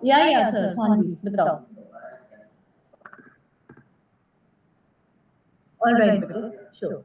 या सर, हाँ जी, बताओ। ऑल राइट बेटे, श्योर।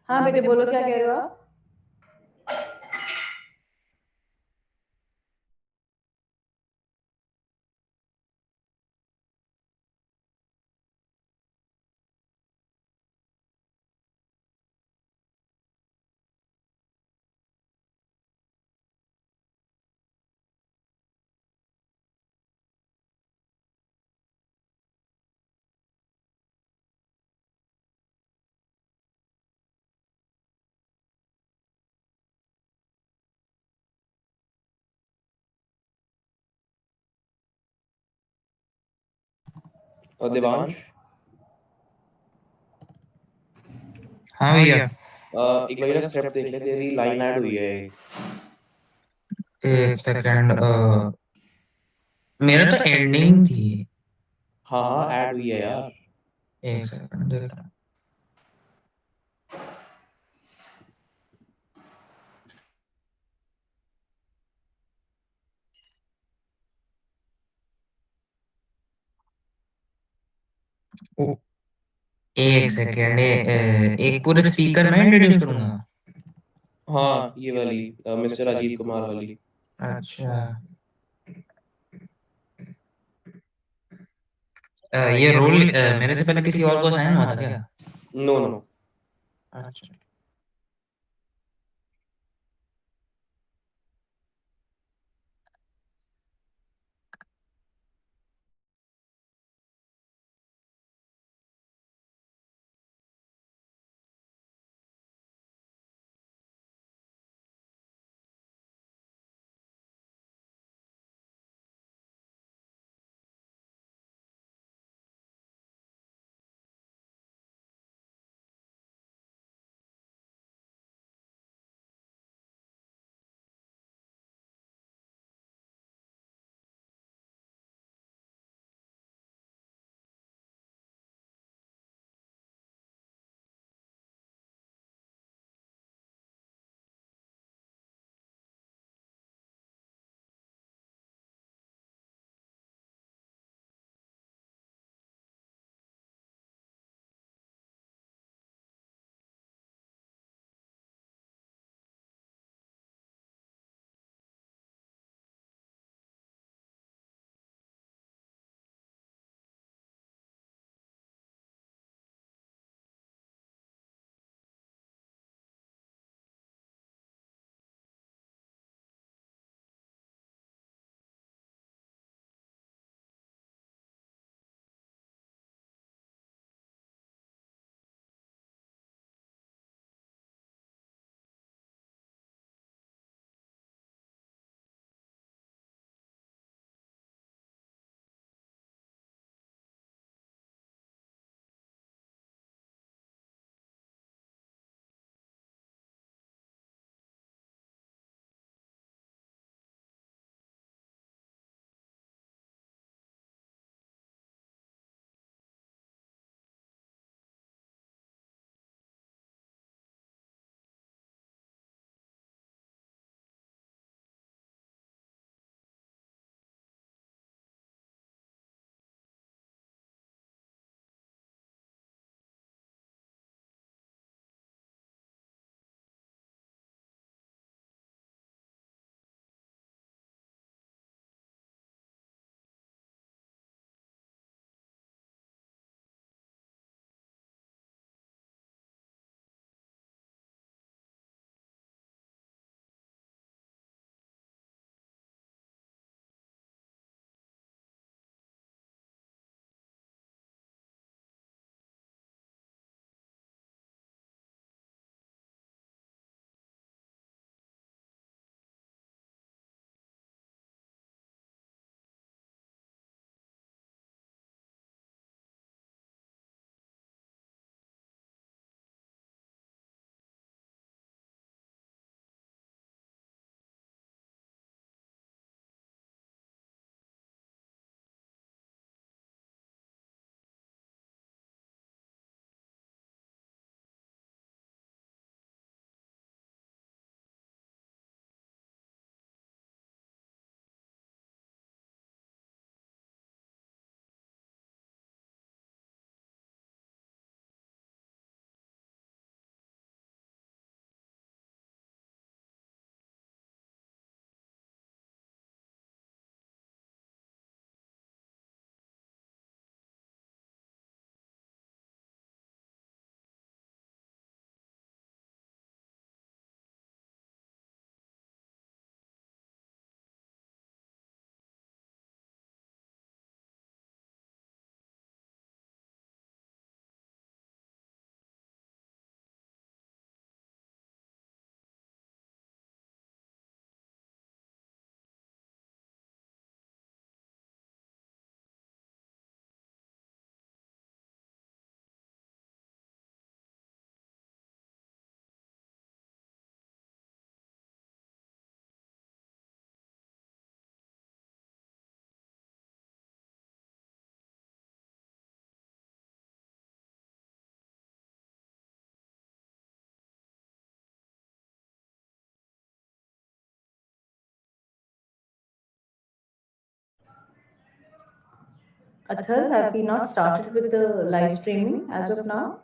हाँ बेटे, बोलो क्या कह रहे हो आप? और देवांश। हाँ भैया। एक बार मेरा स्टेप देख ले, तेरी लाइन ऐड हुई है एक। एक सेकंड। मेरा तो एंडिंग थी। हाँ हाँ, ऐड हुई है यार। एक सेकंड देख रहा हूँ। एक सेकंड। एक पूरे स्पीकर में इंट्रोड्यूस करूंगा। हाँ, ये वाली मिस्टर अजीत कुमार वाली। अच्छा। ये रोल मेरे से पहले किसी और को असाइन हुआ था क्या? No no no. अच्छा। Athal, have we not started with the live streaming as of now?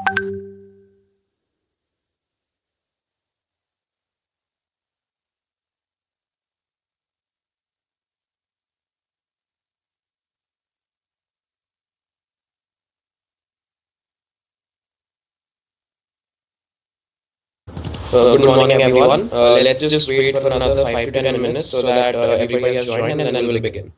Good morning, everyone. Let's just wait for another 5 to 10 minutes so that everybody has joined, and then we'll begin.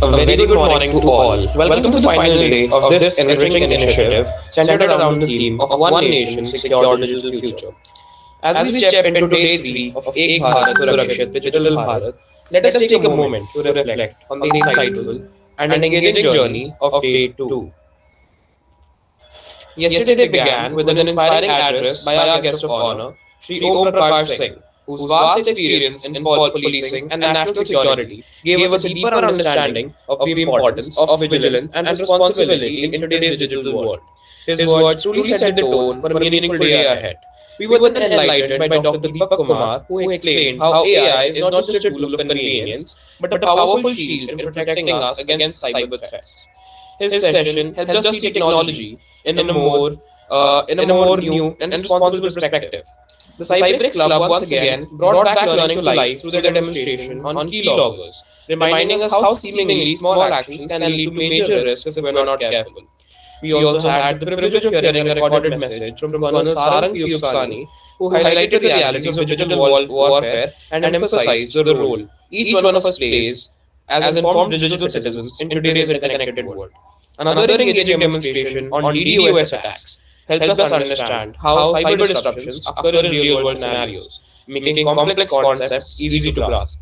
A very good morning to all. Welcome to the final day of this enriching initiative centered around the theme of One Nation, Secure Digital Future. As we step into day 3 of Ek Bharat, Surakshit, Digital Bharat, let us take a moment to reflect on the insightful and engaging journey of day 2. Yesterday began with an inspiring address by our guest of honor, Sri Om Prakash Singh, whose vast experience in policing and national security gave us a deeper understanding of the importance of vigilance and responsibility in today's digital world. His words truly set the tone for a meaningful day ahead. We were then enlightened by Dr. Deepak Kumar, who explained how AI is not just a tool of convenience, but a powerful shield in protecting us against cyber threats. His session helped us see technology in a more new and responsible perspective. The CyberX Club once again brought back learning to life through their demonstration on keyloggers, reminding us how seemingly small actions can lead to major risks if we're not careful. We also had the privilege of hearing a recorded message from Colonel Sarang Piyuksani, who highlighted the realities of digital warfare and emphasized the role each one of us plays as informed digital citizens in today's interconnected world. Another engaging demonstration on DDoS attacks helped us understand how cyber disruptions occur in real world scenarios, making complex concepts easy to grasp.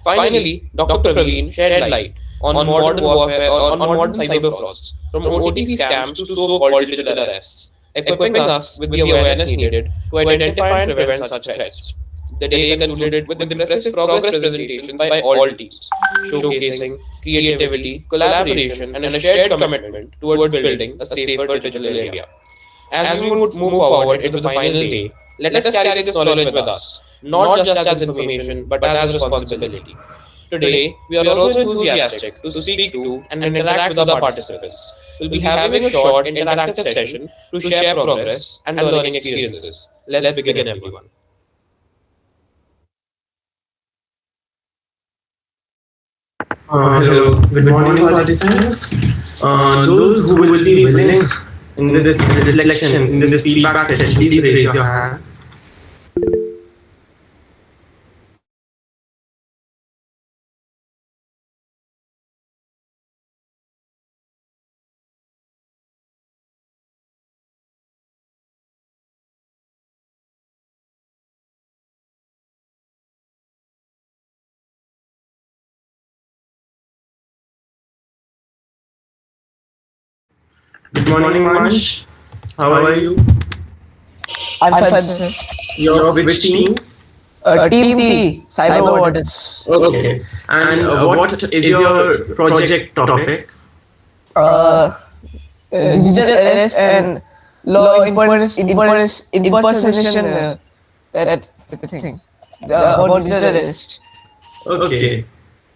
Finally, Dr. Praveen shed light on modern warfare on modern cyber frauds, from OTP scams to so-called digital arrests, equipping us with the awareness needed to identify and prevent such threats. The day concluded with impressive progress presentations by all teams, showcasing creativity, collaboration, and a shared commitment towards building a safer digital India. As we move forward into the final day, let us carry this knowledge with us, not just as information, but as responsibility. Today, we are also enthusiastic to speak to and interact with our participants. We'll be having a short interactive session to share progress and learning experiences. Let's begin, everyone. Hello, good morning, participants. Those who will be willing in this reflection, in this feedback session, please raise your hands. Good morning, Mansh. How are you? I'm fine, sir. You're of which team? Team T, Cyber Wardens. Okay. And what is your project topic? Digital arrest and law impersonation. That thing. About digital arrest. Okay.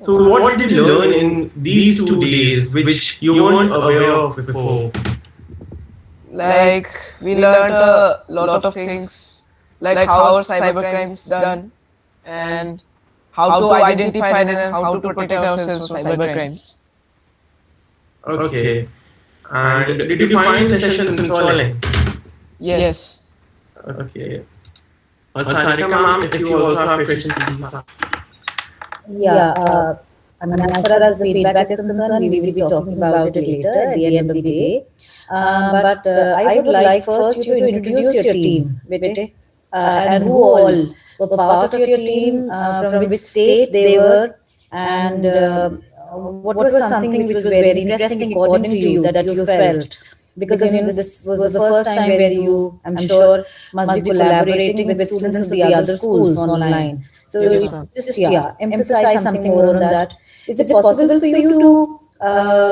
So what did you learn in these 2 days which you weren't aware of before? Like we learned a lot of things, like how our cybercrimes done, and how to identify them and how to protect ourselves from cybercrimes. Okay. And did you find the sessions enthralling? Yes. Okay. Sarika ma'am, if you also have questions, please ask. Yeah, I mean, as far as the feedback is concerned, we will be talking about it later at the end of the day. But I would like first you to introduce your team, Bete, and who all were part of your team, from which state they were, and what was something which was very interesting according to you that you felt. Because this was the first time where you, I'm sure, must be collaborating with students of the other schools online. So emphasize something more on that. Is it possible for you to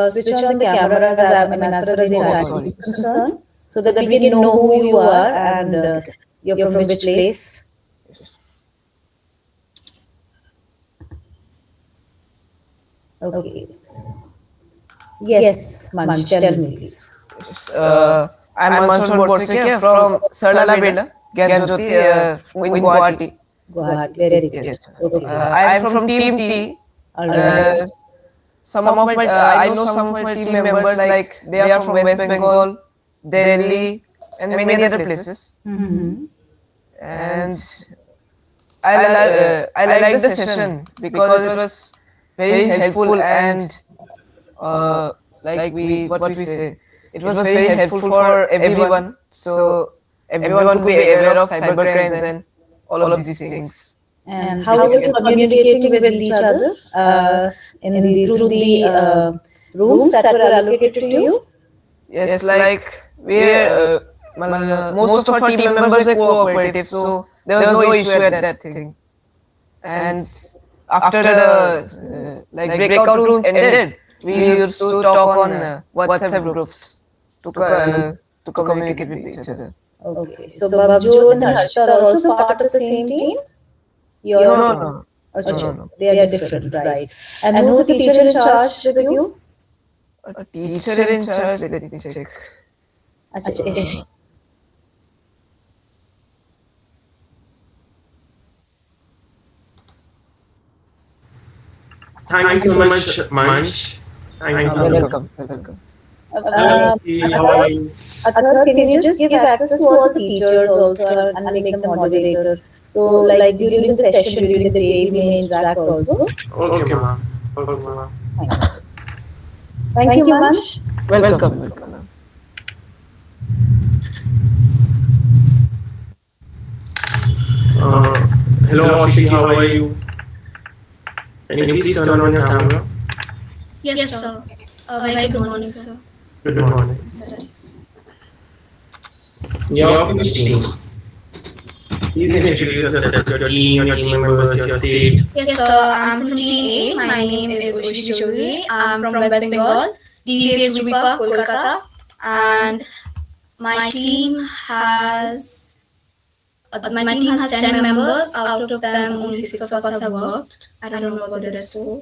switch on the cameras as far as the interaction is concerned, so that we can know who you are and you're from which place? Okay. Yes, Mansh, tell me please. I'm Mansoor Borseke from Sarla Bela, Gyanjoti, in Guwahati. Guwahati, very good. Yes. Okay. I'm from Team T. All right. I know some of my team members, like they are from West Bengal, Delhi, and many other places. Mm-hmm. And I like the session because it was very helpful and like what we say, it was very helpful for everyone. So everyone could be aware of cybercrimes and all of these things. And how were you communicating with each other in the through the rooms that were allocated to you? Yes, like most of our team members were cooperative, so there was no issue at that thing. And after the like breakout rooms ended, we used to talk on WhatsApp groups to communicate with each other. Okay, so Babjo and Harshita are also part of the same team? No. No. They are different, right? And who's the teacher in charge with you? A teacher in charge, let me check. Acha, Thank you so much, Manch. Thank you so much. Welcome. How are you? Athar, can you just give access to all the teachers also and make them moderator? So, like during the session, during the day, we may interact also. Okay, ma'am. Okay, ma'am. Thank you, Manch. Welcome. Hello, Ashi. How are you? Can you please turn on your camera? Yes, sir. Very good morning, sir. Good morning. Sorry. Your team. Please introduce yourself, your team, your team members, your state. Yes, sir. I'm from Team A. My name is Ushi Chaudhary. I'm from West Bengal, DBS Ruby Park, Kolkata. And my team has 10 members. Out of them, only 6 of us have worked. I don't know what the rest were.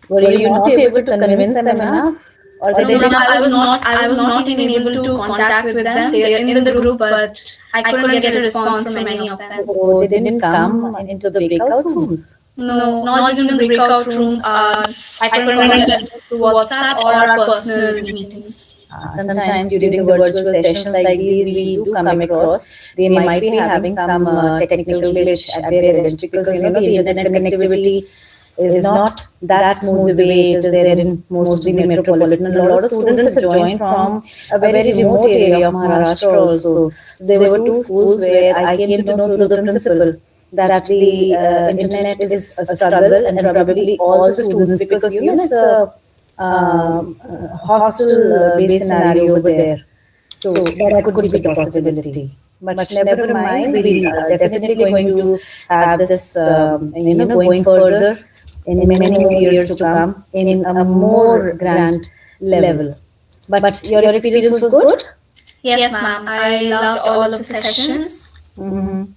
Were you not able to convince them enough? Or they No, I was not even able to contact with them. They are in the group, but I couldn't get a response from any of them. they didn't come into the breakout rooms? No, not even the breakout rooms. I couldn't contact through WhatsApp or our personal meetings. Sometimes during the virtual sessions like these, we do come across they might be having some technical glitch at their end because the internet connectivity is not that smooth the way it is there in most of the metropolitan. A lot of students have joined from a very remote area of Maharashtra also. So there were 2 schools where I came to know through the principal that the internet is a struggle, and probably all the students, because it's a hostel-based scenario over there. So that could be the possibility. But never mind, we're definitely going to have this, going further in many more years to come in a more grand level. But your experience was good? Yes, ma'am. I loved all of the sessions. Mm-hmm.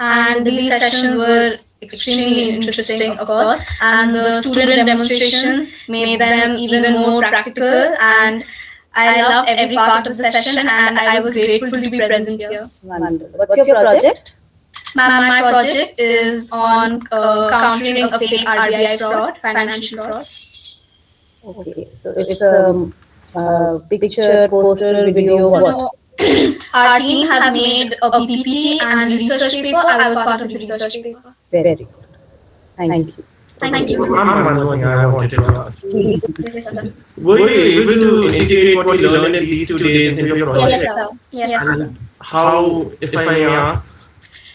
And these sessions were extremely interesting, of course. And the student demonstrations made them even more practical. And I loved every part of the session, and I was grateful to be present here. Wonderful. What's your project? My project is on countering a fake RBI fraud, financial fraud. Okay, so it's a picture, poster, video, what? Our team has made a PPT and research paper. I was part of the research paper. Very good. Thank you. Thank you. I wanted to ask. Please. Yes, sir. Were you able to integrate what you learned in these 2 days into your project? Yes, sir. Yes. And how, if I may ask?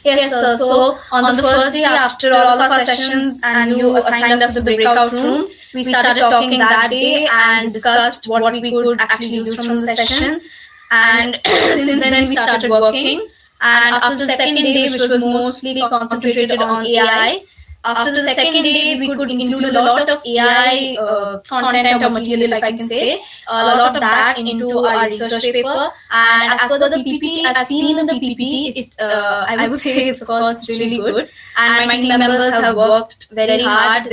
Yes, sir. So on the first day after all of our sessions and you assigned us to the breakout rooms, we started talking that day and discussed what we could actually use from the sessions. And since then we started working. And after the second day, which was mostly concentrated on AI, after the second day, we could include a lot of AI content or material, if I can say, a lot of that into our research paper. And as per the PPT, I've seen the PPT, I would say it's of course really good. And my team members have worked very hard.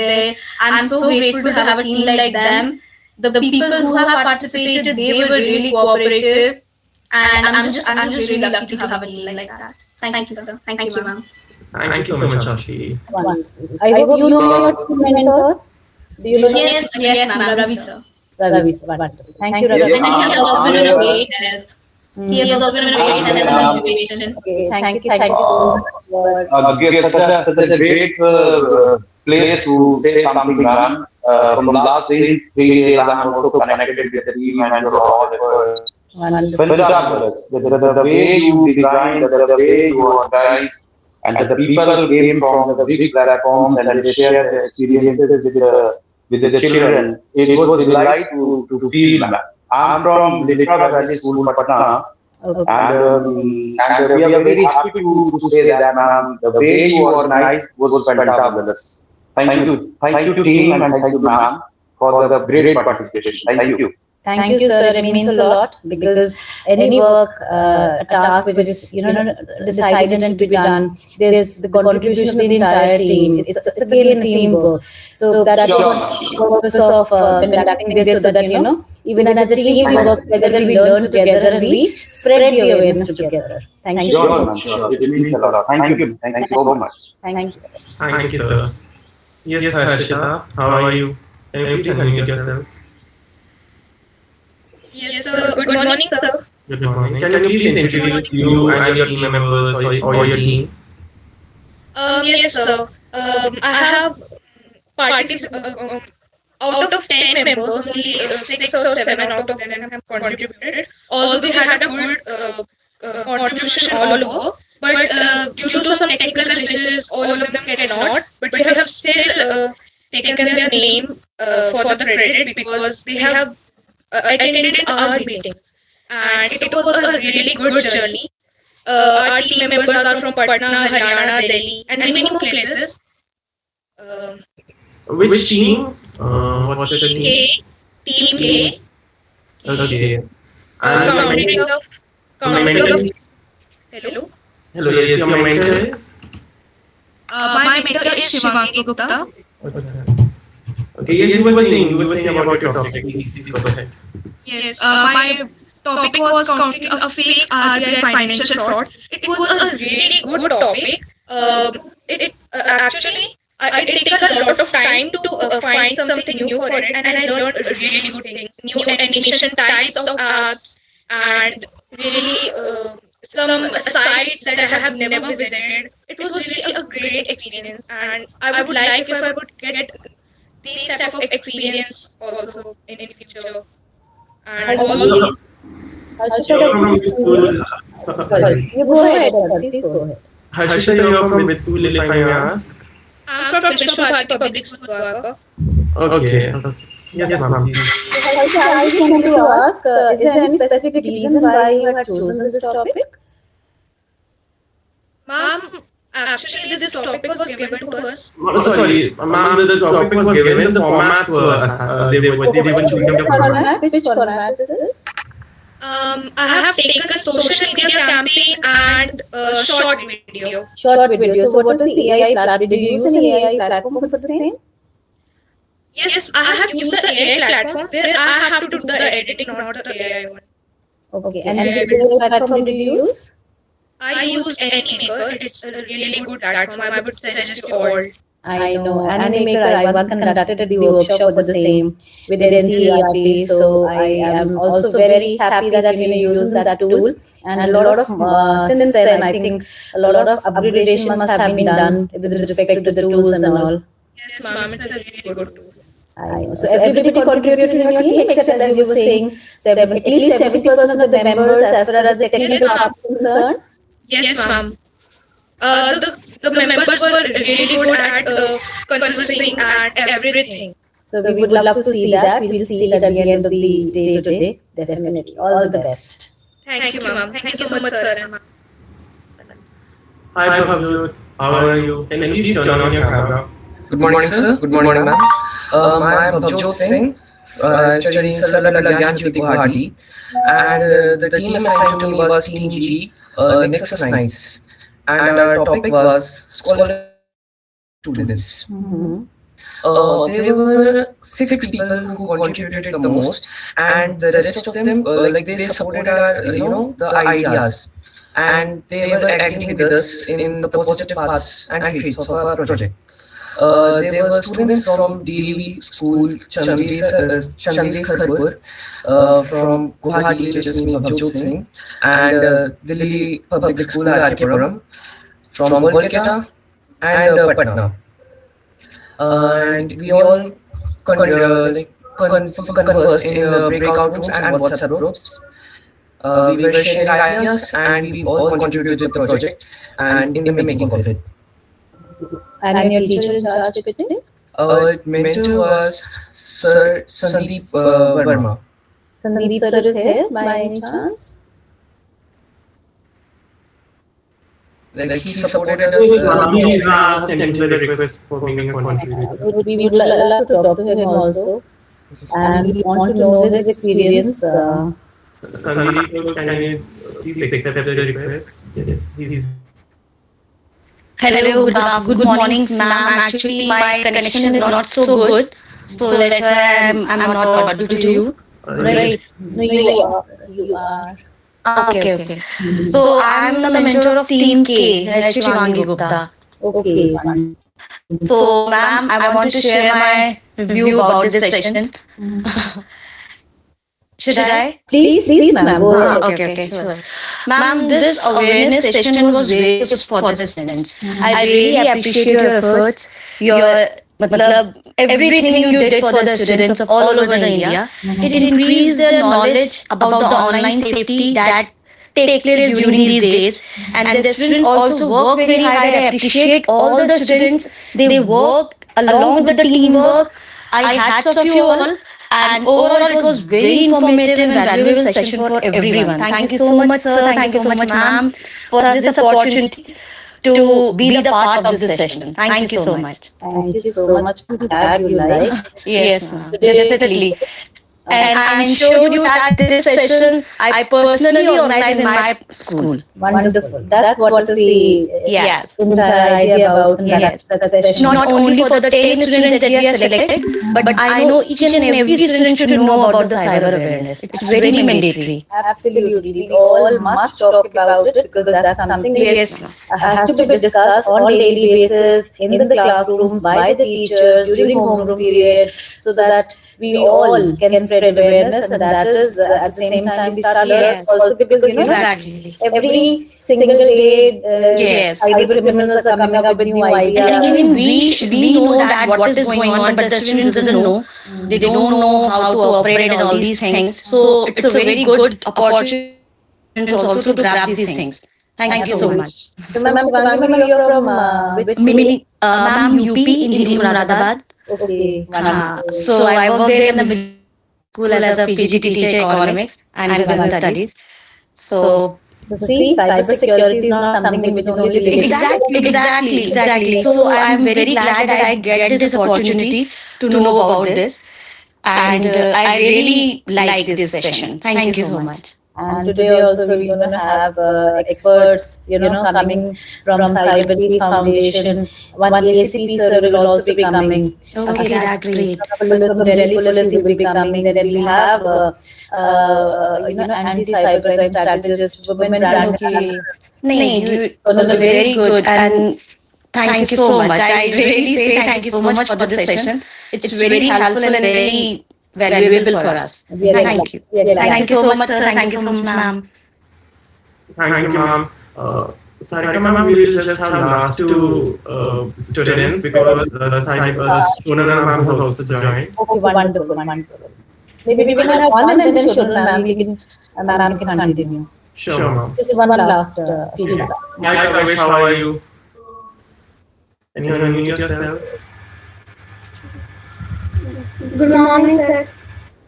I'm so grateful to have a team like them. The people who have participated, they were really cooperative. And I'm just really lucky to have a team like that. Thank you, sir. Thank you, ma'am. Thank you so much, Ashi. I hope you know your team mentor. Do you know? Yes, ma'am. Ravi, sir. Ravi, sir. Wonderful. Thank you, Ravi. And he has also been a great help. He has also been a great help and motivation. Okay, thank you so much for Give such a great place to say something, ma'am. from last 3 days, I'm also connected with the team and your all efforts. Wonderful. Fabulous. The way you designed, the way you organized, and the people came from the big platforms and they shared their experiences with the children. It was a delight to feel. I'm from Litra Valley School, Patna, Okay. and we are very happy to say that, ma'am, the way you organized was fantabulous. Thank you, team, and thank you, ma'am, for the great participation. Thank you. Thank you, sir. It means a lot because any work, a task which is decided and to be done, there's the contribution of the entire team. It's again a teamwork. So that's the purpose of conducting this, so that even as a team we work together, we learn together, and we spread the awareness together. Thank you. Sure, ma'am. Sure. It means a lot. Thank you. Thank you so much. Thank you, sir. Thank you, sir. Yes, Harshita, how are you? Can you please unmute yourself? Yes, sir. Good morning, sir. Good morning. Can you please introduce you and your team members or your team? Yes, sir. I have participated. Out of 10 members, only 6 or 7 out of them have contributed. Although they had a good contribution all over, but due to some technical glitches, all of them cannot. But we have still taken their name for the credit because they have attended our meetings, and it was a really good journey. Our team members are from Patna, Haryana, Delhi, and many more places. Which team? What's the team? Team K. Okay. Counting of. Hello. Hello, yes, your mentor is? My mentor is Shivangi Gupta. Okay, yes, you were saying about your topic. Please go ahead. Yes, my topic was counting a fake RBI financial fraud. It was a really good topic. Actually, I did take a lot of time to find something new for it, and I learned really good things, new animation types of apps, and really some sites that I have never visited. It was really a great experience, and I would like if I would get these type of experience also in future. And also, You're from which school? Sorry, you go ahead, please go ahead. Harshita, you're from which school, if I may ask? I'm from Vishwa Bharati Public School, Dwarka. Okay. Yes, ma'am. I just wanted to ask, is there any specific reason why you have chosen this topic? Ma'am, actually this topic was given to us. Sorry, ma'am, the topic was given, the formats were, they were choosing the format. Which format is this? I have taken a social media campaign and a short video. Short video. So what is the AI platform? Did you use an AI platform for the same? Yes, I have used the AI platform where I have to do the editing, not the AI one. Okay, and which AI platform did you use? I used Animaker. It's a really good platform. I would suggest you all. I know Animaker. I once conducted the workshop for the same with NCERT, so I am also very happy that you're using that tool. And a lot of since then, I think a lot of upgradation must have been done with respect to the tools and all. Yes, ma'am. It's a really good tool. I know. So everybody contributed in your team, except as you were saying, at least 70% of the members, as far as the technical part is concerned. Yes, ma'am. The members were really good at conversing and everything. So we would love to see that. We'll see it at the end of the day today. Definitely. All the best. Thank you, ma'am. Thank you so much, sir and ma'am. Hi, Bharat. How are you? Can you please turn on your camera? Good morning, sir. Good morning, ma'am. I am Bhavjot Singh, studying Salal Gyan Jyoti Guwahati, and the team assigned to me was Team G, Nexus Nights, and our topic was scholar students. There were 6 people who contributed the most, and the rest of them, they supported our, the ideas, and they were agreeing with us in the positive parts and traits of our project. There were students from DV School, Chandris Kharpur, from Guwahati, which is me, Bhavjot Singh, and Delhi Public School, Arkepuram, from Kolkata and Patna. And we all conversed in breakout rooms and WhatsApp groups. We were sharing ideas and we all contributed to the project and in the making of it. And your teacher in charge, Pitney? Mentor was Sir Sandeep Verma. Sandeep sir is here by any chance? Like he supported us. He sent the request for being a contributor. We would love to talk to him also. And we want to know his experience. Sandeep, can you please accept the request? Yes, he's Hello, good morning, ma'am. Actually, my connection is not so good, so that's why I'm not audible to you. Right? No, you are. Okay. So I'm the mentor of Team K, Shivangi Gupta. Okay. So, ma'am, I want to share my review about this session. Should I? Please, ma'am. Go ahead. Okay, sure. Ma'am, this awareness session was very useful for the students. I really appreciate your efforts, your everything you did for the students of all over the India. It increased their knowledge about the online safety that take place during these days. And the students also work very hard. I appreciate all the students. They work along with the teamwork. I hats off you all. And overall, it was very informative and valuable session for everyone. Thank you so much, sir. Thank you so much, ma'am, for this opportunity to be the part of this session. Thank you so much. Thank you so much. I'm glad you like. Yes, ma'am. Definitely. And I ensured you that this session I personally organized in my school. Wonderful. That's what is the Yes. entire idea about Yes. that session. Not only for the 10 students that we have selected, but I know each and every student should know about the cyber awareness. It's very mandatory. Absolutely. We all must talk about it because that's something that Yes, ma'am. has to be discussed on daily basis in the classrooms by the teachers during homeroom period so that we all can spread awareness, and that is at the same time we start Yes. also because Exactly. every single day Yes. cyber criminals are coming up with new ideas. And even we know that what is going on, but the students doesn't know. They don't know how to operate and all these things. So it's a very good opportunity also to grab these things. Thank you so much. So, ma'am, you're from which city? Ma'am, UP in Hindi Muradabad. Okay. So I work there in the middle school as a PGT teacher, economics and business studies. So See, cyber security is not something which is only limited. exactly. So I'm very glad that I get this opportunity to know about this, and I really like this session. Thank you so much. And today also we're going to have experts, coming from Cyber Peace Foundation. One ACP sir will also be coming. Okay, that's great. Police from Delhi Police will be coming. Then we'll have, anti-cybercrime strategist, women brand Okay. Very good. And thank you so much. I really say thank you so much for this session. It's very helpful and very valuable for us. Thank you. Thank you so much, sir. Thank you so much, ma'am. Thank you, ma'am. Sarika ma'am, we will just have last two students because Shonana ma'am has also joined. Okay, wonderful. Maybe we can have one and then Shona ma'am can continue. Sure, ma'am. This is one last feedback. Hi, Kavish, how are you? Can you unmute yourself? Good morning, sir.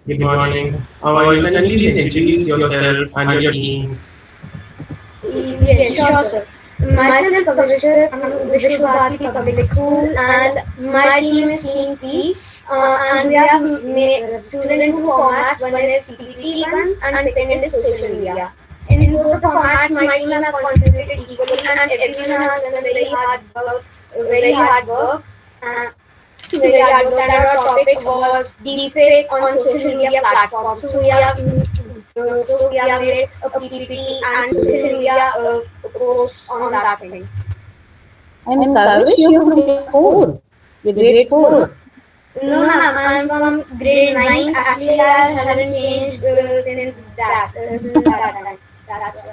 Good morning. How are you? Can you please introduce yourself and your team? Yes, sure, sir. Myself, Kavish, I'm from Vishwabhati Public School, and my team is Team C. And we have made two formats. One is PPT events, and second is social media. In both formats, my team has contributed equally, and everyone has done a very hard work. And our topic was deepfake on social media platforms. So we have made a PPT and social media post on that thing. And Kavish, you're from grade 4. You're grade 4. No, ma'am, I'm from grade 9. Actually, I haven't changed since that time. That's why.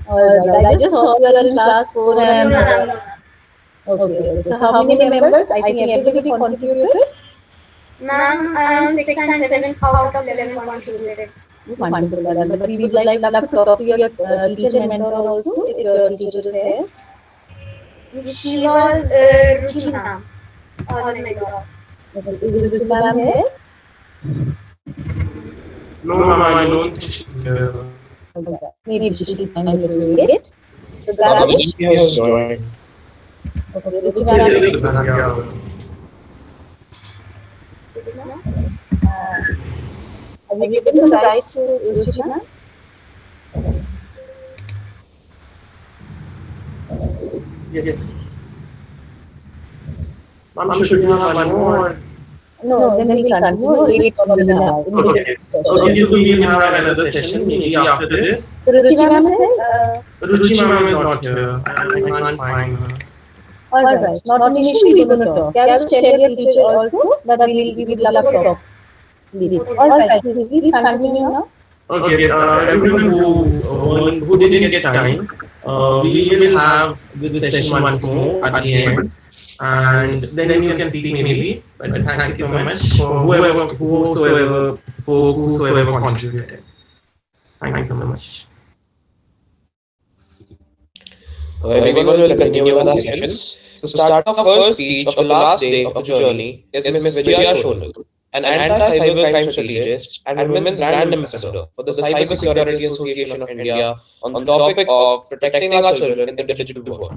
Alright, I just thought you were in class 4 and... No. Okay. So how many members? I think everybody contributed? Ma'am, around 6 and 7 out of 11 contributed. Wonderful, Bharat. But we would love to talk to your teacher and mentor also, if your teacher is here. She was Ruchi ma'am, or my mentor. Is Ruchi ma'am here? No, ma'am, I don't think she's here. Maybe she should find a little late. So that is joined. okay. Ruchi ma'am is have you given the rights to Ruchi ma'am? Yes. Ma'am, should we have one more? No, then we continue. 8 probably now. Okay. Okay, so we will have another session maybe after this. Ruchi ma'am is here? Ruchi ma'am is not here. I can't find her. All right. Not an issue. We're going to talk. Can you tell your teacher also that we would love to talk? All right. Please continue now. Okay, everyone who didn't get time, we will have this session once more at the end, and then you can speak maybe. But thank you so much for whosoever spoke, whosoever contributed. Thank you so much. Everyone will continue with our sessions. To start our first speech of the last day of the journey is Ms. Vijaya Shonal, an anti-cybercrime strategist and women's brand ambassador for the Cybersecurity Association of India on the topic of protecting our children in the digital world.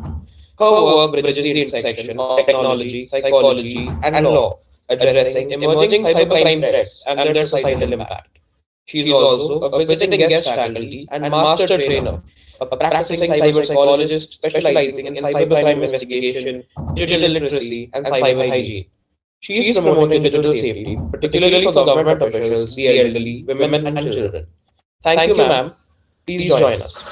Her work bridges the intersection of technology, psychology, and law, addressing emerging cybercrime threats and their societal impact. She is also a visiting guest faculty and master trainer, a practicing cyber psychologist specializing in cybercrime investigation, digital literacy, and cyber hygiene. She is promoting digital safety, particularly for government officials, the elderly, women, and children. Thank you, ma'am. Please join us.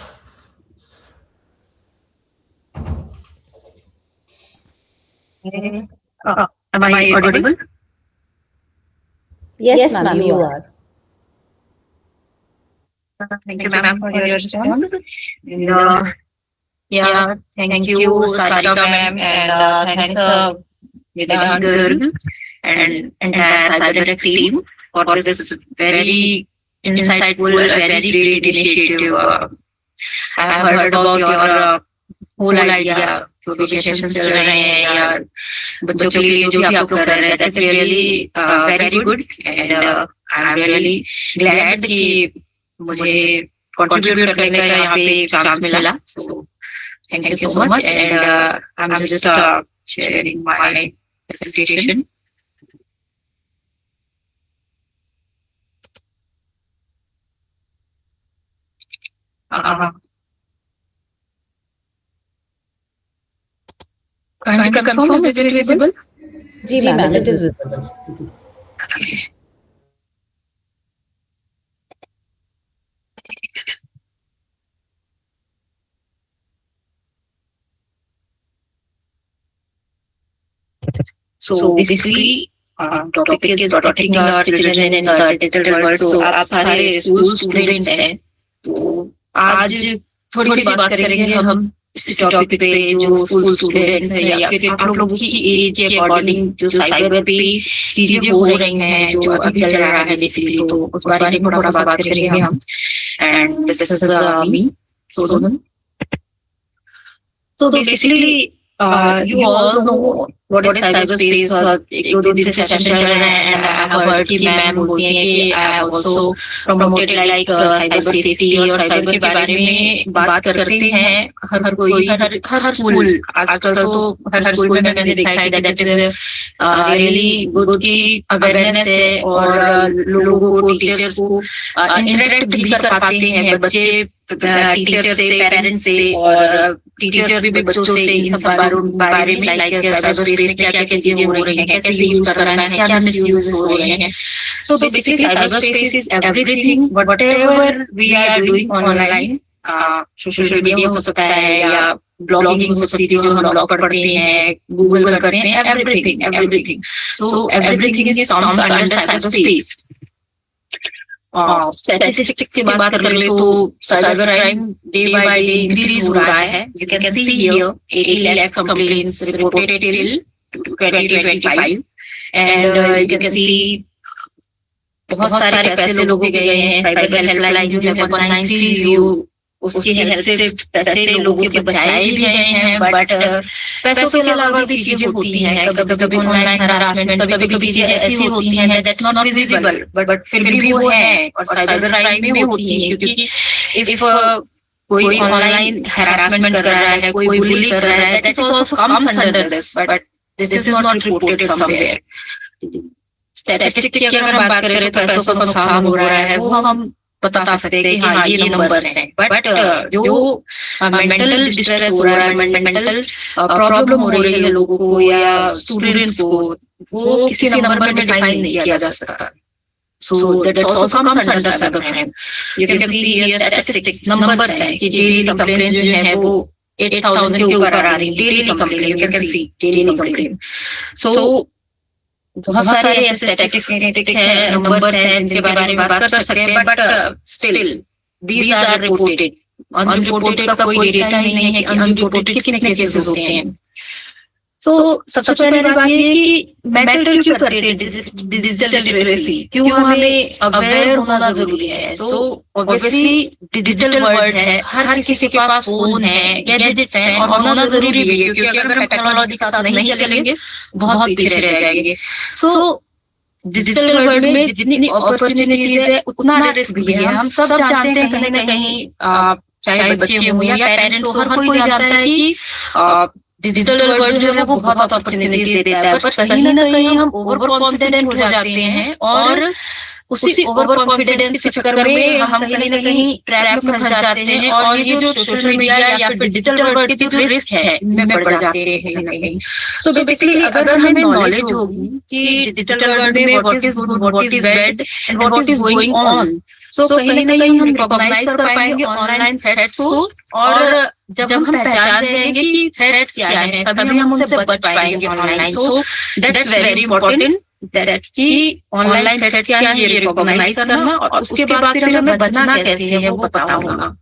Am I audible? Yes, ma'am, you are. Thank you, ma'am, for your response. And, yeah, thank you, Sarika ma'am, and thanks, Vedant Garg and entire CyberX team for this very insightful, very great initiative. I have heard about your whole idea, जो भी sessions चल रहे हैं या बच्चों के लिए जो भी आप लोग कर रहे हैं, that's really very good, and I'm really glad कि मुझे contribute करने का यहाँ पे चांस मिला. So thank you so much, and I'm just sharing my presentation. Can you confirm, is it visible? Ji ma'am, it is visible. Okay. So basically, topic is protecting our children in the digital world. So आप सारे school students हैं, तो आज थोड़ी सी बात करेंगे हम इस टॉपिक पे जो स्कूल स्टूडेंट्स हैं या फिर आप लोगों की एज के अकॉर्डिंग जो साइबर पे चीजें हो रही हैं, जो अभी चल रहा है बेसिकली, तो उस बारे में थोड़ा सा बात करेंगे हम. And this is me, Sohan. So basically, you all know what is cyberspace. एक दो दिन से सेशन चल रहे हैं, and I have heard कि मैम बोलती हैं कि I have also promoted like cyber safety और cyber के बारे में बात करते हैं हर कोई, हर स्कूल. आजकल तो हर स्कूल में मैंने देखा है कि that is really good की अवेयरनेस है, और लोगों को, टीचर्स को इंटरेक्ट भी कर पाते हैं बच्चे टीचर से, पेरेंट्स से, और टीचर्स भी बच्चों से इन सब बारे में, लाइक साइबर स्पेस में क्या क्या चीजें हो रही हैं, कैसे यूज करना है, क्या मिसयूज हो रहे हैं. So basically cyber space is everything, whatever we are doing online. Social media हो सकता है या ब्लॉगिंग हो सकती है, जो हम ब्लॉग पढ़ते हैं, गूगल करते हैं, everything. So everything is comes under cyber space. Statistics की बात कर ले तो cyber crime day by day increase हो रहा है. You can see here 80 lakh complaints reported till 2025, and you can see बहुत सारे पैसे लोगों के गए हैं। साइबर हेल्पलाइन जो है 1930 उसकी हेल्प से पैसे लोगों के बचाए भी गए हैं, बट पैसों के अलावा भी चीजें होती हैं। कभी कभी ऑनलाइन हरासमेंट, कभी कभी चीजें ऐसी होती हैं दैट्स नॉट विजिबल, बट फिर भी वो है और साइबर क्राइम में होती है। क्योंकि इफ कोई ऑनलाइन हरासमेंट कर रहा है, कोई बुली कर रहा है, that is also comes under this, but this is not reported somewhere. Statistic की अगर हम बात करें तो पैसों का नुकसान हो रहा है वो हम बता सकते हैं कि हाँ ये नंबर्स हैं, बट जो मेंटल डिस्ट्रेस हो रहा है, मेंटल प्रॉब्लम हो रही है लोगों को या स्टूडेंट्स को, वो किसी नंबर में डिफाइन नहीं किया जा सकता। So that also comes under cybercrime. You can see here statistics, numbers हैं कि डेली कंप्लेंट जो है वो 8,000 के ऊपर आ रही है। Daily complaint, you can see daily complaint. So बहुत सारे ऐसे स्टैटिस्टिक्स हैं, नंबर्स हैं जिनके बारे में बात कर सकते हैं, but still these are reported. Unreported का कोई डेटा ही नहीं है कि अनरिपोर्टेड कितने केसेस होते हैं। तो सबसे पहले बात ये है कि मैटर क्यों करते हैं डिजिटल लिटरेसी, क्यों हमें अवेयर होना जरूरी है। सो ऑब्वियसली डिजिटल वर्ल्ड है, हर किसी के पास फोन है, गैजेट्स हैं और होना जरूरी भी है, क्योंकि अगर हम टेक्नोलॉजी के साथ नहीं चलेंगे बहुत पीछे रह जाएंगे। सो डिजिटल वर्ल्ड में जितनी अपॉर्चुनिटीज है उतना रिस्क भी है। हम सब जानते हैं कहीं ना कहीं, चाहे बच्चे हों या पेरेंट्स हो, हर कोई जानता है कि डिजिटल वर्ल्ड जो है वो बहुत अपॉर्चुनिटीज देता है, पर कहीं ना कहीं हम ओवर कॉन्फिडेंट हो जाते हैं और उसी ओवर कॉन्फिडेंस के चक्कर में हम कहीं ना कहीं ट्रैप में फंस जाते हैं और ये जो सोशल मीडिया या फिर डिजिटल वर्ल्ड के जो रिस्क है इनमें बढ़ जाते हैं कहीं ना कहीं। सो बेसिकली अगर हमें नॉलेज होगी कि डिजिटल वर्ल्ड में what is good, what is bad and what is going on, so कहीं ना कहीं हम रिकॉग्नाइज कर पाएंगे ऑनलाइन थ्रेट्स को, और जब हम पहचान जाएंगे कि थ्रेट्स क्या हैं तभी हम उनसे बच पाएंगे online. So that's very important that कि ऑनलाइन थ्रेट्स क्या है ये रिकॉग्नाइज करना, और उसके बाद फिर हमें बचना कैसे है वो पता होना।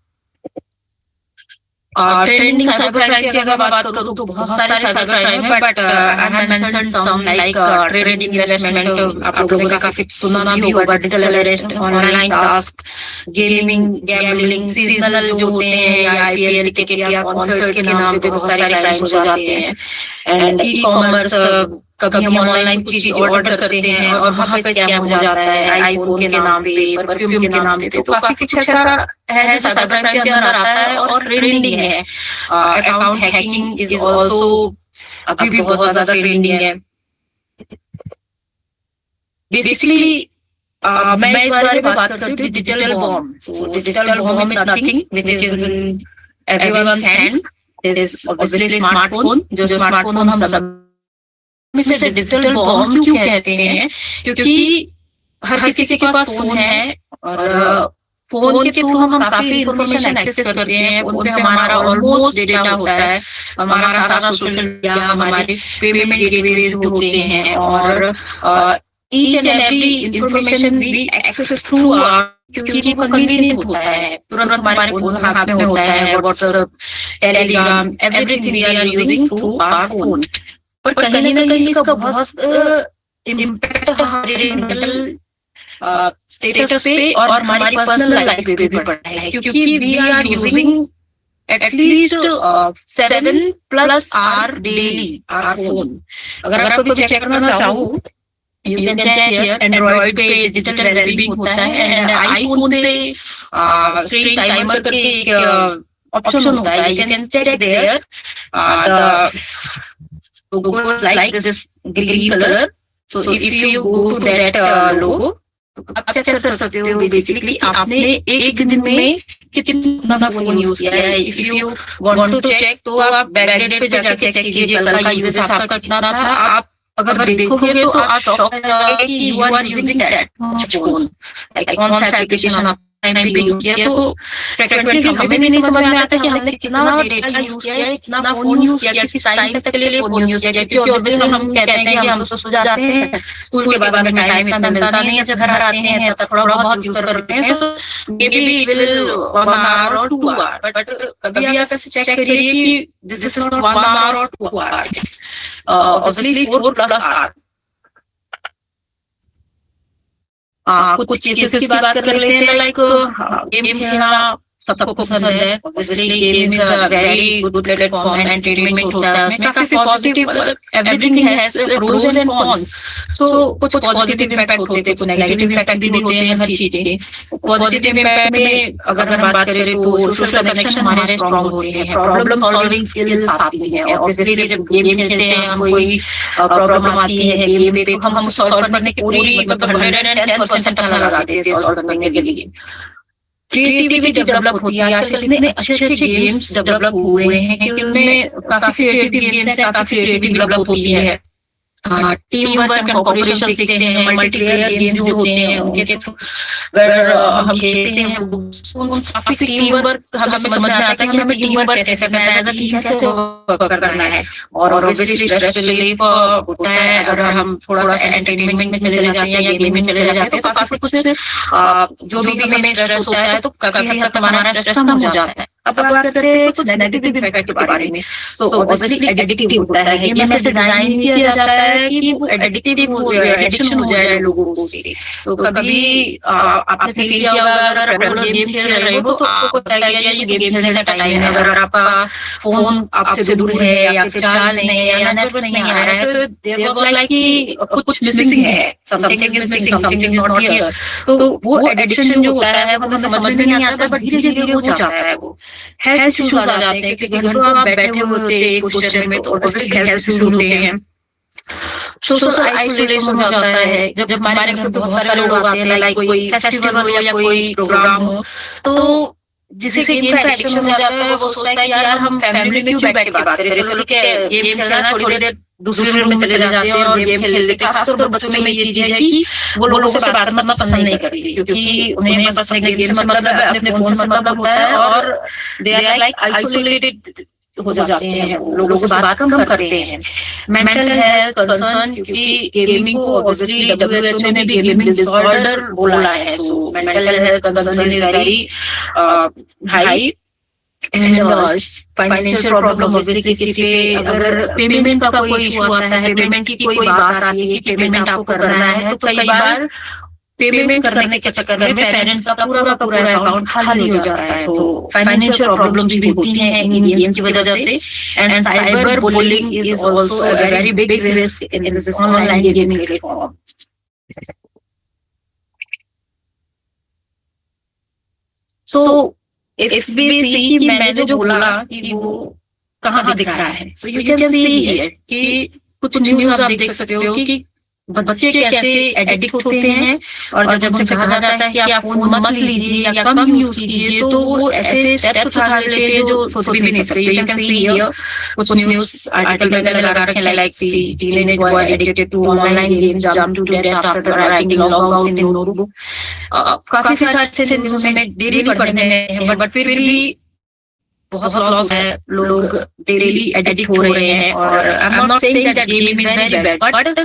ट्रेंडिंग साइबर क्राइम की अगर बात करूं तो बहुत सारे साइबर क्राइम है, but I have mentioned some like trade investment, आप लोगों ने काफी सुना भी होगा, digital arrest, online task, gaming, gambling, seasonal जो होते हैं या आईपीएल क्रिकेट या कॉन्सर्ट के नाम पे बहुत सारे क्राइम्स हो जाते हैं। एंड ई कॉमर्स, कभी हम ऑनलाइन कुछ चीज ऑर्डर करते हैं और वहां पे स्कैम हो जाता है आईफोन के नाम पे, परफ्यूम के नाम पे। तो काफी कुछ ऐसा है जो साइबर क्राइम के अंदर आता है और ट्रेंडिंग है। अकाउंट हैकिंग इज आल्सो अभी भी बहुत ज्यादा ट्रेंडिंग है। बेसिकली मैं इस बारे में बात करती हूँ digital bomb. So digital bomb is nothing which is in everyone's hand, is obviously smartphone. जो स्मार्टफोन हम सब से डिजिटल बॉम्ब क्यों कहते हैं, क्योंकि हर किसी के पास फोन है और फोन के थ्रू हम काफी इंफॉर्मेशन एक्सेस करते हैं। फोन पे हमारा ऑलमोस्ट डेटा होता है, हमारा सारा सोशल मीडिया, हमारे पेमेंट गेटवेज होते हैं और each and every information we access through क्योंकि वो कन्वीनियंट होता है, तुरंत हमारे फोन हाथ में होता है। WhatsApp, Telegram, everything we are using through our phone. पर कहीं ना कहीं इसका बहुत इम्पैक्ट हमारे मेंटल स्टेटस पे और हमारी पर्सनल लाइफ पे भी पड़ता है, क्योंकि we are using at least 7+ our daily our phone. अगर आपको भी चेक करना चाहो you can check here. Android पे डिजिटल वेलबींग होता है एंड आईफोन पे स्क्रीन टाइमर करके एक ऑप्शन होता है, you can check there. Logo is like this green color. So if you go to that logo, तो आप चेक कर सकते हो बेसिकली आपने एक दिन में कितना फोन यूज किया है। If you want to check तो आप बैकडेट पे जाके चेक कीजिए कल का यूजेज आपका कितना था। आप अगर देखोगे तो आप शॉक हो जाओगे कि you are using that much phone, like कौन सा एप्लीकेशन आप टाइम पे यूज किया। तो फ्रीक्वेंटली हमें नहीं समझ में आता कि हमने कितना डेटा यूज किया है, कितना फोन यूज किया, किस टाइम तक के लिए फोन यूज किया। क्योंकि ऑब्वियसली हम कहते हैं कि हम तो सो जाते हैं, स्कूल के बाद में टाइम इतना मिलता नहीं है, जब घर आते हैं तब थोड़ा बहुत यूज करते हैं। सो मे बी विल 1 आवर और 2 आवर, बट कभी आप ऐसे चेक करिए कि दिस इज नॉट 1 आवर और 2 आवर, ऑब्वियसली 4+ आवर। कुछ केसेस की बात कर लेते हैं, लाइक गेम खेलना सबको पसंद है। Obviously game is a very good platform, entertainment होता है उसमें, काफी positive, everything has pros and cons. So कुछ पॉजिटिव इम्पैक्ट होते हैं, कुछ नेगेटिव इम्पैक्ट भी होते हैं हर चीज के। पॉजिटिव इम्पैक्ट में अगर हम बात करें तो सोशल कनेक्शन हमारे स्ट्रांग होते हैं, प्रॉब्लम सॉल्विंग स्किल्स आती है। ऑब्वियसली जब गेम खेलते हैं, हम कोई प्रॉब्लम आती है गेम पे, तो हम सॉल्व करने की पूरी मतलब 110% लगाते हैं सॉल्व करने के लिए। क्रिएटिविटी डेवलप होती है। आजकल इतने अच्छे अच्छे गेम्स डेवलप हुए हैं कि उनमें काफी क्रिएटिव गेम्स हैं, काफी क्रिएटिव डेवलप होती है। टीम वर्क एंड कोऑपरेशन सीखते हैं, मल्टीप्लेयर गेम्स जो होते हैं उनके थ्रू अगर हम खेलते हैं काफी टीम वर्क हमें समझ में आता है कि हमें टीम वर्क कैसे करना है, एज अ टीम कैसे वर्क करना है। और ऑब्वियसली स्ट्रेस रिलीफ होता है अगर हम थोड़ा सा एंटरटेनमेंट में चले जाते हैं या गेम में चले जाते हैं, तो काफी कुछ जो भी हमें स्ट्रेस होता है तो काफी हद तक हमारा स्ट्रेस कम हो जाता है। अब बात करते हैं कुछ नेगेटिव इम्पैक्ट के बारे में। सो ऑब्वियसली एडिक्टिव होता है, गेम ऐसे डिजाइन किया जाता है कि वो एडिक्टिव हो जाए, एडिक्शन हो जाए लोगों को से। तो कभी आपने फील किया होगा अगर रेगुलर गेम खेल रहे हो तो आपको पता है कि ये गेम खेलने का टाइम है, अगर आपका फोन आपसे दूर है या फिर चार्ज नहीं है या नेटवर्क नहीं आ रहा है, तो देयर वाज लाइक कि कुछ मिसिंग है, something is missing, something is not here. तो वो एडिक्शन जो होता है वो हमें समझ में नहीं आता, बट धीरे धीरे हो जाता है। वो हेल्थ इश्यूज आ जाते हैं क्योंकि घंटों आप बैठे होते हैं एक पोस्चर में, तो ऑब्वियसली हेल्थ इश्यूज होते हैं। सोशल आइसोलेशन हो जाता है जब हमारे घर पे बहुत सारे लोग आते हैं, लाइक कोई फेस्टिवल हो या कोई प्रोग्राम हो, तो जिसे गेम का एडिक्शन हो जाता है वो सोचता है कि यार हम फैमिली में क्यों बैठ के बात करें, चलो ठीक है गेम खेलना है, थोड़ी देर दूसरे रूम में चले जाते हैं और गेम खेल लेते हैं। खासकर बच्चों में ये चीज है कि वो लोगों से बात करना पसंद नहीं करती, क्योंकि उन्हें बस अपने गेम से मतलब है, अपने फोन से मतलब होता है, और दे आर लाइक आइसोलेटेड हो जाते हैं, लोगों से बात कम करते हैं। मेंटल हेल्थ कंसर्न, क्योंकि गेमिंग को ऑब्वियसली WHO ने भी गेमिंग डिसऑर्डर बोला है। So mental health concern is very high. And financial problem, obviously किसी पे अगर पेमेंट का कोई इशू आता है, पेमेंट की कोई बात आती है कि पेमेंट आपको करना है, तो कई बार पेमेंट करने के चक्कर में पेरेंट्स का पूरा अकाउंट खाली हो जाता है। तो फाइनेंशियल प्रॉब्लम्स भी होती हैं इन गेम्स की वजह से। And cyber bullying is also a very big risk in this online gaming platform. So if we see कि मैंने जो बोला कि वो कहाँ दिख रहा है, तो यू कैन सी हियर कि कुछ न्यूज़ आप देख सकते हो कि बच्चे कैसे एडिक्ट होते हैं। और जब उनसे कहा जाता है कि आप फोन मत लीजिए या कम यूज कीजिए, तो वो ऐसे स्टेप्स उठा लेते हैं जो सोच भी नहीं सकते। यू कैन सी हियर कुछ न्यूज़ आर्टिकल वगैरह लगा रखे हैं, like see teenage boy addicted to online games jump to death after writing log out in notebook. काफी सारे ऐसे न्यूज़ में डेली पढ़ने में है, बट फिर भी बहुत लॉस है, लोग डेली एडिक्ट हो रहे हैं। और आई am not saying that gaming is very bad, but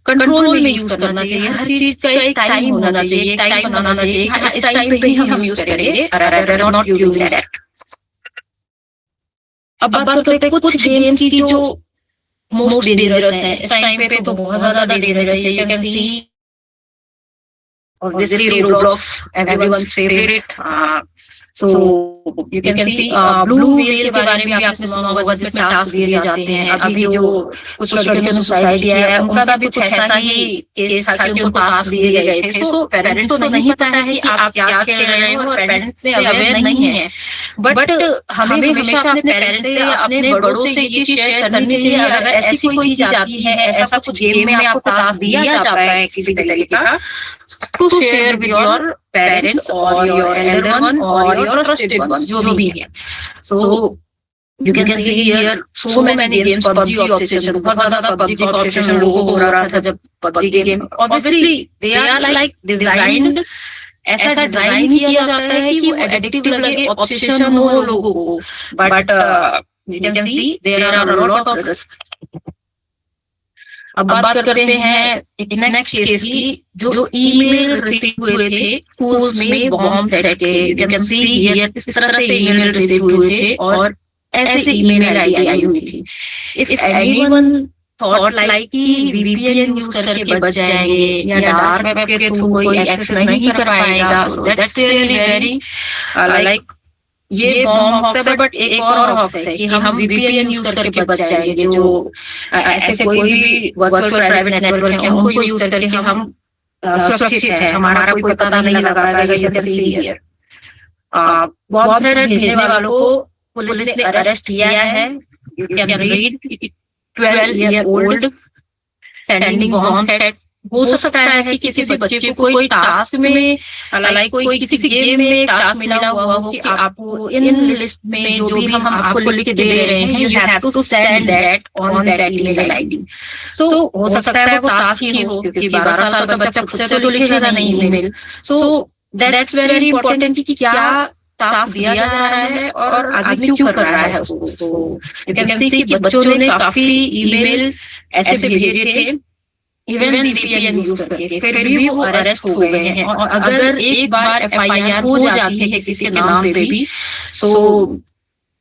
control में यूज करना चाहिए। हर चीज का एक टाइम होना चाहिए, एक टाइम बनाना चाहिए कि इस टाइम पे ही हम यूज करेंगे, rather not using that। अब बात करते हैं कुछ गेम्स की जो मोस्ट डेंजरस हैं इस टाइम पे, तो बहुत ज्यादा डेंजरस है। You can C obviously Roblox, everyone's favorite। So you can see blue whale के बारे में आपने सुना होगा, जिसमें टास्क दिए जाते हैं। अभी जो कुछ लड़कियों ने सुसाइड किया है, उनका भी कुछ ऐसा ही केस था कि उनको टास्क दिए गए थे। सो पेरेंट्स को नहीं पता है कि आप क्या खेल रहे हो, और पेरेंट्स से अवेयर नहीं है, बट हमें हमेशा अपने पेरेंट्स से, अपने बड़ों से ये चीज शेयर करनी चाहिए। अगर ऐसी कोई चीज आती है, ऐसा कुछ गेम में आपको टास्क दिया जाता है किसी तरीके का, to share with your parents और योर एल्डर वन और योर ट्रस्टेड वन, जो भी है। So you can see here so many games, PUBG obsession, बहुत ज्यादा पबजी का ऑब्सेशन लोगों को हो रहा था जब PUBG game, obviously they are like designed, ऐसा डिजाइन किया जाता है कि वो एडिक्टिव लगे, ऑब्सेशन हो लोगों को, but you can see there are a lot of risk. अब बात करते हैं एक नेक्स्ट केस की, जो ईमेल रिसीव हुए थे स्कूल्स में बॉम्ब थ्रेट के। यू कैन सी हियर इस तरह से ईमेल रिसीव हुए थे और ऐसे ईमेल आईडी आई हुई थी। इफ एनीवन थॉट लाइक कि VPN यूज करके बच जाएंगे या डार्क वेब के थ्रू कोई एक्सेस नहीं कर पाएगा, so that's really very like ये बॉम्ब हॉक्स है, बट एक और हॉक्स है कि हम VPN यूज करके बच जाएंगे, जो ऐसे कोई भी वर्चुअल प्राइवेट नेटवर्क है उनको यूज करके हम सुरक्षित है, हमारा कोई पता नहीं लगा पाएगा। You can see here bomb threat भेजने वालों को पुलिस ने अरेस्ट किया है। You can read 12-year-old sending bomb threat. हो सकता है कि किसी बच्चे को कोई टास्क में लाइक कोई किसी गेम में टास्क मिला हुआ हो कि आपको इन लिस्ट में जो भी हम आपको लिख के दे रहे हैं, you have to send that on that email ID. So हो सकता है वो टास्क ही हो, क्योंकि 12 साल का बच्चा खुद से तो लिखेगा नहीं email. So that's very important कि क्या टास्क दिया जा रहा है और आगे क्यों कर रहा है उसको। तो यू कैन सी कि बच्चों ने काफी ईमेल ऐसे भेजे थे इवन VPN यूज करके, फिर भी वो अरेस्ट हो गए हैं। और अगर एक बार FIR हो जाती है किसी के नाम पे भी, सो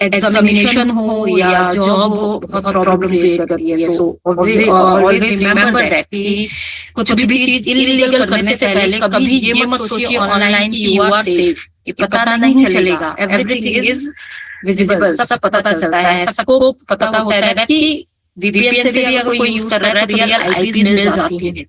एग्जामिनेशन हो या जॉब हो, बहुत प्रॉब्लम क्रिएट करती है। सो ऑलवेज रिमेंबर दैट कि कुछ भी चीज इलीगल करने से पहले कभी ये मत सोचिए ऑनलाइन कि यू आर सेफ। ये पता नहीं चलेगा, एवरीथिंग इज विजिबल, सब पता चलता है, सबको पता होता है कि VPN से भी अगर कोई यूज कर रहा है तो रियल IPs मिल जाती है।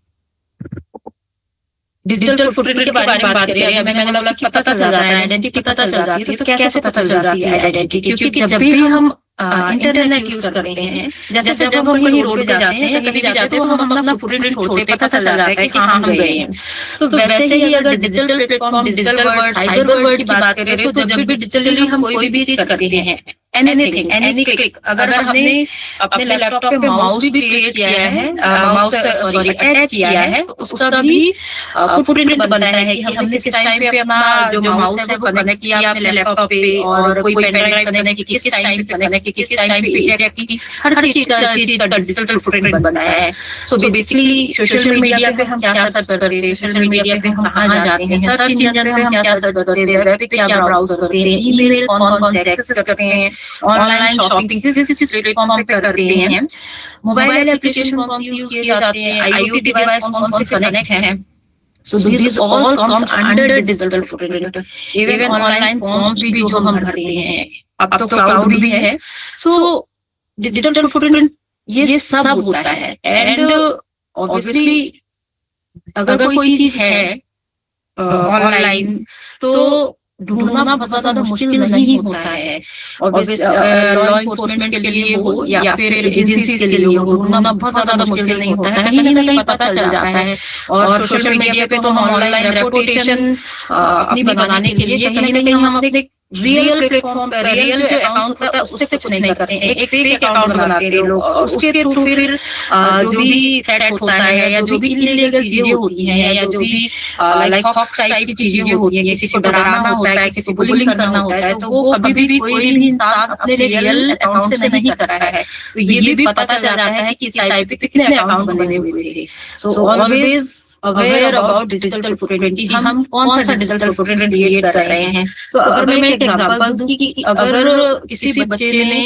डिजिटल फुटप्रिंट के बारे में बात करें, मैंने बोला कि पता चल जाता है, आइडेंटिटी पता चल जाती है। तो कैसे पता चल जाती है आइडेंटिटी? क्योंकि जब भी हम इंटरनेट यूज करते हैं, जैसे जब हम कहीं रोड पे जाते हैं, कहीं भी जाते हैं, तो हम अपना फुटप्रिंट छोड़ते हैं, पता चल जाता है कि हाँ हम गए हैं। तो वैसे ही अगर digital platform, digital world, cyber world की बात करें, तो जब भी डिजिटली हम कोई भी चीज करते हैं, एनीथिंग, एनी क्लिक, अगर हमने अपने लैपटॉप पे माउस भी क्रिएट किया है, माउस सॉरी अटैच किया है, तो उसका भी फुटप्रिंट बनता है कि हमने किस टाइम पे अपना जो माउस है वो कनेक्ट किया अपने लैपटॉप पे, और कोई पेन ड्राइव कनेक्ट की, किस टाइम पे कनेक्ट की, किस टाइम पे चेक की, हर चीज का डिजिटल फुटप्रिंट बनता है। सो बेसिकली सोशल मीडिया पे हम क्या सर्च करते हैं, सोशल मीडिया पे हम कहाँ जाते हैं, सर्च इंजन पे हम क्या सर्च करते हैं, वेब पे क्या ब्राउज करते हैं, ईमेल कौन से एक्सेस करते हैं, ऑनलाइन शॉपिंग किस प्लेटफॉर्म पे करते हैं, मोबाइल एप्लीकेशन कौन से यूज किए जाते हैं, IoT डिवाइस कौन से कनेक्ट हैं। So this all comes under digital footprint. Even online forms भी जो हम भरते हैं, अब तो क्लाउड भी है। So digital footprint ये सब होता है। एंड ऑब्वियसली अगर कोई चीज है ऑनलाइन तो ढूंढना बहुत ज्यादा मुश्किल नहीं होता है। लॉ इन्फोर्समेंट के लिए हो या फिर एजेंसीज के लिए हो, ढूंढना बहुत ज्यादा मुश्किल नहीं होता है, कहीं ना कहीं पता चल जाता है। और सोशल मीडिया पे तो हम ऑनलाइन रेपुटेशन अपनी बनाने के लिए कहीं ना कहीं हम अपने रियल प्लेटफॉर्म पर रियल जो अकाउंट होता है उससे कुछ नहीं करते हैं, एक फेक अकाउंट बनाते हैं लोग, उसके थ्रू फिर जो भी थ्रेट होता है या जो भी इलीगल चीजें होती हैं या जो भी लाइक हॉक्स टाइप की चीजें होती है, किसी को डराना होता है, किसी को बुलिंग करना होता है, तो वो कभी भी कोई भी इंसान अपने रियल अकाउंट से नहीं करता है। तो ये भी पता चल जाता है कि साइट पे कितने अकाउंट बने हुए थे। So always aware about digital footprint, हम कौन सा डिजिटल फुटप्रिंट क्रिएट कर रहे हैं। तो अगर मैं एक एग्जांपल दूं कि अगर किसी बच्चे ने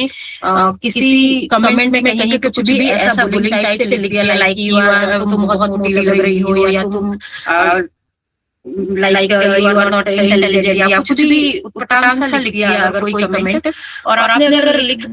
किसी कमेंट में कहीं पे कुछ भी ऐसा बुलिंग टाइप से लिख दिया, लाइक यू आर, तुम बहुत मोटी लग रही हो, या तुम like you are not intelligent, या कुछ भी उटपटांग सा लिख दिया अगर कोई कमेंट, और आपने अगर लिख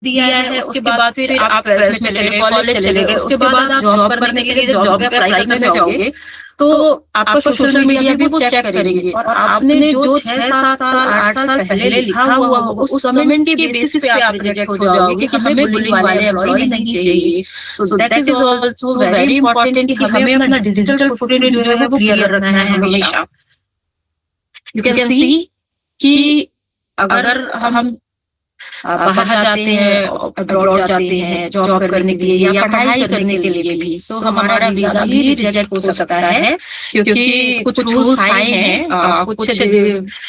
दिया है, उसके बाद फिर आप 12th में चले गए, कॉलेज चले गए, उसके बाद आप जॉब करने के लिए जब जॉब पे अप्लाई करने जाओगे तो आपका सोशल मीडिया भी वो चेक करेंगे, और आपने जो 6-7 साल 8 साल पहले लिखा हुआ होगा उस कमेंट के बेसिस पे आप रिजेक्ट हो जाओगे कि हमें बुलिंग वाले एम्प्लॉय नहीं चाहिए। So that is also very important कि हमें अपना डिजिटल फुटप्रिंट जो है वो क्लियर रखना है हमेशा। यू कैन सी कि अगर हम बाहर जाते हैं, अब्रॉड जाते हैं जॉब करने के लिए या पढ़ाई करने के लिए भी, तो हमारा वीजा भी रिजेक्ट हो सकता है, क्योंकि कुछ रूल्स आए हैं, कुछ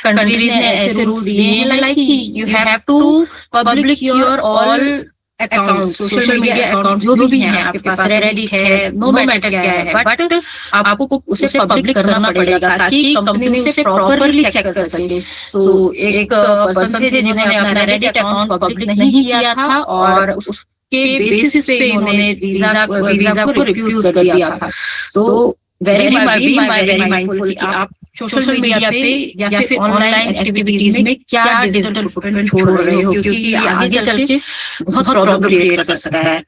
कंट्रीज ने ऐसे रूल्स दिए हैं like you have to public your all account, social media account जो भी हैं आपके पास, रेडिट है, नो मैटर क्या है, बट आपको उसे पब्लिक करना पड़ेगा ताकि कंपनी उसे प्रॉपर्ली चेक कर सके। तो एक पर्सन थे जिन्होंने अपना रेडिट अकाउंट पब्लिक नहीं किया था, और के बेसिस पे इन्होंने वीजा को रिफ्यूज कर दिया था। सो वेरी माइंडफुल कि आप सोशल मीडिया पे या फिर ऑनलाइन एक्टिविटीज में क्या डिजिटल फुटप्रिंट छोड़ रहे हो, क्योंकि आगे चल के बहुत प्रॉब्लम क्रिएट कर सकता है।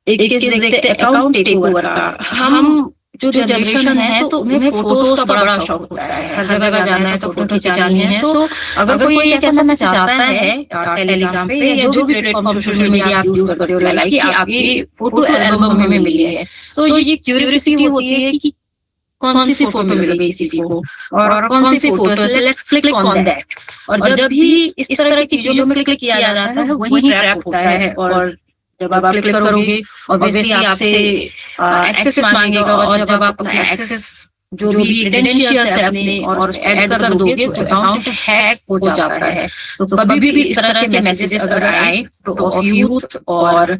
एक केस देखते अकाउंट टेक ओवर का। हम जो जनरेशन है तो उन्हें फोटोज का बड़ा शौक होता है, हर जगह जाना है तो फोटो खिंचानी है। सो अगर कोई ऐसा मैसेज आता है टेलीग्राम पे या जो भी प्लेटफॉर्म सोशल मीडिया आप यूज करते हो, लाइक कि आपकी फोटो एल्बम हमें मिली है, सो ये क्यूरियोसिटी होती है कि कौन सी फोटो मिल गई किसी को और कौन सी फोटो है, लेट्स क्लिक ऑन दैट। और जब भी इस तरह की चीजों में क्लिक किया जाता है वही ट्रैप होता है। और जब आप क्लिक करोगे ऑब्वियसली आपसे एक्सेस मांगेगा, और जब आप अपना एक्सेस जो भी क्रेडेंशियल्स है अपने और ऐड कर दोगे तो अकाउंट हैक हो जाता है। तो कभी भी इस तरह के मैसेजेस अगर आए तो ऑफ यूथ और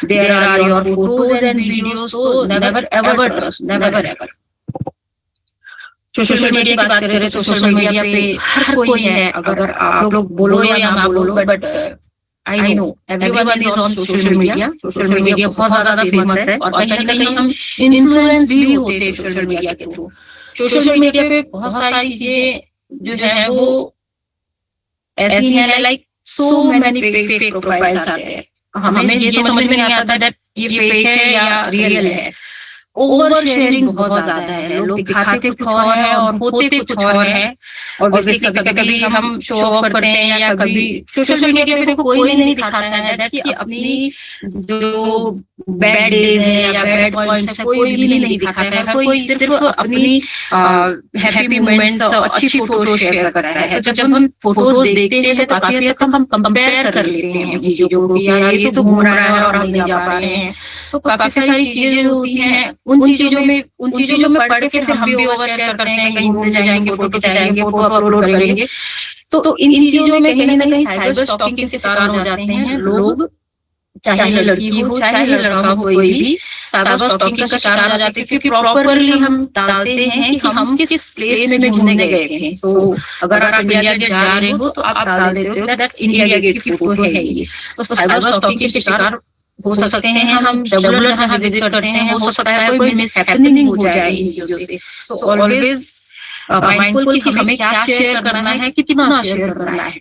there are your photos and videos, तो never ever trust, never ever. Social media की बात करें तो सोशल मीडिया पे हर कोई है, अगर आप लोग बोलो या ना बोलो, but I know everyone is on social media. Social media बहुत ज्यादा फेमस है और कहीं ना कहीं हम इन्फ्लुएंस भी होते हैं सोशल मीडिया के थ्रू। सोशल मीडिया पे बहुत सारी चीजें जो है वो ऐसी हैं, like so many fake profiles आते हैं। हमें ये समझ में नहीं आता दैट ये फेक है या रियल है। ओवर शेयरिंग बहुत ज्यादा है, लोग दिखाते कुछ और है और होते कुछ और है। और कभी कभी हम शो ऑफ करते हैं या कभी सोशल मीडिया पे देखो कोई नहीं दिखाता है कि अपनी जो बैड डेज है या बैड पॉइंट्स है कोई भी नहीं दिखाता है। कोई सिर्फ अपनी हैप्पी मोमेंट्स और अच्छी फोटो शेयर करता है। तो जब हम फोटोज देखते हैं तो काफी हद तक हम कंपेयर कर लेते हैं चीजों को, यार ये तो घूम रहा है और हम नहीं जा पा रहे हैं। तो काफी सारी चीजें जो होती हैं उन चीजों में पढ़ के फिर हम भी ओवर शेयर करते हैं, कहीं घूमने जाएंगे, फोटो खिंचाएंगे, फोटो अपलोड करेंगे। तो इन चीजों में कहीं ना कहीं साइबर स्टॉकिंग के शिकार हो जाते हैं लोग, चाहे लड़की हो चाहे लड़का हो, कोई भी साइबर स्टॉकिंग का शिकार हो जाते हैं। क्योंकि प्रॉपरली हम डालते हैं कि हम किस प्लेस में घूमने गए थे। सो अगर आप इंडिया गेट जा रहे हो तो आप डाल देते हो दैट्स इंडिया गेट की फोटो है ये। तो साइबर स्टॉकिंग के शिकार हो सकते हैं हम रेगुलर जहाँ विजिट करते हैं। हो सकता है कोई मिस हैपनिंग हो जाए इन चीजों से। सो ऑलवेज माइंडफुल कि हमें क्या शेयर करना है, कितना शेयर करना है।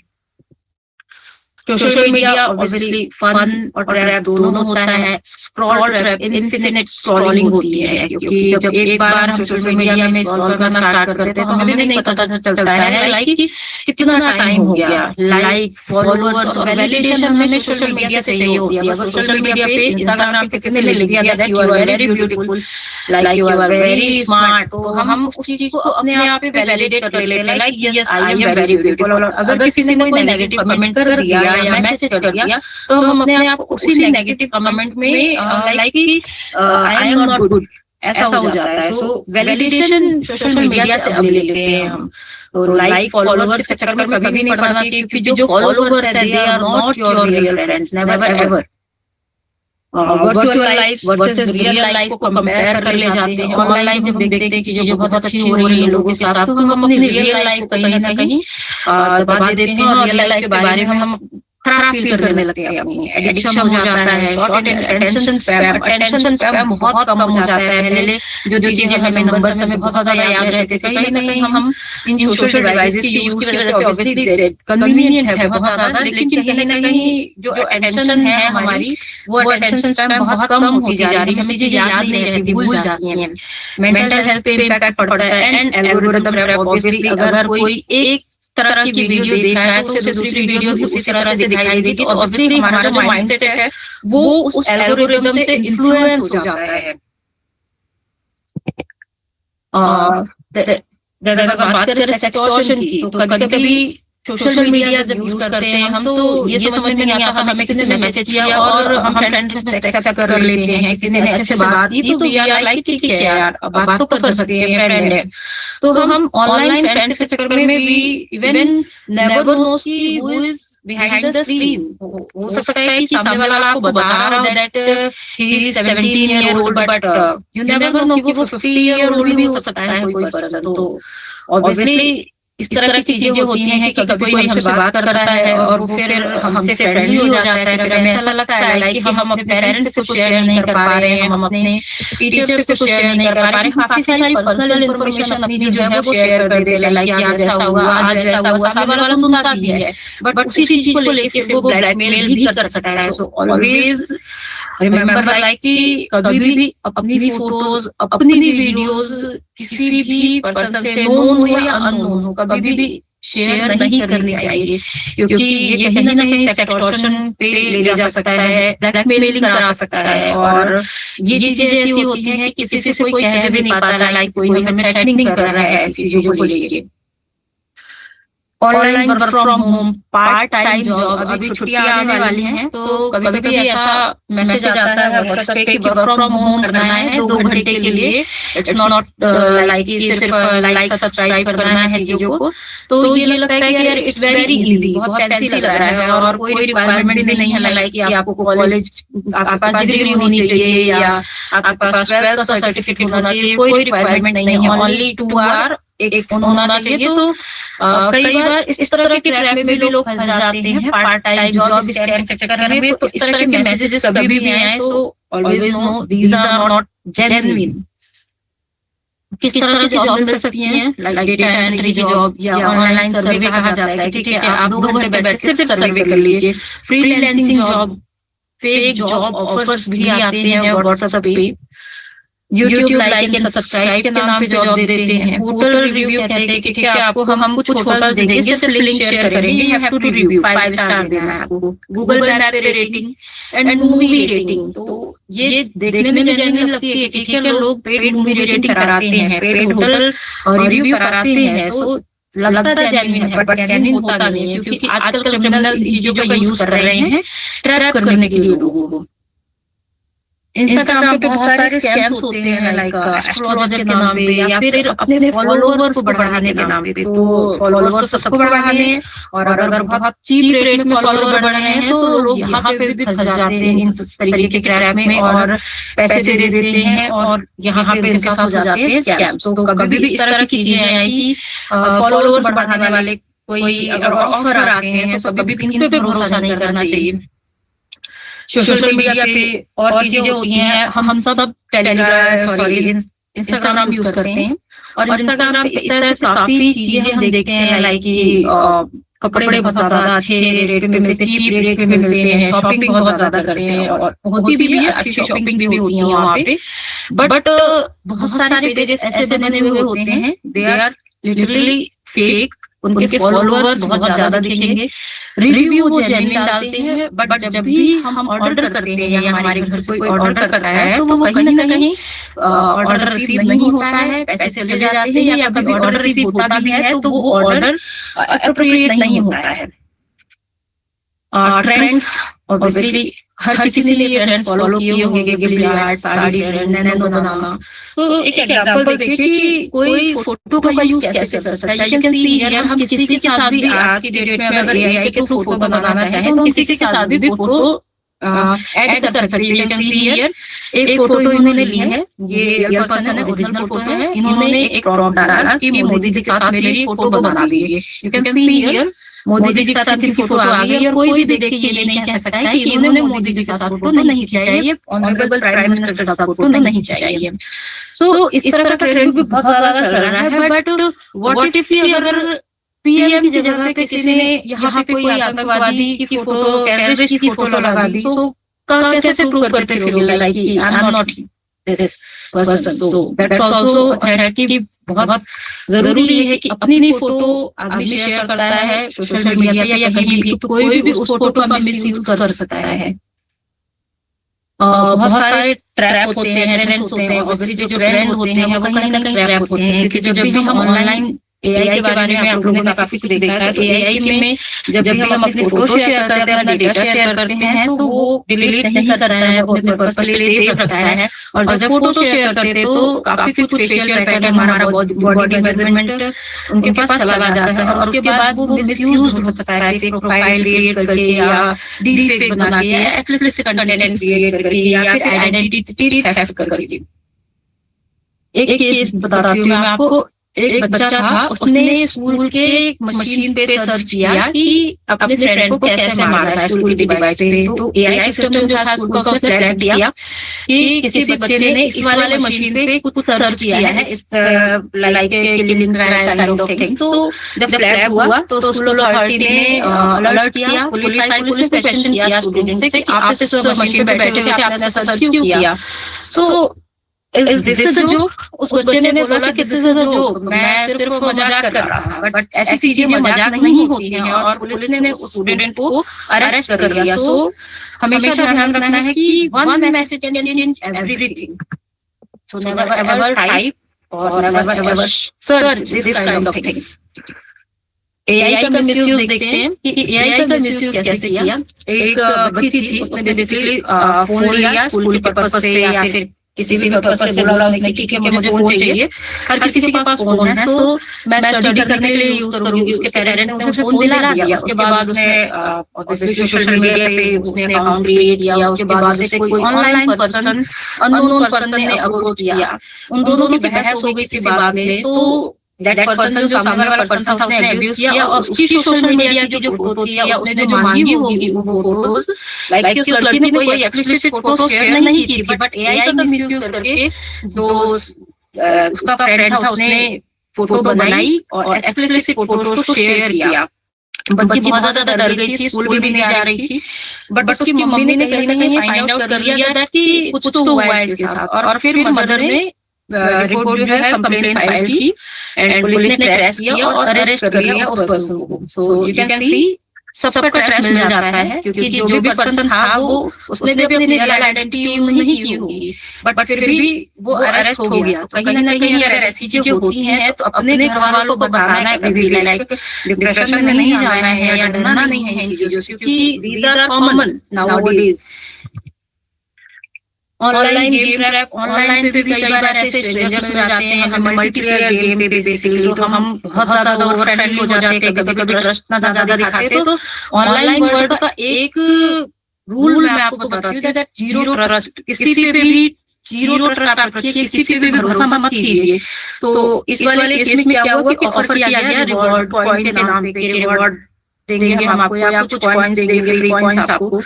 सोशल मीडिया ऑब्वियसली फन और ट्रैप दोनों होता है। स्क्रॉल ट्रैप इनफिनिट स्क्रॉलिंग होती है, क्योंकि जब एक बार हम सोशल मीडिया में स्क्रॉल करना स्टार्ट करते हैं तो हमें नहीं पता चलता है लाइक कितना टाइम हो गया। लाइक फॉलोअर्स और वैलिडेशन हमें सोशल मीडिया से चाहिए होती है। अगर सोशल मीडिया पे इंस्टाग्राम पे किसी ने लिख दिया that you are very beautiful, like you are very smart, तो हम उस चीज को अपने आप पे वैलिडेट कर लेते हैं like yes I am very beautiful. और अगर किसी ने कोई नेगेटिव कमेंट कर दिया या मैसेज कर दिया तो हम अपने आप उसी नेगेटिव कमेंट में like I am not good ऐसा हो जाता है। सो वैलिडेशन सोशल मीडिया से अब ले लेते हैं हम। तो लाइक फॉलोअर्स के चक्कर में कभी नहीं पड़ना चाहिए, क्योंकि जो फॉलोअर्स है they are not your real friends, never ever. Virtual life versus real life को कंपेयर कर ले जाते हैं। ऑनलाइन जब देखते हैं कि चीजें बहुत अच्छी हो रही है लोगों के साथ, तो हम अपनी रियल लाइफ को कहीं ना कहीं दबा देते हैं और रियल लाइफ के बारे में हम खराब फील करने लगते हैं। अपनी एडिक्शन हो जाता है, शॉर्ट अटेंशन स्पैम बहुत कम हो जाता है। पहले जो चीजें हमें नंबर से बहुत ज्यादा याद रहते थे, कहीं ना कहीं हम इन सोशल डिवाइसेस की यूज की वजह से ऑब्वियसली कन्वीनियंट है बहुत ज्यादा, लेकिन कहीं ना कहीं जो अटेंशन है हमारी वो अटेंशन स्पैम बहुत कम होती जा रही है। हमें चीजें याद नहीं रहती, भूल जाती हैं। मेंटल हेल्थ पे इम्पैक्ट पड़ता है एंड एल्गोरिथम ट्रैप ऑब्वियसली अगर कोई एक तरह की वीडियो देख रहा है तो उसे दूसरी वीडियो उसी तरह से दिखाई देगी, तो ऑब्वियसली हमारा जो माइंडसेट है वो उस एल्गोरिथम से इन्फ्लुएंस हो जाता है। अगर बात करें सेक्सटॉर्शन की, तो कभी-कभी सोशल मीडिया जब यूज करते हैं हम तो ये समझ में नहीं आता, हमें किसी ने मैसेज किया और हम फ्रेंड में एक्सेप्ट कर लेते हैं। किसी ने अच्छे से बात की तो वी आर लाइक ठीक है यार, अब बात तो कर सकते हैं, फ्रेंड है। तो हम ऑनलाइन फ्रेंड्स के चक्कर में भी इवन नेवर नोस की who is behind the screen. हो सकता है कि सामने वाला आपको बता रहा हो that he is 17 year old, but you never know कि वो 50 ईयर ओल्ड भी हो सकता है कोई पर्सन। तो ऑब्वियसली इस तरह की चीजें होती हैं कि कभी कोई हमसे बात करता है और वो फिर हमसे फ्रेंडली हो जाता है, फिर हमें ऐसा लगता है लाइक कि हम अपने पेरेंट्स से कुछ शेयर नहीं कर पा रहे हैं, हम अपने टीचर से कुछ शेयर नहीं कर पा रहे हैं, हम काफी सारी पर्सनल इन्फॉर्मेशन अपनी जो है वो शेयर कर देते हैं, लाइक आज ऐसा हुआ, आज वैसा हुआ, सामने वाला सुनता भी है, बट उसी चीज को लेके फिर वो ब्लैकमेल भी कर सकता है। सो ऑलवेज रिमेम्बर लाइक कि कभी भी अपनी फोटोज, अपनी वीडियोज किसी भी पर्सन से, नोन हो या अननोन हो, कभी भी शेयर नहीं करनी चाहिए, क्योंकि ये कहीं ना कहीं एक्सटॉर्शन पे ले जा सकता है, ब्लैकमेलिंग करा सकता है। और ये चीजें ऐसी होती हैं कि किसी से कोई कह भी नहीं पाता लाइक कोई हमें थ्रेटनिंग कर रहा है ऐसी चीजों को लेके। Online work from home, part time job, अभी छुट्टियां आने वाली हैं तो कभी कभी ऐसा मैसेज आता है व्हाट्सएप पे कि वर्क फ्रॉम होम करना है 2 घंटे के लिए, इट्स नॉट लाइक सिर्फ लाइक सब्सक्राइब करना है चीजों को। तो ये लगता है कि यार इट्स वेरी इजी, बहुत फैंसी लग रहा है और कोई रिक्वायरमेंट भी नहीं है लाइक कि आपको कॉलेज, आपके पास डिग्री होनी चाहिए या आपके पास 12th का सर्टिफिकेट होना चाहिए, कोई रिक्वायरमेंट नहीं है, ओनली 2 आवर एक फोन होना चाहिए। तो कई बार इस तरह के ट्रैप में भी लोग फंस जाते हैं, पार्ट टाइम जॉब स्कैम के चक्कर में। तो इस तरह के मैसेजेस कभी भी आए so always know these are not genuine. किस तरह की जॉब मिल सकती है, लाइक डेटा एंट्री की जॉब या ऑनलाइन सर्वे कहा जाता है, ठीक है, आप 2 घंटे बैठ के सिर्फ सर्वे कर लीजिए। Freelancing job, fake job offers भी आते हैं व्हाट्सएप पे। YouTube लाइक एंड सब्सक्राइब के नाम पे जॉब देते हैं। होटल रिव्यू कहते हैं कि क्या आपको हम कुछ होटल्स देंगे, सिर्फ लिंक शेयर करेंगे, you have to review, 5 star देना है आपको। गूगल मैप पे रेटिंग एंड मूवी रेटिंग, तो ये देखने में जेन्युइन लगती है कि क्या लोग पेड मूवी रेटिंग कराते हैं, पेड होटल रिव्यू कराते हैं, सो लगता है जेन्युइन है, बट जेन्युइन होता नहीं है, क्योंकि आजकल क्रिमिनल्स इन चीजों का यूज कर रहे हैं ट्रैप करने के लिए लोगों को। इंस्टाग्राम पे बहुत सारे स्कैम्स होते हैं लाइक एस्ट्रोलॉजर के नाम पे या फिर अपने फॉलोअर्स को बढ़ाने के नाम पे। तो फॉलोअर्स तो सबको बढ़ाने हैं और अगर बहुत चीप रेट में फॉलोअर बढ़ रहे हैं तो लोग यहाँ पे भी फंस जाते हैं इन तरीके के ट्रैप में और पैसे दे देते हैं और यहाँ पे इनके साथ हो जाते हैं स्कैम्स। तो कभी भी इस तरह की चीजें आई कि फॉलोअर्स बढ़ाने वाले कोई अगर ऑफर आते हैं तो कभी भी इन पे भरोसा नहीं करना चाहिए। सोशल मीडिया पे और चीजें होती हैं, हम सब इंस्टाग्राम यूज करते हैं और इंस्टाग्राम पे इस तरह से काफी चीजें हम देखते हैं लाइक कि कपड़े बहुत ज्यादा अच्छे रेट पे मिलते हैं, चीप रेट पे मिलते हैं, शॉपिंग बहुत ज्यादा करते हैं और होती भी है, अच्छी शॉपिंग भी होती है वहाँ पे। बट बहुत सारे पेजेस ऐसे बने हुए होते हैं, दे आर लिटरली फेक, उनके फॉलोअर्स बहुत ज्यादा दिखेंगे, रिव्यू वो जेन्युइन डालते हैं, बट जब भी हम ऑर्डर करते हैं या हमारे घर से कोई ऑर्डर करता है तो वो कहीं ना कहीं ऑर्डर रिसीव नहीं होता है, पैसे चले जाते हैं या कभी ऑर्डर रिसीव होता भी है तो वो ऑर्डर अप्रोप्रिएट नहीं होता है। ट्रेंड्स ऑब्वियसली हर किसी ने ये ट्रेंड्स फॉलो किए होंगे, Ghibli art, sari trend, nano banana. So एक एग्जांपल देखिए कि कोई फोटो का यूज कैसे कर सकता है। यू कैन सी हियर, हम किसी के साथ भी आज की डेट में अगर एआई के थ्रू फोटो बनाना चाहें तो हम किसी के साथ भी फोटो ऐड कर सकते हैं। यू कैन सी हियर, एक फोटो इन्होंने ली है, ये रियल पर्सन है, ओरिजिनल फोटो है, इन्होंने एक प्रॉम्प्ट डाला कि मोदी जी के साथ मेरी फोटो बना दीजिए। You can see here Modi ji के साथ इनकी फोटो आ गई और कोई भी देख के ये नहीं कह सकता है कि इन्होंने मोदी जी के साथ फोटो नहीं खिंचाई है, ऑनरेबल प्राइम मिनिस्टर के साथ फोटो नहीं खिंचाई है। सो इस तरह का ट्रेंड भी बहुत ज्यादा चल रहा है। बट व्हाट इफ अगर पीएम की जगह पे किसी ने यहाँ पे कोई आतंकवादी की फोटो, टेररिस्ट की फोटो लगा दी, सो कैसे प्रूव करते फिरोगे like I am not this person. So that's also threat की बहुत जरूरी है कि अपनी फोटो आदमी शेयर करता है सोशल मीडिया पे या कहीं भी तो कोई भी उस फोटो का मिसयूज कर सकता है। बहुत सारे ट्रैप होते हैं, ट्रेंड्स होते हैं, ऑब्वियसली जो ट्रेंड होते हैं वो कहीं ना कहीं ट्रैप होते हैं, क्योंकि जब भी हम ऑनलाइन एआई के बारे में आप लोगों ने काफी कुछ देखा है। तो एआई में जब भी हम अपनी फोटो शेयर करते हैं, अपना डेटा शेयर करते हैं तो वो डिलीट नहीं कर रहा है, वो अपने पर्पस के लिए सेव रखता है। और जब फोटो शेयर करते हैं तो काफी कुछ फेशियल पैटर्न, हमारा बॉडी मेजरमेंट उनके पास चला जाता है और उसके बाद वो मिसयूज हो सकता है, फेक प्रोफाइल क्रिएट करके या डीफेक बना के या एक्सप्लिसिट कंटेंट क्रिएट करके या फिर आइडेंटिटी थेफ्ट करके। एक केस बताती हूँ मैं आपको। एक बच्चा था, उसने स्कूल के मशीन पे सर्च किया कि अपने फ्रेंड को कैसे मारना है स्कूल की डिवाइस पे। तो एआई सिस्टम जो था स्कूल का, उसने फ्लैग किया कि किसी बच्चे ने इस वाले मशीन पे कुछ सर्च किया है, इस like killing kind of thing. तो जब फ्लैग हुआ तो स्कूल अथॉरिटी ने अलर्ट किया, पुलिस ने क्वेश्चन किया स्टूडेंट से कि आप इस मशीन पे बैठे हुए थे, आपने सर्च क्यों किया। So is this a joke? उस बच्चे ने बोला कि दिस इज अ जोक, मैं सिर्फ मजाक कर रहा था। बट ऐसी चीजें मजाक नहीं होती हैं और पुलिस ने उस स्टूडेंट को अरेस्ट कर लिया। सो हमेशा ध्यान रखना है कि one message can change everything. So never ever type और never ever search this kind of things. AI का मिसयूज देखते हैं कि एआई का मिसयूज कैसे किया। एक बच्ची थी, उसने बेसिकली फोन लिया स्कूल के पर्पस से या फिर किसी भी पर्पस से बोला उसने कि मुझे फोन चाहिए। हर किसी के पास फोन है, सो मैं स्टडी करने के लिए यूज करूंगी। उसके पेरेंट्स ने उसे फोन दिला दिया। उसके बाद उसने सोशल मीडिया पे उसने अकाउंट क्रिएट किया। उसके बाद उसे कोई ऑनलाइन पर्सन, अननोन पर्सन ने अप्रोच किया। उन दोनों की बहस हो गई किसी बात में। तो दैट पर्सन जो सामने वाला पर्सन था, उसने अब्यूज किया और उसकी सोशल मीडिया की जो फोटो थी या उसने जो मांगी होगी वो फोटोज, लाइक कि उस लड़की ने कोई एक्सप्लिसिट फोटो शेयर नहीं की थी, बट एआई का मिसयूज करके जो उसका फ्रेंड था उसने फोटो बनाई और एक्सप्लिसिट फोटोज को शेयर किया। बच्ची बहुत ज्यादा डर गई थी, स्कूल भी नहीं जा रही थी। बट उसकी मम्मी ने कहीं ना कहीं फाइंड आउट कर लिया दैट कि कुछ तो हुआ है इसके साथ। और फिर मदर ने रिपोर्ट जो है कंप्लेंट फाइल की एंड पुलिस ने ट्रेस किया और अरेस्ट कर लिया उस पर्सन को। सो यू कैन सी सबका ट्रेस मिल जाता है, क्योंकि जो भी पर्सन था वो उसने भी अपनी रियल आइडेंटिटी यूज नहीं की होगी, बट फिर भी वो अरेस्ट हो गया। तो कहीं ना कहीं अगर ऐसी चीजें होती हैं तो अपने घर वालों को बताना है कभी भी, लाइक डिप्रेशन में नहीं जाना है या डरना नहीं है इन चीजों से, क्योंकि these are common nowadays. Online game trap, online पे भी कई बार ऐसे स्ट्रेंजर्स मिल जाते हैं हमें मल्टीप्लेयर गेम पे बेसिकली। तो हम बहुत ज्यादा ओवर फ्रेंडली हो जाते हैं, कभी कभी ट्रस्ट ना ज्यादा दिखाते। तो ऑनलाइन वर्ल्ड का एक रूल मैं आपको बताती हूँ, दैट जीरो ट्रस्ट। किसी पे भी जीरो ट्रस्ट आप रखिए, किसी पे भी भरोसा मत कीजिए। तो इस वाले केस में क्या हुआ कि ऑफर किया गया रिवॉर्ड कॉइन के नाम पे, रिवॉर्ड देंगे हम आपको या कुछ कॉइन्स देंगे, फ्री कॉइन्स आपको।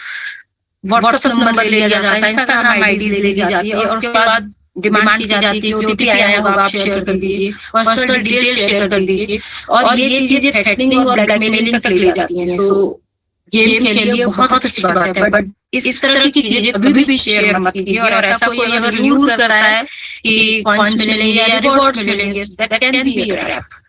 व्हाट्सएप नंबर ले लिया जाता है, इंस्टाग्राम आईडीज ले जाती है और उसके बाद डिमांड की जाती है कि ओटीपी आया होगा, आप शेयर कर दीजिए, पर्सनल डिटेल शेयर कर दीजिए। और ये चीजें थ्रेटनिंग और ब्लैकमेलिंग तक ले जाती हैं। सो गेम खेलिए, बहुत अच्छी बात है, बट इस तरह की चीजें कभी भी शेयर मत कीजिए। और ऐसा कोई अगर लूर कर रहा है कि कॉइन्स मिलेंगे या रिवॉर्ड्स मिलेंगे, that can be a trap.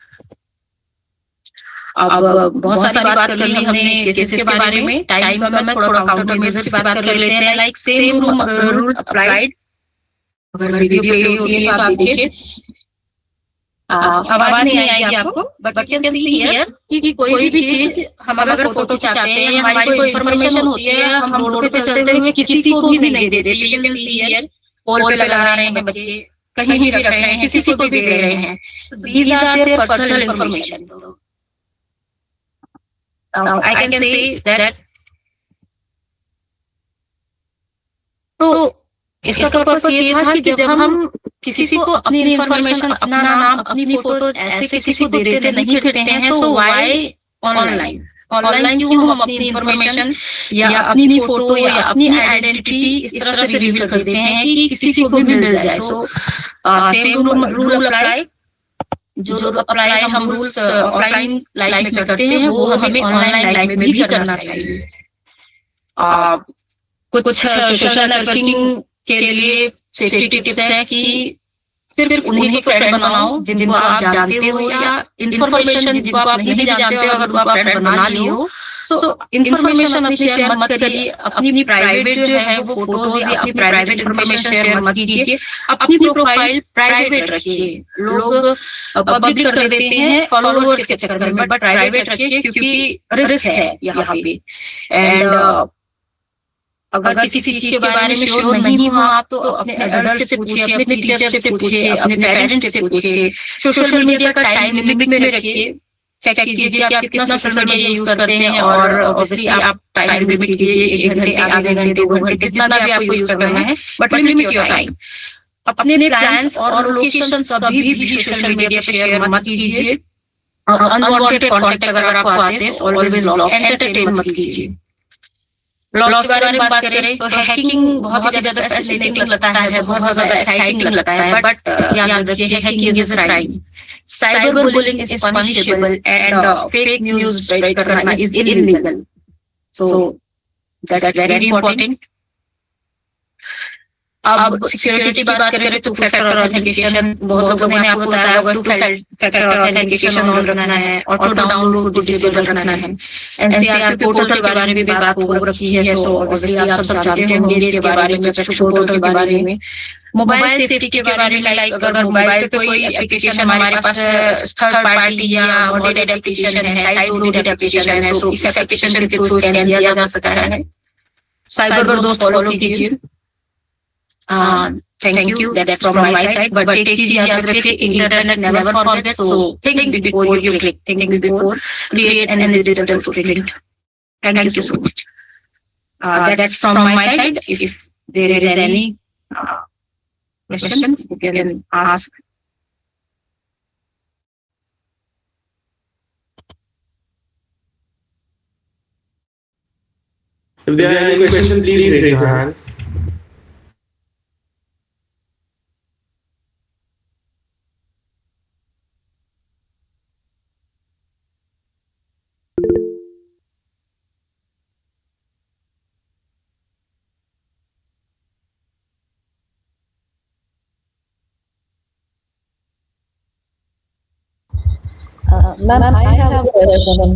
अब बहुत सारी बात कर ली हमने केसेस के बारे में। टाइम का मैं थोड़ा काउंटर मेजर्स की बात कर लेते हैं। Like same rule applied. अगर वीडियो प्ले होती है तो आप देखिए, आवाज नहीं आएगी आपको, but you can see here कि कोई भी चीज हम अगर फोटो खिंचाते हैं या हमारी कोई इन्फॉर्मेशन होती है, हम रोड पे चलते हुए किसी को भी नहीं दे देते। यू कैन सी हियर पोल पे लगा रहे हैं बच्चे, कहीं भी रख रहे हैं, किसी को भी दे रहे हैं। So these are their personal information. I can say that तो इसका पर्पस ये था कि जब हम किसी को अपनी इन्फॉर्मेशन, अपना नाम, अपनी फोटोज ऐसे किसी को देते नहीं फिरते हैं, सो व्हाई ऑनलाइन? ऑनलाइन क्यों हम अपनी इन्फॉर्मेशन या अपनी फोटो या अपनी आइडेंटिटी इस तरह से रिवील कर देते हैं कि किसी को भी मिल जाए। So same rule apply. जो अप्लाई हम रूल्स ऑफलाइन लाइफ में करते हैं वो हमें ऑनलाइन लाइफ में भी करना चाहिए। कुछ सोशल नेटवर्किंग के लिए सेफ्टी टिप्स है कि सिर्फ उन्हीं को फ्रेंड बनाओ जिनको आप जानते हो, या इन्फॉर्मेशन जिनको आप नहीं जानते हो अगर आप फ्रेंड बना लिए हो। सो इन्फॉर्मेशन अपनी शेयर मत करिए। अपनी प्राइवेट जो है वो फोटोज या अपनी प्राइवेट इन्फॉर्मेशन शेयर मत कीजिए। अपनी प्रोफाइल प्राइवेट रखिए। लोग पब्लिक कर देते हैं फॉलोअर्स के चक्कर में, बट प्राइवेट रखिए क्योंकि रिस्क है यहाँ पे। एंड अगर किसी चीज के बारे में श्योर नहीं हो आप तो अपने एडल्ट से पूछिए, अपने टीचर से पूछिए, अपने पेरेंट्स से पूछिए। सोशल मीडिया का टाइम लिमिट में रखिए। चेक कीजिए कि आप कितना सोशल मीडिया यूज करते हैं और ऑब्वियसली आप टाइम लिमिट कीजिए, 1 घंटे, आधे घंटे, 2 घंटे, जितना भी आपको यूज करना है, बट लिमिट योर टाइम। अपने प्लान्स और लोकेशंस कभी भी सोशल मीडिया पे शेयर मत कीजिए। अनवांटेड कंटेंट अगर आपको आते हैं ऑलवेज ब्लॉक, एंटरटेन मत कीजिए। लॉस के बारे में बात करें तो हैकिंग बहुत ही ज्यादा फैसिनेटिंग लगता है, बहुत ज्यादा एक्साइटिंग लगता है, बट याद रखिए hacking is a crime, cyber bullying is punishable and fake news spread करना is illegal. So that's very important. अब सिक्योरिटी की बात करें तो टू फैक्टर ऑथेंटिकेशन, बहुत लोगों ने आपको बताया होगा, टू फैक्टर ऑथेंटिकेशन ऑन रखना है, ऑटो डाउनलोड को डिसेबल रखना है। एनसीआरपी पोर्टल के बारे में भी बात हो रखी है, सो ऑब्वियसली आप सब जानते होंगे इसके बारे में, पोर्टल के बारे में। मोबाइल सेफ्टी के बारे में, लाइक अगर मोबाइल पे कोई एप्लीकेशन हमारे पास थर्ड पार्टी या मॉडेड एप्लीकेशन है, साइड लोडेड एप्लीकेशन है, सो इस एप्लीकेशन के थ्रू स्कैन किया जा सकता है। साइबर दोस्त फॉलो कीजिए। Thank you. That's from my side. But एक चीज याद रखिए, internet never forget. So think before you click. Think before create an digital footprint. Thank you so much. That's from my side. If there is any questions, you can ask. If there are any questions, please raise your hand. Ma'am, I have a question.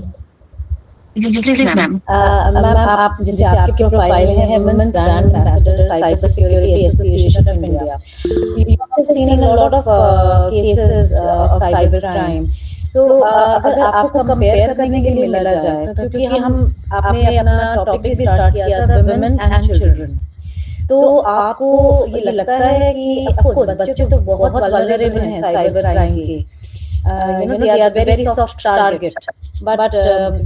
Please, ma'am. Ma'am, आप जैसे आपके profile में है women's brand ambassador cyber security association of India, you have seen a lot of cases of cyber crime. So अगर आपको compare करने के लिए मिला जाए, तो क्योंकि हम आपने अपना टॉपिक भी स्टार्ट किया था वुमेन एंड चिल्ड्रन, तो आपको ये लगता है कि ऑफ कोर्स बच्चे तो बहुत वल्नरेबल हैं साइबर क्राइम के, they are very soft target, but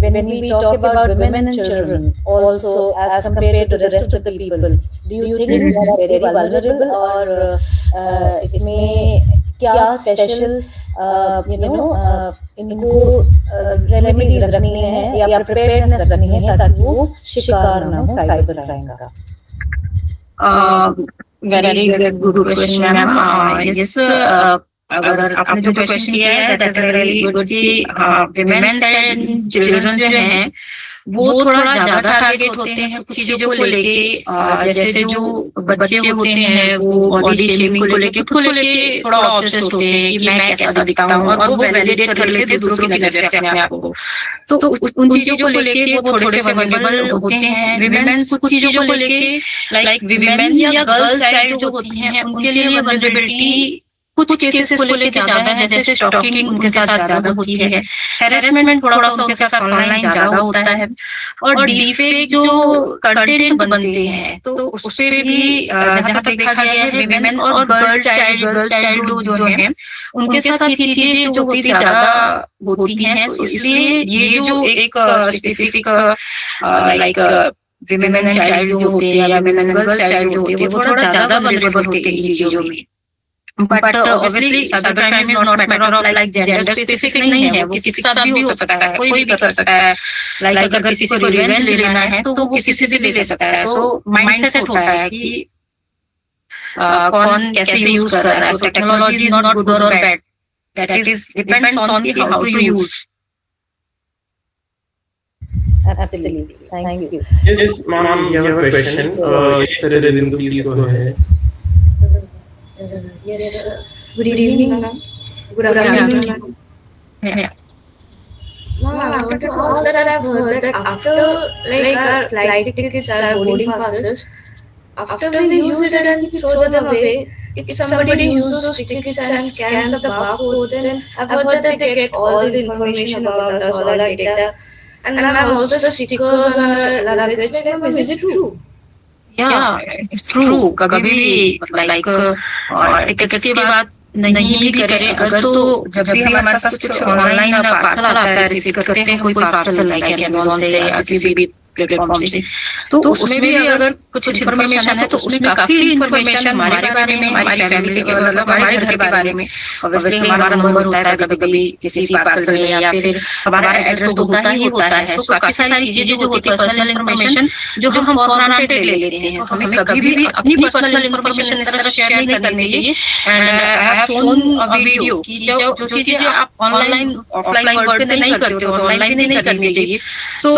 when we talk about women and children also as compared to the rest of the people, do you think they are very vulnerable, और इसमें क्या special इनको remedies रखनी है या preparedness रखनी है ताकि वो शिकार ना हो साइबर क्राइम का? Very good question, ma'am. Yes, अगर आपने जो क्वेश्चन किया है दैट इज रियली गुड कि विमेन एंड चिल्ड्रन जो हैं वो थोड़ा ज्यादा टारगेट होते हैं कुछ चीजों को लेके, जैसे जो बच्चे होते हैं वो बॉडी शेमिंग को लेके, खुद को लेके थोड़ा ऑब्सेस्ड होते हैं कि मैं कैसा दिखता हूँ, और वो वैलिडेट कर लेते हैं दूसरों की नजर से अपने आप को। तो उन चीजों को लेके वो थोड़े से वल्नरेबल होते हैं। विमेन्स कुछ चीजों को लेके, लाइक विमेन या गर्ल्स चाइल्ड जो होती हैं उनके लिए वल्नरेबिलिटी कुछ केसेस को लेके ज्यादा है, जैसे स्टॉकिंग उनके साथ ज्यादा होती है, हैरेसमेंट थोड़ा सा उनके साथ ऑनलाइन ज्यादा होता है, और डीफेक जो कंटेंट बनते हैं तो उस पे भी जहां तक देखा गया है विमेन और गर्ल्स चाइल्ड जो हैं उनके साथ ये चीजें जो होती ज्यादा होती हैं। तो इसलिए ये जो एक specific like women and child जो होते हैं या विमेन एंड गर्ल्स चाइल्ड जो होते हैं वो थोड़ा ज्यादा वल्नरेबल होते हैं इन चीजों में। But obviously cyber crime is not a matter of like gender specific नहीं है, वो किसी के साथ भी हो सकता है, कोई भी कर सकता है। like अगर किसी को रिवेंज लेना है तो वो किसी से भी ले सकता है। so mindset होता है कि कौन कैसे यूज कर रहा है। so technology is not good or bad, that is depends on how to use. Absolutely, thank you. Yes, ma'am, you have a question. Yes, sir, Rindu, please go ahead. Yes, sir. Good evening, ma'am. Good afternoon, ma'am. Yeah. Ma'am, I wanted to ask that I've heard that after like our flight tickets, our boarding passes, after we use it and we throw them away, if somebody uses those tickets and scans the barcodes, then I've heard that they get all the information about us, all our data, and ma'am, also the stickers on our luggage. Ma'am, is it true? Yeah, it's true. कभी like tickets की बात नहीं भी करें अगर, तो जब भी हमारे पास कुछ ऑनलाइन पार्सल आता है, रिसीव करते हैं कोई पार्सल लाइक अमेज़न से या किसी भी प्लेटफॉर्म से। तो उसमें भी अगर कुछ इन्फॉर्मेशन है तो उसमें काफी इन्फॉर्मेशन हमारे बारे में, हमारी फैमिली के मतलब हमारे घर के बारे में, ऑब्वियसली हमारा नंबर होता है कभी कभी किसी पार्सल में, या फिर हमारा एड्रेस तो होता ही होता है। सो काफी सारी चीजें जो होती है पर्सनल इन्फॉर्मेशन जो हम फॉर ग्रांटेड ले लेते हैं, तो हमें कभी भी अपनी पर्सनल इन्फॉर्मेशन इस तरह शेयर नहीं करनी चाहिए। And I have shown a video कि जो चीजें आप ऑनलाइन ऑफलाइन वर्ल्ड पे नहीं करते हो तो ऑनलाइन भी नहीं करनी चाहिए। सो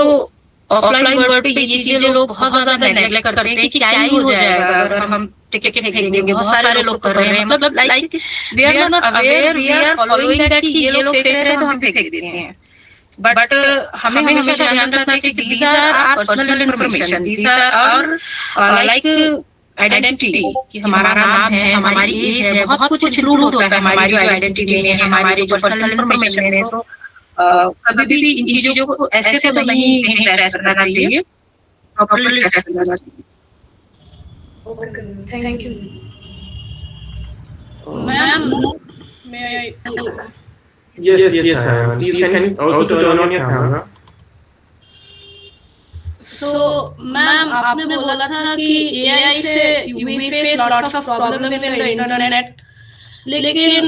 ऑफलाइन वर्ल्ड पे ये चीजें लोग बहुत ज्यादा नेग्लेक्ट करते हैं कि क्या ही हो जाएगा अगर हम टिकट फेंक देंगे। बहुत सारे लोग कर रहे हैं, मतलब like we are not aware, we are following that कि ये लोग फेंक रहे हैं तो हम फेंक देते हैं। बट हमें हमेशा ध्यान रखना चाहिए कि these are our personal information, these are our like identity, कि हमारा नाम है, हमारी एज है, बहुत कुछ इंक्लूड होता है हमारी जो आइडेंटिटी में है, हमारी जो पर्सनल इन्फॉर्मेशन है। सो कभी भी इन चीजों को ऐसे तो नहीं कहीं ट्रेस करना चाहिए, प्रॉपर्ली ट्रेस करना चाहिए। Thank you ma'am. Yes, please can you also turn on your camera? So ma'am, आपने बोला था कि AI से we face lots of problems in the internet, लेकिन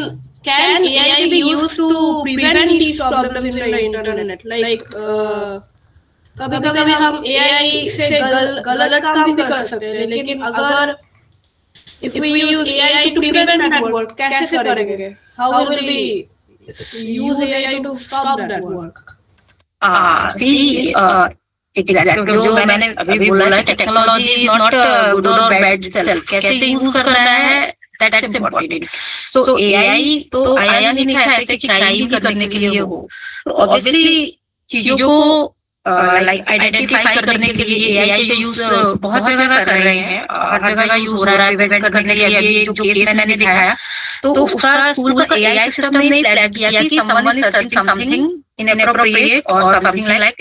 can AI be used to prevent these problems in the internet? Like कभी-कभी हम AI से गलत काम भी कर सकते हैं, लेकिन अगर if we use AI to prevent that work, कैसे करेंगे? How will we use AI to stop that work? See, exact जो मैंने अभी बोला कि टेक्नोलॉजी इज नॉट गुड और बैड सेल्फ, कैसे यूज करना है दैट्स इम्पोर्टेंट। सो एआई तो आया नहीं था ऐसे कि क्राइम भी करने के लिए हो, ऑब्वियसली चीजों को लाइक आइडेंटिफाई करने के लिए एआई का यूज बहुत जगह कर रहे हैं, हर जगह यूज हो रहा है प्रिवेंट करने के लिए। ये जो केस मैंने दिखाया तो उसका स्कूल का एआई सिस्टम ने फ्लैग किया कि someone is searching something inappropriate और समथिंग लाइक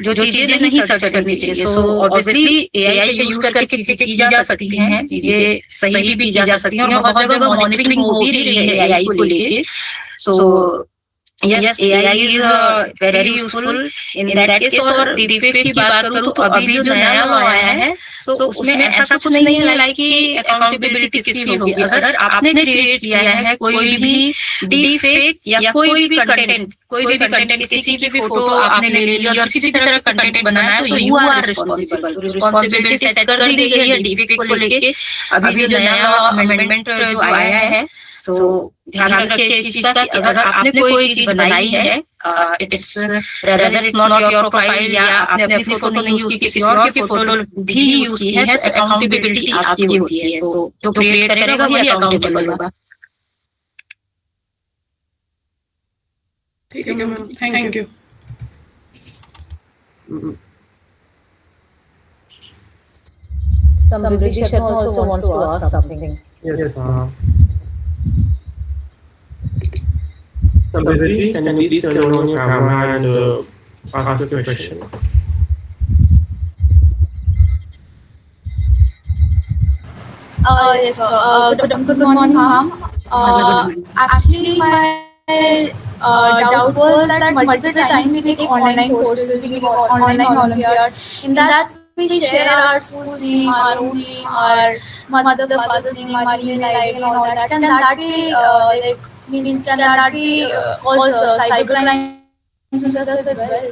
जो चीजें नहीं सर्च करनी चाहिए। सो ऑब्वियसली एआई का यूज करके चीजें की जा सकती हैं, चीजें सही भी की जा सकती हैं, और बहुत जगह मॉनिटरिंग हो भी रही है एआई को लेके। सो yes, AI is very useful in that case। और डिफेक्ट की बात करूँ तो अभी जो नया लॉ आया है तो उसमें ऐसा कुछ नहीं है लाइक कि अकाउंटेबिलिटी किसकी होगी। अगर आपने क्रिएट किया है कोई भी डिफेक्ट या कोई भी कंटेंट किसी की भी फोटो आपने ले ली और किसी तरह का कंटेंट बनाया है, तो you are responsible. Responsibility set कर दी गई है डिफेक्ट को लेके। अभी जो नया लॉ अमेंडमेंट जो आया है, सो ध्यान रखिए इस चीज का कि अगर आपने कोई चीज बनाई है, it's rather it's not your profile या आपने अपनी फोटो नहीं यूज की, किसी और की फोटो भी यूज की है, तो अकाउंटेबिलिटी आपकी होती है। सो जो क्रिएट करेगा वही अकाउंटेबल होगा। ठीक है ma'am, thank you. Somebody Sharma also wants to ask something. Yes. Samriti, can you please turn on your camera and ask a question? Yes. Good morning, ma'am. Actually, my doubt was that multiple times we take online courses, we take online Olympiads. In that, we share our school's name, our own name, our mother, father's name, our email ID, and all that. Can that be can that be also cybercrime as well?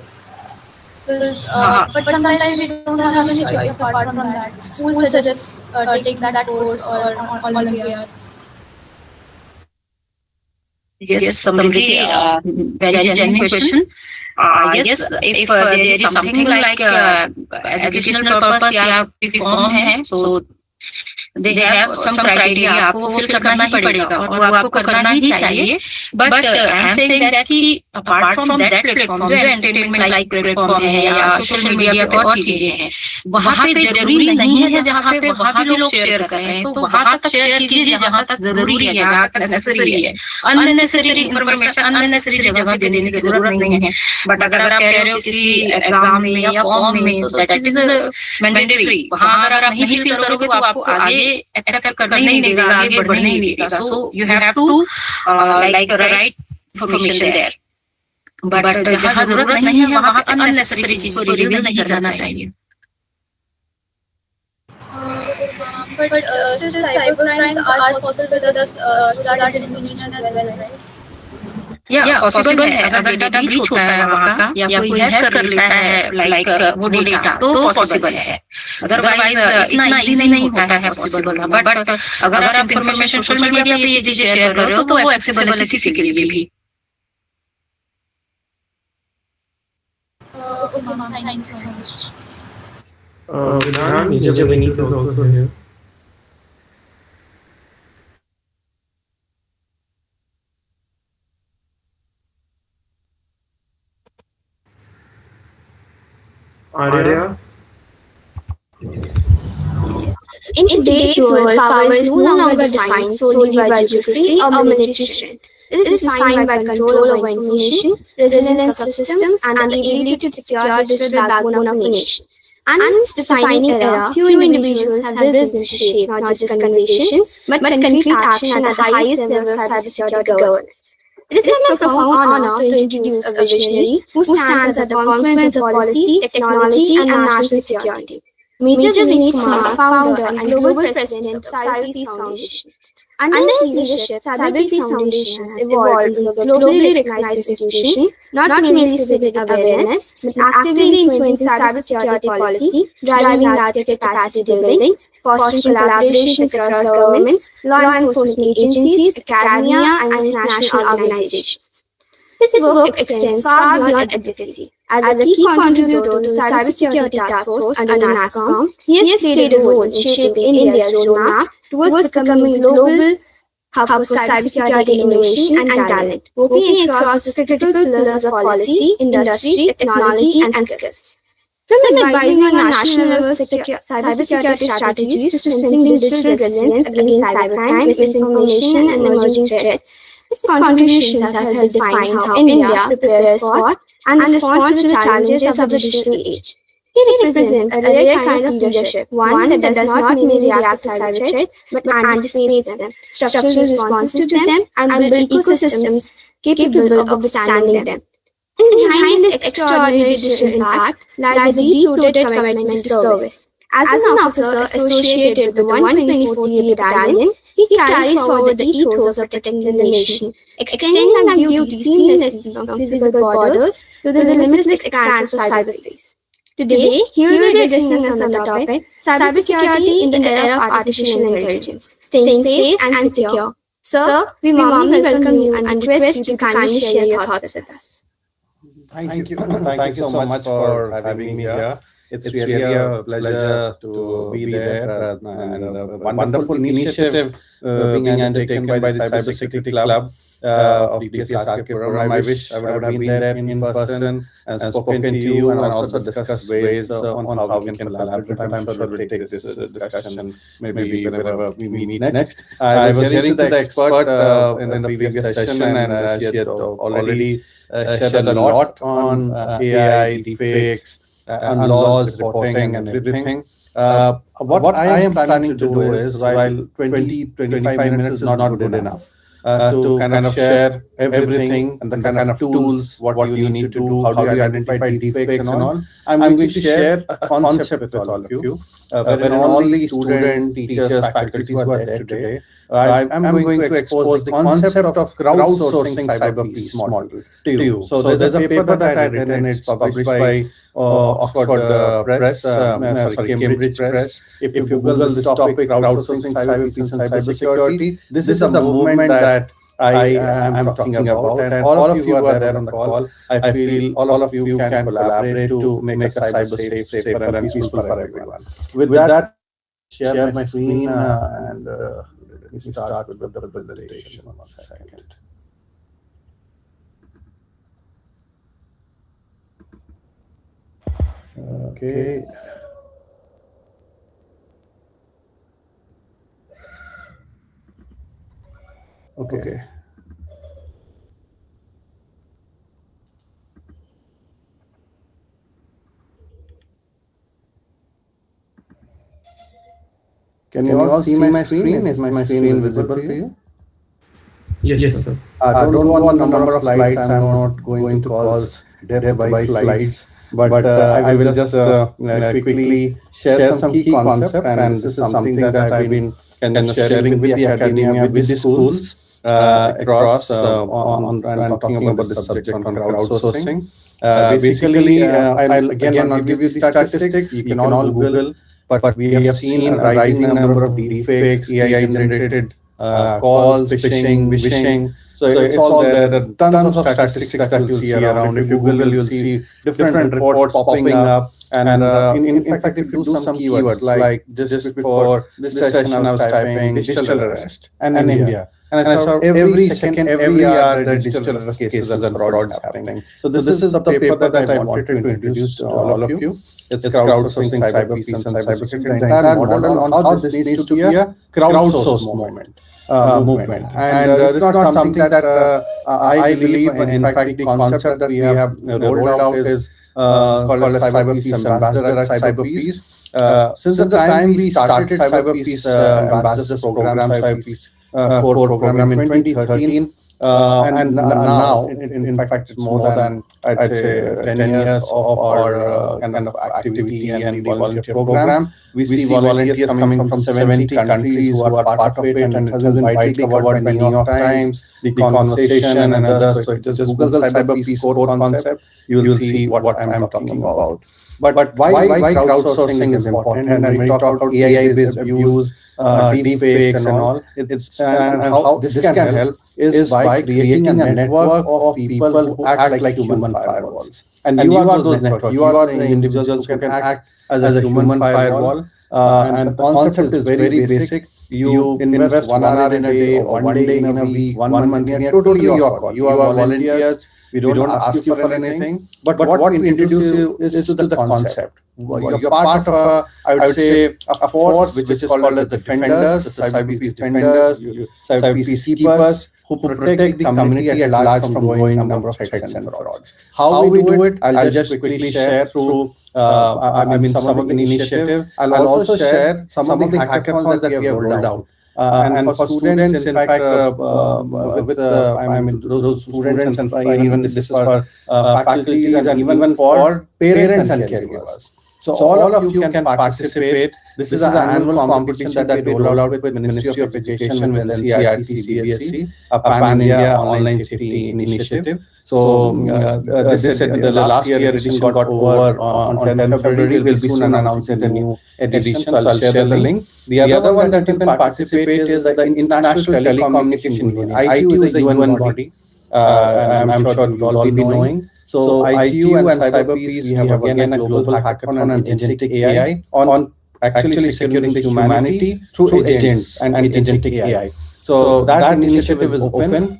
But sometimes we don't have any choice apart from that. School suggests taking that course or on Olympiad. Yes, Samriti, very genuine question. Yes, if there is something like educational purpose या form है, so they have some criteria, आपको fill करना ही पड़ेगा और वो आपको करना ही चाहिए। But I am saying that कि अपार्ट फ्रॉम दैट प्लेटफॉर्म जो एंटरटेनमेंट लाइक प्लेटफॉर्म है या सोशल मीडिया पे और चीजें हैं, वहाँ पे जरूरी नहीं है जहाँ पे वहाँ भी लोग शेयर कर रहे हैं, तो वहाँ तक शेयर कीजिए जहाँ तक जरूरी है, जहाँ तक नेसेसरी है। अननेसेसरी इन्फॉर्मेशन अननेसेसरी जगह पे देने की जरूरत नहीं है। बट अगर आप कह रहे हो किसी एग्जाम में या फॉर्म में, दैट इज मैंडेटरी, वहाँ अगर आप नहीं फिल करोगे तो आपको आगे एक्सेप्ट करने ही नहीं देगा, आगे बढ़ने ही नहीं देगा। So you have to like write information there. But जहाँ जरूरत नहीं है वहाँ पे अननेसेसरी चीज को रिवील नहीं करना चाहिए. But still, cyber crimes are possible with us through that information as well, right? या पॉसिबल है. अगर डाटा ब्रीच होता है वहाँ का या कोई हैक कर लेता है लाइक वो डेटा तो पॉसिबल है. अदरवाइज इतना इजी नहीं होता है पॉसिबल होना. बट अगर आप इंफॉर्मेशन सोशल मीडिया पे ये चीजें शेयर कर रहे हो तो वो एक्सेसिबल है किसी के लिए भी. Okay, ma'am. Thank you so much. Vidhan, Major Vineet is also here. Arya? In today's world, power is no longer defined solely by geography or military strength. It is defined by control over information, resilience of systems, and the ability to secure the digital backbone of a nation. And in this defining era, few individuals have risen to shape not just conversations, but concrete action at the highest level of cybersecurity governance. It is my profound honor to introduce a visionary who stands at the confluence of policy, technology, and national security. Major Vineet Kumar, founder and global president of Cyberpeace Foundation. Under his leadership, Cyberpeace Foundation has evolved into a globally recognized institution, not merely civic awareness, but actively influencing cybersecurity policy, driving large-scale capacity building, fostering collaborations across governments, law enforcement agencies, academia, and international organizations. His work extends far beyond advocacy. As a key contributor to the Cybersecurity Task Force under NASSCOM, he has played a role in shaping India's roadmap towards becoming a global hub for cybersecurity innovation and talent, working across the critical pillars of policy, industry, technology, and skills. From advising on national level cybersecurity strategies to strengthening digital resilience against cybercrime, misinformation, and emerging threats, his contributions have helped define how India prepares for and responds to the challenges of the digital age. He represents a rare kind of leadership, one that does not merely react to cyber threats, but anticipates them, structures responses to them, and builds ecosystems capable of withstanding them. And behind this extraordinary digital impact lies a deep-rooted commitment to service. As an officer associated with the 124th Battalion, he carries forward the ethos of protecting the nation, extending that duty seamlessly from physical borders to the limitless expanse of cyberspace. Today, he will be addressing us on the topic cybersecurity in the era of artificial intelligence, staying safe and secure. Sir, we warmly welcome you and request you to kindly share your thoughts with us. Thank you. Thank you so much for having me here. It's really a pleasure to be there and a wonderful initiative being undertaken by the Cybersecurity Club of DPS Puram. I wish I would have been there in person and spoken to you and also discussed ways on how we can collaborate. I'm sure we'll take this discussion maybe whenever we meet next. I was hearing to the expert in the previous session and she had already shared a lot on AI, deepfakes, and laws, reporting, and everything. What I am planning to do is, while 20-25 minutes is not good enough, to kind of share everything and the kind of tools, what you need to do, how do you identify deepfakes and all. I'm going to share a concept with all of you, wherein all the students, teachers, faculties who are there today, I'm going to expose the concept of crowdsourcing cyber peace model to you. So there's a paper that I read and it's published by Oxford Press, Cambridge Press. If you Google this topic, crowdsourcing cyber peace and cybersecurity, this is the movement that I am talking about. And all of you are there on the call. I feel all of you can collaborate to make a cyber safer and peaceful for everyone. With that, share my screen and let me start with the presentation. 1 second. Okay. Okay. Can you all see my screen? Is my screen visible to you? Yes, sir. Don't know on the number of flights. I'm not going to cause death by flights, but I will just quickly share some key concept. And this is something that I've been kind of sharing with the academia, with the schools across and talking about the subject on crowdsourcing. Basically, I'll again not give you the statistics. You can all Google, but we have seen a rising number of deepfakes, AI generated calls, phishing, wishing. So it's all there. There are tons of statistics that you'll see around. If you Google, you'll see different reports popping up. And in fact, if you do some keywords like just before this session, I was typing digital arrest and India. And I saw every second, every hour, there are digital arrest cases and frauds happening. So this is the paper that I wanted to introduce to all of you. It's crowdsourcing, cyber peace, and cybersecurity. The entire model on how this needs to be a crowdsourced movement. And it's not something that I believe. In fact, the concept that we have rolled out is called as Cyber Peace Ambassador at Cyber Peace. Since the time we started Cyber Peace Ambassadors program, Cyber Peace core program in 2013, and now, in fact, it's more than I'd say 10 years of our kind of activity and the volunteer program. We see volunteers coming from 70 countries who are part of it, and it has been widely covered by New York Times, the conversation, and others. So just Google Cyber Peace core concept, you'll see what I'm talking about. But why crowdsourcing is important? And when we talk about AI-based abuse, deepfakes, and all, and how this can help is by creating a network of people who act like human firewalls. And you are those networks. You are the individuals who can act as a human firewall. And the concept is very basic. You invest 1 hour in a day, or 1 day in a week, 1 month in a year, totally your call. You are volunteers. We don't ask you for anything. But what we introduce you is to the concept. You're part of I would say, a force which is called as the defenders, the cyber peace defenders, cyber peace keepers, who protect the community at large from growing number of threats and frauds. How we do it, I'll just quickly share through some of the initiative. I'll also share some of the hackathons that we have rolled out. And for students, in fact, those students, and even this is for faculties, and even for parents and caregivers. So all of you can participate. This is an annual competition that we roll out with Ministry of Education, with NCERT, CBSE, a Pan-India online safety initiative. So the last year edition got over on 10th February. We'll be soon announcing the new edition. So I'll share the link. The other one that you can participate is the International Telecommunication Union. ITU is the UN body. I'm sure you all be knowing. So ITU and Cyber Peace, we have again a global hackathon on agentic AI on actually securing the humanity through agents and agentic AI. So that initiative is open.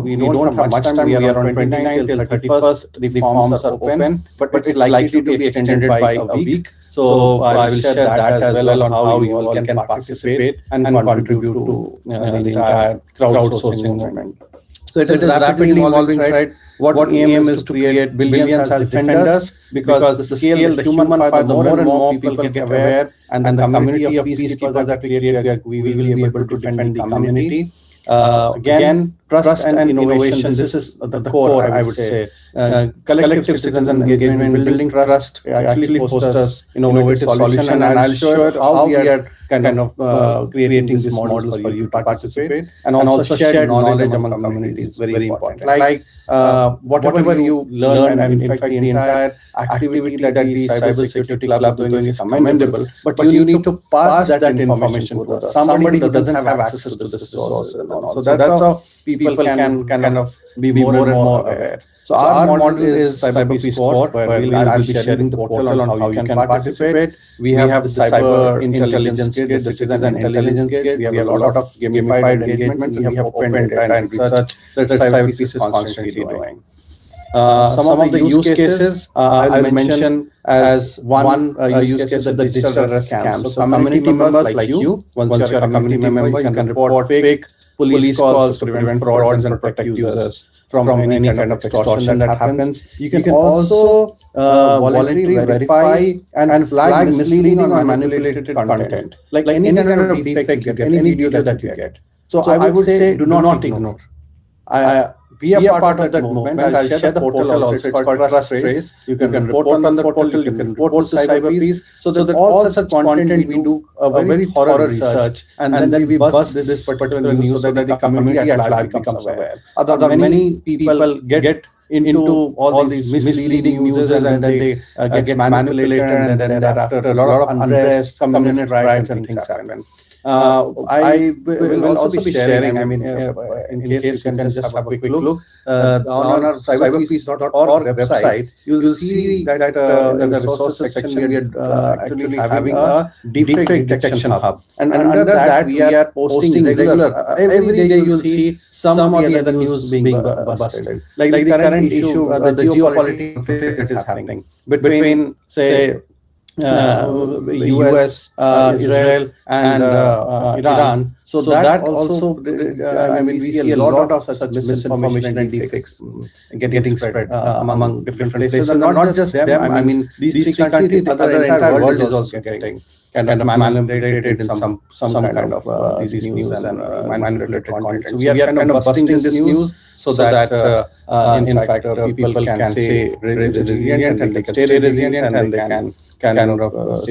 We don't have much time. We are on 29th till 31st. The forms are open, but it's likely to be extended by a week. So I will share that as well on how you all can participate and contribute to the entire crowdsourcing movement. So it is rapidly evolving, right? What aim is to create billions as defenders, because the scale, the human fiber, the more and more people get aware, and then the community of peacekeepers that we create, we will be able to defend the community. Again, trust and innovation. This is the core, I would say. Collective citizen engagement, building trust, actually fosters innovative solution. And I'll show how we are kind of creating these models for you to participate, and also share knowledge among communities is very important. Like whatever you learn, and in fact the entire activity that the cybersecurity club are doing is commendable, but you need to pass that information to somebody who doesn't have access to this resources and all. So that's how people can kind of be more and more aware. So our model is Cyber Peace Core, where I'll be sharing the portal on how you can participate. We have the Cyber Intelligence Kit, the Citizen Intelligence Kit. We have a lot of gamified engagement. We have open data and research that Cyber Peace is constantly doing. Some of the use cases I'll mention as one use case is the digital arrest scam. So community members like you, once you're a community member, you can report fake police calls to prevent frauds and protect users from any kind of extortion that happens. You can also voluntarily verify and flag misleading or manipulated content, like any kind of deepfake you get, any video that you get. So I would say do not ignore. Be a part of that movement. I'll share the portal also. It's called Trust Trace. You can report on the portal. You can report to CyberPeace. So that all such content we do a very thorough research, and then we bust this particular news so that the community at large becomes aware. Other many people get into all these misleading news, and then they get manipulated, and then thereafter a lot of unrest, community riots, and things happen. I will also be sharing, I mean, in case you can just have a quick look, on our cyberpeace.org website, you'll see that in the resources section, we are actually having a defect detection hub. And under that, we are posting regular, every day you'll see some or the other news being busted. Like the current issue, the geopolitical conflict that is happening between, say, US, Israel, and Iran. So that also, I mean, we see a lot of such misinformation and deepfakes getting spread among different places, and not just them. I mean, these three countries, the entire world is also getting kind of manipulated in some kind of these news and manipulated content. So we are kind of busting this news so that in fact people can stay resilient, and they can stay resilient, and they can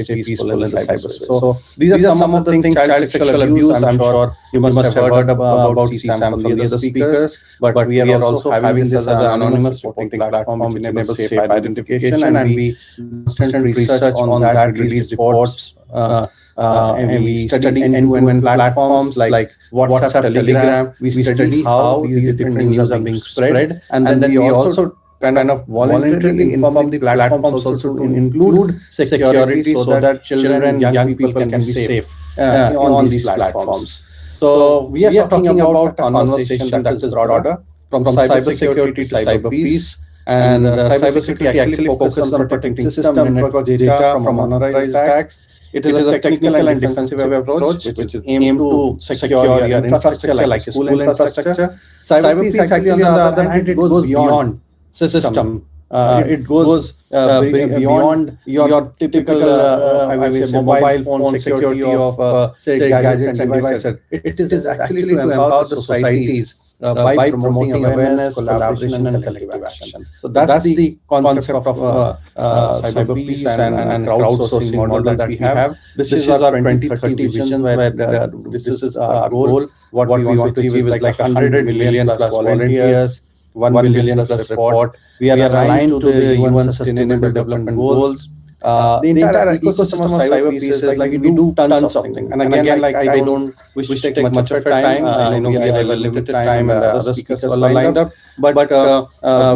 stay peaceful in the cyberspace. So these are some of the things. Child sexual abuse, I'm sure you must have heard about CSAM from the other speakers, but we are also having this as an anonymous reporting platform which enables safe identification, and we constantly research on that, release reports, and we study end-to-end platforms like WhatsApp, Telegram. We study how these different news are being spread, and then we also kind of voluntarily inform the platforms also to include security so that children, young people can be safe on these platforms. So we are talking about a conversation that is broader, from cybersecurity to cyber peace. And cybersecurity actually focuses on protecting system, networks, data from unauthorized attacks. It is a technical and defensive approach which is aimed to secure your infrastructure, like school infrastructure. Cyber peace actually, on the other hand, it goes beyond system. It goes beyond your typical, I would say, mobile phone security of say gadgets and devices. It is actually to empower the societies by promoting awareness, collaboration, and collective action. So that's the concept of cyber peace and crowdsourcing model that we have. This is our 2030 vision, where this is our goal. What we want to achieve is like 100 million plus volunteers, 1 billion plus report. We are aligned to the UN Sustainable Development Goals. The entire ecosystem of cyber peace is like we do tons of things. And again, like I don't wish to take much of your time. I know we have a limited time, and the other speakers are lined up. But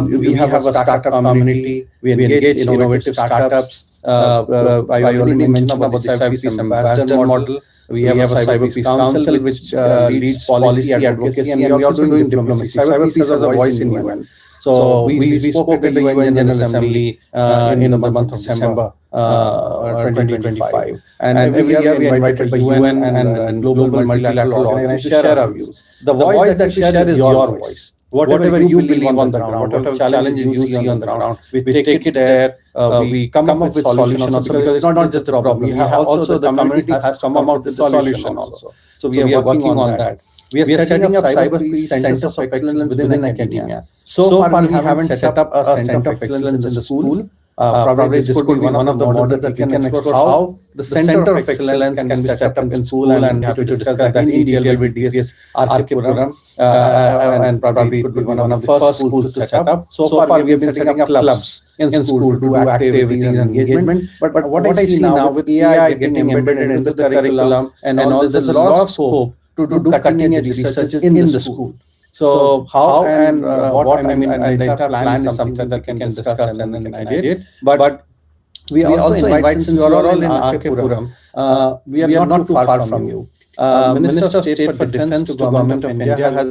we have a startup community. We engage innovative startups. I already mentioned about the cyber peace ambassador model. We have a cyber peace council which leads policy advocacy, and we are also doing diplomacy. Cyber peace has a voice in UN. So we spoke at the UN General Assembly in the month of December 2025. And every year we are invited by UN and global multilateral organizations to share our views. The voice that we share is your voice. Whatever you believe on the ground, whatever challenges you see on the ground, we take it there. We come up with solutions also, because it's not just the problem. We have also, the community has come up with the solution also. So we are working on that. We are setting up cyber peace centers of excellence within academia. So far, we haven't set up a center of excellence in the school. Probably this could be one of the models that we can explore, how the center of excellence can be set up in school, and happy to discuss that in detail with DS RK program. And probably it could be one of the first schools to set up. So far, we have been setting up clubs in school to do activities and engagement. But what I see now with AI getting embedded into the curriculum and all, there's a lot of scope to do cutting-edge research in the school. So how and what, I mean, and data plan is something that we can discuss and then ideate. But we also invite, since you are all in RK program, we are not too far from you. Minister of State for Defense to Government of India has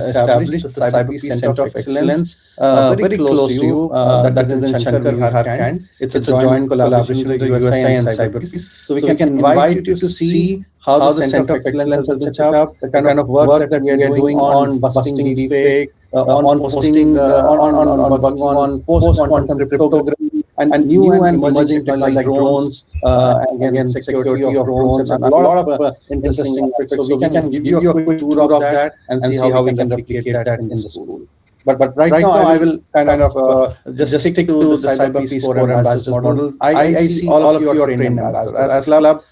established the Cyber Peace Center of Excellence very close to you. That is in Shankar Viharkand. It's a joint collaboration with the USA and Cyber Peace. So we can invite you to see how the Center of Excellence has been set up, the kind of work that we are doing on busting deepfake, on posting, on working on post-quantum cryptography, and new and emerging technology like drones, again, security of drones, and a lot of interesting aspects. So we can give you a quick tour of that and see how we can replicate that in the school. But right now, I will kind of just stick to the Cyber Peace Corps ambassadors model. I see all of you are trained ambassadors. As club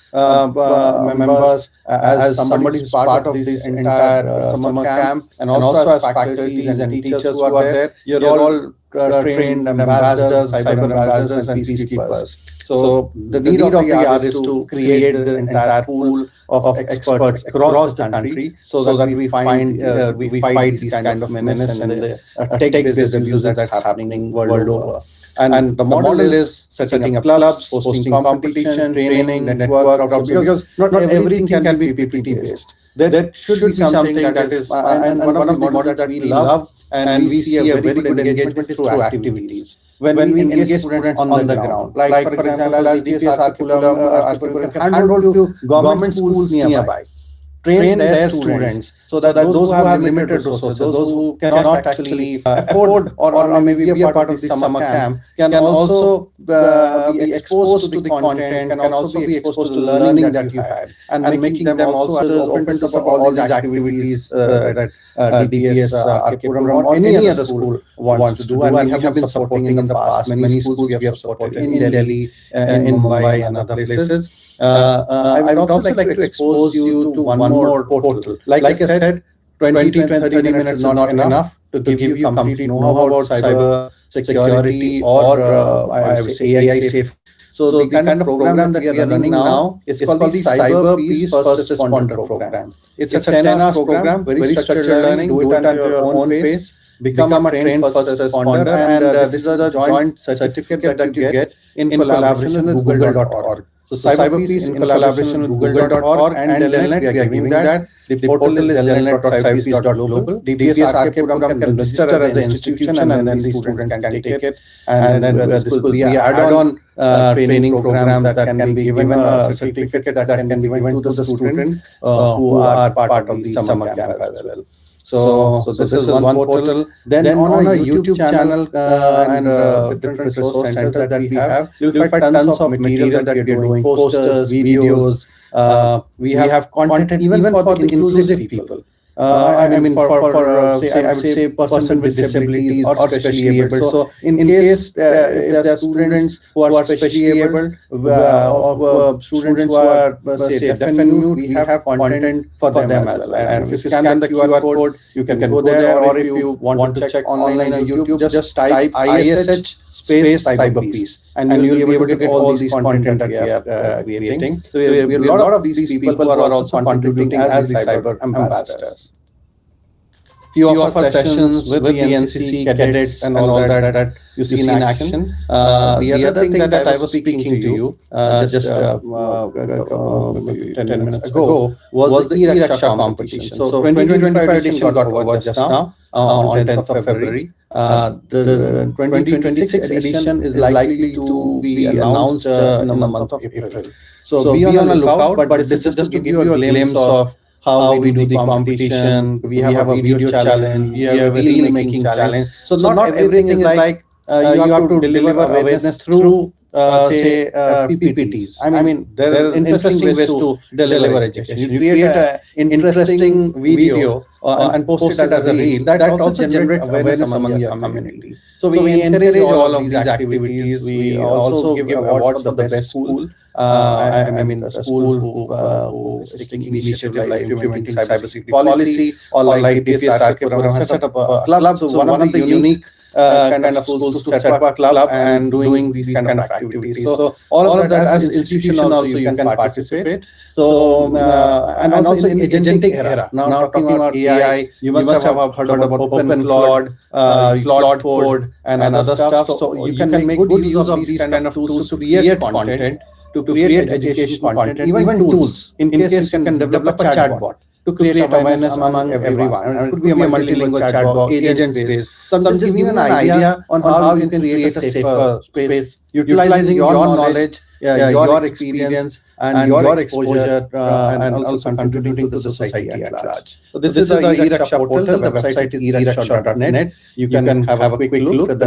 members, as somebody who's part of this entire summer camp, and also as faculties and teachers who are there, you're all trained ambassadors, cyber ambassadors, and peacekeepers. So the need of the hour is to create the entire pool of experts across the country, so that we fight these kind of menace and the tech-based abuse that's happening world over. And the model is setting up clubs, hosting competition, training, network, because not everything can be PPT based. There should be something that is, and one of the models that we love and we see a very good engagement is through activities. When we engage students on the ground, like for example, as DPS curriculum can handle to government schools nearby, train their students so that those who have limited resources, those who cannot actually afford or maybe be a part of the summer camp, can also be exposed to the content, can also be exposed to learning that you had, and making them also as open to all these activities that DPS, Arkipuram, or any other school wants to do. And we have been supporting in the past. Many schools we have supported in Delhi, in Mumbai, and other places. I would also like to expose you to one more portal. Like I said, 20 to 30 minutes is not enough to give you complete know-how about cyber security or I would say AI safe. So the kind of program that we are running now is called the Cyber Peace First Responder Program. It's a 10-hour program, very structured learning, do it at your own pace, become a trained first responder, and this is a joint certificate that you get in collaboration with Google.org. So Cyber Peace in collaboration with Google.org and Delnet, we are giving that. The portal is delnet.cyberpeace.global. DPS Arkipuram can register as an institution, and then the students can take it. And then this will be an add-on training program that can be given, a certificate that can be given to the student who are part of the summer camp as well. So this is one portal. Then on our YouTube channel and different resource centers that we have, you'll find tons of material that we are doing, posters, videos. We have content even for the inclusive people. I mean, for say, I would say person with disabilities or specially able. So in case if there are students who are specially able or students who are say deaf and mute, we have content for them as well. And if you scan the QR code, you can go there, or if you want to check online on YouTube, just type ISH space Cyber Peace, and you'll be able to get all these content that we are creating. So we have a lot of these people who are also contributing as the cyber ambassadors. Few of our sessions with the NCC cadets and all that you see in action. The other thing that I was speaking to you just maybe 10 minutes ago was the e-Raksha competition. So 2025 edition got over just now on 10th of February. The 2026 edition is likely to be announced in the month of April. So be on the lookout, but this is just to give you a glimpse of how we do the competition. We have a video challenge, we have a reel making challenge. So not everything is like you have to deliver awareness through say PPTs. I mean, there are interesting ways to deliver education. You create an interesting video and post it as a reel. That also generates awareness among your community. So we encourage all of these activities. We also give awards for the best school. I mean, the school who is taking initiative like implementing cybersecurity policy, or like DPS Arkipuram has set up a club. So one of the unique kind of schools to set up a club and doing these kind of activities. So all of that as institution also you can participate. So and also in agentic era. Now talking about AI, you must have heard about Open Claude, Claude Code, and other stuff. So you can make good use of these kind of tools to create content, to create education content, even tools. In case you can develop a chatbot. to create awareness among everyone. And it could be a multilingual chat box, agent-based. So I'm just giving you an idea on how you can create a safer space, utilizing your knowledge, your experience, and your exposure, and also contributing to the society at large. So this is the e-Raksha portal. The website is eraksha.net. You can have a quick look at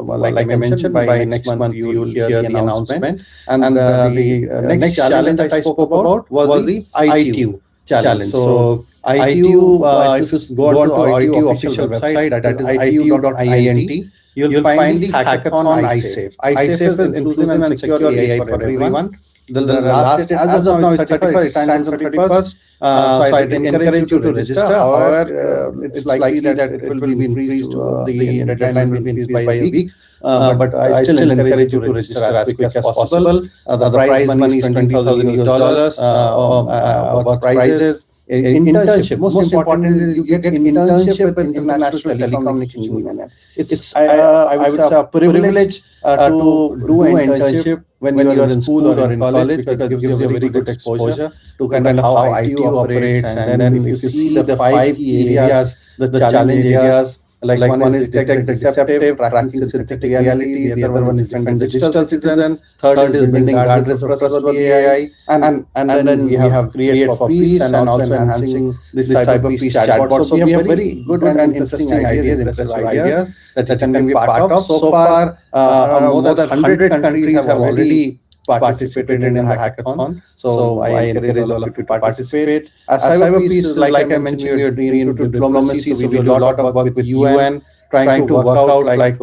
like I mentioned, by next month you will hear the announcement. And the next challenge that I spoke about was the ITU challenge. So ITU, if you go on to ITU official website, that is itu.int, you'll find the hackathon iSafe. iSafe is inclusive and secure AI for everyone. The last, as of now, is 31st, it stands on 31st. So I encourage you to register. However, it's likely that it will be increased, the deadline will be increased by a week. But I still encourage you to register as quick as possible. The prize money is $20,000 worth prizes. Internship. Most important is you get an internship with International Telecommunication Union. It's I would say a privilege to do an internship when you are in school or in college, because it gives you a very good exposure to kind of how ITU operates. And then if you see the 5 key areas, the challenge areas, like one is detect deceptive, tracking synthetic reality, the other one is defend the digital citizen, third is building guardrails of trustworthy AI, and then we have create for peace and also enhancing the cyber peace chatbot. So we have very good and interesting ideas, impressive ideas that can be part of. So far, more than 100 countries have already participated in the hackathon. So I encourage all of you to participate. As cyber peace, like I mentioned, we are into diplomacy, so we do a lot of work with UN, trying to work out like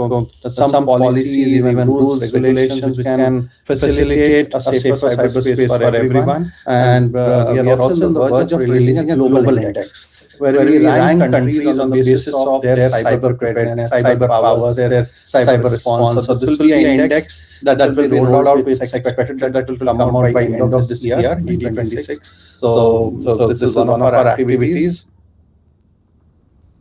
some policies, even rules, regulations, which can facilitate a safer cyberspace for everyone. And we are also on the verge of releasing a global index, where we rank countries on the basis of their cyber preparedness, cyber powers, their cyber response. So this will be an index that will be rolled out. It's expected that will come out by end of this year, 2026. So this is one of our activities.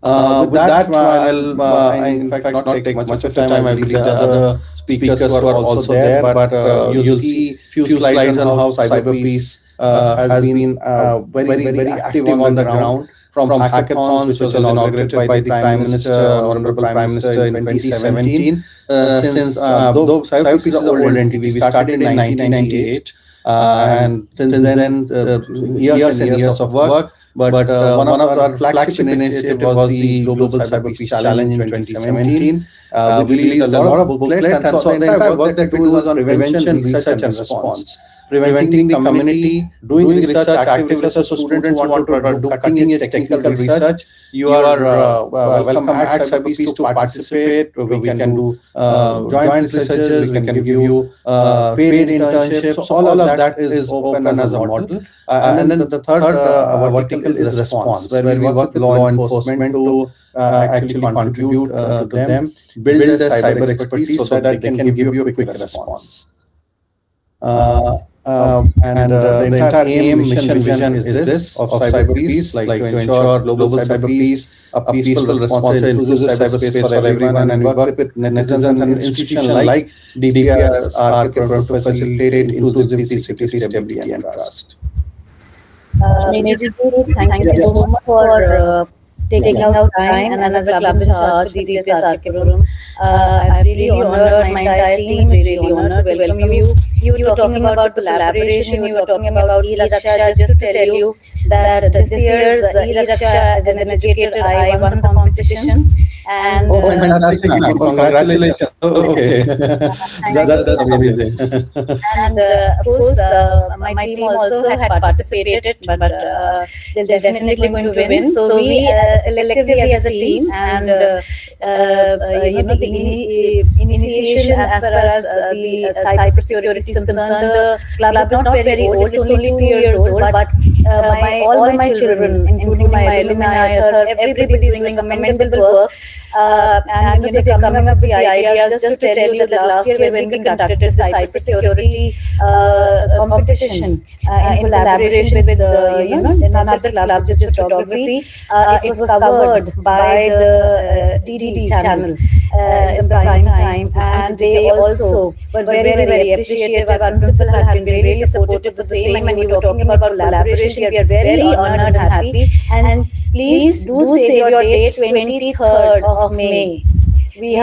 With that, I'll in fact not take much of time. I believe the other speakers were also there, but you'll see few slides on how cyber peace has been very active on the ground. From hackathons, which was inaugurated by the Prime Minister, Honorable Prime Minister in 2017. Since though cyber peace is an old entity, we started in 1998, and since then years and years of work. But one of our flagship initiatives was the Global Cyber Peace Challenge in 2017. We released a lot of booklets, and so the entire work that we do is on prevention, research, and response. Preventing the community, doing research, active research. So students who want to do cutting-edge technical research, you are welcome at Cyberpeace to participate. We can do joint researches, we can give you paid internships. So all of that is open as a model. And then the third vertical is response, where we work with law enforcement to actually contribute to them, build their cyber expertise so that they can give you a quick response. And the entire aim, mission, vision is this of cyber peace, like to ensure global cyber peace, a peaceful, responsive, inclusive cyberspace for everyone. And we work with netizens and institutions like DPR to facilitate inclusivity, security, stability, and trust. Major, thank you so much for taking out time, and as a club in charge for DPS program. I'm really honored, my entire team is really honored to welcome you. You were talking about the collaboration, you were talking about e-Raksha. Just to tell you that this year's e-Raksha, as an educator, I won the competition. And fantastic! Congratulations! Okay, that's amazing. And of course, my team also had participated, but they're definitely going to win. So we collectively as a team, and the initiation as far as the cyber security is concerned, the club is not very old. It's only 2 years old, but all my children, including my alumni, everybody is doing a commendable work. and they're coming up with the ideas. Just to tell you that last year when we conducted the cybersecurity competition in collaboration with another club, which is photography, it was covered by the DD channel in the prime time, and they also were very appreciative. Our principal had been really supportive for the same, and you were talking about collaboration. We are very honored and happy. And please do save your dates, 23rd of May. We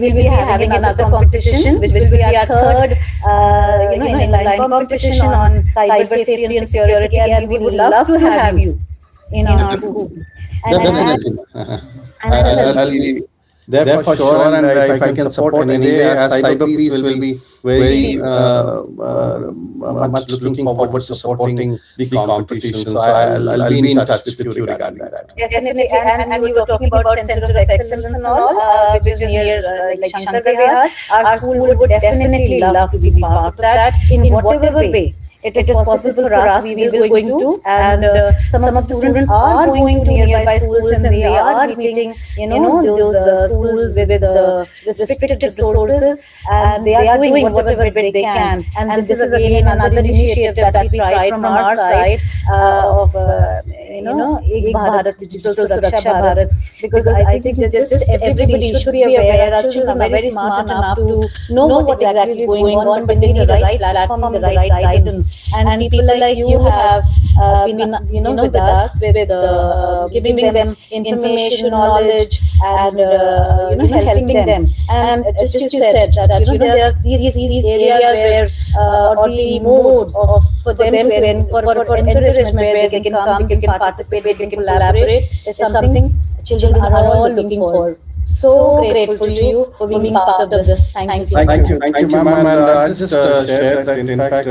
will be having another competition, which will be our third in-line competition on cyber safety and security, and we would love to have you in our school. Definitely. I'll be there for sure, and if I can support any way, as cyber peace will be very much looking forward to supporting the competition. So I'll be in touch with you regarding that. Definitely, and we were talking about Center of Excellence and all, which is near like Shankar Vihar. Our school would definitely love to be part of that in whatever way it is possible for us. We will going to, and some of the students are going to nearby schools, and they are meeting those schools with the restricted resources, and they are doing whatever bit they can. And this is again another initiative that we tried from our side of Ek Bharat Digital Suraksha Bharat, because I think that just everybody should be aware. Our children are very smart enough to know what exactly is going on, but they need the right platform, the right guidance. And people like you have been with us, with giving them information, knowledge, and helping them. And just you said that there are these areas where or the modes for them for encouragement, where they can come, they can participate, they can collaborate, is something children are all looking for. So grateful to you for being part of this. Thank you, ma'am. And I'll just share that in fact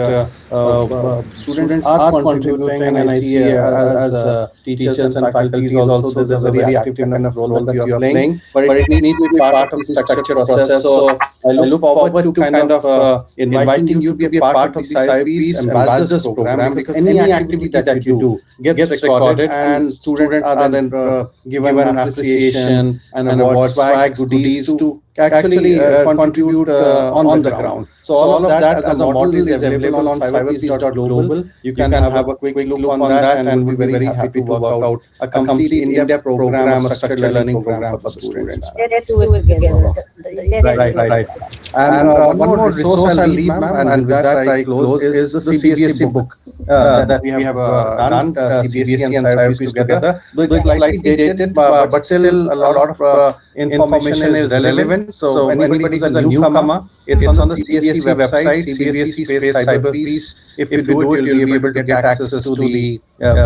students are contributing, and I see as teachers and faculties also there's a very active kind of role that you are playing, but it needs to be part of the structured process. So I look forward to kind of inviting you to be a part of the Cyber Peace Ambassadors program, because any activity that you do gets recorded, and students are then given an appreciation and awards, swags, goodies to actually contribute on the ground. So all of that as a model is available on cyberpeace.global. You can have a quick look on that, and we're very happy to work out a complete in-depth program, a structured learning program for the students. Let's do it together. Right. And one more resource I'll leave, ma'am, and with that I close, is the CBSE book that we have done, CBSE and Cyber together. It's slightly dated, but still a lot of information is relevant. So anybody who's a newcomer, it's on the CBSE website, CBSE space Cyber Peace. If you do it, you'll be able to get access to the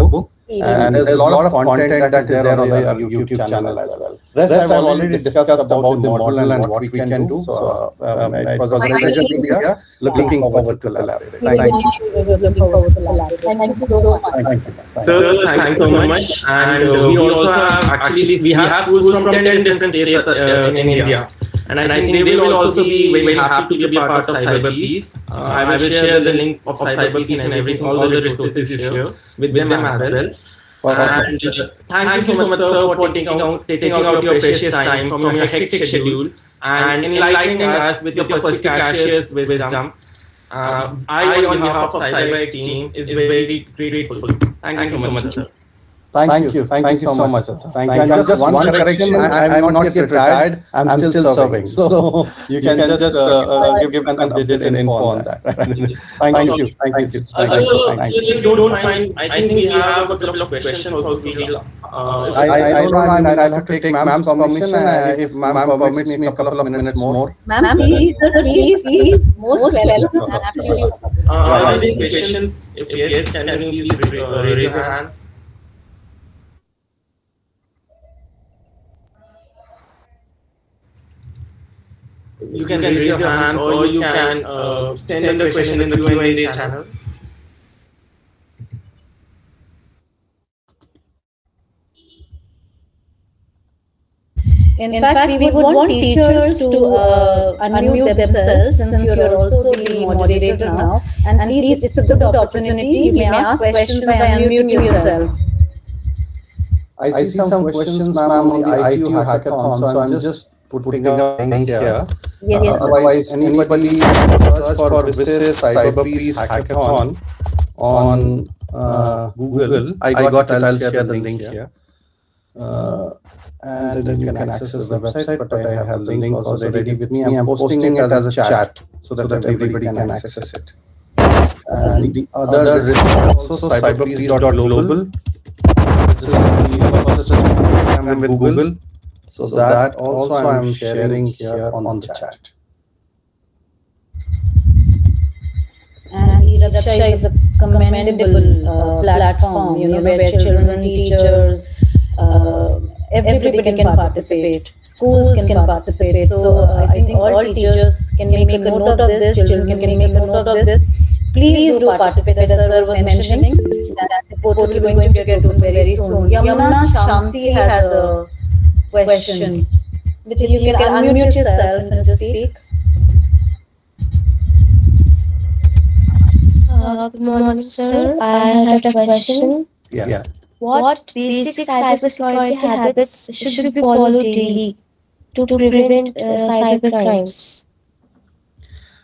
book. And there's a lot of content that is there on the YouTube channel as well. Rest I've already discussed about the model and what we can do. So it was a pleasure to be here. Looking forward to elaborate. Thank you. Thank you so much. Thank you. Sir, thanks so much. And we also have we have schools from 10 different states in India. And I think they will also be very happy to be a part of Cyber Peace. I will share the link of Cyber Peace and everything, all the resources you share with them as well. And thank you so much, sir, for taking out your precious time from your hectic schedule and enlightening us with your perspicacious wisdom. I, on behalf of Cyber team, is very grateful. Thank you so much, sir. Thank you so much. Thank you. And just one correction, I'm not yet retired, I'm still serving. So you can just give an updated info on that. Thank you. If you don't mind, I think we have a couple of questions also. I don't mind, I'll have to take ma'am's permission. If ma'am permits me a couple of minutes more. Ma'am, please. Most welcome. Absolutely. Are there any questions? If yes, can you please raise your hand? You can raise your hands, or you can send a question in the Q&A channel. In fact, we would want teachers to unmute themselves, since you are also the moderator now. And please, it's a good opportunity. You may ask questions by unmuting yourself. I see some questions, ma'am, on the ITU hackathon. So I'm just putting a link here. Yes, yes, sir. Otherwise, anybody search for WSIS Cyber Peace Hackathon on Google. I got it. I'll share the link here. And then you can access the website, but I have the link also ready with me. I'm posting it as a chat so that everybody can access it. And the other resource also cyberpeace.global. This is the process program with Google. So that also I'm sharing here on the chat. And Raksha is a commendable platform, where children, teachers, everybody can participate. Schools can participate. So I think all teachers can make a note of this. Children can make a note of this. Please do participate, as sir was mentioning. That report will be going to get done very soon. Yamuna Shamsi has a question, which you can unmute yourself and just speak. Good morning, sir. I had a question. Yeah. What basic cybersecurity habits should we follow daily to prevent cyber crimes?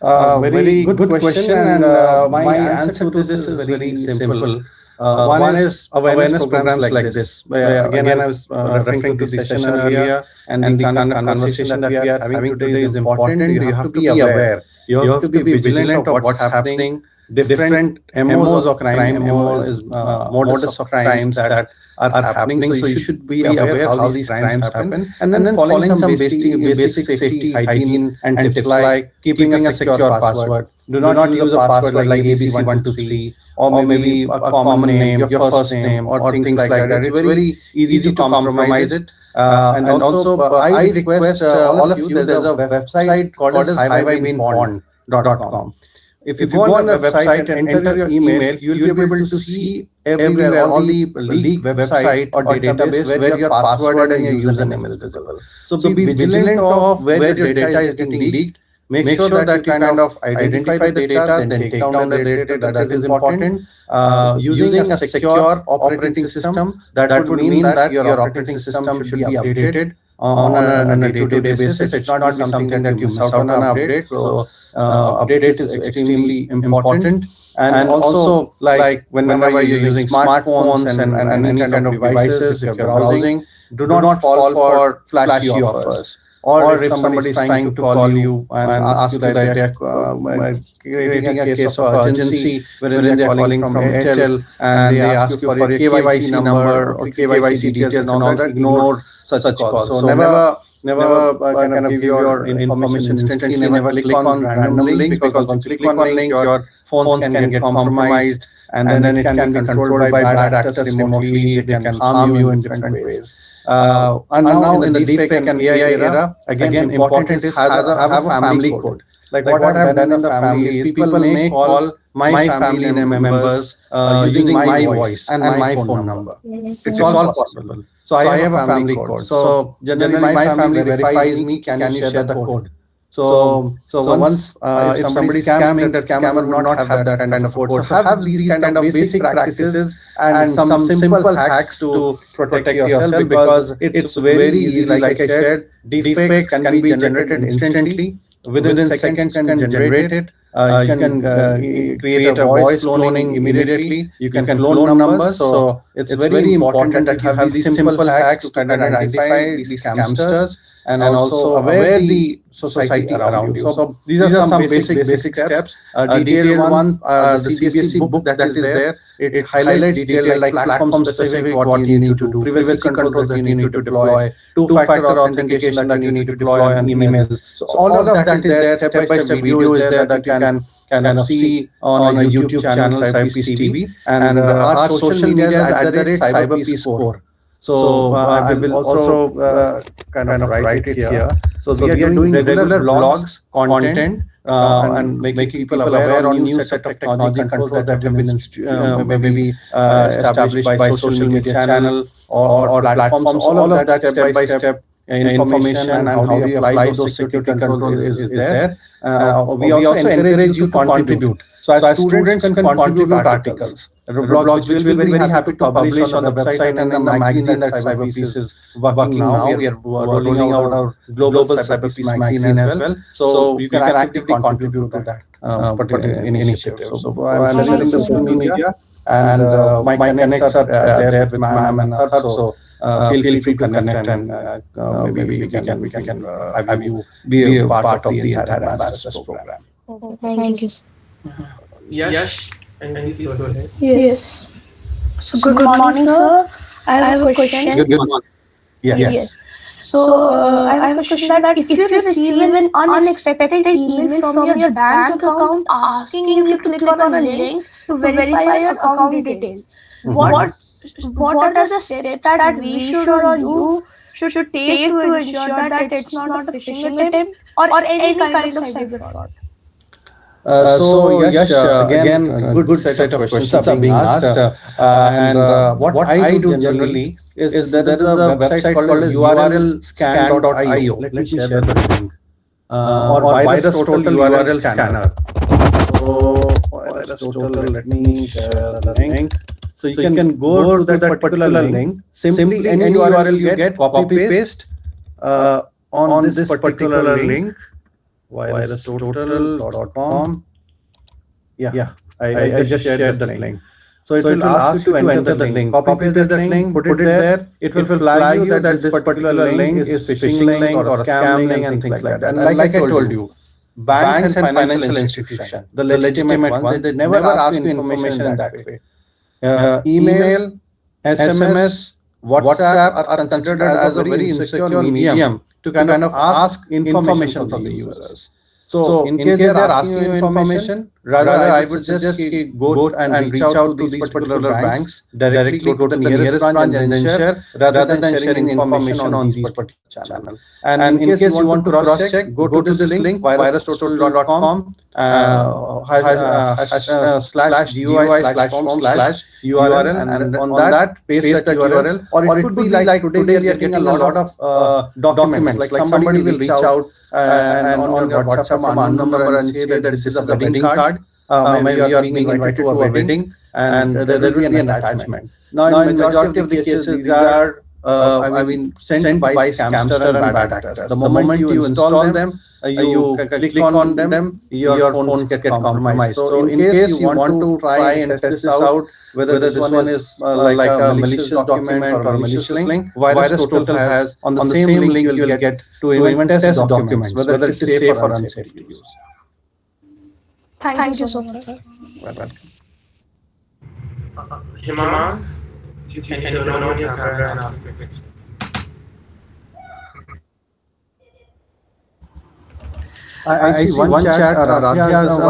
Very good question, and my answer to this is very simple. One is awareness programs like this. Again, I was referring to the session earlier, and the kind of conversation that we are having today is important. You have to be aware. You have to be vigilant of what's happening. Different MOs of crime, MO is modus of crimes that are happening. So you should be aware how these crimes happen, and then following some basic safety, hygiene, and tips like keeping a secure password. Do not use a password like ABC123, or maybe a common name, your first name, or things like that. It's very easy to compromise it. And also, I request all of you, there's a website called as highwaybeanpond.com. If you go on the website and enter your email, you'll be able to see everywhere all the leaked website or database where your password and your username is visible. So be vigilant of where your data is getting leaked. Make sure that you kind of identify the data, then take down the data. That is important. Using a secure operating system, that would mean that your operating system should be updated on a day-to-day basis. It should not be something that you miss out on an update. So update is extremely important. And also, like whenever you're using smartphones and any kind of devices, if you're browsing, do not fall for flashy offers. Or if somebody is trying to call you and ask you that they're creating a case of urgency, wherein they're calling from HL and they ask you for your KYC number or KYC details and all that, ignore such calls. So never kind of give your information instantly, never click on random links, because once you click on link, your phones can get compromised, and then it can be controlled by bad actors remotely. They can harm you in different ways. And now in the deepfake and AI era, again important is have a family code. Like what I've done in the family is people may call my family members using my voice and my phone number. It's all possible. So I have a family code. So generally my family verifies me. Can you share the code? So once if somebody is scamming, that scammer would not have that kind of code. So have these kind of basic practices and some simple hacks to protect yourself, because it's very easy. Like I shared, deepfakes can be generated instantly. Within seconds can generate it. You can create a voice cloning immediately. You can clone numbers. So it's very important that you have these simple hacks to kind of identify these scamsters and also aware the society around you. So these are some basic steps. Detailed one, the CBSE book that is there. It highlights detail like platform specific what you need to do, privacy controls that you need to deploy, two-factor authentication that you need to deploy on email. So all of that is there. Step-by-step video is there that you can kind of see on a YouTube channel, CyberPeace TV, and our social media is @CyberPeaceCore. So I will also kind of write it here. So we are doing regular blogs, content, and making people aware on new set of technology controls that have been maybe established by social media channel or platforms. All of that step by step information and how do you apply those security controls is there. We also encourage you to contribute. So as students can contribute articles, blogs, which we'll be very happy to publish on the website and in the magazine that CyberPeace is working now. We are rolling out our global CyberPeace magazine as well. So you can actively contribute to that particular initiative. So I'm listening to social media, and my connects are there with ma'am and Athar. So feel free to connect, and maybe we can have you be a part of the entire ambassadors program. Thank you. Yash, and please go ahead. Yes. So good morning, sir. I have a question. Good morning. Yes. So I have a question that if you receive an unexpected email from your bank account asking you to click on a link to verify your account details, what are the steps that we should or you should take to ensure that it's not a phishing attempt or any kind of cyber fraud? So Yash, again, good set of questions are being asked, and what I do generally is there is a website called as urlscan.io. Let me share the link, or virus total URL scanner. So virus total, let me share the link. So you can go to that particular link. Simply any URL you get, copy paste on this particular link. virustotal.com. Yeah, I just shared the link. So it will ask you to enter the link. Copy paste that link, put it there. It will flag you that this particular link is phishing link or a scam link and things like that. And like I told you, banks and financial institutions, the legitimate ones, they never ask you information in that way. Email, SMS, WhatsApp are considered as a very insecure medium to kind of ask information from the users. So in case they are asking you information, rather I would suggest go and reach out to these particular banks directly, go to the nearest branch and then share, rather than sharing information on these particular channels. And in case you want to cross check, go to this link virustotal.com /GUI/form/URL, and on that paste that URL, or it could be like today we are getting a lot of documents, like somebody will reach out and on your WhatsApp from a number and say that this is a wedding card. Maybe you are being invited to a wedding, and there will be an attachment. Now, in majority of the cases, these are sent by scamster and bad actors. The moment you install them, you click on them, your phones get compromised. So in case you want to try and test this out, whether this one is like a malicious document or a malicious link, VirusTotal has on the same link you will get to even test documents, whether it is safe or unsafe to use. Thank you so much, sir. Welcome. Himama, please can you turn on your camera and ask a question? I see one chat,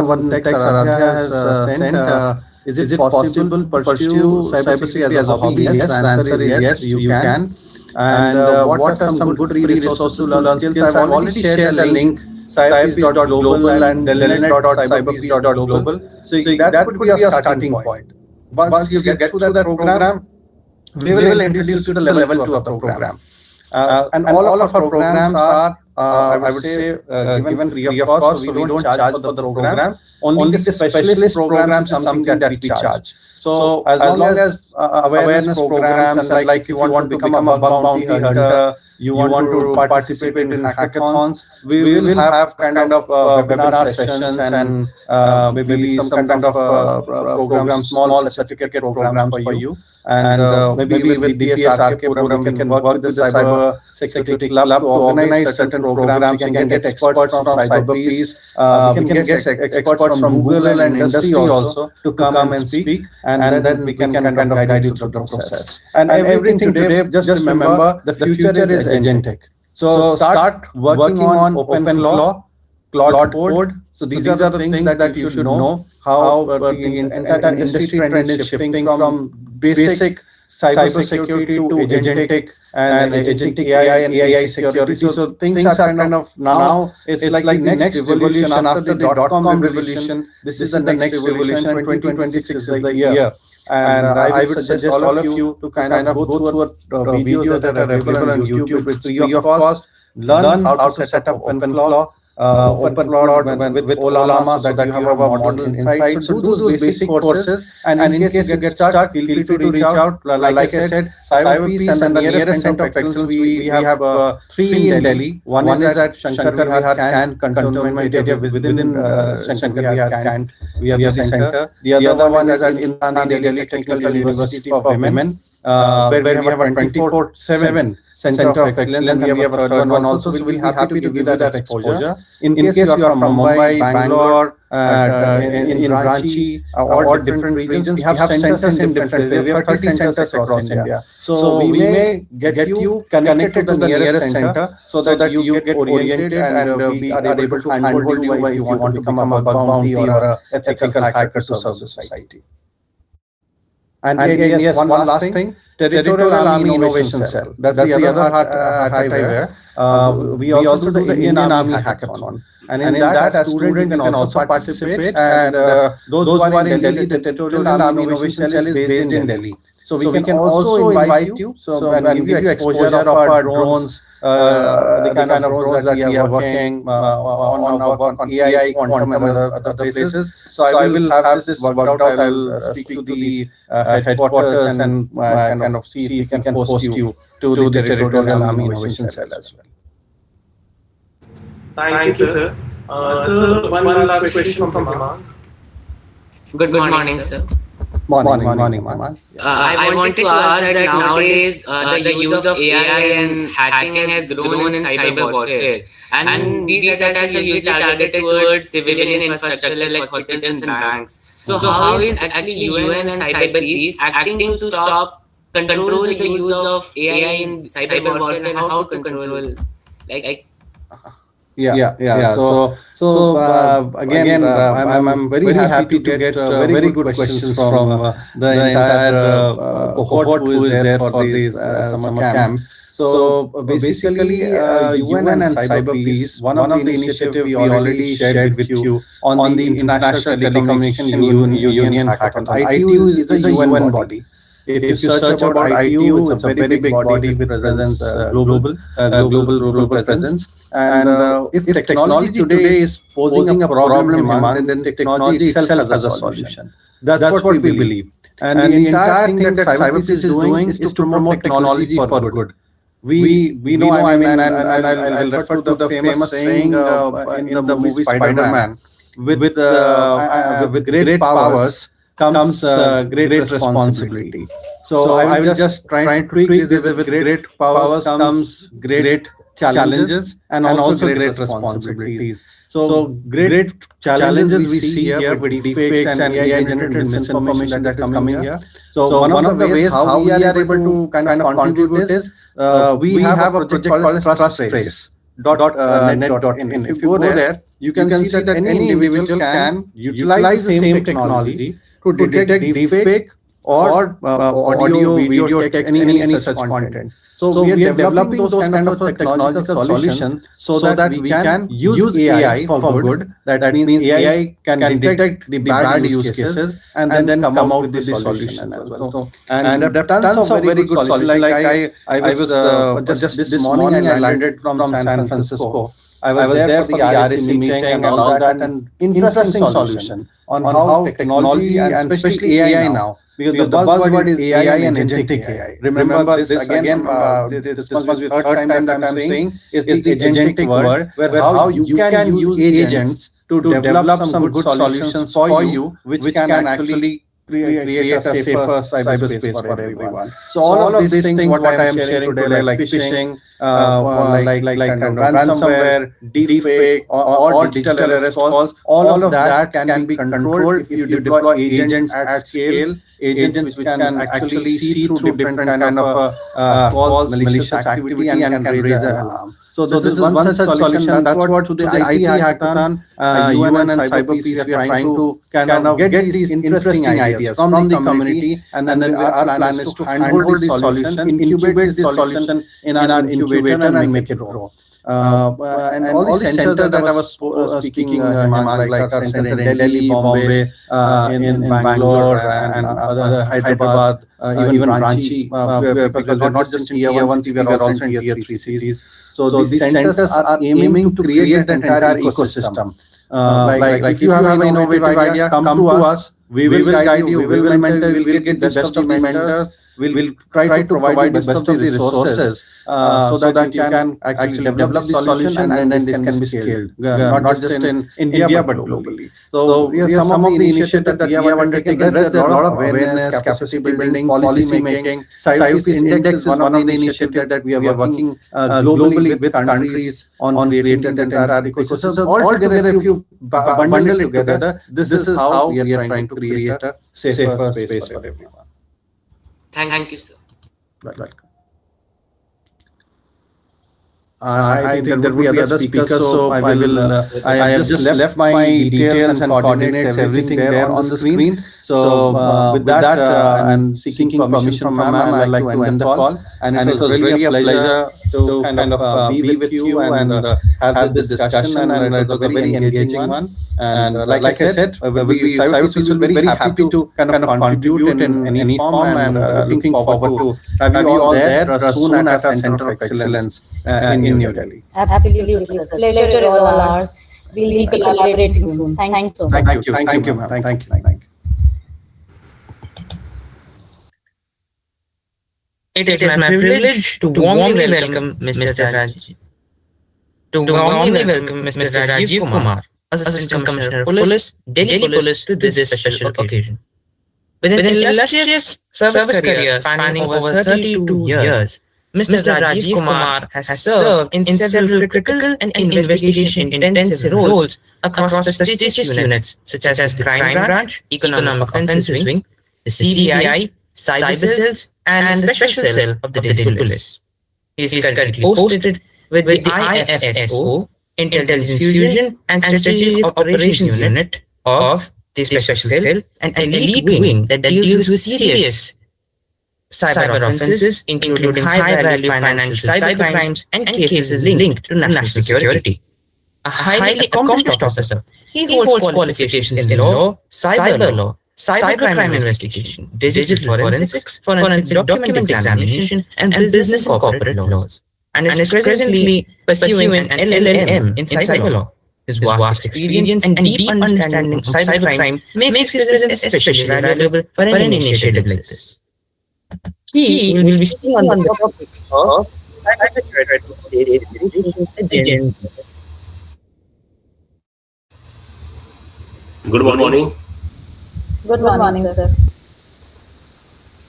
one text Aradhya has sent. Is it possible to pursue cybersecurity as a hobby? Yes, the answer is yes, you can. And what are some good free resources to learn skills? I've already shared the link, cyberpeace.global and delnet.cyberpeace.global. So that could be a starting point. Once you get through that program, we will introduce you to the level 2 of the program. And all of our programs are, I would say, given free of cost, so we don't charge for the program. Only the specialist programs are something that we charge. So as long as awareness programs, and like if you want to become a bug bounty hunter, you want to participate in hackathons, we will have kind of webinar sessions and maybe some kind of programs, small certificate programs for you. And maybe with DPSRK program, we can work with the Cyber Security Club to organize certain programs. We can get experts from CyberPeace. We can get experts from Google and industry also to come and speak. And then we can kind of guide you through the process. And everything today, just remember, the future is agentic. So start working on open law, Claude code. So these are the things that you should know, how the entire industry trend is shifting from basic cyber security to agentic and agentic AI and AI security. So things are kind of now, it's like the next revolution after the dot-com revolution. This is the next revolution, and 2026 is the year. And I would suggest all of you to kind of go through videos that are available on YouTube. It's free of cost. Learn how to set up open law. open plot with Olama, so that you have a model inside. So do those basic courses, and in case you get stuck, feel free to reach out. Like I said, Cyberpeace and the nearest center of excellence, we have three in Delhi. One is at Shankar Vihar Can Cantonment area within Shankar Vihar Can VRC Center. The other one is at Indira Gandhi Delhi Technical University for Women, where we have a 24/7 Center of Excellence, and we have a third one also. So we'll be happy to give you that exposure. In case you are from Mumbai, Bangalore, in Ranchi, or different regions, we have centers in different places. We have 30 centers across India. So we may get you connected to the nearest center so that you get oriented, and we are able to handhold you if you want to become a bug bounty or a ethical hacker to serve the society. And yes, one last thing, Territorial Army Innovation Cell. That's the other highway. We also do the Indian Army Hackathon. And in that, as student can also participate. And those who are in Delhi, the Territorial Army Innovation Cell is based in Delhi. So we can also invite you, and give you exposure of our drones, the kind of drones that we are working on our work on AI, quantum, and other places. So I will have this worked out. I will speak to the headquarters and kind of see if we can post you to the Territorial Army Innovation Cell as well. Thank you, sir. Sir, one last question from Hemant. Good morning, sir. Morning, Maman. I wanted to ask that nowadays the use of AI and hacking has grown in cyber warfare, and these attacks are usually targeted towards civilian infrastructure like hospitals and banks. So how is actually UN and Cyberpeace acting to stop control the use of AI in cyber warfare, and how to control like Yeah. So again, I'm very happy to get very good questions from the entire cohort who is there for this summer camp. So basically, UN and Cyberpeace, one of the initiatives we already shared with you on the International Telecommunication Union Hackathon. ITU is a UN body. If you search about ITU, it's a very big body with presence, global presence. And if technology today is posing a problem, then technology itself has a solution. That's what we believe. And the entire thing that Cyberpeace is doing is to promote technology for good. We know, and I'll refer to the famous saying in the movie Spider-Man, with great powers comes great responsibility. So I will just try to tweak this. With great powers comes great challenges and also great responsibilities. So great challenges we see here with deepfakes and AI-generated misinformation that is coming here. So one of the ways how we are able to kind of contribute is we have a project called TrustTrace.net.in. If you go there, you can see that any individual can utilize the same technology to detect deepfake or audio, video, text, any such content. So we are developing those kind of technological solutions so that we can use AI for good. That means AI can detect the bad use cases and then come out with the solution as well. So, and there are tons of very good solutions. Like I was just this morning I landed from San Francisco. I was there for the RSC meeting and all that, and interesting solution on how technology and especially AI now, because the buzzword is AI and agentic AI. Remember this again, this must be the third time that I'm saying, is the agentic word, where how you can use agents to develop some good solutions for you, which can actually create a safer cyberspace for everyone. So all of these things, what I am sharing today, like phishing, like kind of ransomware, deepfake, or digital arrest calls, all of that can be controlled if you deploy agents at scale. Agents which can actually see through different kind of calls, malicious activity, and can raise an alarm. So this is one such solution. That's what through the IT Hackathon, UN and Cyberpeace, we are trying to kind of get these interesting ideas from the community, and then our plan is to handhold this solution, incubate this solution in our incubator and make it grow. And all the centers that I was speaking, like our center in Delhi, Bombay, in Bangalore, and other Hyderabad, even Ranchi, because we're not just in tier 1 city, we are also in tier 3 cities. So these centers are aiming to create that entire ecosystem. Like if you have an innovative idea, come to us. We will guide you. We will mentor. We will get the best of the mentors. We'll try to provide you best of the resources so that you can actually develop the solution, and then this can be scaled, not just in India but globally. So we have some of the initiatives that we have undertaken. There's a lot of awareness, capacity building, policy making. Cybepeace Index is one of the initiatives that we are working globally with countries on creating that entire ecosystem. So all together, if you bundle it together, this is how we are trying to create a safer space for everyone. Thank you, sir. Welcome. I think there will be other speakers, so I will. I have just left my details and coordinates, everything there on the screen. So with that, and seeking permission from ma'am, I'd like to end the call. And it was really a pleasure to kind of be with you and have this discussion. And it was a very engaging one. And like I said, Cybepeace will be very happy to kind of contribute in any form, and looking forward to have you all there soon at our Center of Excellence in New Delhi. Absolutely, sir. Pleasure is all ours. We'll be collaborating soon. Thank you so much. Thank you, ma'am. Thank you. It is my privilege to warmly welcome Mr. Rajiv Kumar, Assistant Commissioner of Police, Delhi Police, to this special occasion. With an illustrious service career spanning over 32 years, Mr. Rajiv Kumar has served in several critical and investigation-intensive roles across prestigious units such as the Crime Branch, Economic Offences Wing, the CBI, Cyber Cells, and the Special Cell of the Delhi Police. He is currently posted with the IFSO, Intelligence Fusion and Strategic Operations Unit of the Special Cell, an elite wing that deals with serious cyber offenses, including high-value financial cybercrimes and cases linked to national security. A highly accomplished officer, he holds qualifications in law, cybercrime investigation, digital forensics, forensic document examination, and business and corporate laws, and is presently pursuing an LLM in cyber law. His vast experience and deep understanding of cybercrime makes his presence especially valuable for an initiative like this. He will be speaking on the topic of cybersecurity. Good morning. Good morning, sir.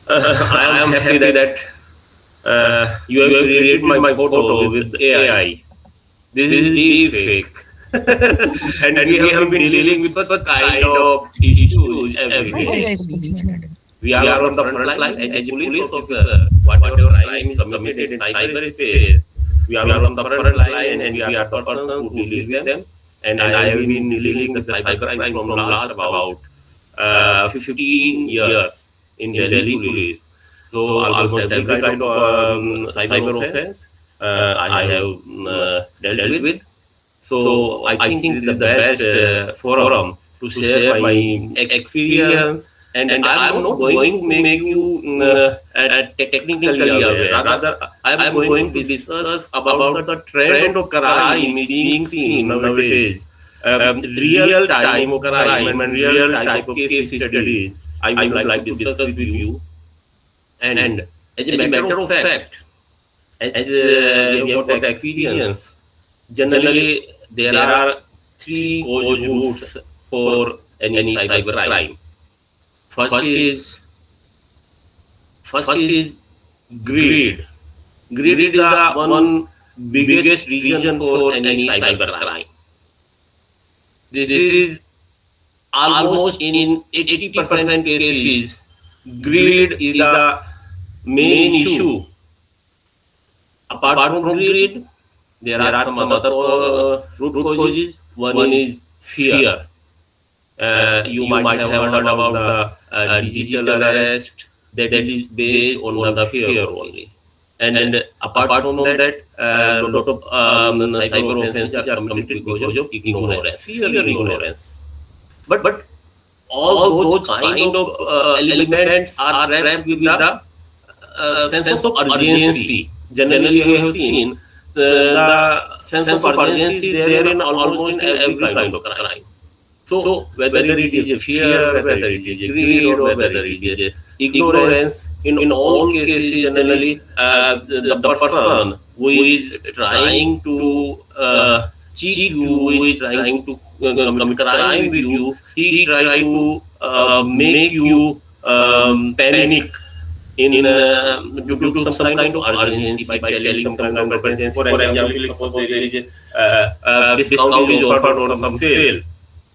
I am happy that you have created my photo with AI. This is deep fake. And we have been dealing with such kind of issues every day. We are on the front line as a police officer. Whatever crime is committed in cyberspace, we are on the front line, and we are the persons who deal with them. And I have been dealing with cybercrime from last about 15 years in Delhi Police. So almost every kind of cyber offense I have dealt with. So I think it is the best forum to share my experience. And I'm not going to make you technically aware. Rather, I'm going to discuss about the trend of crime being seen nowadays. Real time of crime and real type of case studies I would like to discuss with you. And as a matter of fact, as we have got experience, generally there are three cause roots for any cyber crime. First is greed. Greed is the one biggest reason for any cyber crime. This is almost in 80% cases. Greed is the main issue. Apart from greed, there are some other root causes. One is fear. You might have heard about the digital arrest that is based on the fear only. And apart from that, a lot of cyber offenses are committed because of ignorance, fear and ignorance. But all those kind of elements are wrapped with the sense of urgency. Generally, you have seen the sense of urgency is there in almost in every kind of crime. So whether it is a fear, whether it is a greed, or whether it is a ignorance, in all cases generally the person who is trying to cheat you, who is trying to commit crime with you, he try to make you panic in due to some kind of urgency by telling some kind of urgency. For example, if suppose there is a discount is offered on some sale,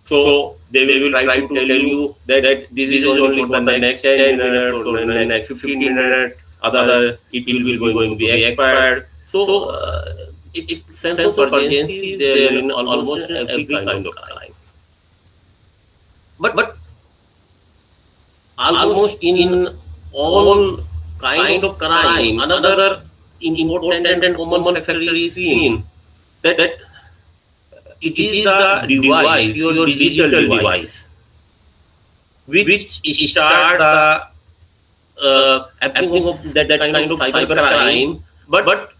so they will try to tell you that this is only for the next 10 minutes or in the next 15 minutes, other it will be going to be expired. So it sense of urgency is there in almost every kind of crime. But almost in all kind of crime, another important and common factor is seen that it is the device, your digital device, which start the happening of that kind of cyber crime. But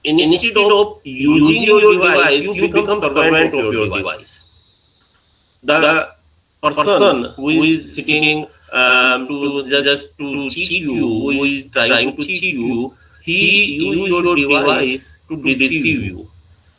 instead of using your device, you become servant of your device. The person who is sitting to just to cheat you, who is trying to cheat you, he use your device to deceive you.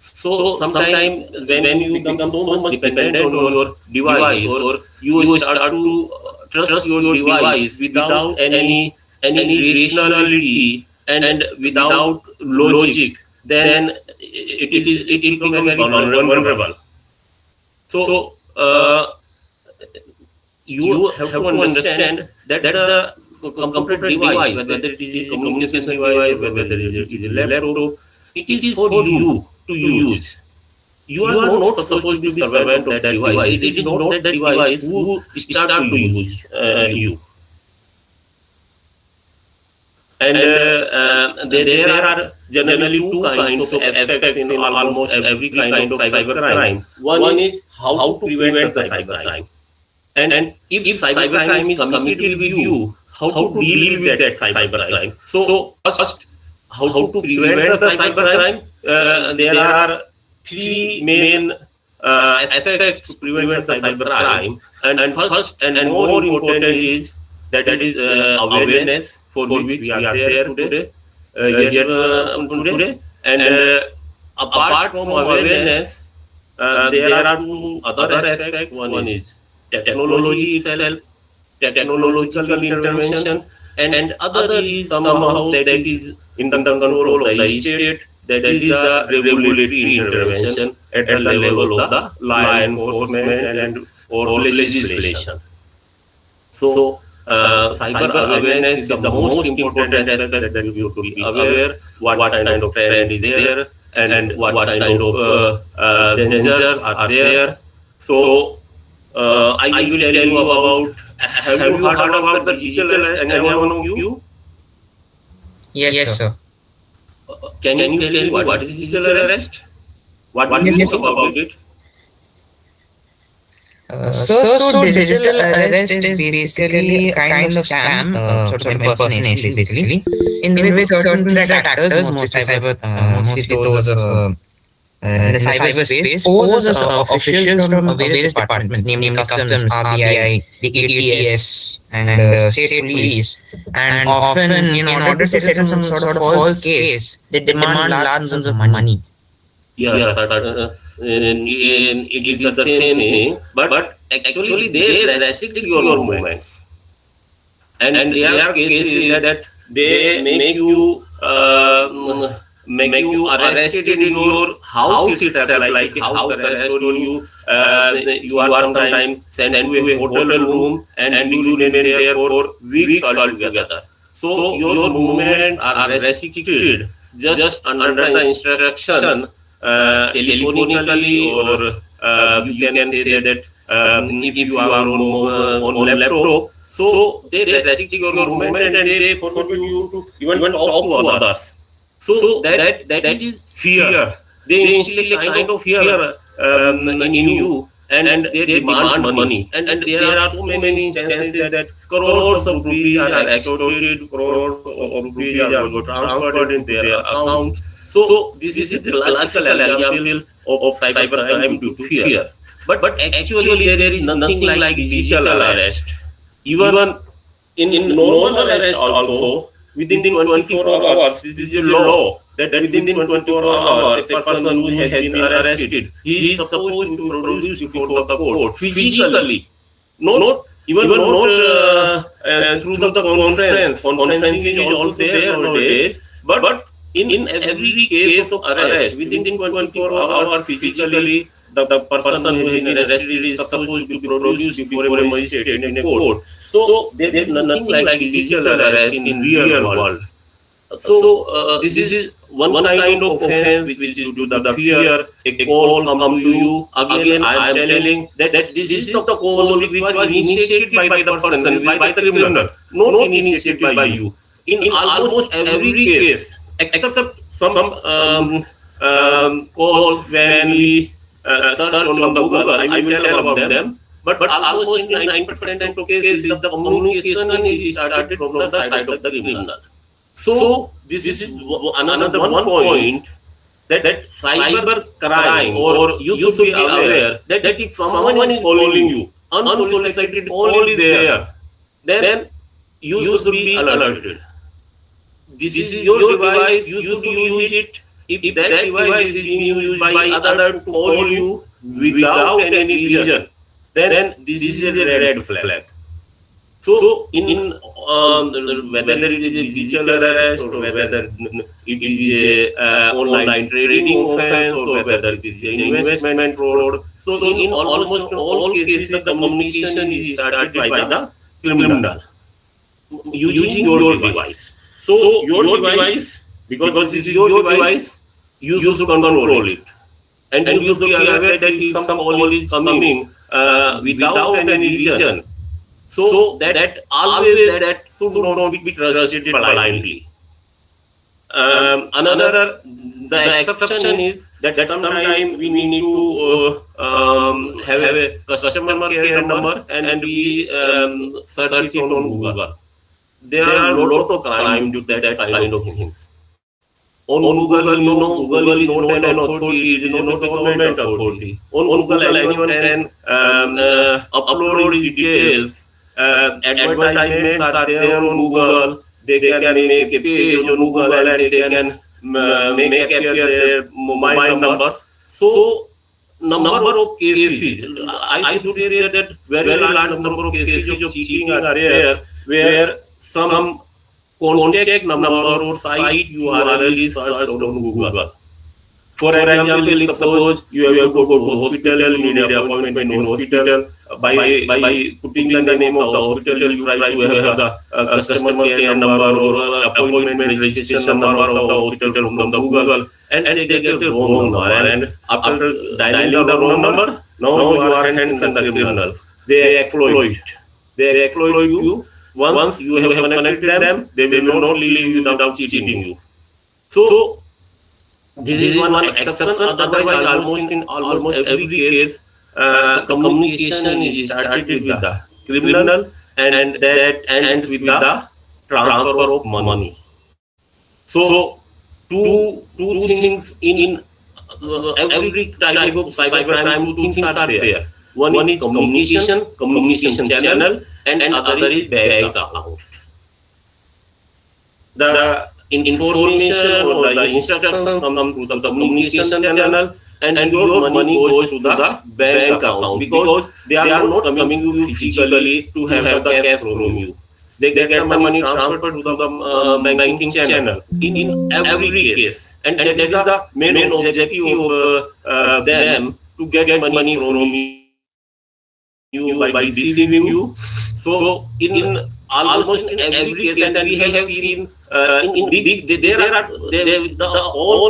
So sometimes when you become so much dependent on your device, or you start to trust your device without any rationality and without logic, then it becomes very vulnerable. So you have to understand that the computer device, whether it is a communication device, whether it is a laptop, it is for you to use. You are not supposed to be servant of that device. It is not that device who start to use you. And there are generally two kinds of aspects in almost every kind of cybercrime. One is how to prevent the cybercrime. And if cybercrime is committed with you, how to deal with that cybercrime. So first, how to prevent the cybercrime? There are three main aspects to prevent the cybercrime. And first and more important is that is awareness, for which we are there today. Today. And apart from awareness, there are two other aspects. One is technology itself, technological intervention, and other is somehow that is in the control of the state, that is the regulatory intervention at the level of the law enforcement and or legislation. So cyber awareness is the most important aspect, that you should be aware what kind of trend is there and what kind of dangers are there. So I will tell you about. Have you heard about the digital arrest? Anyone of you? Yes, sir. Can you tell me what is digital arrest? What do you think about it? So digital arrest is basically a kind of scam, sort of impersonation, basically, in which certain threat actors, mostly those of in the cyberspace, pose as officials from various departments, namely customs, RBI, the ATS, and state police. And often, in order to settle some sort of false case, they demand large sums of money. Yes, it is the same thing, but actually they restrict your movements. And there are cases that they make you arrested in your house itself, like a house arrest, or you are sometimes sent to a hotel room and you remain there for weeks altogether. So your movements are restricted just under the instruction telephonically, or you can say that if you are on laptop, so they restrict your movement and they forbid you to even talk to others. So that is fear. They instill a kind of fear in you, and they demand money. And there are so many instances that crores of rupees are extorted, crores of rupees are transferred in their account. So this is the classical example of cybercrime due to fear. But actually there is nothing like digital arrest. Even in normal arrest also, within 24 hours, this is a law that within 24 hours, a person who has been arrested, he is supposed to be produced before the court physically, not even not through the conference. Conferencing is also there nowadays, but in every case of arrest, within 24 hours physically, the person who has been arrested is supposed to be produced before a magistrate in a court. So there is nothing like digital arrest in real world. So this is one kind of offense which is due to the fear. A call come to you. Again, I am telling that this is the call which was initiated by the person, by the criminal, not initiated by you. In almost every case, except some calls when we search on the Google, I will tell about them. But almost in 90% of cases, the communication is started from the side of the criminal. So this is another one point that cyber crime, or you should be aware that if someone is following you, unsolicited call is there, then you should be alerted. This is your device, you should use it. If that device is being used by other to call you without any reason, then this is a red flag. So in whether it is a digital arrest, or whether it is a online trading offense, or whether it is an investment fraud, so in almost all cases the communication is started by the criminal using your device. So your device, because this is your device, you should control it, and you should be aware that if some call is coming without any reason, so that always that should not be trusted blindly. Another, the exception is that sometimes we need to have a customer care number, and we search it on Google. There are a lot of crime due to that kind of things. On Google, Google is not an authority, it is not a government authority. On Google, anyone can upload details. Advertisements are there on Google. They can make a page on Google, and they can make appear their mobile numbers. So number of cases, I should say that very large number of cases of cheating are there, where some contact number or site URL is searched on Google. For example, if suppose you have to go to hospital, you need an appointment in hospital. By putting the name of the hospital, you try to have the customer care number or appointment registration number of the hospital from the Google, and they get the wrong number. And after dialing the wrong number, now you are hands on the criminals. They exploit you. Once you have connected them, they will not leave you without cheating you. So this is one exception. Otherwise, almost every case, communication is started with the criminal, and that ends with the transfer of money. So two things in every type of cybercrime. Two things are there. One is communication channel, and other is bank account. The information or the instructions come to the communication channel, and your money goes to the bank account, because they are not coming to you physically to have the cash from you. They get the money transferred to the banking channel in every case, and that is the main objective of them, to get money from you by deceiving you. So in almost in every case, and we have seen all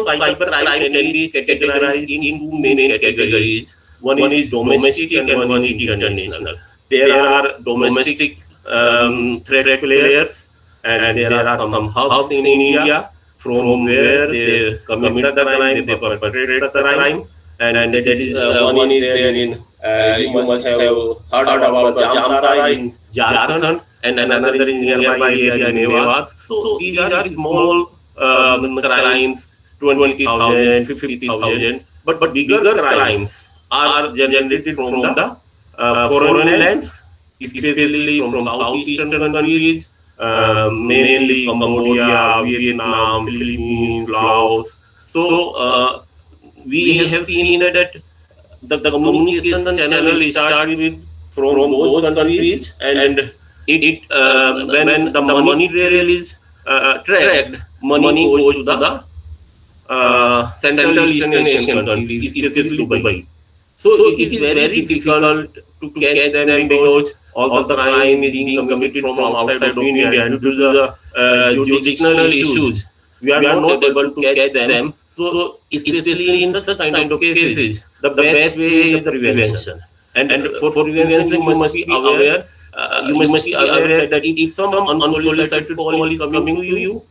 cybercrime can be categorized in two main categories. One is domestic and one is international. There are domestic threat players, and there are some hubs in India from where they commit the crime, they perpetrate the crime, and that is one is there in you must have heard about the Jamtara in Jharkhand, and another is nearby area in Mewat. So these are small crimes 20,000, 50,000. But bigger crimes are generated from the foreign lands, especially from southeastern countries, mainly Cambodia, Vietnam, Philippines, Laos. So we have seen that the communication channel start with from those countries, and it when the money trail is tracked, money goes to the Central Eastern Asian countries, especially Dubai. So it is very difficult to catch them because all the crime is being committed from outside of India, and due to the jurisdictional issues, we are not able to catch them. So especially in such kind of cases, the best way is the prevention. And for prevention, you must be aware. You must be aware that if some unsolicited call is coming to you,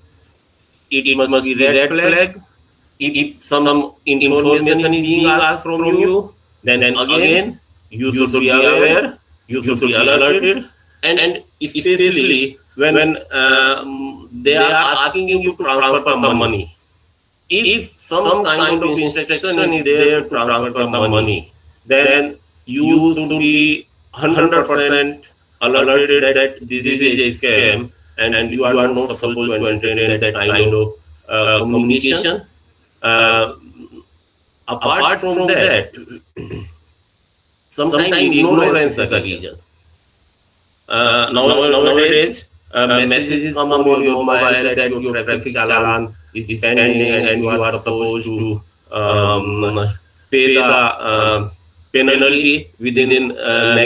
it must be red flag. If some information is being asked from you, then again you should be aware, you should be alerted, and especially when they are asking you to transfer the money. If some kind of instruction is there to transfer the money, then you should be 100% alerted that this is a scam, and you are not supposed to entertain that kind of communication. Uh, Apart from that, sometimes ignorance is the reason. Nowadays, messages come on your mobile that your traffic challan is pending and you are supposed to pay the penalty within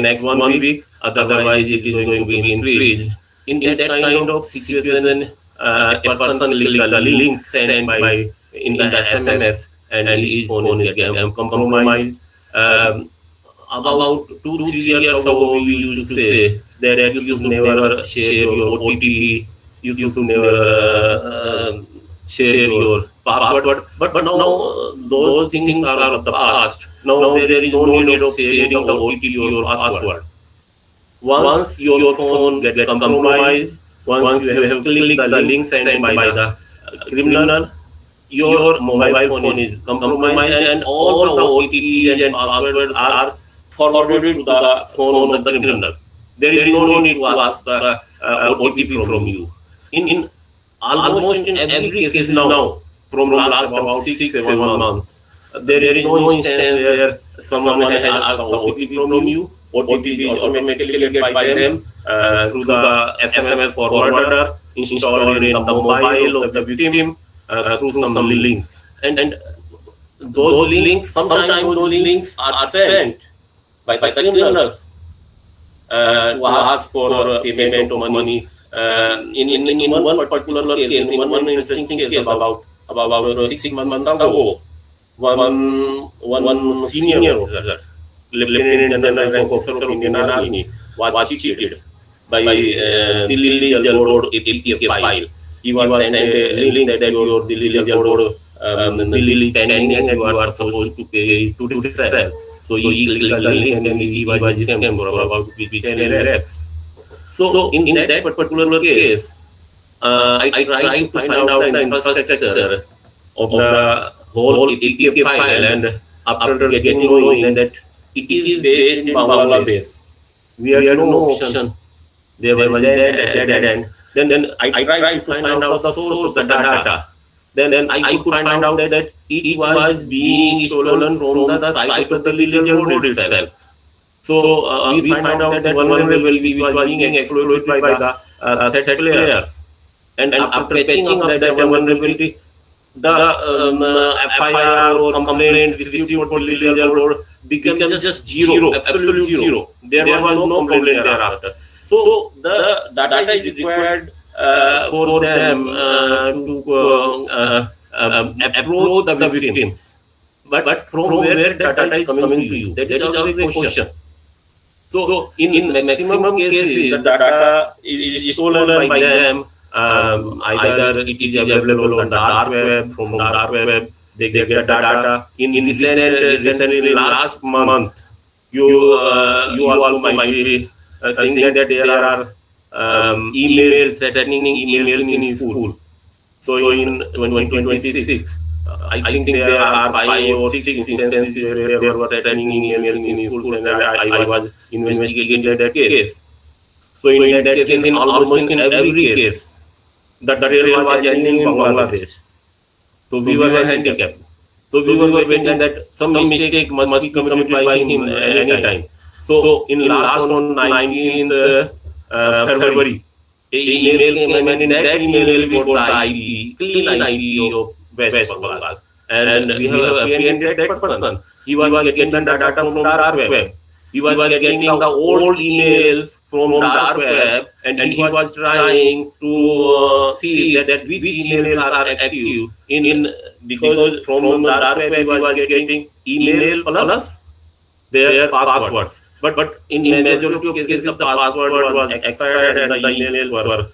next 1 week. Otherwise, it is going to be increased. In that kind of situation, a person click the link sent by in the SMS, and his phone is getting compromised. About 2-3 years ago, we used to say that you should never share your OTP, you should never share your password. But now those things are of the past. Now there is no need of sharing the OTP or password. Once your phone gets compromised, once you have clicked the link sent by the criminal, your mobile phone is compromised, and all the OTPs and passwords are forwarded to the phone of the criminal. There is no need to ask the OTP from you. In almost in every case now, from last about 6-7 months, there is no instance where someone has asked the OTP from you. OTP is automatically get by them through the SMS forwarder installed in the mobile of the victim through some link. And those links, sometimes those links are sent by the criminals to ask for payment of money. In one particular case, in one interesting case about 6 months ago, one senior officer, Lieutenant General rank officer of Indian Army, was cheated by Delhi Jail Board APK file. He was sent a link that your Delhi Jail Board bill is pending and you are supposed to pay to sell. So he clicked the link and he was scammed for about 10 lakhs. So in that particular case, I tried to find out the infrastructure of the whole APK file, and after getting knowing that it is based in Bangladesh, we had no option. There was dead end. Then I tried to find out the source of the data. Then I could find out that it was being stolen from the site of the legal road itself. So we find out that one vulnerability which was being exploited by the threat players. And after patching up that vulnerability, the FIR or complaints received for legal road became just zero, absolute zero. There was no complaint thereafter. So the data is required for them to approach the victims. But from where data is coming to you, that is always a question. So in maximum cases, the data is stolen by them. Either it is available on the dark web, from dark web, they get the data. Recently last month, you also might be seeing that there are emails, threatening emails in school. So in 2026, I think there are 5 or 6 instances where there were threatening emails in schools, and I was investigating that case. So in that case, in almost in every case, the trail was ending in Bangladesh. So we were handicapped. So we were waiting that some mistake must be committed by him any time. So in last on 19th February, a email came, and in that email we got the ID, clean ID of West Bengal, and we have apprehended that person. He was getting the data from dark web. He was getting the old emails from dark web, and he was trying to see that which emails are active in, because from the dark web he was getting email plus their passwords. But in majority of cases, the password was expired and the emails were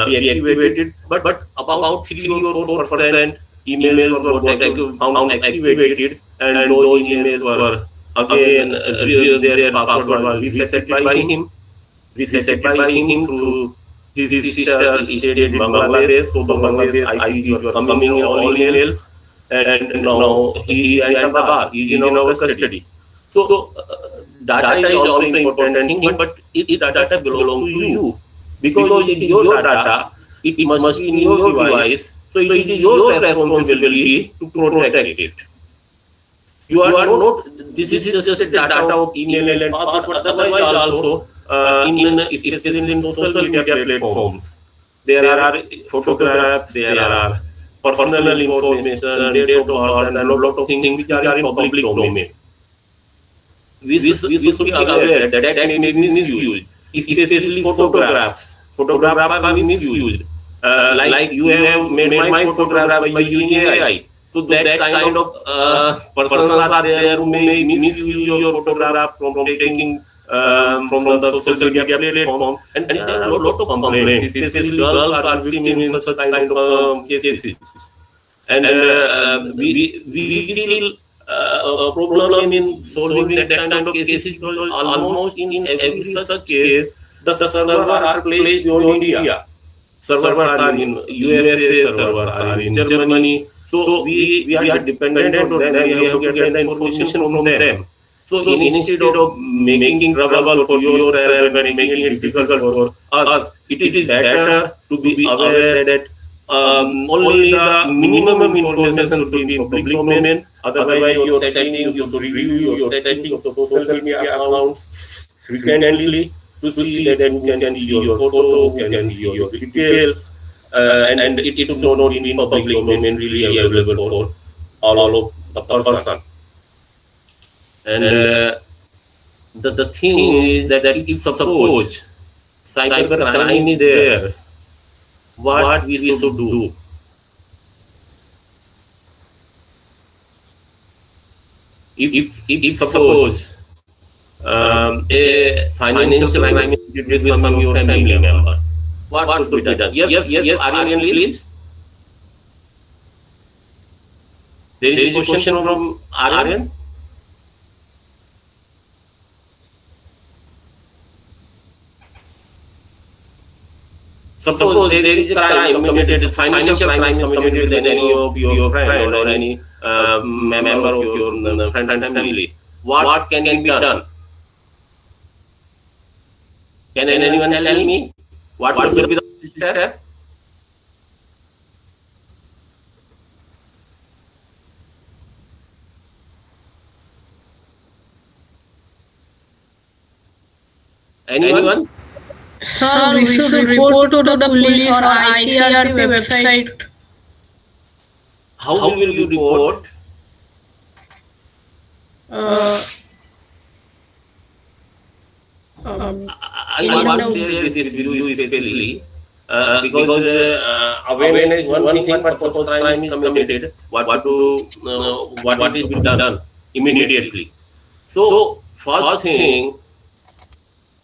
deactivated. But about 3 or 4% emails were found activated, and those emails were again their password was reset by him through his sister stayed in Bangladesh. So Bangladesh IPs were coming in all emails, and now he is in the bar. He is in our custody. So data is also important thing, but it data belongs to you, because it is your data. It must be in your device. So it is your responsibility to protect it. You are not. This is just a data of email and password. Otherwise, also especially in social media platforms, there are photographs, there are personal information, date of birth, and a lot of things which are in public domain. We should be aware that may be misused, especially photographs. Photographs are misused. Like you have made my photographs by using AI. So that kind of persons are there who may misuse your photograph from taking from the social media platform, and there are a lot of complaints, especially girls are victim in such kind of cases. And we feel a problem in solving that kind of cases, because almost in every such case, the servers are placed beyond India. Servers are in USA, servers are in Germany. So we are dependent on them. We have to get the information from them. So instead of making trouble for yourself and making it difficult for us, it is better to be aware that only the minimum information should be in public domain. Otherwise, your settings, you should review your settings of social media accounts frequently to see that who can see your photo, who can see your details, and it should not be in public domain, really available for all of the person. And the thing is that if suppose cybercrime is there, what we should do? If suppose a financial crime is with some of your family members, what should be done? Yes, Aryan, please. There is a question from Aryan. Suppose there is a crime committed, financial crime is committed with any of your friend or any member of your friend and family. What can be done? Can anyone tell me what should be the step? Anyone? Sir, we should report to the police or ICRP website. How will you report? I want to share this with you especially because awareness is one thing, but suppose crime is committed, what is done immediately. So first thing,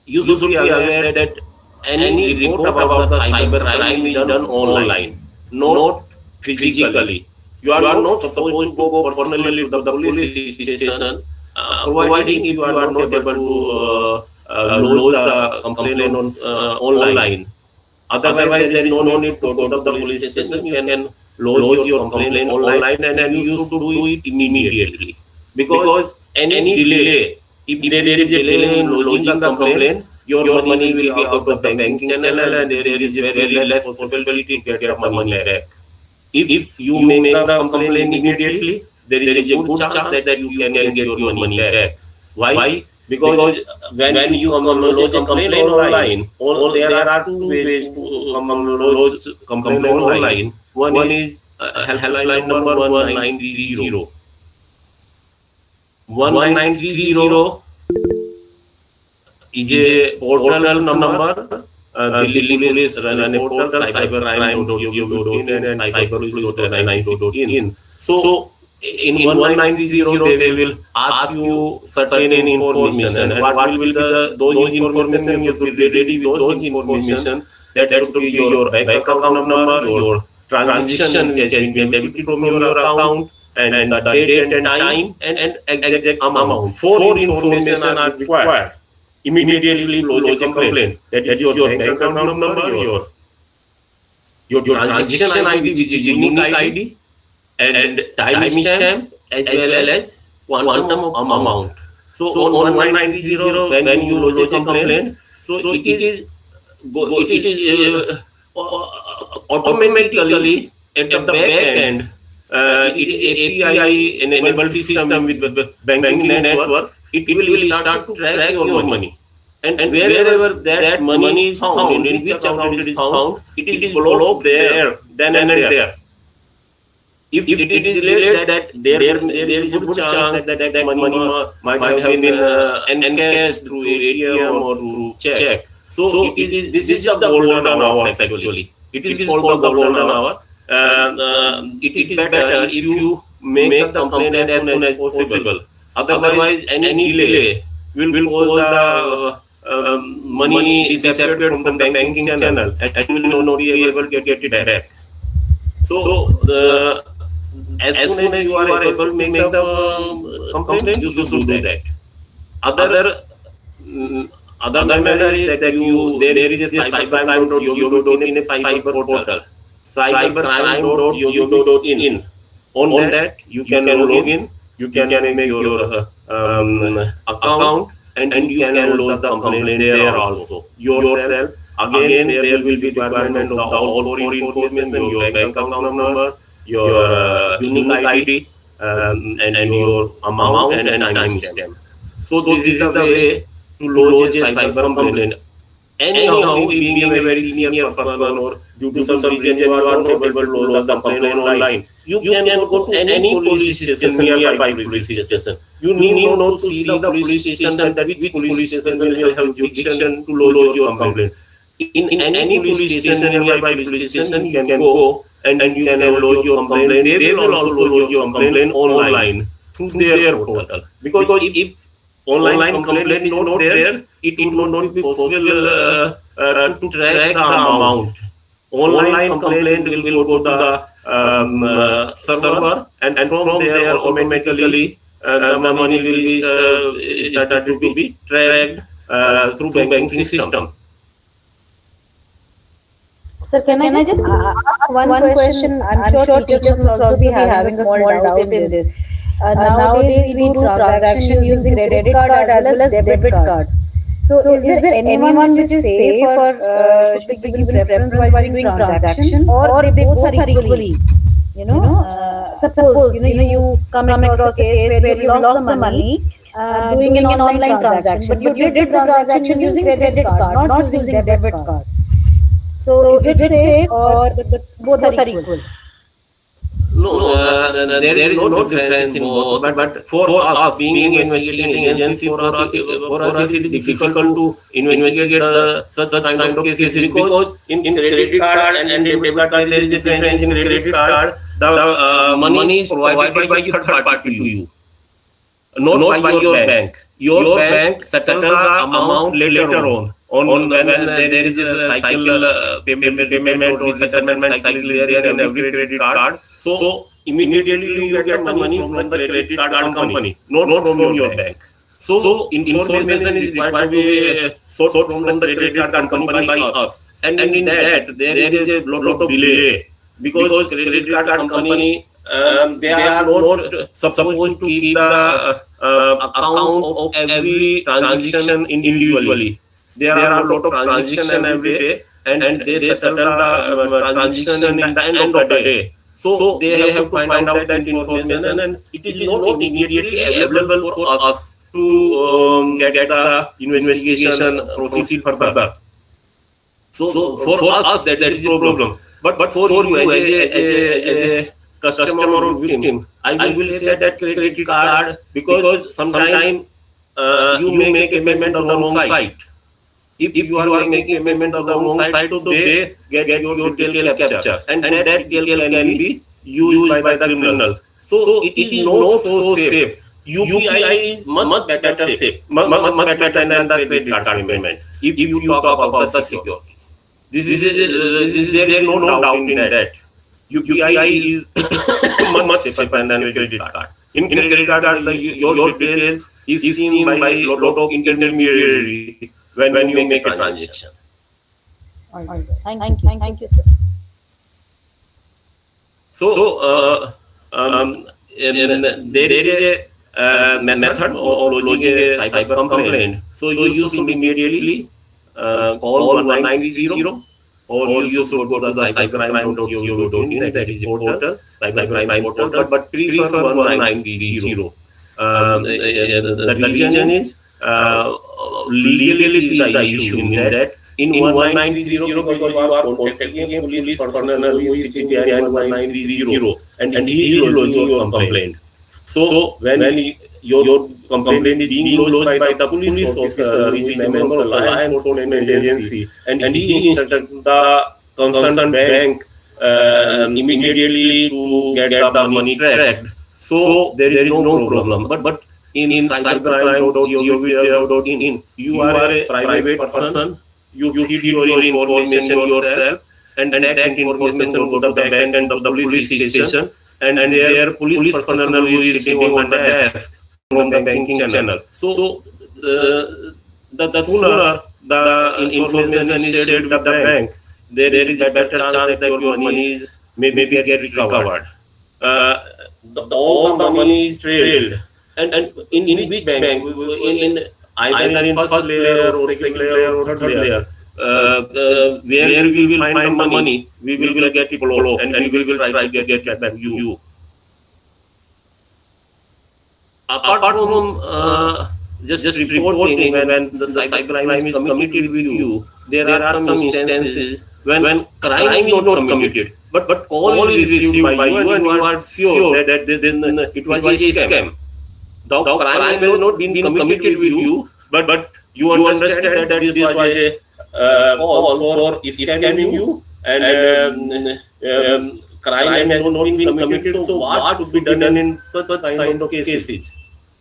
you should be aware that any report about the cyber crime is done online, not physically. You are not supposed to go personally to the police station, providing if you are not able to lodge the complaint on online. Otherwise, there is no need to go to the police station. You can lodge your complaint online, and you should do it immediately. Because any delay, if there is a delay in lodging the complaint, your money will be out of the banking channel, and there is a very less possibility to get the money back. If you make the complaint immediately, there is a good chance that you can get your money back. Why? Because when you lodge a complaint online, there are two ways to lodge complaint online. One is helpline number 1930. 1930 is a portal number. Delhi Police run a portal, cybercrime.gov.in and cyberpolice.nic.in. So, in 1930, they will ask you certain information, and what will be those information? You should be ready with those information. That should be your bank account number, your transaction which has been debited from your account, and the date and time, and exact amount. Four information are required. Immediately lodge a complaint. That is your bank account number, your transaction ID, which is unique ID, and time stamp, as well as quantum amount. So on 1930, when you lodge a complaint, so it is automatically at the back end. It is API enabled system with banking network. It will start to track your money. And wherever that money is found, in which account it is found, it is blocked there, then and there. If it is related that there is a good chance that money might have been encashed through ATM or through check. So this is the golden hours actually. It is called the golden hours. It is better if you make the complaint as soon as possible. Otherwise, any delay will cause the money disappeared from the banking channel, and you will not be able to get it back. So, as soon as you are able to make the complaint, you should do that. Other manner is that there is a cybercrime.gov.in, a cyber portal. Cybercrime.gov.in. On that, you can log in, you can make your account, and you can lodge the complaint there also yourself. Again, there will be requirement of the all four information: your bank account number, your unique ID, and your amount and time stamp. So this is the way to lodge a cyber complaint. Anyhow, being a very senior person, or due to some reason you are not able to lodge the complaint online, you can go to any police station, nearby police station. You need not to see the police station that which police station will have jurisdiction to lodge your complaint. In any police station, nearby police station, you can go and you can lodge your complaint. They will also lodge your complaint online through their portal. Because if online complaint is not there, it would not be possible to track the amount. Online complaint will go to the server, and from there automatically the money will be started to be tracked through banking system. Sir, can I just ask one question? I'm sure teachers must also be having a small doubt in this. Nowadays, we do transaction using credit card as well as debit card. So, is there anyone which is safe or should be given preference while doing transaction, or they both are equally? Suppose you come across a case where you lost the money doing an online transaction, but you did the transaction using credit card, not using debit card. So, is it safe or both are equal? No, there is no difference in both, but for us, being an investigating agency, for us it is difficult to investigate such kind of cases, because in credit card and debit card there is a difference. In credit card, the money is provided by your third party to you, not by your bank. Your bank settles the amount later on when there is a cycle payment or settlement cycle there in every credit card. So immediately you get the money from the credit card company, not from your bank. So information is required to be sought from the credit card company by us, and in that there is a lot of delay. because credit card company, they are not supposed to keep the account of every transaction individually. There are a lot of transaction every day, and they settle the transaction in the end of the day. So they have to find out that information, and it is not immediately available for us to get the investigation proceed further. So for us that is a problem. But for you as a customer or victim, I will say that credit card, because sometimes you make a payment on the wrong site. If you are making a payment on the wrong site, so they get your detail capture, and that detail can be used by the criminals. So it is not so safe. UPI is much better safe, much better than the credit card payment. If you talk about the security, there is no doubt in that. UPI is much safer than credit card. In credit card, your details is seen by a lot of intermediary when you make a transaction. Thank you, sir. So, there is a method of lodging a cyber complaint. So you should immediately call 1930, or you should go to the cybercrime.gov.in, that is the portal, cybercrime portal, but prefer 1930. The reason is legally the issue in that. In 1930, because you are contacting a police personnel who is sitting behind 1930, and he is lodging your complaint. So when your complaint is being lodged by the police officer, who is a member of the law enforcement agency, and he instructs the concerned bank immediately to get the money tracked. So there is no problem. But in cybercrime.gov.in, you are a private person. You feed your information yourself, and that information go to the bank and the police station, and their police personnel who is sitting on the desk from the banking channel. So the sooner the information is shared with the bank, there is a better chance that your money is maybe get recovered. All the money is trailed, and in which bank, in either in first layer or second layer or third layer, where we will find the money, we will get it blocked, and we will try to get it back to you. Apart from just reporting when the cybercrime is committed with you, there are some instances when crime is not committed, but call is received by you, and you are sure that it was a scam. The crime has not been committed with you, but you understand that this was a call for scamming you, and crime has not been committed. So what should be done in such kind of cases?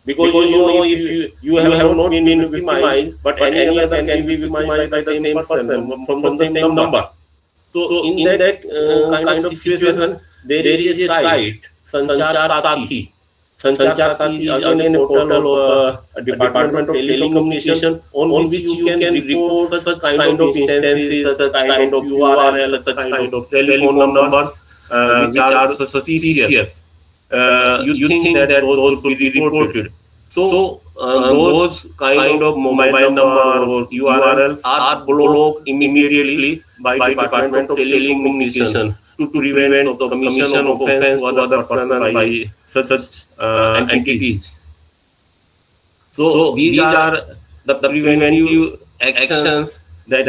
Because if you have not been victimized, but any other can be victimized by the same person from the same number. So in that kind of situation, there is a site, Sanchar Sathi. Sanchar Sathi is again a portal of Department of Telecommunication, on which you can report such kind of instances, such kind of URL, such kind of telephone numbers which are suspicious. You think that those should be reported. So those kind of mobile number or URLs are blocked immediately by Department of Telecommunication to prevent the commission of offense to other person by such entities. So these are the preventive actions that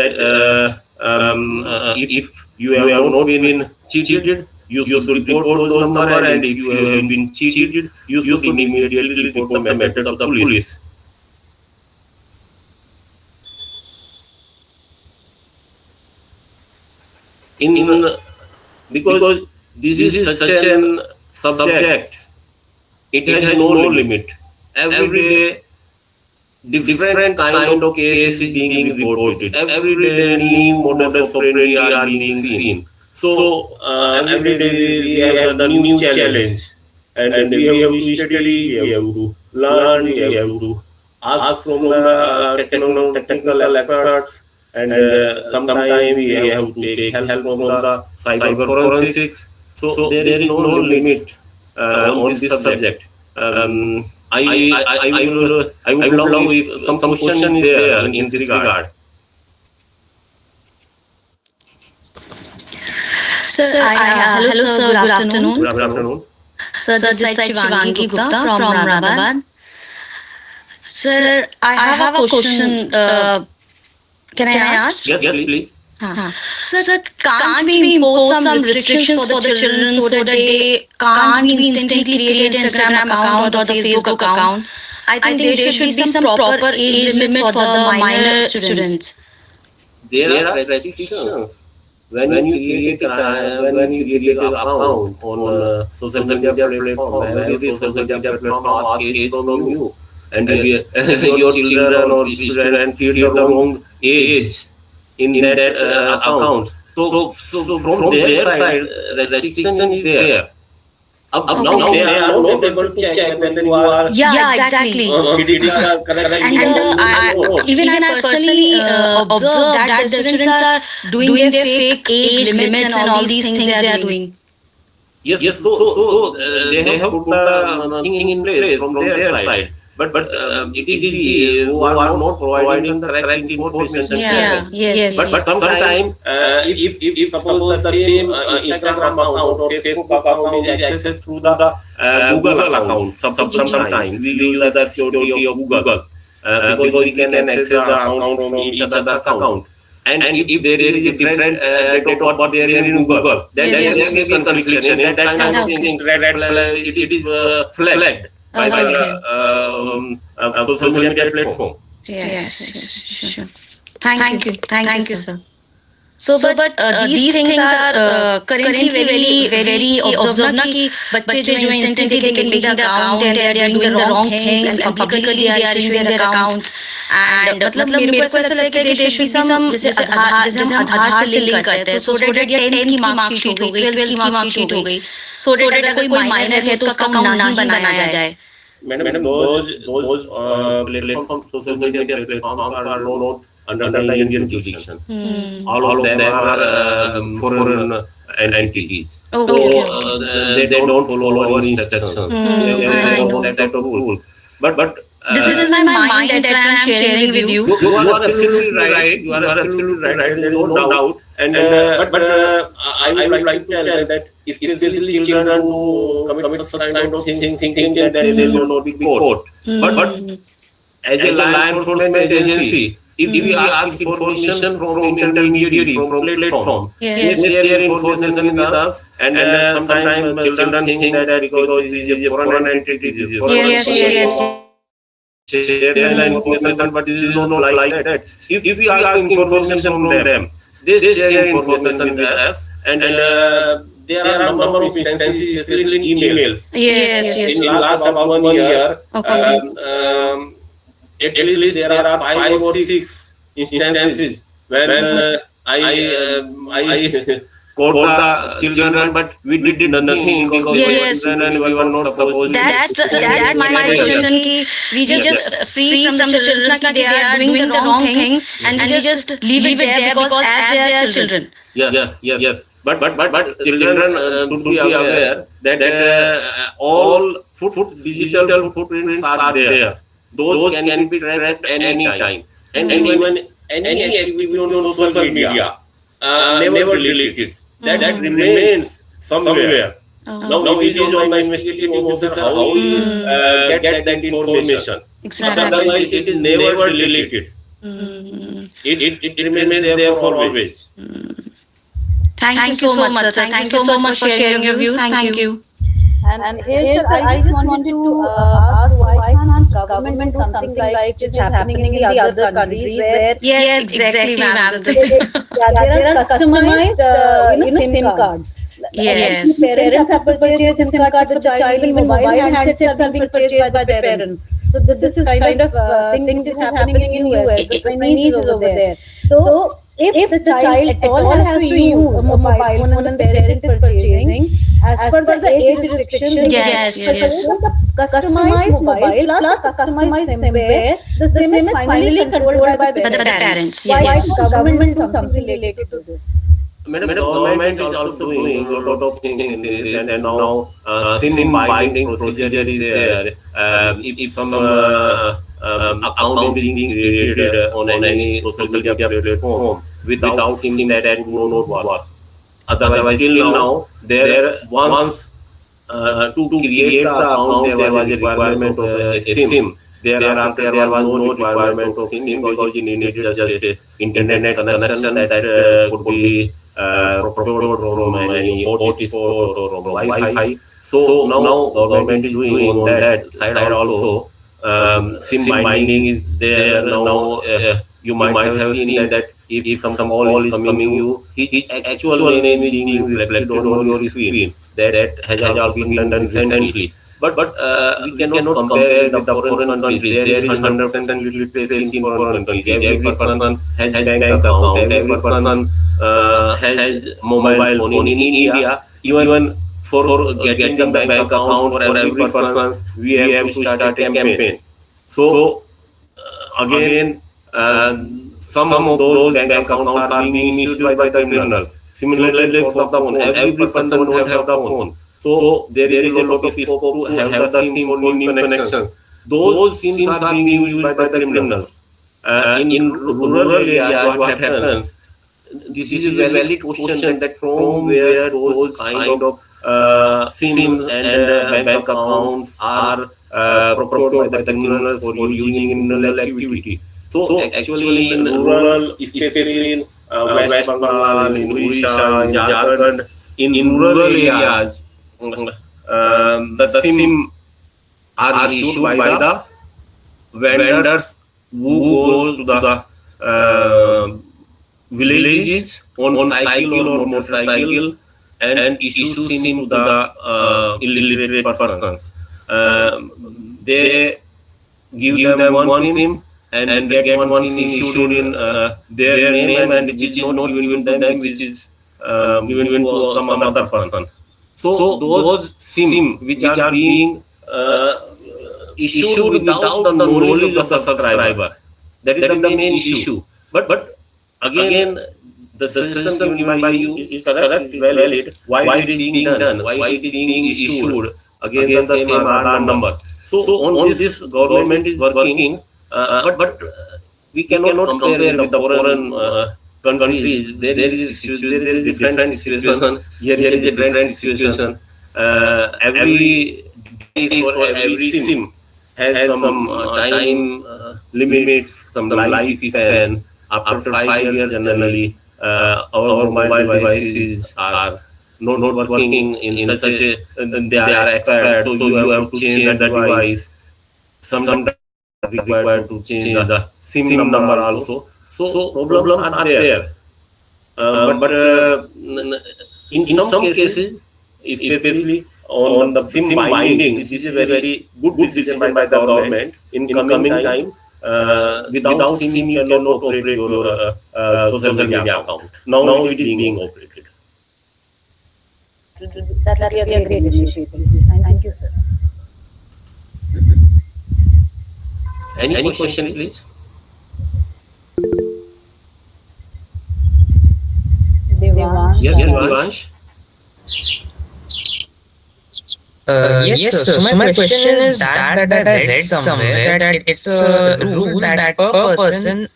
if you have not been cheated, you should report those numbers, and if you have been cheated, you should immediately report the matter to the police. Because this is such an subject, it has no limit. Every day, different kind of cases being reported. Every day, new modus operandi are being seen. So every day we have the new challenge, and we have to study, we have to learn, we have to ask from the technical experts and sometimes we have to take help from the cyber forensics. So there is no limit on this subject. I would love if some question is there in this regard. Sir, hello sir, good afternoon. Good afternoon. Sir, this is Shivangi Gupta from Moradabad. Sir, I have a question. Can I ask? Yes, please. Sir, can't we impose some restrictions for the children so that they can't be instantly create an Instagram account or the Facebook account? I think there should be some proper age limit for the minor students. There are restrictions. When you create an account on social media platform, every social media platform asks age from you, and your children or students feed the wrong age in that account. So from their side, restriction is there. Now they are not able to check whether you are Exactly. Even I personally observed that the students are doing their fake age limits and all these things they are doing. Yes. So they have put the thing in place from their side. But it is the who are not providing the correct information. Yes. But sometimes if suppose the same Instagram account or Facebook account is accessed through the Google account, sometimes we use the security of Google because we can access the account from each other's account. And if there is a different date of birth there in Google, then there may be confliction. And that kind of thing, it is flagged by the social media platform. Yes, sure. Thank you, sir. So, but these things are currently very observed ना कि बच्चे जो instantly they can make the account and they are doing the wrong things and publicly they are issuing their accounts and मतलब मेरे को ऐसा लगता है कि there should be some जैसे आधार से लिंक करते हैं so that या 10th की मार्कशीट हो गई 12th की मार्कशीट हो गई so that अगर कोई माइनर है तो उसका अकाउंट ना ही बनाया जाए. Madam, those platforms, social media platforms are not under the Indian jurisdiction. All of them are foreign entities. Okay. They don't follow our instructions. They don't set of rules. But this is my mind that I am sharing with you. You are absolutely right. You are absolutely right. There is no doubt. And but I would like to tell that especially children who commit such kind of things, thinking that they will not be caught. But as a law enforcement agency, if we ask information from intermediary, from platform, they share information with us, and sometimes children think that because it is a foreign entity, share the information, but it is not like that. If we ask information from them, they share information with us, and there are a number of instances, especially in emails. Yes. In last about 1 year, at least there are 5 or 6 instances where I caught the children, but we did nothing because children we were not supposed. That's my question. Ki we just free from the children that they are doing the wrong things, and we just leave it there because as they are children. Yes. But children should be aware that all digital footprints are there. Those can be tracked at any time, and even any activity on social media never deleted. That remains somewhere. Now it is on the investigating officer how we get that information. Exactly. Otherwise it is never deleted. It remains there for always. Thank you so much, sir. Thank you so much for sharing your views. Thank you. And here, sir, I just wanted to ask why can't government do something like which is happening in the other countries where Yes, exactly, ma'am. there are customized SIM cards. Yes. Parents have to purchase a SIM card for the child, even mobile handsets are being purchased by parents. So this is kind of thing which is happening in US. My niece is over there. So if the child at all has to use a mobile phone and the parent is purchasing, as per the age restriction, they Yes, can yes. purchase the customized mobile plus a customized SIM, where the SIM is finally controlled by the But the parents. parents, Why yes. can't government do something related to this? Madam, government is also doing a lot of things in this, and now SIM binding procedure is there. If some account is being created on any social media platform without SIM, that would not work. Otherwise, till now, there once to create the account, there was a requirement of a SIM. Thereafter, there was no requirement of SIM because you needed just a internet connection that could be procured from any hotspot or from Wi-Fi. So now government is doing on that side also. SIM binding is there now. You might have seen that if some call is coming you, his actual name is being reflected on your screen. That has also been done recently. But we cannot compare with the foreign countries. There is 100% literacy in foreign countries. Every person has bank account. Every person has mobile phone. In India, even for getting the bank account for every person, we have to start a campaign. So again, some of those bank accounts are being misused by the criminals. Similarly, for the phone, every person don't have the phone. So there is a lot of scope to have the SIM for new connections. Those SIMs are being used by the criminals. In rural areas, what happens? This is a valid question that from where those kind of SIM and bank accounts are procured by the criminals for using in criminal activity. So actually in rural, especially in West Bengal, in Odisha, in Jharkhand, in rural areas, the SIM are issued by the vendors who go to the villages on cycle or motorcycle and issue SIM to the illiterate persons. They give them one SIM and get one SIM issued in their name, and which is not given to them, which is given to some other person. So those SIM which are being issued without the knowledge of the subscriber, that is the main issue. But again, the suggestion given by you is correct, is valid. Why it is being done? Why it is being issued against the same Aadhaar number? So on this, government is working, but we cannot compare with the foreign countries. There is a different situation. Here is a different situation. Every device or every SIM has some time limits, some life span. After 5 years, generally, our mobile devices are not working in such a, they are expired. So you have to change the device. Sometimes required to change the SIM number also. So problems are there. But in some cases, especially on the SIM binding, this is a very good decision by the government. In coming time, without SIM, you cannot operate your social media account. Now it is being operated. That will be a great initiative. Thank you, sir. Any question, please? Yes, Devansh. Yes, sir. So my question is that I read somewhere that it's a rule that per person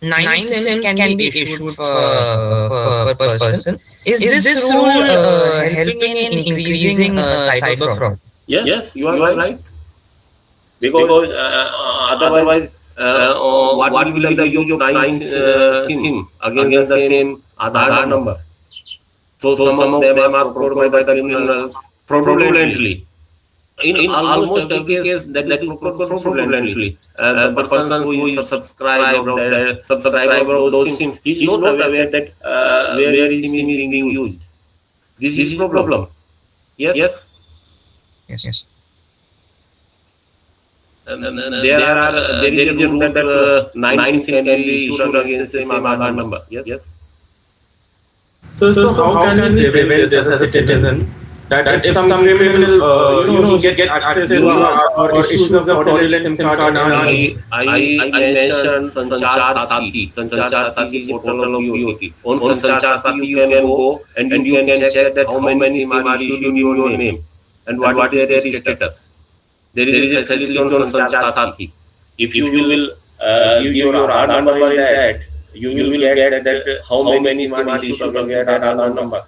9 SIMs can be issued per person. Is this rule helping in increasing cyber fraud? Yes, you are right. Because otherwise, what will be the use of nine SIM against the same Aadhaar number? So some of them are procured by the criminals fraudulently. In almost every case, that is procured fraudulently. The person who is subscriber of those SIMs, he is not aware that where his SIM is being used. This is problem. Yes. Yes. there is a rule that 9 SIM can be issued against the same Aadhaar number. Yes. So how can we prevent this as a citizen? That if some criminal, he gets access to or issues a fraudulent SIM card in our name. I mentioned Sanchar Sathi. Sanchar Sathi is a portal of BOT. On Sanchar Sathi you can go and you can check that how many SIM are issued in your name and what is their status. There is a facility on Sanchar Sathi. If you will give your Aadhaar number in that, you will get that how many SIM are issued against that Aadhaar number.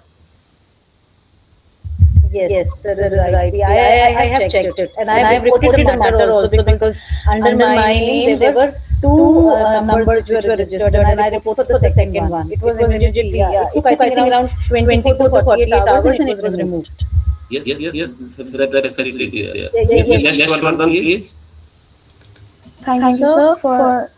Yes, that is right. I have checked it, and I have reported the matter also because under my name there were two numbers which were registered, and I reported for the second one. It was immediately, it took I think around 24 to 48 hours, and it was removed. Yes. That facility. Yes. Next one, please. Thank you, sir, for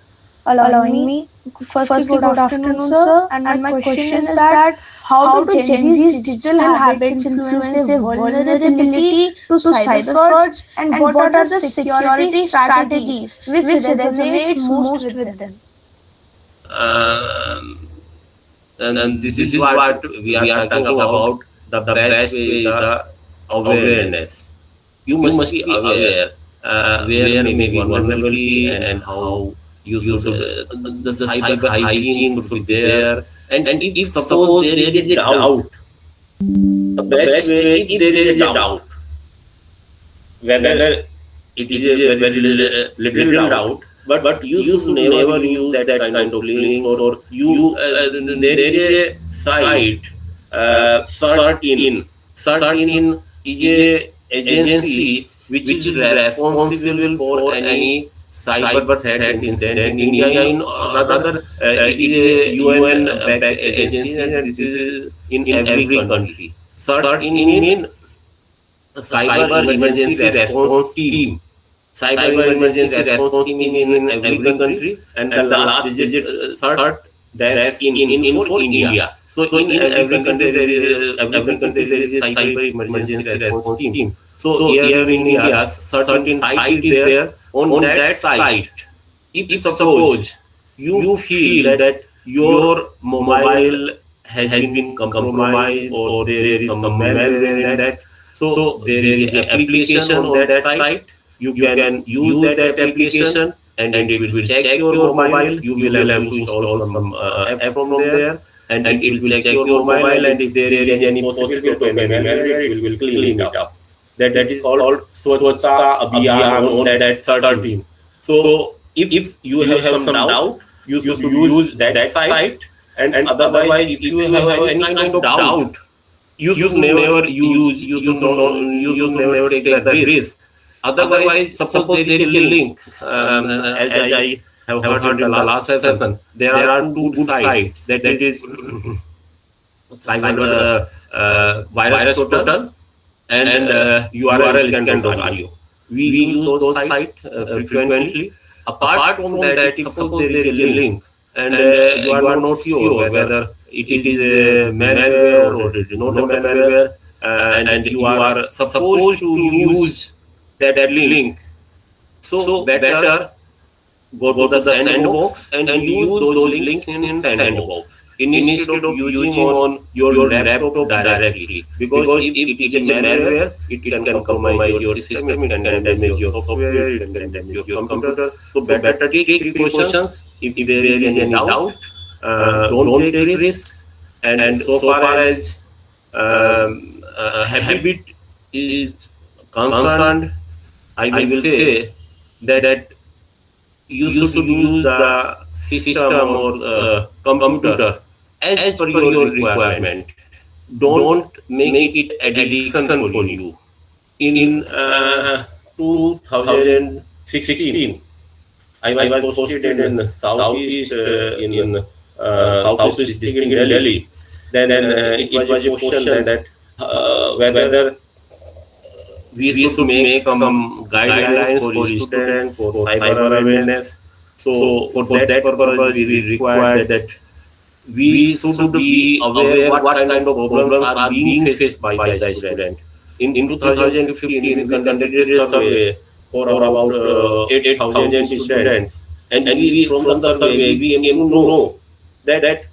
allowing me. Firstly, good afternoon, sir. And my question is that how do Gen Z's digital habits influence their vulnerability to cyber frauds, and what are the security strategies which resonates most with them? And this is what we are talking about. The best way is the awareness. You must be aware where may be vulnerability and how you should the cyber hygiene should be there. And if suppose there is a doubt, the best way, if there is a doubt, whether it is a very little doubt, but you should never use that kind of links, or you there is a site, CERT-in is a agency which is responsible for any cyber threat incident in India. In rather, it is a UN backed agency, and this is in every country. CERT-in Cyber Emergency Response Team. Cyber Emergency Response Team in every country, and the last digit CERT-in for India. So in every country there is a cyber emergency response team. So here in India, certain site is there. On that site, if suppose you feel that your mobile has been compromised or there is some malware in that, so there is an application on that site. You can use that application and it will check your mobile. You will have to install some app from there, and it will check your mobile, and if there is any possibility of any malware, it will clean it up. That is called Swachhta Abhiyan on that CERT team. So if you have some doubt, you should use that site, and otherwise if you have any kind of doubt, you should never use, you should never take the risk. Otherwise, suppose there is a link, as I have heard in the last session, there are two good sites, that is cyber virus total and url-scan.io. We use those sites frequently. Apart from that, if suppose there is a link and you are not sure whether it is a malware or it is not a malware, and you are supposed to use that link, so better go to the sandbox and use those links in sandbox instead of using on your laptop directly, because if it is a malware, it can compromise your system, it can damage your software, it can damage your computer. So better take precautions. If there is any doubt, don't take risk. And so far as habit is concerned, I will say that you should use the system or computer as per your requirement. Don't make it addiction for you. In 2016, I was posted in Southeast in Southeast district in Delhi. Then it was a question that whether we should make some guidelines for students for cyber awareness. So for that purpose, we require that we should be aware what kind of problems are being faced by the student. In 2015, we conducted a survey for about 8,000 students. And we from the survey we came to know that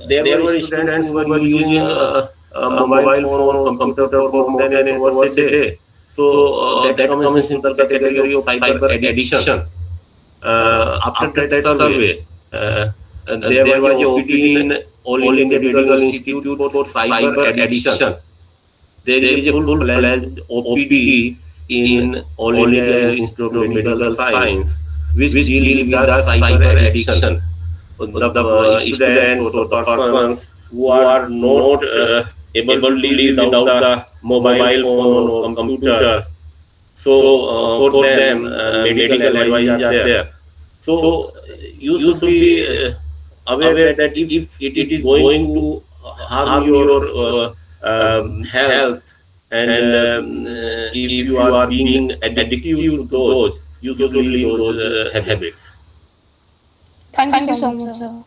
there were students who were using a mobile phone or computer for more than 8 hours a day. So that comes into the category of cyber addiction. After that survey, there was a OPD in All India Medical Institute for cyber addiction. There is a full-fledged OPD in All India Institute of Medical Science, which deal with the cyber addiction. The students or the persons who are not able to live without the mobile phone or computer. So for them, medical advice are there. So you should be aware that if it is going to harm your health, and if you are being addictive to those, you should leave those habits. Thank you so much, sir.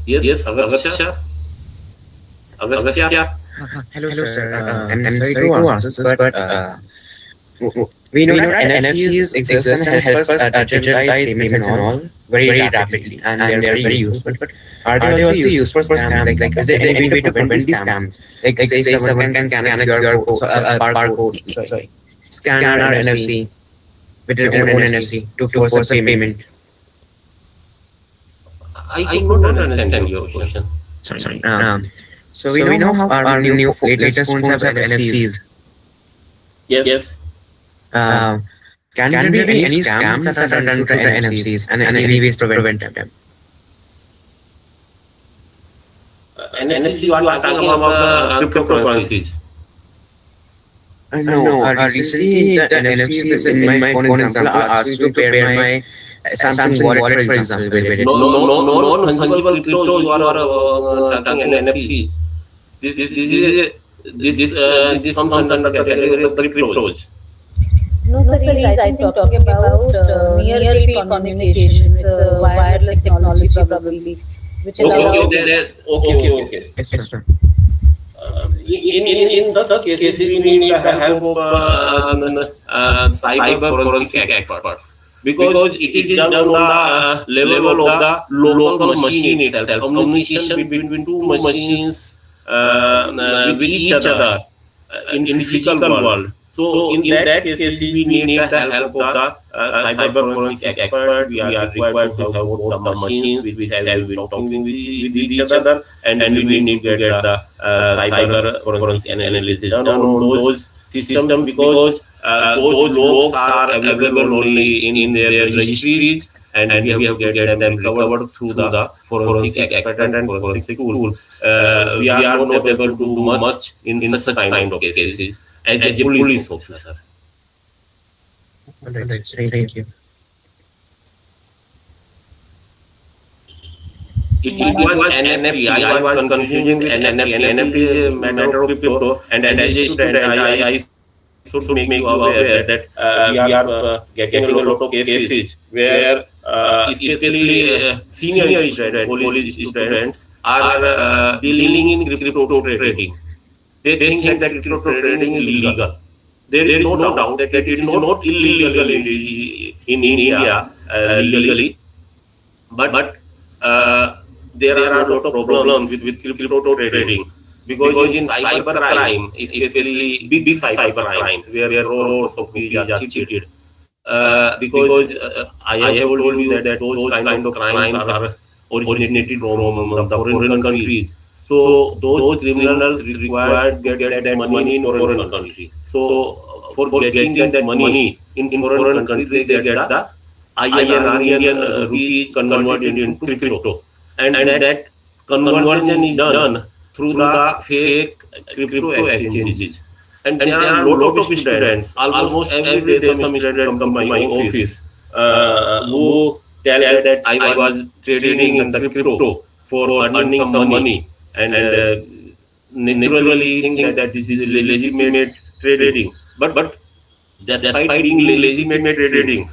Yes, Agastya. Agastya. Hello, sir. I'm sorry to ask this, but we know that NFCs exist and help us digitize payments and all very rapidly, and they are very useful. But are they also used for scams? Like, is there any way to prevent these scams? Like, say someone can scan a QR code, sorry, scan our NFC with their own NFC to force a payment. I could not understand your question. Sorry. So we know how our new latest phones have NFCs. Yes. Can there be any scams that are done to the NFCs and any ways to prevent them? NFC, you are talking about the cryptocurrencies. I know. Recently, the NFCs in my phone example asked me to pair my Samsung wallet, for example, with it. No, non-fungible crypto, you are talking NFCs. This comes under the category of cryptos. No, sir, I think talking about near-field communication. It's a wireless technology probably, which allows... Okay. Yes, sir. In such cases, we need the help of cyber forensic experts, because it is done on the level of the local machine itself, communication between two machines with each other in physical world. So in that case, we need the help of the cyber forensic expert. We are required to have both the machines which have been talking with each other, and we need to get the cyber forensic analysis done on those systems, because those logs are available only in their registries, and we have to get them recovered through the forensic expert and forensic tools. We are not able to do much in such kind of cases as a police officer. Alright, thank you. It was NFT. I was confusing with NFT. NFT is a matter of crypto, and as a student, I should make you aware that we are getting a lot of cases where especially senior students, college students are dealing in crypto trading. They think that crypto trading is legal. There is no doubt that it is not illegal in India legally, but there are a lot of problems with crypto trading, because in cyber crime, especially big cyber crimes where crores of rupees are cheated, because I have told you that those kind of crimes are originated from the foreign countries. So those criminals required to get that money in foreign country. So for getting that money in foreign country, they get the INR, Indian rupee converted into crypto, and that conversion is done through the fake crypto exchanges. And there are a lot of students, almost every day some student come to my office who tell that I was trading in the crypto for earning some money, and naturally think that this is legitimate trading. But despite being legitimate trading,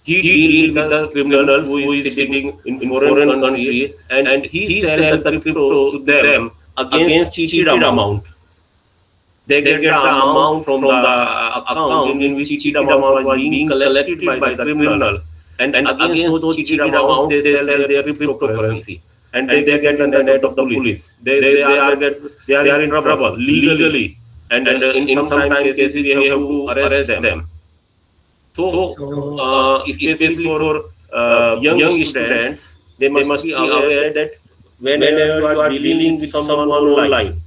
he deal with the criminals who is sitting in foreign country, and he sell the crypto to them against cheated amount. they get the amount from the account in which cheated amount was being collected by the criminal, and against those cheated amount they sell their cryptocurrency, and they get the net of the police. They are in trouble legally, and in some cases we have to arrest them. So, especially for young students, they must be aware that whenever you are dealing with someone online,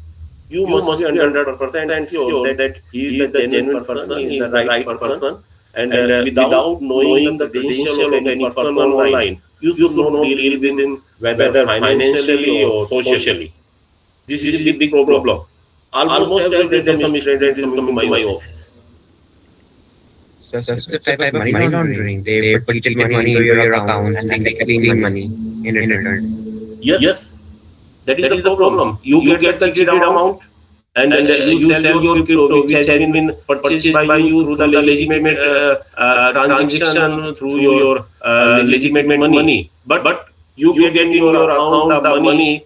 you must be 100% sure that he is the genuine person, he is the right person, and without knowing the credential of any person online, you should not deal with him, whether financially or socially. This is a big problem. Almost every day some student is coming to my office. So it's a type of money laundering. They put money into your accounts and they clean money in return. Yes, that is the problem. You get the cheated amount, and you sell your crypto, which has been purchased by you through the legitimate transaction, through your legitimate money. But you get in your account the money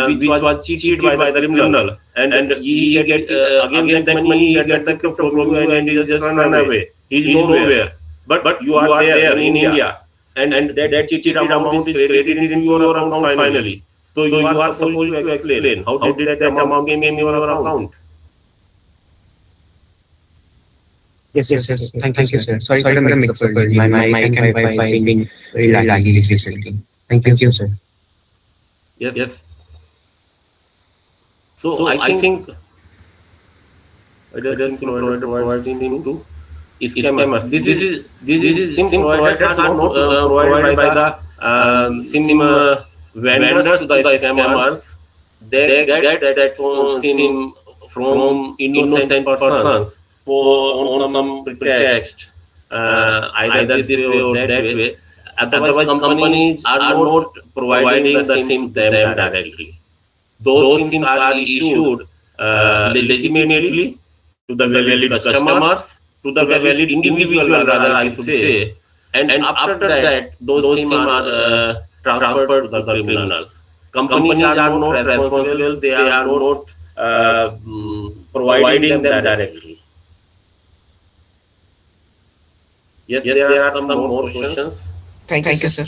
which was cheated by the criminal, and he get again that money, he get the crypto from you, and he just run away. He is nowhere. But you are there in India, and that cheated amount is credited into your account finally. So you are supposed to explain how did that amount came in your account. Yes. Thank you, sir. Sorry for the mix-up. My mic and Wi-Fi has been very laggy recently. Thank you, sir. Yes. So I think it is SIM to scammers. This is SIM providers are not provided by the SIM vendors to the scammers. They get that SIM from innocent persons on some pretext, either this way or that way. Otherwise, companies are not providing the SIM to them directly. Those SIMs are issued legitimately to the valid customers, to the valid individual, rather I should say, and after that, those SIMs are transferred to the criminals. Companies are not responsible; they are not providing them directly. Yes, there are some more questions. Thank you, sir.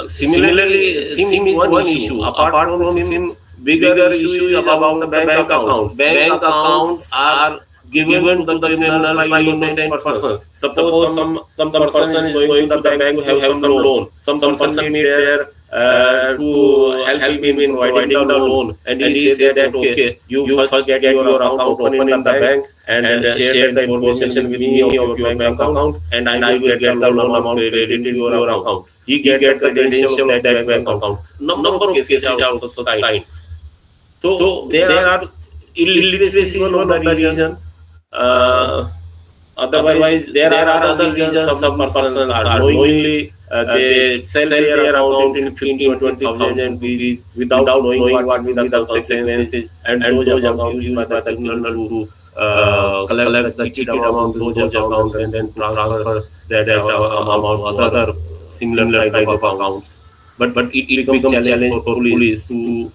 Similarly, SIM is one issue. Apart from SIM, bigger issue is about the bank accounts. Bank accounts are given to the criminals by innocent persons. Suppose some person is going to the bank to have some loan. Some person is there to help him in providing the loan, and he says that okay, you first get your account open in the bank and share the information with me of your bank account, and I will get the loan amount credited to your account. He get the credential of that bank account. Number of cases are of such kinds. So there are illiteracy one of the reason. Otherwise, there are other reasons. Some persons are knowingly they sell their account in 15,000-20,000 rupees without knowing what will be the consequences, and those accounts used by the criminal to collect the cheated amount to those accounts and then transfer that amount to other similar type of accounts. But it becomes a challenge for police to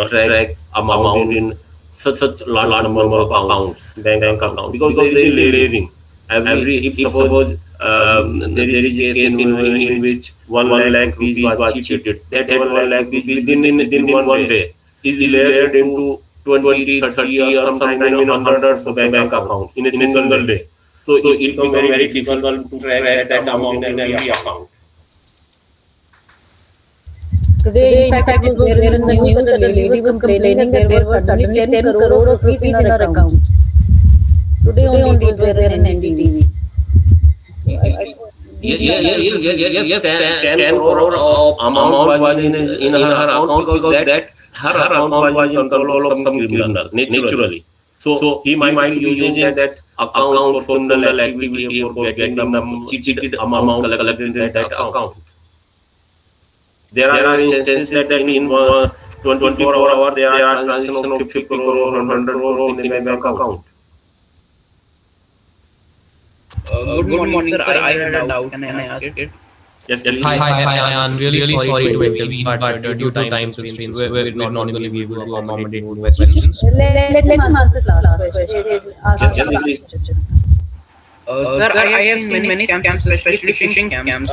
track amount in such large number of accounts, bank accounts, because there is layering. If suppose there is a case in which 1 lakh rupees was cheated, that 1 lakh rupees within one day is layered into 20, 30 or sometimes in hundreds of bank accounts in a single day. So it becomes very difficult to track that amount in every account. Today, in fact, it was there in the news that a lady was complaining that there were suddenly 10 crore of rupees in her account. Today only it was there in NDTV. Yes, 10 crore of amount was in her account, because that her account was in control of some criminal, naturally. So he might be using that account for criminal activity, for getting the cheated amount collected in that account. There are instances that in 24 hours there are transactions of 50 crore or 100 crore in a bank account. Good morning, sir. I had a doubt. Can I ask it? Yes, Hi, I'm really sorry to intervene, but due to time constraints, we're not going to be able to accommodate more questions. Let him answer this last question. Ask yes, the last please. question. Sir, I have seen many scams, especially phishing scams,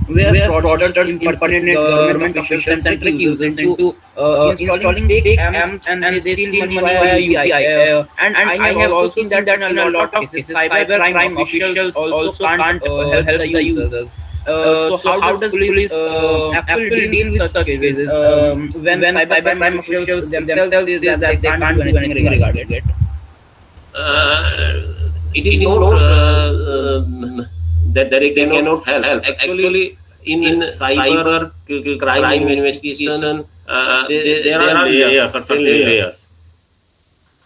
where fraudsters impersonate government officials and trick users into installing fake apps and they steal money via UPI. And I have also seen that in a lot of cases, cybercrime officials also can't help the users. So how does police actually deal with such cases when cybercrime officials themselves say that they can't do anything regarding it? It is not that they cannot help. Actually, in cyber crime investigation, there are layers, certain layers.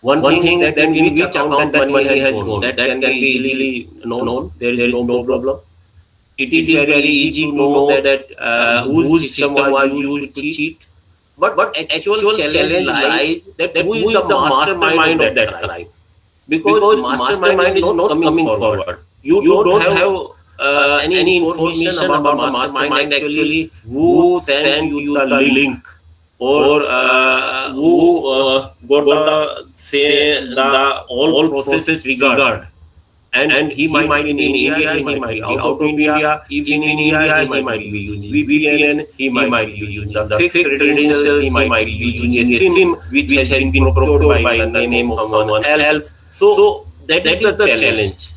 One thing that in which account that money has gone, that can be easily known. There is no problem. It is very easy to know that whose system was used to cheat. But actual challenge lies that who is the mastermind of that crime. Because mastermind is not coming forward. You don't have any information about the mastermind actually who sent you the link or who got the say the all process triggered. And he might be in India, he might be out of India. If in India, he might be using VPN, he might be using the fake credentials, he might be using a SIM which has been procured by the name of someone else. So that is the challenge.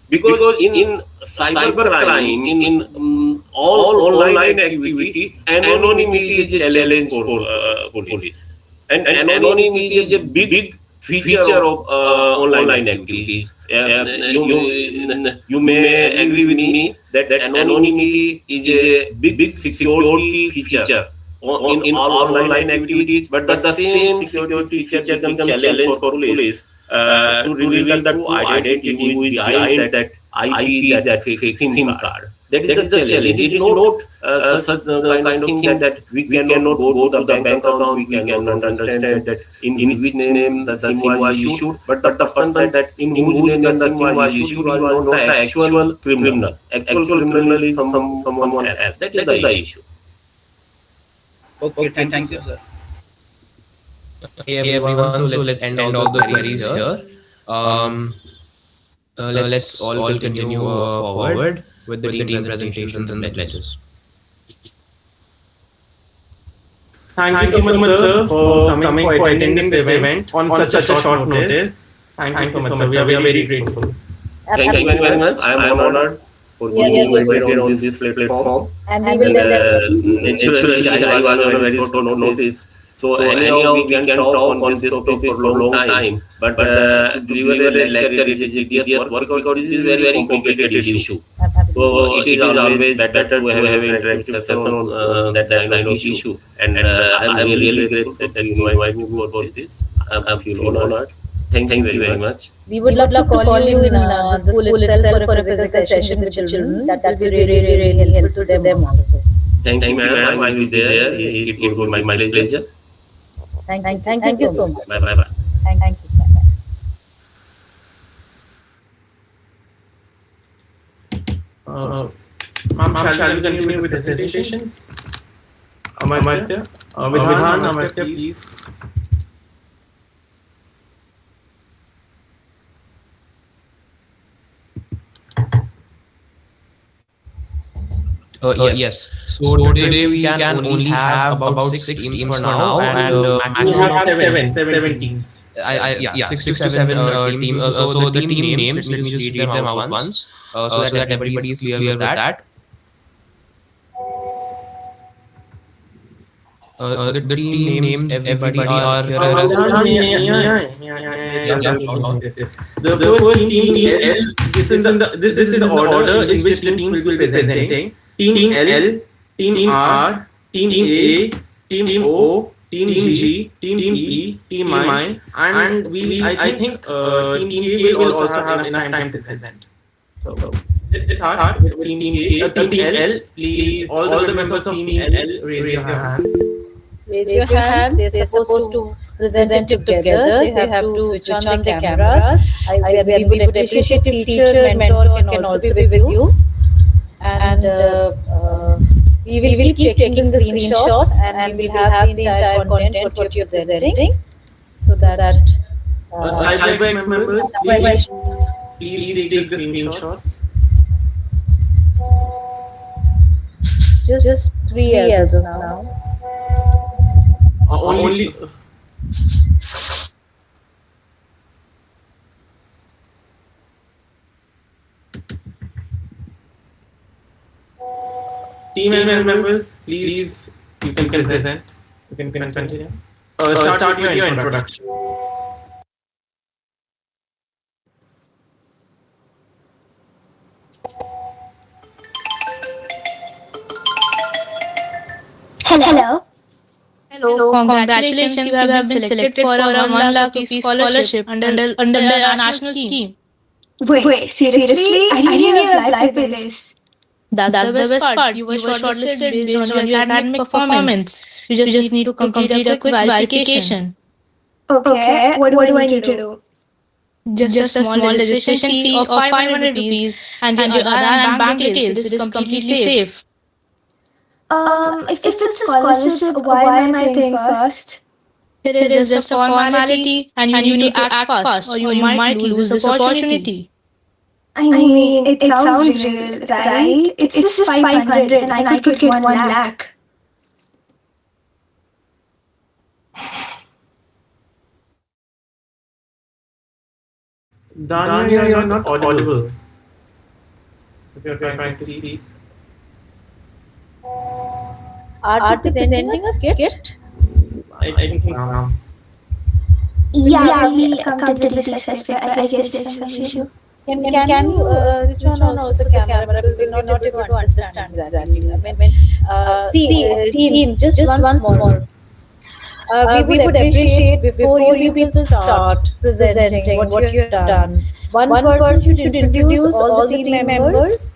Because in cybercrime, in all online activity, anonymity is a challenge for police. And anonymity is a big feature of online activities. You may agree with me that anonymity is a big security feature in all online activities, but the same security feature becomes a challenge for police to reveal the true identity who is behind that IP, that fake SIM card. That is the challenge. It is not such kind of thing that we cannot go to the bank account, we cannot understand that in which name the SIM was issued, but the person that in whose name the SIM was issued was not the actual criminal. Actual criminal is someone else. That is the issue. Okay, thank you, sir. Hey everyone, so let's end all the queries here. Let's all continue forward with the team presentations and pledges. Thank you so much, sir, for coming for attending this event on such a short notice. Thank you so much, sir. We are very grateful. Thank you very much. I am honored for being invited on this platform. And we will Naturally, I was on a very short notice. So anyhow, we can talk on this topic for a long time. But to deliver a lecture is a tedious work because this is a very complicated issue. So it is always better to have interactive sessions on that kind of issue. And I am really grateful that you invite me for this. I feel honored. Thank you very much. We would love to call you in the school itself for a physical session with children. That will be really helpful to them also. Thank you, ma'am. I will be there. It would be my pleasure. Thank you so much. Bye. Thank you, sir. Ma'am, shall we continue with the presentations? Amartya, Vidhan, Amartya, please. Yes. So today we can only have about six teams for now, and maximum have seven teams. Six to seven teams. So the team names, let me just read them out once, so that everybody is clear with that. The team names, everybody are here. The first team L. This is the order in which the teams will be presenting. Team L, Team R, Team A, Team O, Team G, Team E, Team I, and I think Team K will also have enough time to present. So let's start with Team K. Team L, please. All the members of Team L, raise your hands. Raise your hands. They're supposed to present together. They have to switch on the cameras. We would appreciate if teacher, mentor can also be with you. and we will keep taking the screenshots, and we will have the entire content what you're presenting, so that CyberX members, questions. please take the screenshots. Just three as of now. Only team members, please, you can present. You can continue. Start with your introduction. Hello. Hello, congratulations. You have been selected for a 1 lakh rupees scholarship under a national scheme. Wait, seriously? I didn't even apply for this. That's the best part. You were shortlisted based on your academic performance. You just need to complete a quick verification. Okay, what do I need to do? Just a small registration fee of 500 rupees and your Aadhaar and bank details. It is completely safe. If it's a scholarship, why am I paying first? It is just a formality and you need to act fast or you might lose this opportunity. I mean, it sounds real, right? It's just 500 and I could get 1 lakh. Dania, you're not audible. If you're trying to speak. Are they presenting a skit? I think now. Yeah, we come to the research paper. I guess there's some issue. Can you switch on also the camera, because we're not able to understand exactly. I mean, see, teams, just one small. We would appreciate before you people start presenting what you have done. One person should introduce all the team members,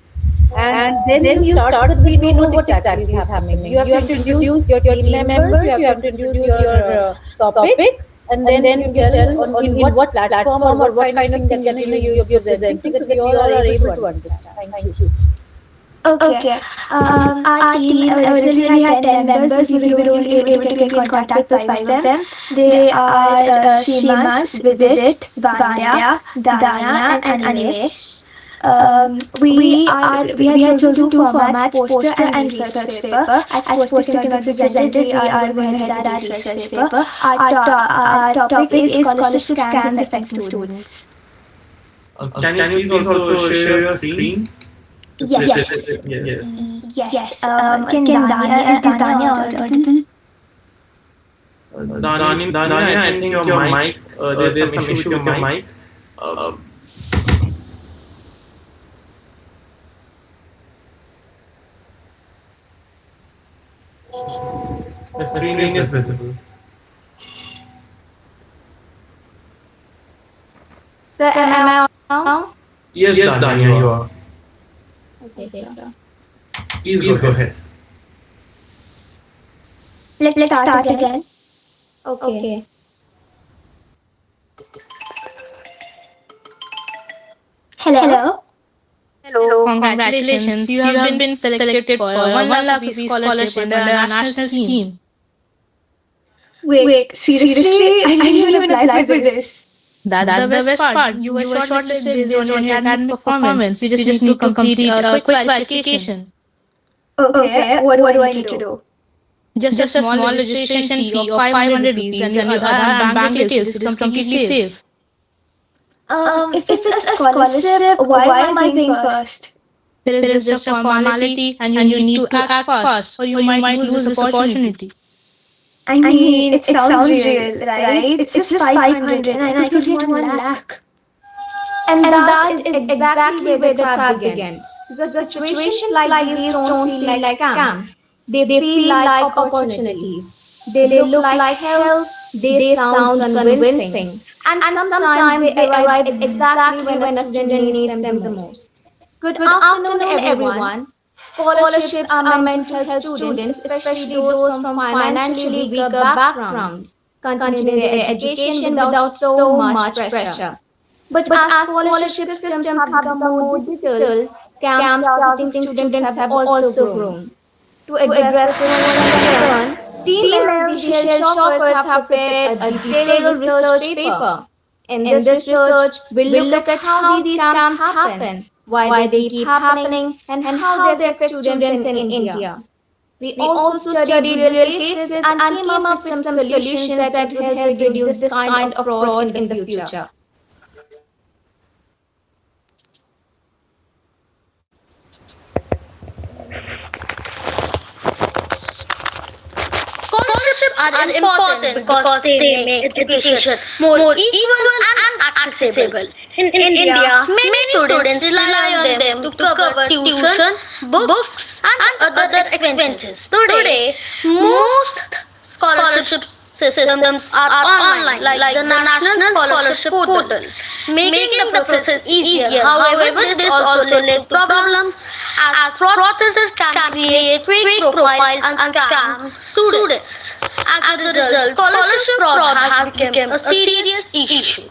and then you start with we know what exactly is happening. You have to introduce your team members, you have to introduce your topic, and then you tell on in what platform or what kind of thing that you're presenting, so that we all are able to understand. Thank you. Okay. Our team originally had 10 members. We were only able to get in contact with 5 of them. They are Shimas, Vidit, Vandya, Danya, and Anivesh. We had chosen 2 formats, poster and research paper. As poster cannot be presented, we are going ahead with our research paper. Our topic is scholarship scams affecting students. Can you please also share your screen? Yes. Yes. Can Danya audible? Danya, I think your mic, there's some issue with your mic. The screen is visible. So am I on now? Yes, Danya, you are. Okay, sir. Please go ahead. Let's start again. Okay. Hello. Hello, congratulations. You have been selected for a 1 lakh rupees scholarship under a national scheme. Wait, seriously? I didn't even apply for this. That's the best part. You were shortlisted based on your academic performance. You just need to complete a quick verification. Okay, what do I need to do? Just a small registration fee of 500 rupees and your Aadhaar and bank details. It is completely safe. If it's a scholarship, why am I paying first? It is just a formality and you need to act fast or you might lose this opportunity. I mean, it sounds real, right? It's just 500 and I could get 1 lakh. And that is exactly where the trap begins. The situations like these don't feel like scams. They feel like opportunities. They look like help. They sound convincing. And sometimes they arrive exactly when a student needs them the most. Good afternoon, everyone. Scholarships are meant to help students, especially those from financially weaker backgrounds, continue their education without so much pressure. But as scholarship systems have become more digital, scams targeting students have also grown. To address this concern, Team LD Shell Shockers have prepared a detailed research paper. In this research, we'll look at how these scams happen, why they keep happening, and how they affect students in India. We also studied real cases and came up with some solutions that would help reduce this kind of fraud in the future. Scholarships are important because they make education more equal and accessible. In India, many students rely on them to cover tuition, books, and other expenses. Today, most scholarship systems are online, like the National Scholarship Portal, making the process easier. However, this also led to problems as fraudsters can create fake profiles and scam students. As a result, scholarship fraud has become a serious issue.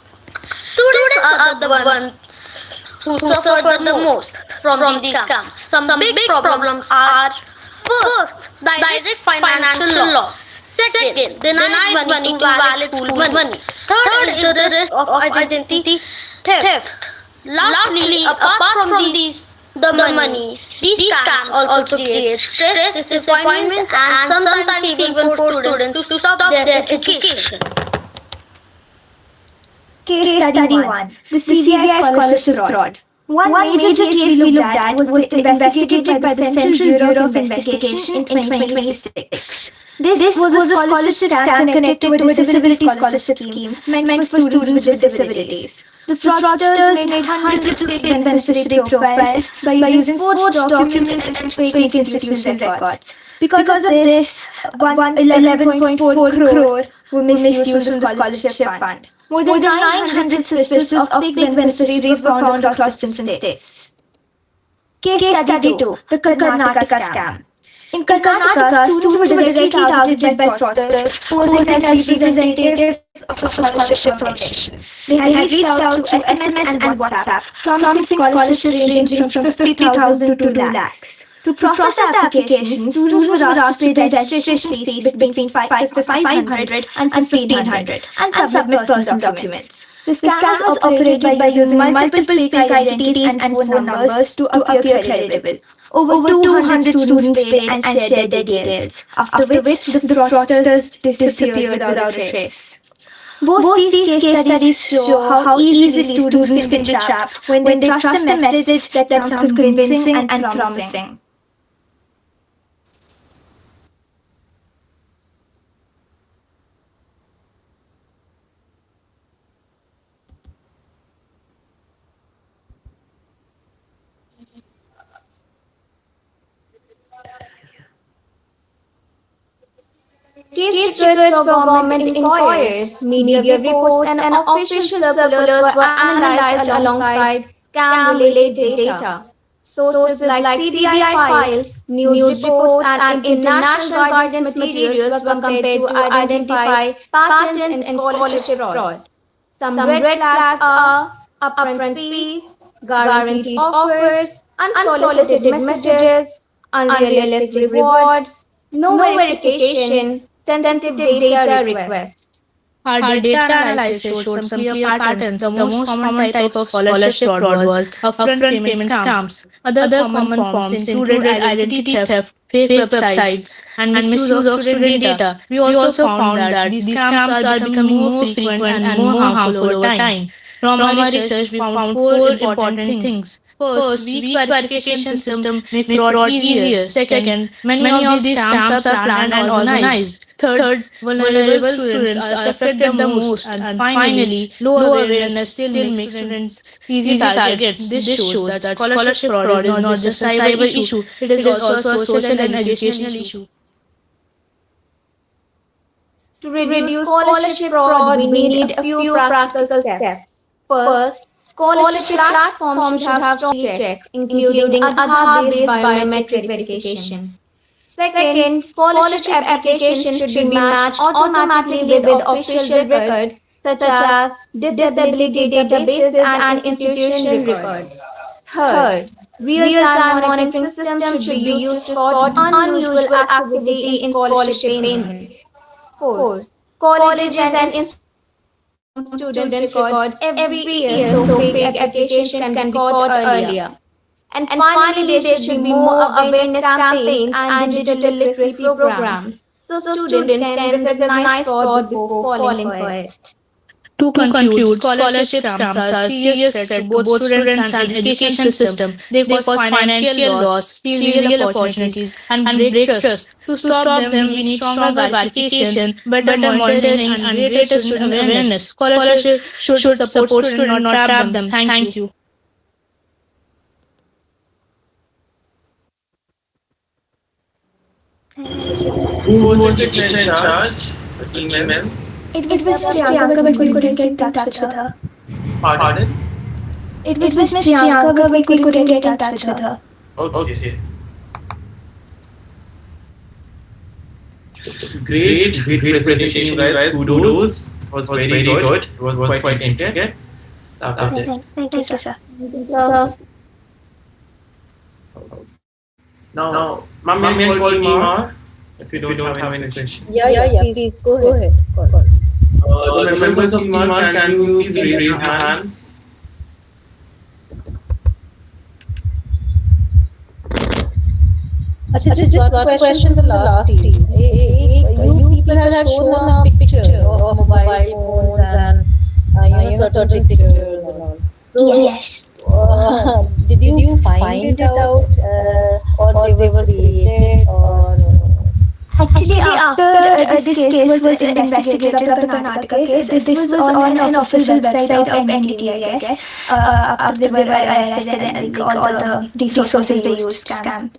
Students are the ones who suffer the most from these scams. Some big problems are: first, direct financial loss. Second, denied money to valid school money. Third is the risk of identity theft. Lastly, apart from the money, these scams also create stress, disappointment, and sometimes even force students to stop their education. Case study 1. The CBI scholarship fraud. One major case we looked at was investigated by the Central Bureau of Investigation in 2026. This was a scholarship scam connected to a disability scholarship scheme meant for students with disabilities. The fraudsters made hundreds of fake beneficiary profiles by using forged documents and fake institution records. Because of this, 11.4 crore were misused from the scholarship fund. More than 900 suspicious of fake beneficiaries were found across different states. Case study 2. The Karnataka scam. In Karnataka, students were directly targeted by fraudsters posing as representatives of a scholarship foundation. They had reached out through SMS and WhatsApp, promising scholarships ranging from 50,000 to 2 lakhs. To process the application, students were asked to pay registration fees between 500 and 1,500 and submit personal documents. The scam was operated by using multiple fake identities and phone numbers to appear credible. Over 200 students paid and shared their details, after which the fraudsters disappeared without a trace. Both these case studies show how easily students can be trapped when they trust a message that sounds convincing and promising. Case requests for government inquiries, media reports, and official circulars were analyzed alongside scam-related data. Sources like CBI files, news reports, and international guidance materials were compared to identify patterns in scholarship fraud. Some red flags are upfront fees, guaranteed offers, unsolicited messages, unrealistic rewards, no verification, sensitive data requests. Our data analysis showed some clear patterns. The most common type of scholarship fraud was upfront payment scams. Other common forms included identity theft, fake websites, and misuse of student data. We also found that these scams are becoming more frequent and more harmful over time. From our research, we found four important things. First, weak verification system make fraud easier. Second, many of these scams are planned and organized. Third, vulnerable students are affected the most. And finally, low awareness still makes students easy targets. This shows that scholarship fraud is not just a cyber issue, it is also a social and educational issue. To reduce scholarship fraud, we need a few practical steps. First, scholarship platforms should have strong checks, including Aadhaar-based biometric verification. Second, scholarship applications should be matched automatically with official records such as disability databases and institution records. Third, Real-time monitoring system should be used to spot unusual activity in scholarship payments. 4. Colleges and institutions should inform students records every year so fake applications can be caught earlier. And finally, there should be more awareness campaigns and digital literacy programs so students can recognize fraud before falling for it. To conclude, scholarship scams are a serious threat to both students and education system. They cause financial loss, steal real opportunities, and break trust. To stop them, we need stronger verification, better monitoring, and greater student awareness. Scholarship should support students, not trap them. Thank you. Who was the teacher in charge? The team ma'am? It was Miss Priyanka, but we couldn't get in touch with her. Pardon? It was Miss Priyanka, but we couldn't get in touch with her. Okay. Great presentation, guys. Kudos. Was very good. It was quite intricate. Thank you, sir. Now, ma'am, may I call Timar? If you don't have any questions. Yeah, please go ahead. The members of Timar, can you please raise your hands? Just one question to the last team. You people have shown a picture of mobile phones and certain pictures and all. So Yes. did you find it out, or they were created, or? Actually, after this case was investigated of the Karnataka case, this was on an official website of NDTI, I guess. After they were arrested and all the resources they used to scam.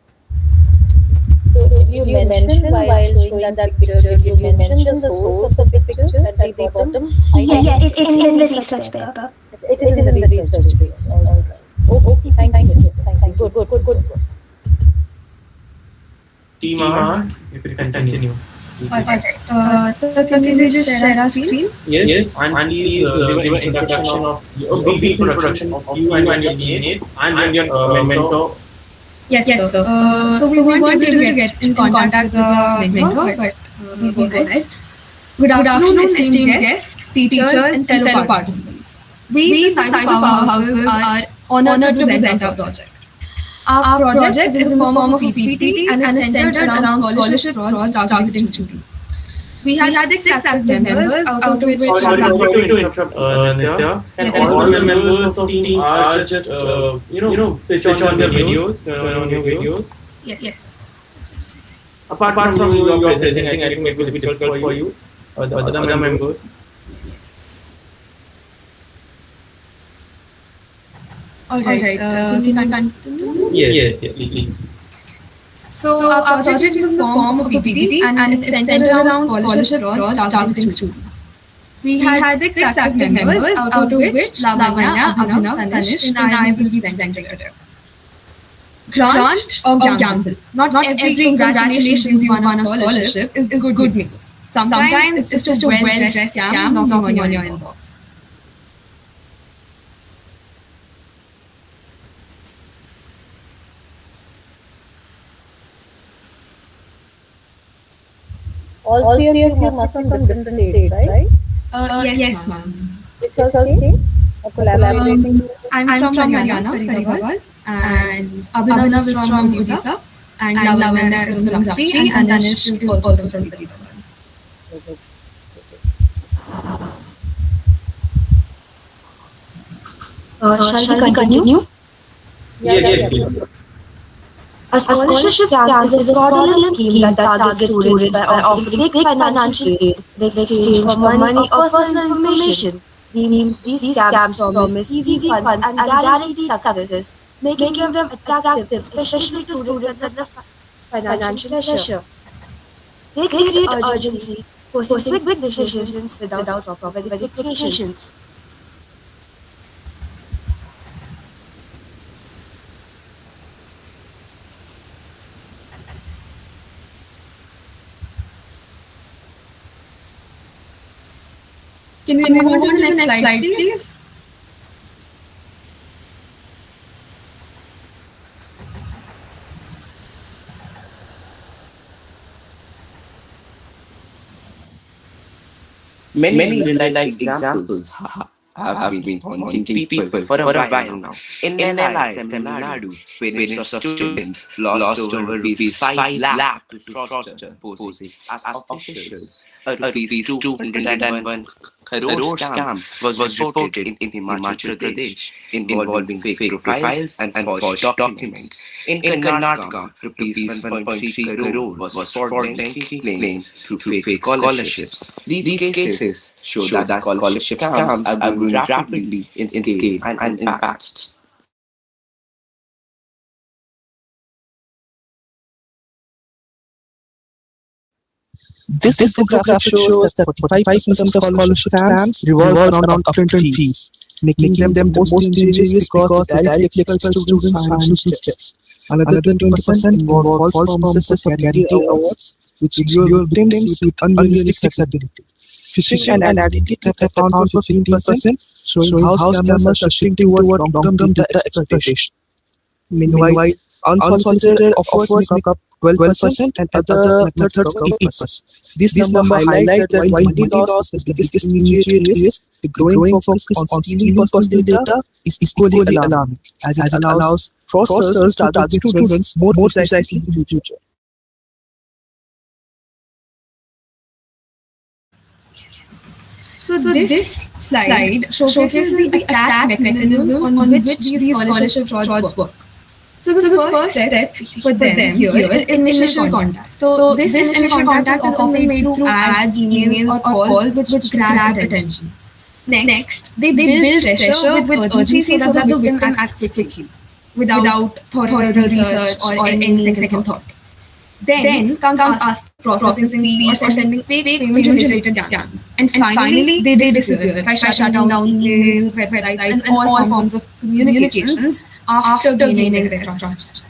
So you mentioned while showing that picture, you mentioned the source of the picture at the bottom? Yes, it's in the research paper. It is in the research paper. All right. Okay, thank you. Good. Timar, if you can continue. Alright. So can we just share our screen? Yes, and please give an introduction of brief introduction of you and your teammates and your mentor. Yes, sir. So we weren't able to get in contact with the mentor, but we'll go ahead. Good afternoon, esteemed guests, teachers, and fellow participants. We, the Cyber Powerhouses, are honored to present our project. Our project is in the form of a PPT and is centered around scholarship frauds targeting students. We had six active members, out of which... Sorry to interrupt, Nitya. And all the members of the team are just, switch on their videos. Yes. Apart from your presenting, I think it will be difficult for you or the other members. Alright, can we continue? Yes, please. So our project is in the form of a PPT and it's centered around scholarship frauds targeting students. We had six active members, out of which Lavanya, Abhinav, Tanish, and I will be presenting today. Grant or gamble. Not every congratulations you won a scholarship is good news. Sometimes it's just a well-dressed scam knocking on your inbox. All three of you must be from different states, right? Yes, ma'am. Which all states? Collaborating? I'm from Haryana, Faridabad, and Abhinav is from Odisha, and Lavanya is from Ranchi, and Tanish is also from Faridabad. Shall we continue? Yes, please. A scholarship scam is a fraudulent scheme that targets students by offering fake financial aid in exchange for money or personal information. These scams promise easy funds and guaranteed success, making them attractive, especially to students under financial pressure. They create urgency, forcing quick decisions without proper verifications. Can we move on to the next slide, please? Many real life examples have been haunting people for a while now. In NLI, Tamil Nadu, parents of students lost over rupees 5 lakh to fraudster posing as officials. A rupees 201 crore scam was reported in Himachal Pradesh involving fake profiles and forged documents. In Karnataka, rupees 1.3 crore was fraudulently claimed through fake scholarships. These cases show that scholarship scams are growing rapidly in scale and impact. This infographic shows that 45% of scholarship scams revolve around upfront fees, making them the most dangerous because they directly expel students' financial stress. Another 20% involve false promises of guaranteed awards, which lure victims with unrealistic certainty. Phishing and identity theft account for 15%, showing how scammers are shifting toward long-term data exploitation. Meanwhile, unsolicited offers make up 12% and other methods cover 8%. This number highlights that while money loss is the biggest immediate risk, the growing focus on stealing personal data is equally alarming, as it allows fraudsters to target students more precisely in the future. So this slide showcases the attack mechanism on which these scholarship frauds work. So the first step for them here is initial contact. So this initial contact is often made through ads, emails, or calls which grab attention. Next, they build pressure with urgency so that the victim acts quickly, without thorough research or any second thought. Then comes processing fee or sending fake payment-related scams. And finally, they disappear by shutting down emails, websites, and all forms of communications after gaining their trust.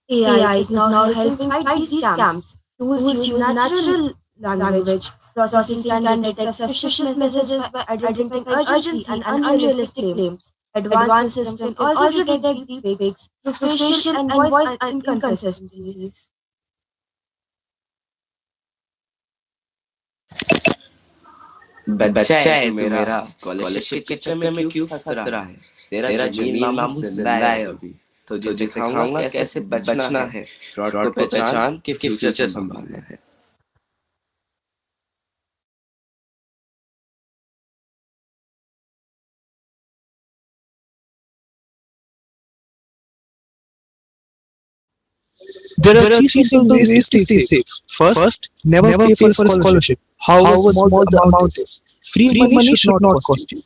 AI is now helping fight these scams. Tools use natural language processing can detect suspicious messages by identifying urgency and unrealistic claims. Advanced systems can also detect deepfakes through facial and voice inconsistencies. बच्चा है तू मेरा scholarship के चक्कर में क्यों फंस रहा है तेरा जमीन मामूस जिंदा है अभी तो जो सिखाऊंगा कैसे बचना है फ्रॉड को पहचान के फ्यूचर संभालना है There are three simple ways to stay safe. First, never pay for a scholarship, however small the amount is. Free money should not cost you.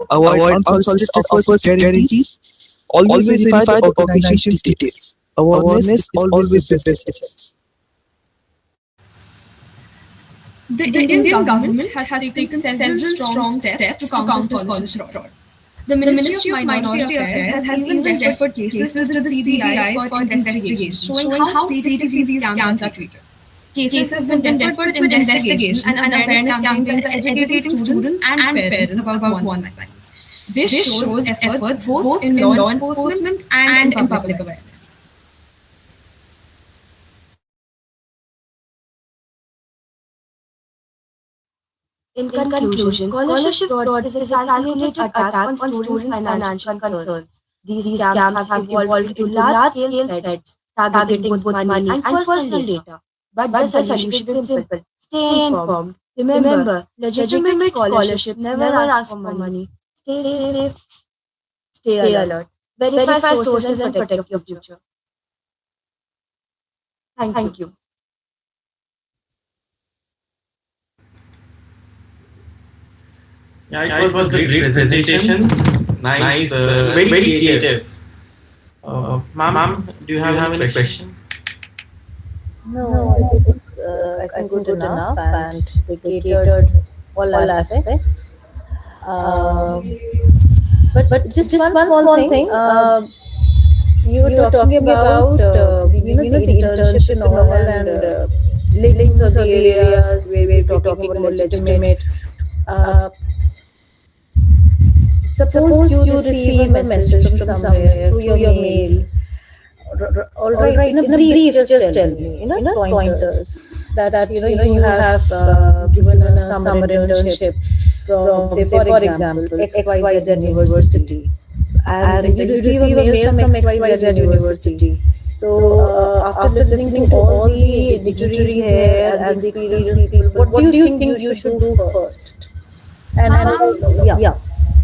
Avoid unsolicited offers guarantees. Always verify the organization's details. Awareness is always the best defense. The Indian government has taken several strong steps to counter scholarship fraud. The Ministry of Minority Affairs has even referred cases to the CBI for investigation, showing how seriously these scams are treated. Cases have been referred for investigation and awareness campaigns are educating students and parents about online violence. This shows efforts both in law enforcement and in public awareness. In conclusion, scholarship fraud is a calculated attack on students' financial concerns. These scams have evolved into large-scale threats, targeting both money and personal data. But the solution is simple. Stay informed. Remember, legitimate scholarship never asks for money. Stay safe. Stay alert. Verify sources and protect your future. Thank you. Yeah, it was a great presentation. Nice, very creative. Ma'am, do you have any question? No, I think I think good enough, and they catered all aspects. But just one small thing. You were talking about the internship and all, and links of the areas where we're talking about legitimate Suppose you receive a message from somewhere through your mail. All right, in a brief, just tell me, pointers that you have given a summer internship from, say, for example, XYZ University, and you receive a mail from XYZ University. So, after listening to all the dignitaries here and the experienced people, what do you think you should do first? And yeah.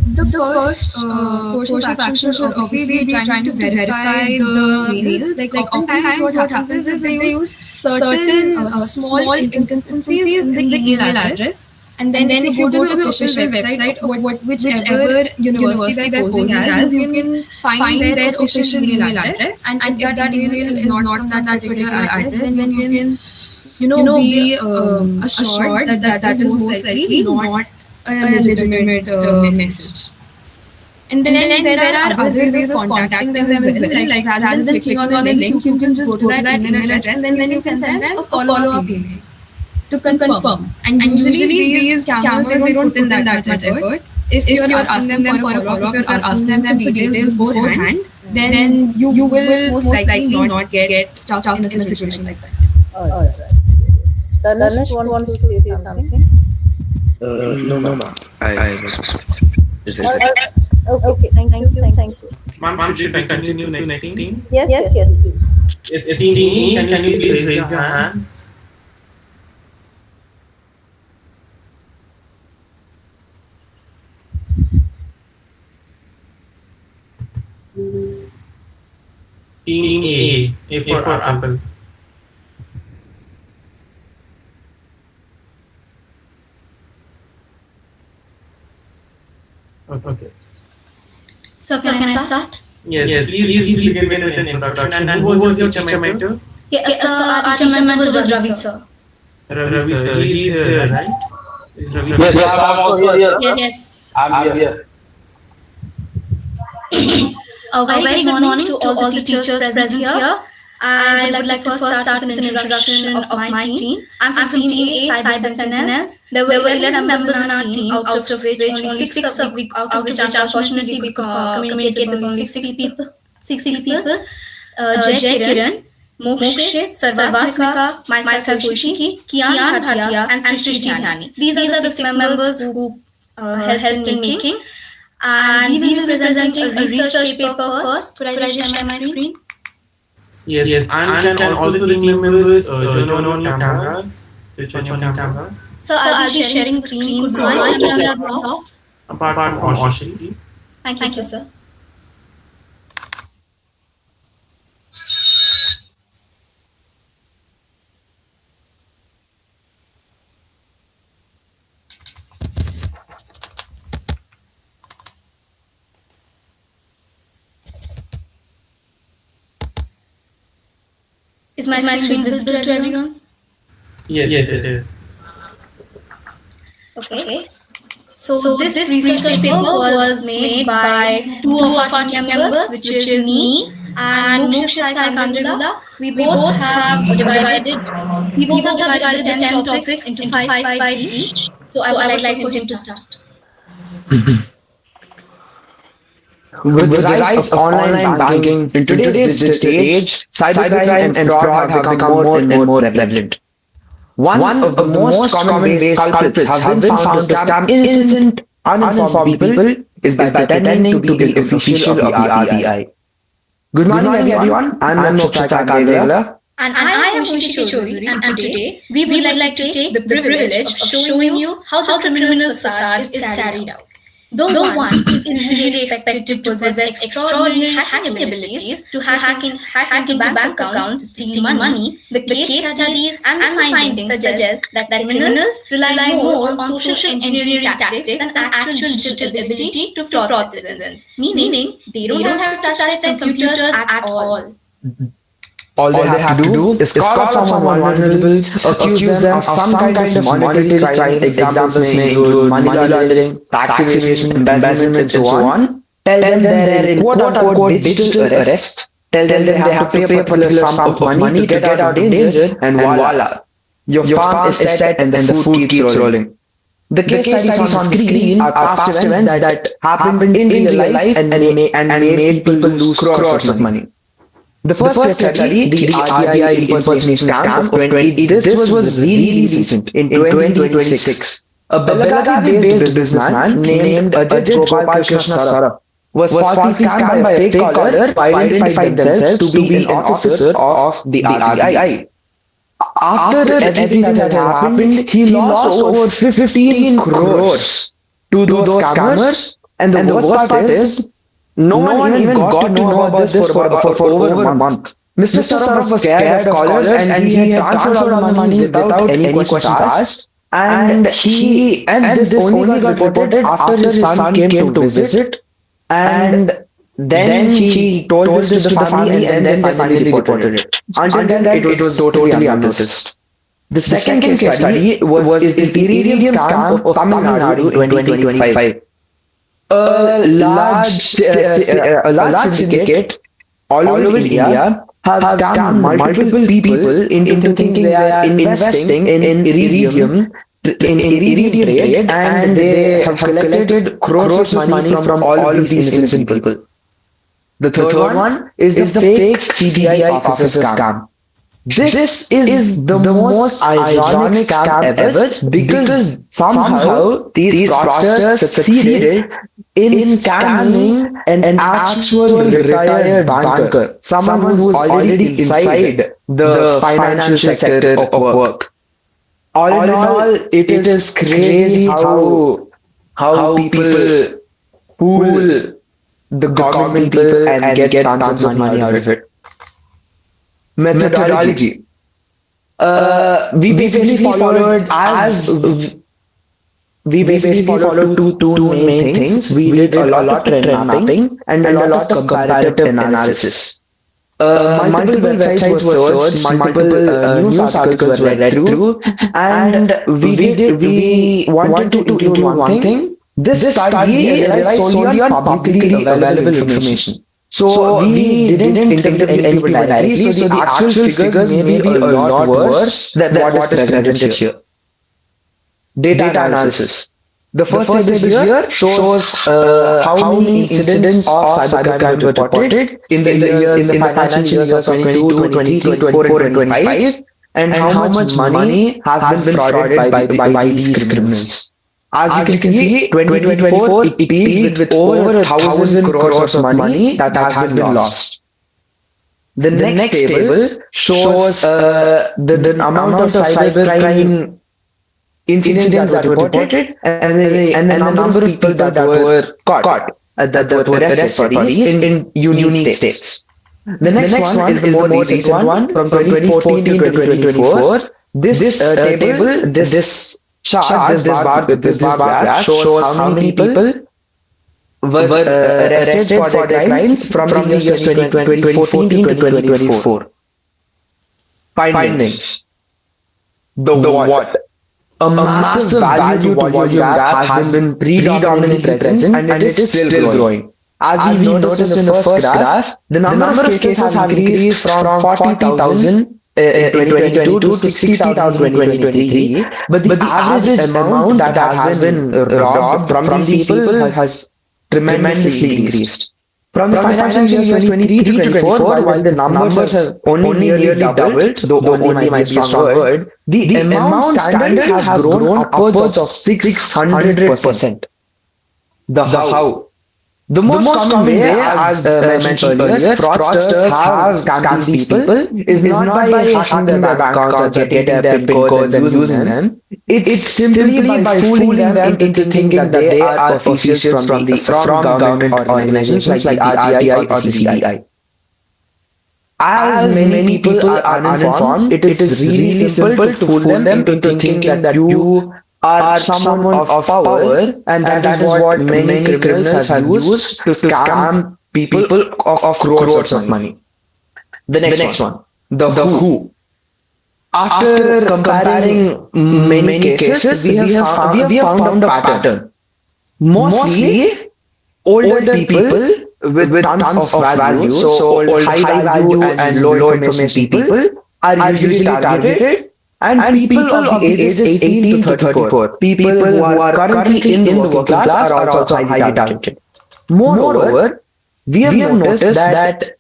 The first course of action should obviously be trying to verify the mails. Like oftentimes what happens is they use certain small inconsistencies in the email address. And then if you go to the official website of whichever university they're posing as, you can find their official email address. And if that email is not from that particular address, then you can, be assured that is most likely not a legitimate message. And then there are other ways of contacting them as well. Like rather than clicking on the link, you can just go to that email address and then you can send them a follow-up email to confirm. And usually these cameras, they don't put in that much effort. If you're asking them for a follow-up, if you're asking them for details beforehand, then you will most likely not get stuck in a situation like that. All right. Dhanush wants to say something. No, ma'am. I was Okay, thank you. Ma'am, should I continue next team? Yes, please. It's team E. Can you please raise your hand? Team A for apple. Okay. So can I start? Yes. Please begin with an introduction. And who was your teacher mentor? So our teacher mentor was Ravi sir. Ravi sir. He is here, right? Is Ravi sir? Yes, I'm also here. Yes. I'm here. A very good morning to all the teachers present here. I would like to first start with an introduction of my team. I'm from Team A, Cyber Sentinels. There were 11 members in our team, out of which only 6 of which unfortunately we communicate with only 6 people. Jay Kiran, Mokshit, Sarvatmika, myself Ushiki, Kian Bhatia, and Srishti Dhani. These are the 6 members who helped in making. And we will be presenting a research paper first. Could I just share my screen? Yes. And can also the team members join on your cameras? Switch on your cameras? So I'll be sharing the screen. Could my camera be off? Apart from Oshi. Thank you, sir. Is my screen visible to everyone? Yes, it is. Okay. So this research paper was made by 2 of our team members, which is me and Mokshit Sai Kandrigula. We both have divided the 10 topics into 5 each. So I would like for him to start. With the rise of online banking in today's digital age, cybercrime and fraud have become more and more prevalent. One of the most common ways culprits have been found to scam innocent, uninformed people is by pretending to be an official of the RBI. Good morning, everyone. I'm Mokshit Kandrigula. And I am Ushiki Chaudhary, and today we would like to take the privilege of showing you how the criminal's facade is carried out. Though one is usually expected to possess extraordinary hacking abilities to hack into bank accounts to steal money, the case studies and the findings suggest that criminals rely more on social engineering tactics than actual digital ability to fraud citizens, meaning they don't have to touch their computers at all. All they have to do is call up someone vulnerable, accuse them of some kind of monetary crime. Examples may include money laundering, tax evasion, embezzlement, and so on. Tell them they're in quote-unquote digital arrest. Tell them they have to pay a particular sum of money to get out of danger, and voila, your farm is set and the food keeps rolling. The case studies on the screen are past events that happened in real life and made people lose crores of money. The first case study, the RBI impersonation scam of 20, this was really recent in 2026. A Belagavi-based businessman named Ajit Gopal Krishna Saraf was falsely scammed by a fake caller who identified themselves to be an officer of the RBI. After everything that had happened, he lost over 15 crores to those scammers, and the worst part is, no one even got to know about this for over a month. Mr. Saraf was scared of callers and he had transferred all the money without any questions asked. And this only got reported after his son came to visit. And then he told this to the family and then they finally reported it. Until then, it was totally unnoticed. The second case study was the Iridium scam of Tamil Nadu in 2025. A large syndicate all over India have scammed multiple people into thinking they are investing in iridium trade, and they have collected crores of money from all of these innocent people. The third one is the fake CBI officer scam. This is the most ironic scam ever because somehow these fraudsters succeeded in scamming an actual retired banker, someone who is already inside the financial sector of work. All in all, it is crazy how people fool the government people and get tons of money out of it. Methodology. We basically followed two main things. We did a lot of trend mapping and a lot of comparative analysis. Multiple websites were searched, multiple news articles were read through, and we wanted to include one thing. This study relies solely on publicly available information. So we didn't interview any people directly, so the actual figures may be a lot worse than what is presented here. Data analysis. The first table here shows how many incidents of cybercrime were reported in the financial years of 22, 23, 24, and 25, and how much money has been frauded by these criminals. As you can see, 2024 it peaked with over 1,000 crores of money that has been lost. The next table shows the amount of cybercrime incidents that were reported and the number of people that were caught, that were arrested in unique states. The next one is the more recent one from 2014 to 2024. This table, this chart, this bar graph shows how many people were arrested for their crimes from the years 2014 to 2024. Findings. The what? A massive value to volume gap has been predominantly present and it is still growing. As we noticed in the first graph, the number of cases have increased from 40,000 in 2022 to 60,000 in 2023, but the average amount that has been robbed from these people has tremendously increased. From the financial years 23 to 24, while the numbers have only nearly doubled, though only might be a strong word, the amount standard has grown upwards of 600%. The how. The most common way, as I mentioned earlier, fraudsters have scammed these people is not by hacking their bank accounts or getting their PIN codes and using them. It's simply by fooling them into thinking that they are officials from government organizations like the RBI or the CBI. As many people are uninformed, it is really simple to fool them into thinking that you are someone of power, and that is what many criminals have used to scam people of crores of money. The next one, the who. After comparing many cases, we have found a pattern. Mostly older people with tons of value, so old high value and low information people are usually targeted, And people of the ages 18 to 34, people who are currently in the working class, are also highly targeted. Moreover, we have noticed that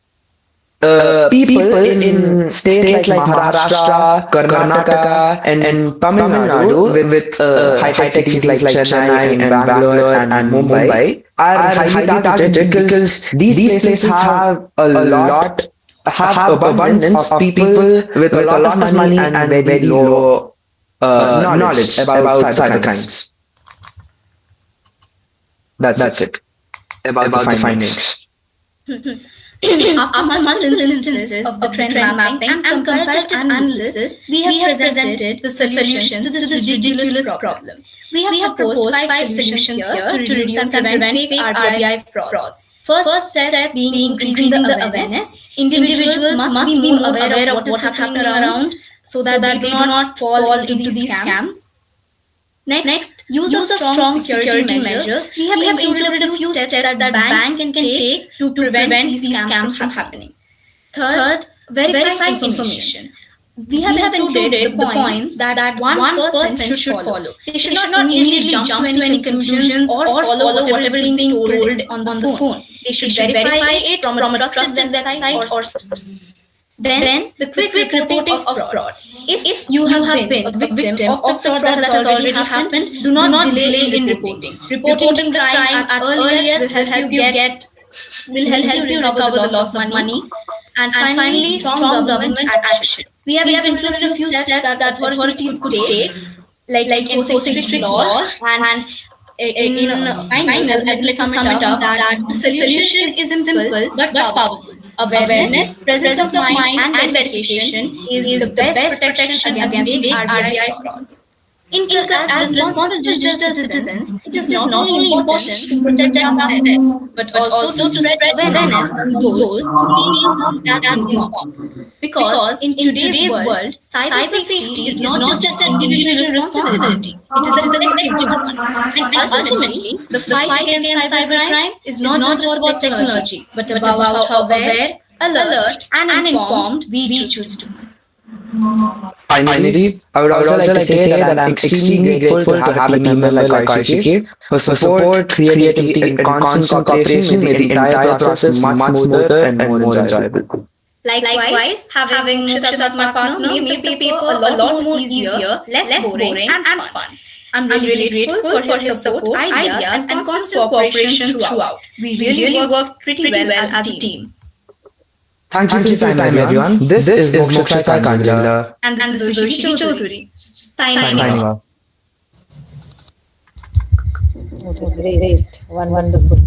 people in states like Maharashtra, Karnataka, and Tamil Nadu with high-tech cities like Chennai and Bangalore and Mumbai are highly targeted because these places have abundance of people with a lot of money and very low knowledge about cybercrimes. That's it about the findings. After multiple instances of the trend mapping and comparative analysis, we have presented the solutions to this ridiculous problem. We have proposed 5 solutions here to reduce and prevent fake RBI frauds. First step being increasing the awareness. Individuals must be more aware of what is happening around so that they do not fall into these scams. Next, use of strong security measures. We have included a few steps that banks can take to prevent these scams from happening. Third, verify information. We have included the points that one person should follow. They should not immediately jump to any conclusions or follow whatever is being told on the phone. They should verify it from a trusted website or source. Then, the quick reporting of fraud. If you have been a victim of the fraud that has already happened, do not delay in reporting. Reporting the crime at earliest will help you recover the loss of money. And finally, strong government action. We have included a few steps that authorities could take, like enforcing strict laws and in final, I'd like to sum it up that the solution is simple but powerful. Awareness, presence of mind, and verification is the best protection against fake RBI frauds. As responsible digital citizens, it is not only important to protect ourselves, but also to spread awareness to those who need as informed. Because in today's world, cyber safety is not just an individual responsibility, it is a collective one. And ultimately, the fight against cybercrime is not just about technology, but about how aware, alert, and informed we choose to be. Finally, I would also like to say that I'm extremely grateful to have a team member like Surakshit, whose support, creativity, and constant cooperation made the entire process much smoother and more enjoyable. Likewise, having Shita as my partner made the paper a lot more easier, less boring, and fun. I'm really grateful for his support, ideas, and constant cooperation throughout. We really worked pretty well as a team. Thank you for your time, everyone. This is Mokshita Kandila. And this is Surakshit Chaudhary. Signing off. Great. Wonderful.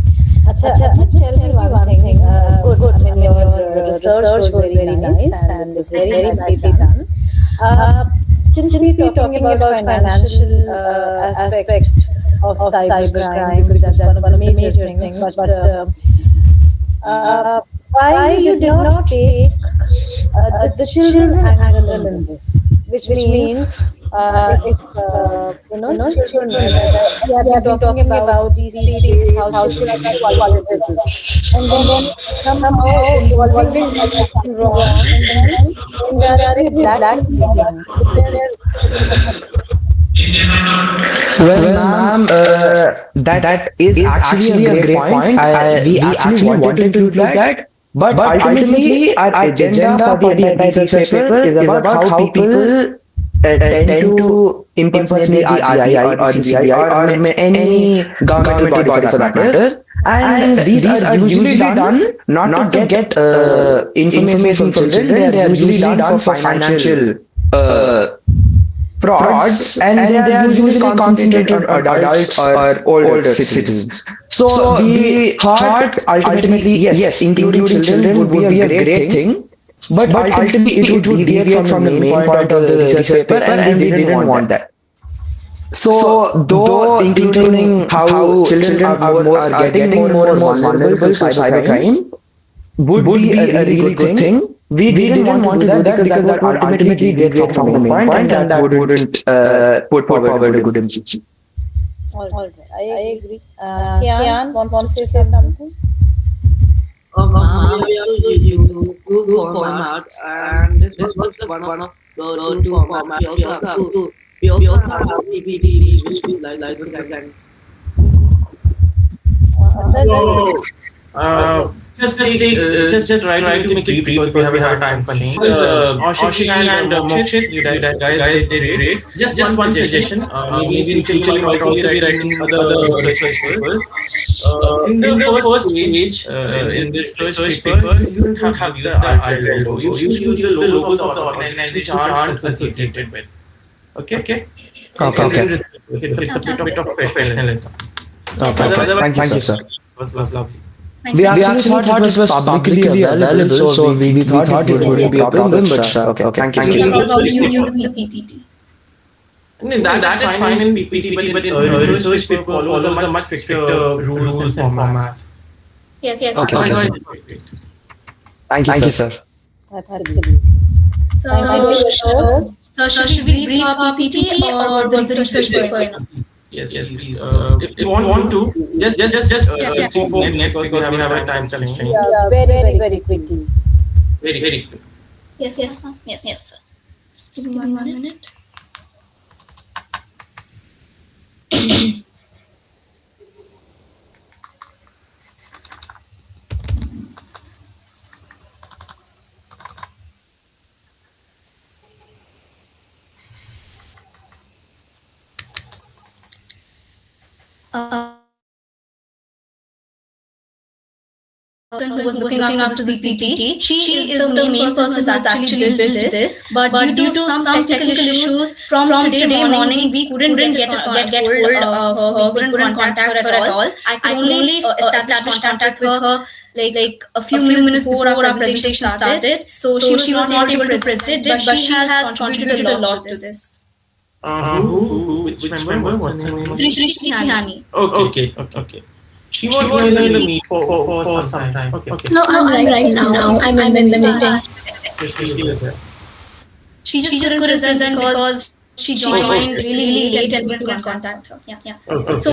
Acha, just tell me one thing. Good. I mean, your research was very nice and it's very nicely done. Since we're talking about financial aspect of cybercrime, because that's one of the major things, but why you did not take the children angle in this, which means if children, we are talking about these days, how children are vulnerable, and then somehow involving that wrong, and then indirectly blackmailing. Well, ma'am, that is actually a great point. We actually wanted to include that, but ultimately our agenda for the entire research paper is about how people tend to impersonate the RBI or the CBI or any governmental body for that matter. And these are usually done not to get information from children, they are usually done for financial frauds, and they are usually concentrated on adults or older citizens. So we thought ultimately, yes, including children would be a great thing, but ultimately it would deviate from the main point of the research paper, and we didn't want that. So though including how children are getting more and more vulnerable to cybercrime would be a really good thing, we didn't want to do that because that would ultimately deviate from the main point, and that wouldn't put forward a good message. All right, I agree. Kian wants to say something? You do formats, and this was one of two formats. We also have PPT, which we like to present. So, just try to make it brief because we have a time constraint. Ashiki and Mokshit, you guys did great. Just one suggestion. Maybe in future you might also be writing other research papers. In the first page, in this research paper, you don't have to use the RTL logo. You should use the logos of the organizations which aren't associated with. Okay? Okay. It's a bit of professionalism. Thank you, sir. Was lovely. We actually thought it was publicly available, so we thought it wouldn't be a problem, but okay. Thank you. Using the PPT. No, that is fine in PPT, but in research paper follows a much stricter rules and format. Yes. Okay. Thank you, sir. Absolutely. So should we brief our PPT or was the research paper enough? Yes, please. If you want to, just 3-4 minutes because we have a time constraint. Yeah, very quickly. Very quick. Yes, ma'am. Yes, sir. Just give me 1 minute. Who was looking after this PPT. She is the main person who has actually built this. But due to some technical issues from today morning, we couldn't get hold of her. We couldn't contact her at all. I could only establish contact with her like a few minutes before our presentation started. So she was not able to present it, but she has contributed a lot to this. Which member? What's her name? Srishti Hani. Okay. She was in the meet for some time. Okay. No, I'm right now. I'm in the meeting. She just couldn't present because she joined really late and we couldn't contact her. Yeah. So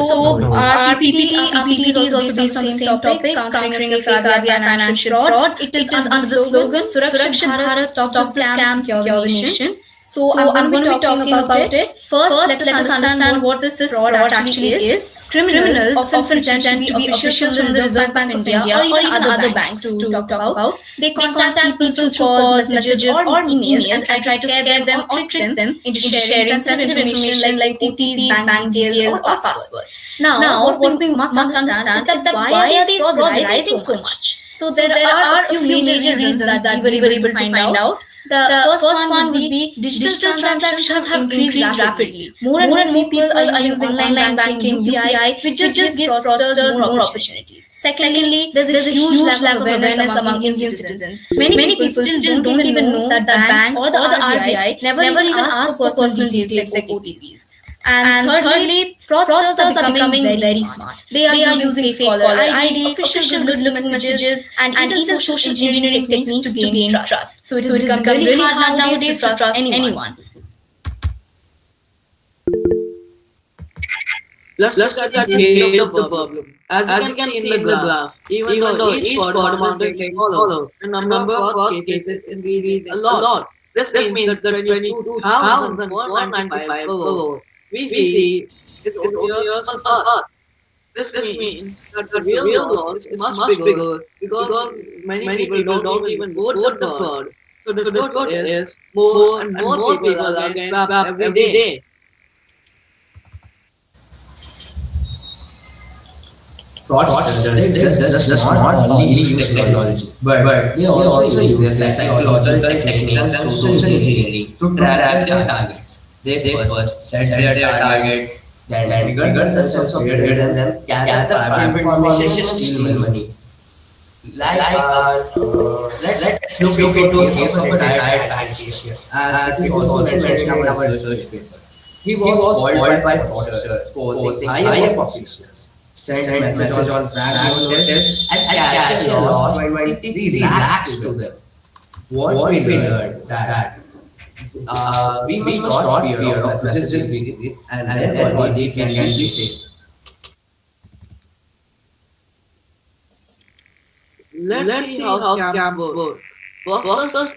our PPT is also based on the same topic, countering fake RBI financial fraud. It is under the slogan Surakshit Bharat, stop the scams, secure the nation. So I'm going to be talking about it. First, let us understand what this fraud actually is. Criminals often pretend to be officials from the Reserve Bank of India or even other banks to talk about. They contact people through calls, messages or emails and try to scare them or trick them into sharing sensitive information like OTPs, bank details or passwords. Now, what we must understand is that why are these frauds rising so much? So there are a few major reasons that we were able to find out. The first one would be digital transactions have increased rapidly. More and more people are using online banking, UPI, which just gives fraudsters more opportunities. Secondly, there's a huge lack of awareness among Indian citizens. Many people still don't even know that the banks or the RBI never even ask for personal details like OTPs. And thirdly, fraudsters are becoming very smart. They are using fake caller IDs, official good-looking messages, and even social engineering techniques to gain trust. So it has become really hard nowadays to trust anyone. Let's look at the scale of the problem. As you can see in the graph, even though each fraud amount is getting followed, the number of fraud cases is increasing a lot. This means that 22,195 crore we see it's years on Earth. This means that the real loss is much bigger because many people don't even vote the fraud. So the truth is more and more people are getting trapped every day. Fraudsters does not only use technology, but they also use their psychological techniques and social engineering to track their targets. They first set their targets, then trigger the sense of fear in them, gather private information, steal money. Let's look into a case of a retired bank cashier, as we also mentioned in our research paper. He was called by fraudsters posing higher officials, sent message on frag notice, and cashier lost 23 lakhs to them. What we learned that we must not fear of messages we receive, and then only can be safe. Let's see how scams work. Fraudsters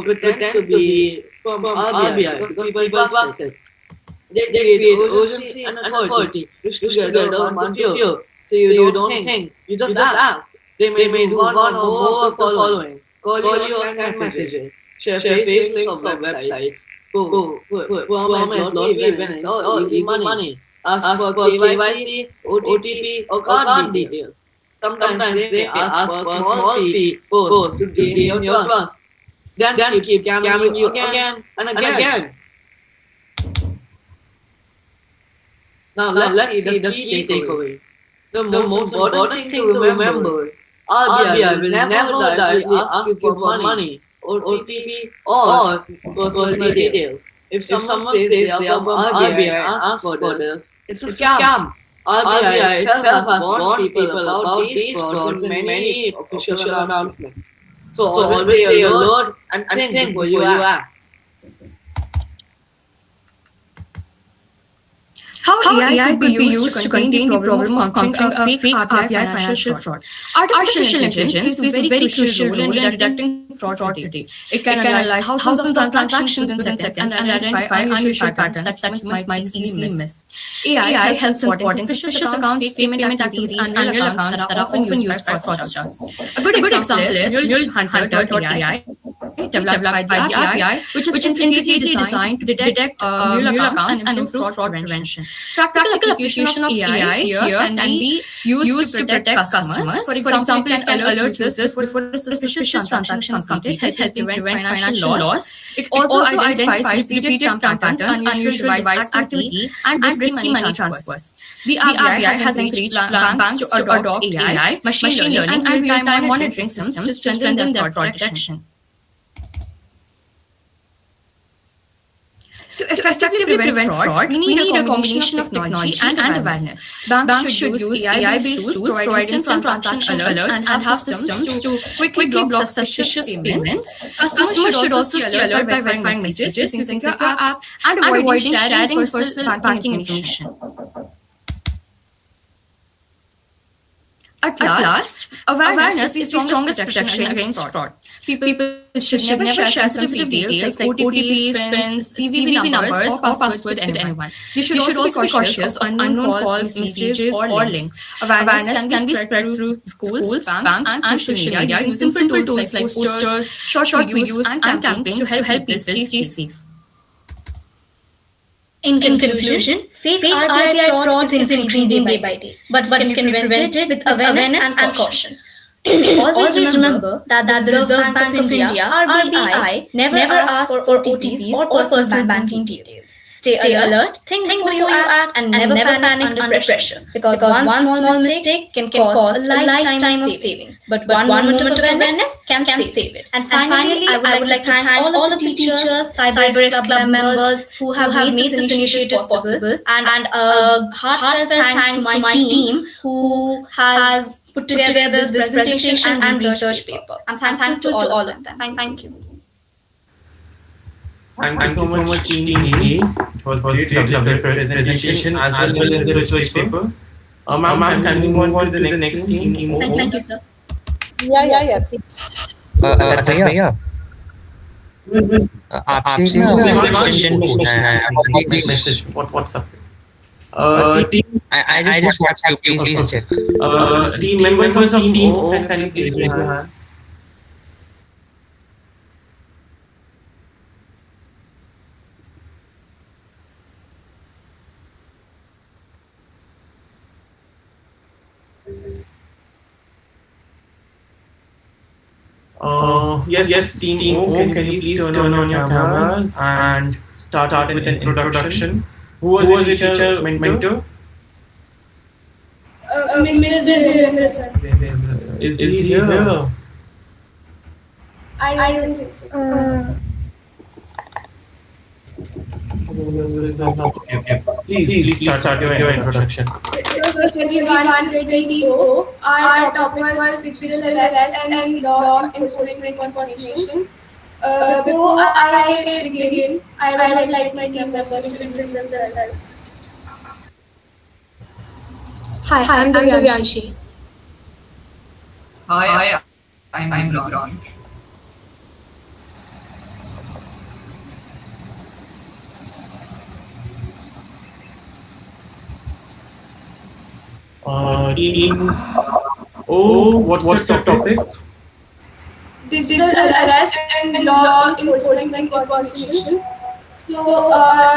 pretend to be from RBI because people trust it. They create urgency and authority, which together want to fear. So you don't think, you just act. They may do one or more of the following: call you or send messages, share fake links of websites, promise lottery winnings or easy money, ask for KYC, OTP, or card details. Sometimes they ask for a small fee first to gain your trust. Then keep scamming you again and again. Now let's see the key takeaway. The most important thing to remember: RBI will never directly ask you for money, or OTP, or personal details. If someone says they are from RBI and asks for this, it's a scam. RBI itself has warned people about these frauds in many official announcements. So always stay alert and think before you act. How AI could be used to contain the problem of countering a fake RBI financial fraud. Artificial intelligence plays a very crucial role in detecting fraud today. It can analyze thousands of transactions within seconds and identify unusual patterns that humans might easily miss. AI helps in spotting suspicious accounts, fake payment activities, and real accounts that are often used by fraudsters. A good example is MuleHunter.ai, developed by the RBI, which is intricately designed to detect mule accounts and improve fraud prevention. Practical application of AI here can be used to protect customers. For example, it can alert users before a suspicious transaction is completed, helping prevent financial loss. It also identifies repeated scam patterns, unusual device activity, and risky money transfers. The RBI has encouraged banks to adopt AI, machine learning, and real-time monitoring systems to strengthen their fraud detection. To effectively prevent fraud, we need a combination of technology and awareness. Banks should use AI-based tools, provide instant transaction alerts, and have systems to quickly block suspicious payments. Customers should also see alerts by verifying messages using secure apps and avoiding sharing personal banking information. At last, awareness is the strongest protection against fraud. People should never share sensitive details like OTPs, PINs, CVV numbers, or passwords with anyone. You should also be cautious of unknown calls, messages, or links. Awareness can be spread through schools, banks, and social media using simple tools like posters, short videos, and campaigns to help people stay safe. In conclusion, fake RBI fraud is increasing day by day, but it can be prevented with awareness and caution. Always remember that the Reserve Bank of India (RBI) never asks for OTPs or personal banking details. Stay alert, think before you act, and never panic under pressure. Because one small mistake can cost a lifetime of savings, but one moment of awareness can save it. And finally, I would like to thank all of the teachers, Cyber Club members who have made this initiative possible, and a heartfelt thanks to my team who has put together this presentation and research paper. I'm thankful to all of them. Thank you. Thank you so much, Team A. It was great, lovely presentation as well as the research paper. Ma'am, can we move on to the next team? Thank you, sir. Yeah. भैया आपसे ना question पूछना है message WhatsApp. I just WhatsApp you, please check. Team members of Team O, can you please raise your hands? Yes, Team O, can you please turn on your cameras and start with an introduction? Who was your teacher, mentor? Mr. Devendra sir. Is he here? I don't think so. Okay. Please start your introduction. Our topic was digital arrest and law enforcement impersonation. Before I begin, I would like my team members to introduce themselves. Hi, I'm Devyanshi. Hi, I'm Ron. Team O, what's the topic? Digital arrest and law enforcement impersonation. So,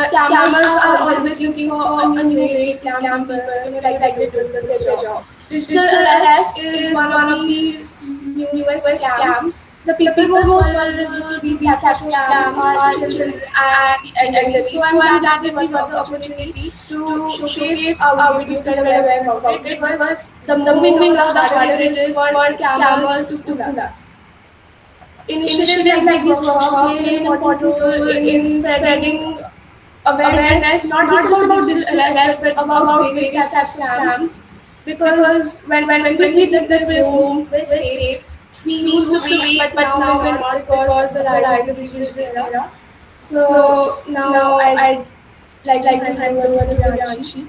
scammers are always looking for a new way to scam people, like they do their job. Digital arrest is one of these newest scams. The people most vulnerable to these types of scams are children and elderly. So, I'm glad that we got the opportunity to showcase our videos that are aware about it, because the moment the harder it is for scammers to fool us. Initiatives like this workshop play an important role in spreading awareness, not just about digital arrest, but about various types of scams. Because when we think that we're home, we're safe, we used to be, but now we're not, because of the rise of the digital era. So now I'd like to hand over to Vyanshi.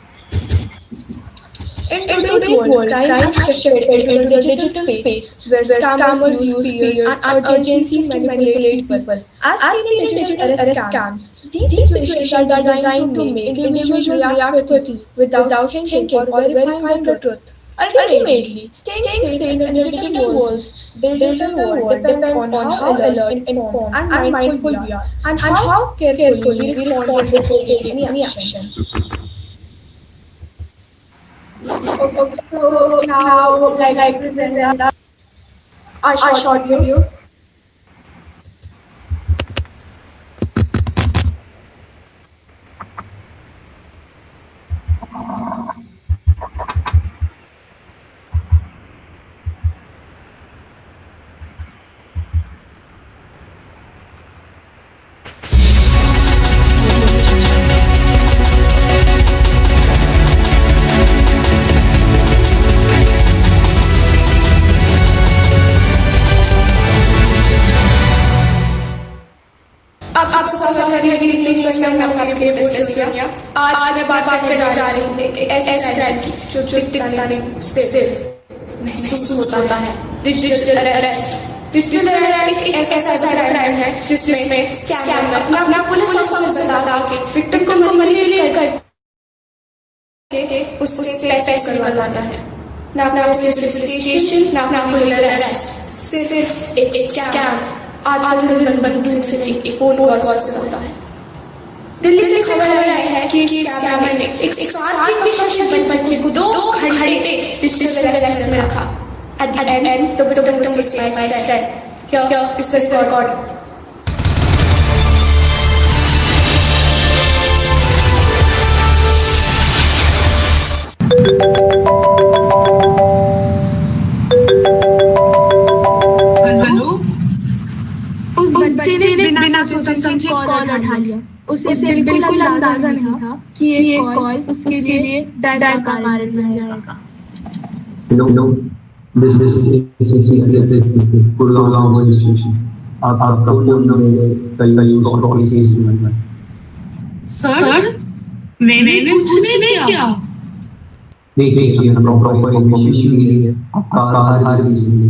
In today's world, crime has shifted into the digital space where scammers use fears and urgency to manipulate people. As seen in digital arrest scams, these situations are designed to make individuals react quickly without thinking or verifying the truth. Ultimately, staying safe in the digital world depends on how alert, informed, and mindful we are, and how carefully we respond before taking any action. Okay, so now like present our short video. आज मैं बात करने जा रही हूँ एक ऐसे crime की जो दिखने से महसूस होता है। डिजिटल अरेस्ट एक ऐसा क्राइम है जिसमें स्कैमर अपना पुलिस ऑफिसर बता के विक्टिम को मैनिपुलेट करके उससे पैसे करवाता है। ना पुलिस स्टेशन, ना पुलिस अरेस्ट, सिर्फ एक स्कैम आजकल बंदूक से नहीं, एक फोन कॉल से होता है। दिल्ली से खबर आई है कि स्कैमर ने एक 7 वर्षीय बच्चे को 2 घंटे डिजिटल अरेस्ट में रखा। At the end, the victim was my friend. Here is the record. Hello, उस बच्चे ने बिना सोचे समझे कॉल उठा लिया। उसे बिल्कुल अंदाजा नहीं था कि ये कॉल उसके लिए डर का कारण बन जाएगा। No, this is Gurgaon police station. आपका फोन नंबर कई कॉल केस में। सर, मैंने कुछ नहीं किया। देखिए, प्रॉपर इन्फॉर्मेशन मिली है। आपका हर चीज मिली।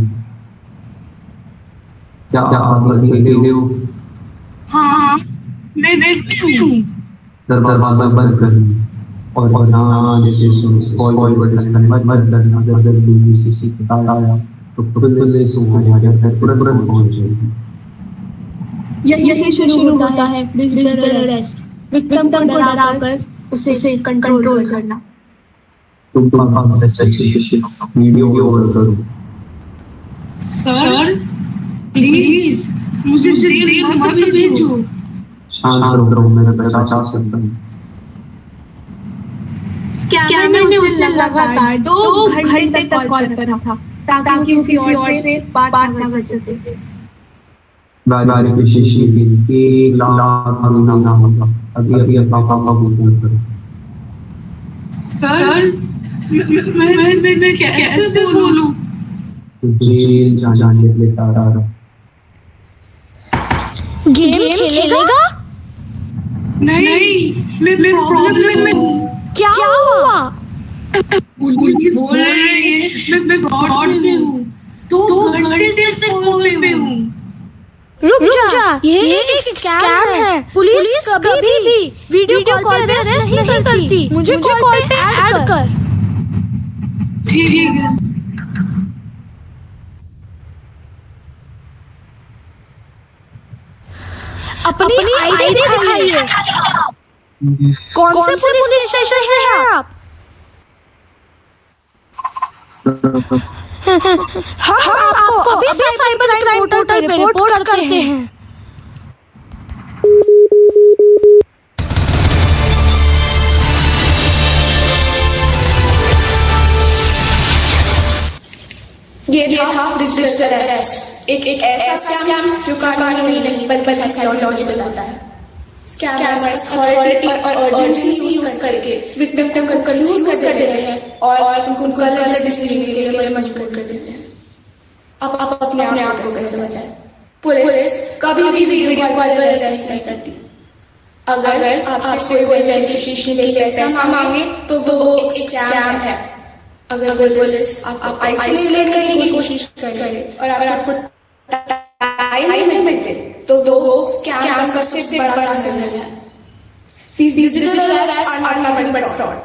क्या आप देते हो? हाँ, मैं देखती हूँ। दरवाजा बंद करना और ना जैसे कॉल बंद करना। अगर किसी की कॉल आया तो पुलिस हमारे घर तुरंत पहुंच जाएगी। यही शुरू होता है डिजिटल अरेस्ट। विक्टिम को डराकर उसे कंट्रोल करना। तुम वीडियो ऑन करो। सर, प्लीज मुझे जेल मत भेजो। शांत रहो, मैं बचा सकता हूँ। स्कैमर ने उसे लगातार 2 घंटे तक कॉल पर रखा ताकि किसी और से बात ना कर सके। बारी की शीशी की 1 लाख ना होगा। अभी पापा बोल करो। सर, मैं कैसे बोलूं? जेल जाने के लिए आ रहा। गेम खेलेगा? नहीं, मैं प्रॉब्लम में हूँ। क्या हुआ? पुलिस बोल रही है मैं फ्रॉड में हूँ। 2 घंटे से कॉल पे हूँ। रुक जा, ये एक स्कैम है। पुलिस कभी भी वीडियो कॉल पे अरेस्ट नहीं करती। मुझे कॉल पे ऐड कर। ठीक है। अपनी आईडी दिखाइए। कौन से पुलिस स्टेशन से हैं आप? हम आपको अभी साइबर क्राइम पोर्टल पे रिपोर्ट करते हैं। ये था डिजिटल अरेस्ट, एक ऐसा स्कैम जो कानूनी नहीं बल्कि साइकोलॉजिकल होता है। स्कैमर्स अथॉरिटी और अर्जेंसी यूज करके विक्टिम को कंफ्यूज कर देते हैं और उनको गलत डिसीजन लेने के लिए मजबूर कर देते हैं। अब अपने आप को कैसे बचाएं? पुलिस कभी भी वीडियो कॉल पर अरेस्ट नहीं करती। अगर आपसे कोई वेरिफिकेशन के लिए पैसा मांगे तो वो एक स्कैम है। अगर पुलिस आप आइसोलेट करने की कोशिश करे और अगर आपको टाइम नहीं मिलते तो वो स्कैम का सबसे बड़ा सिग्नल है। These digital arrests are nothing but fraud.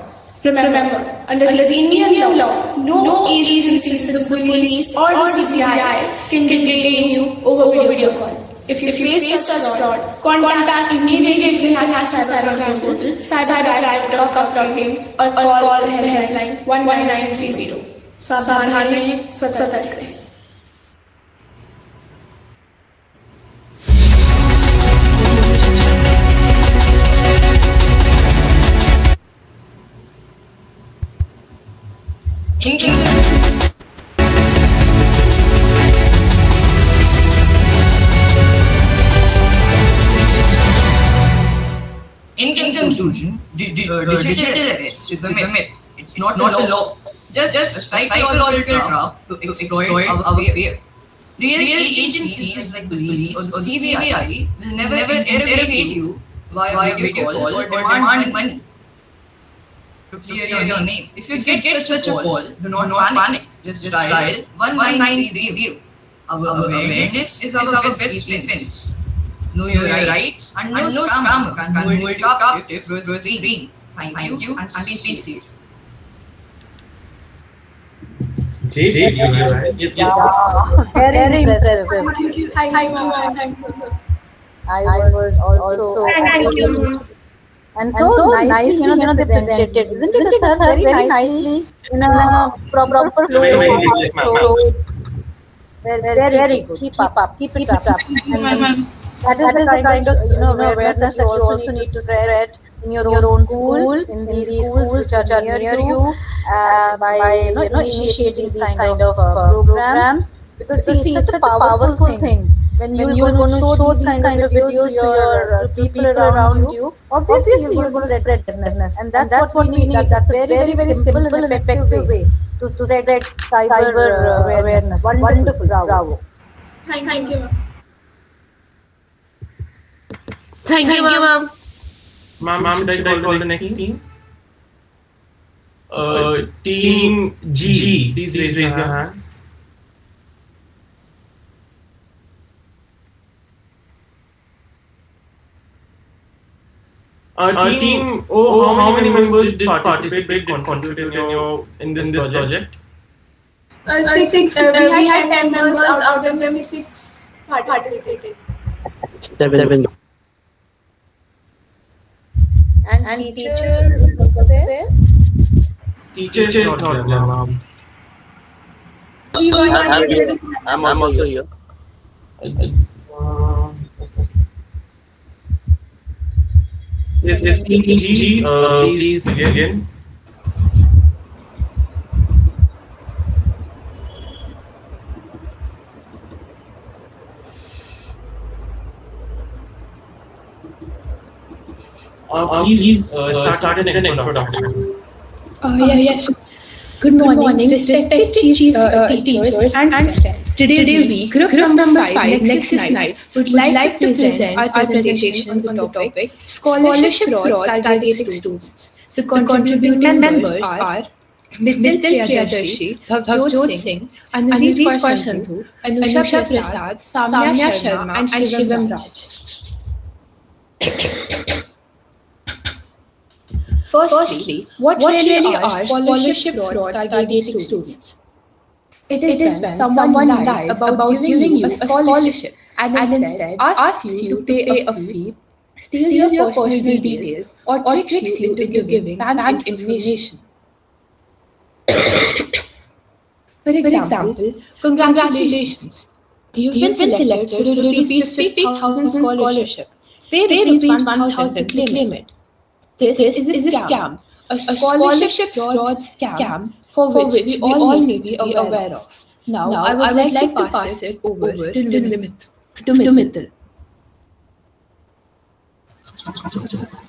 Remember, under the Indian law, no agency, the police or the CBI can detain you over video call. If you face such fraud, contact immediately National Cybercrime Portal, cybercrime.gov.in or call helpline 11930. सावधान रहें, सतर्क रहें। In conclusion, digital arrest is a myth. It's not a law. Just a psychological trap to exploit our fear. Real agencies like police or CBI will never interrogate you via video call or demand money to clear your name. If you get such a call, do not panic. Just dial 1930. Our awareness is our best defense. Know your rights and no scammer can hold you captive through a screen. Thank you and stay safe. Very impressive. Thank you. I was also and so nicely, they presented. Isn't it that very nicely in a proper flow? Very good. Keep up. Keep it up. And that is the kind of awareness that you also need to spread in your own school, in these schools which are near you, by initiating these kind of programs. Because see, it's such a powerful thing. When you're going to show these kind of videos to your people around you, obviously you're going to spread awareness, and that's what we need. That's a very simple and effective way to spread cyber awareness. Wonderful, bravo. Thank you. Thank you, ma'am. Ma'am, should I call the next team? Team G, please raise your hand. Team O, how many members did participate and contribute in this project? 6. We had 10 members, out of them 6 participated. 7. And teacher was also there? Teacher is not there, ma'am. I'm also here. Yes, Team G, please begin. Please start an introduction. Yes. Good morning, respected chief teachers and friends. Today we, group number 5, Nexus Nights, would like to present our presentation on the topic Scholarship Frauds Targeting Students. The contributing members are Nitin Priyadarshi, Bhavjot Singh, Anurjeet Sandhu, Anusha Prasad, Samya Sharma, and Shivam Raj. Firstly, what really are scholarship frauds targeting students? It is when someone lies about giving you a scholarship and instead asks you to pay a fee, steals your personal details, or tricks you into giving bank information. For example, congratulations. You've been selected for a rupees 50,000 scholarship. Pay rupees 1,000 to claim it. This is a scam, a scholarship fraud scam for which we all need to be aware of. Now, I would like to pass it over to Mithil.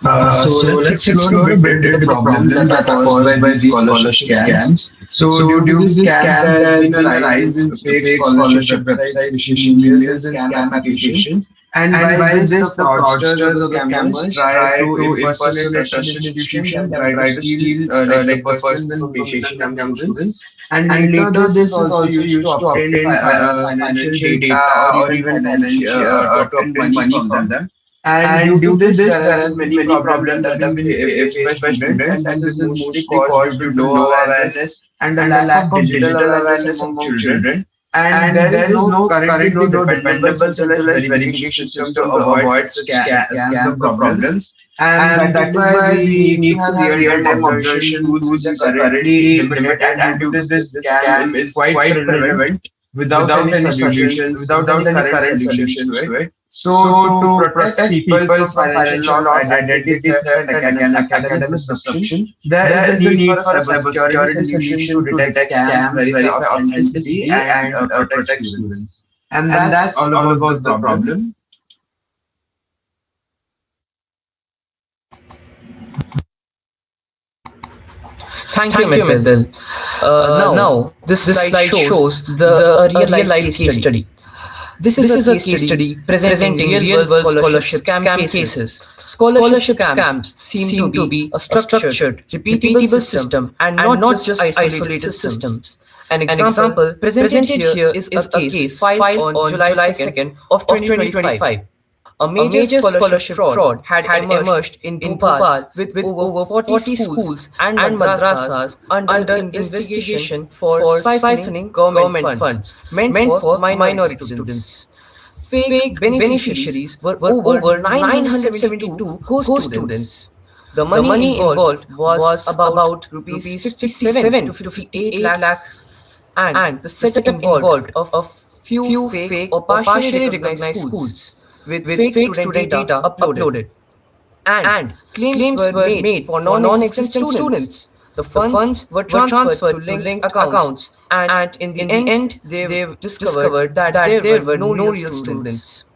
So let's explore a bit the problems that are caused by these scholarship scams. So due to this scam, there has been a rise in fake scholarship websites, phishing emails, and scam applications. And by this, the fraudsters or the scammers try to impersonate a trusted institution and try to steal like the personal information of young students. And later, this is also used to obtain financial data or even financial to obtain money from them. And due to this, there has many problems that have been faced by students, and this is mostly caused due to low awareness and the lack of digital awareness among children. And there is currently no dependable centralized verification system to avoid such scams or problems. And that is why we need to have real-time observation tools which are currently limited, and due to this, scam is quite prevalent without any solutions, without any current solutions to it. So to protect people from financial loss, identity theft, and academic disruption, there is the need for a cybersecurity solution to detect scams, verify authenticity, and protect students. And that's all about the problem. Thank you, Mithil. Now, this slide shows a real life case study. This is a case study presenting real world scholarship scam cases. Scholarship scams seem to be a structured, repeatable system and not just isolated systems. An example presented here is a case filed on July 2nd of 2025. A major scholarship fraud had emerged in Bhopal with over 40 schools and madrasas under investigation for siphoning government funds meant for minority students. Fake beneficiaries were over 972 ghost students. The money involved was about rupees 57 to 58 lakhs, and the setup involved a few fake or partially recognized schools with fake student data uploaded. And claims were made for non-existent students. The funds were transferred to linked accounts, and in the end, they discovered that there were no real students.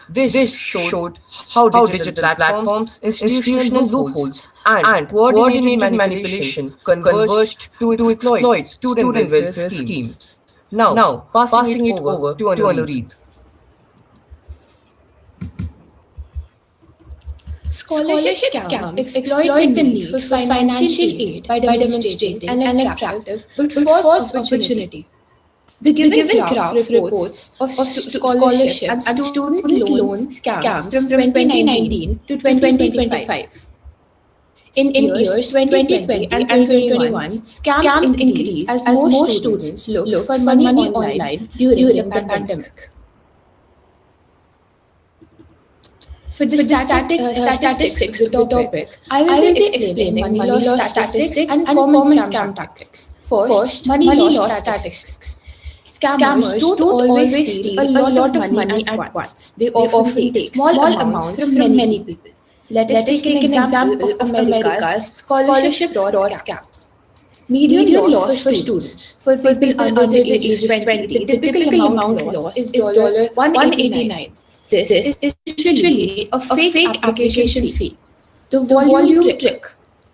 This showed how digital platforms, institutional loopholes, and coordinated manipulation converged to exploit student welfare schemes. Now, passing it over to Anureed. Scholarship scams exploit the need for financial aid by demonstrating an attractive but false opportunity. The given graph reports of scholarship and student loan scams from 2019 to 2025. In years 2020 and 2021, scams increased as more students looked for money online during the pandemic. For the statistics of the topic, I will be explaining money loss statistics and common scam tactics. First, money loss statistics. Scammers don't always steal a lot of money at once. They often take small amounts from many people. Let us take an example of America's scholarship fraud scams. Median loss for students. For people under the age of 20, the typical amount lost is $189. This is usually a fake application fee. The volume trick.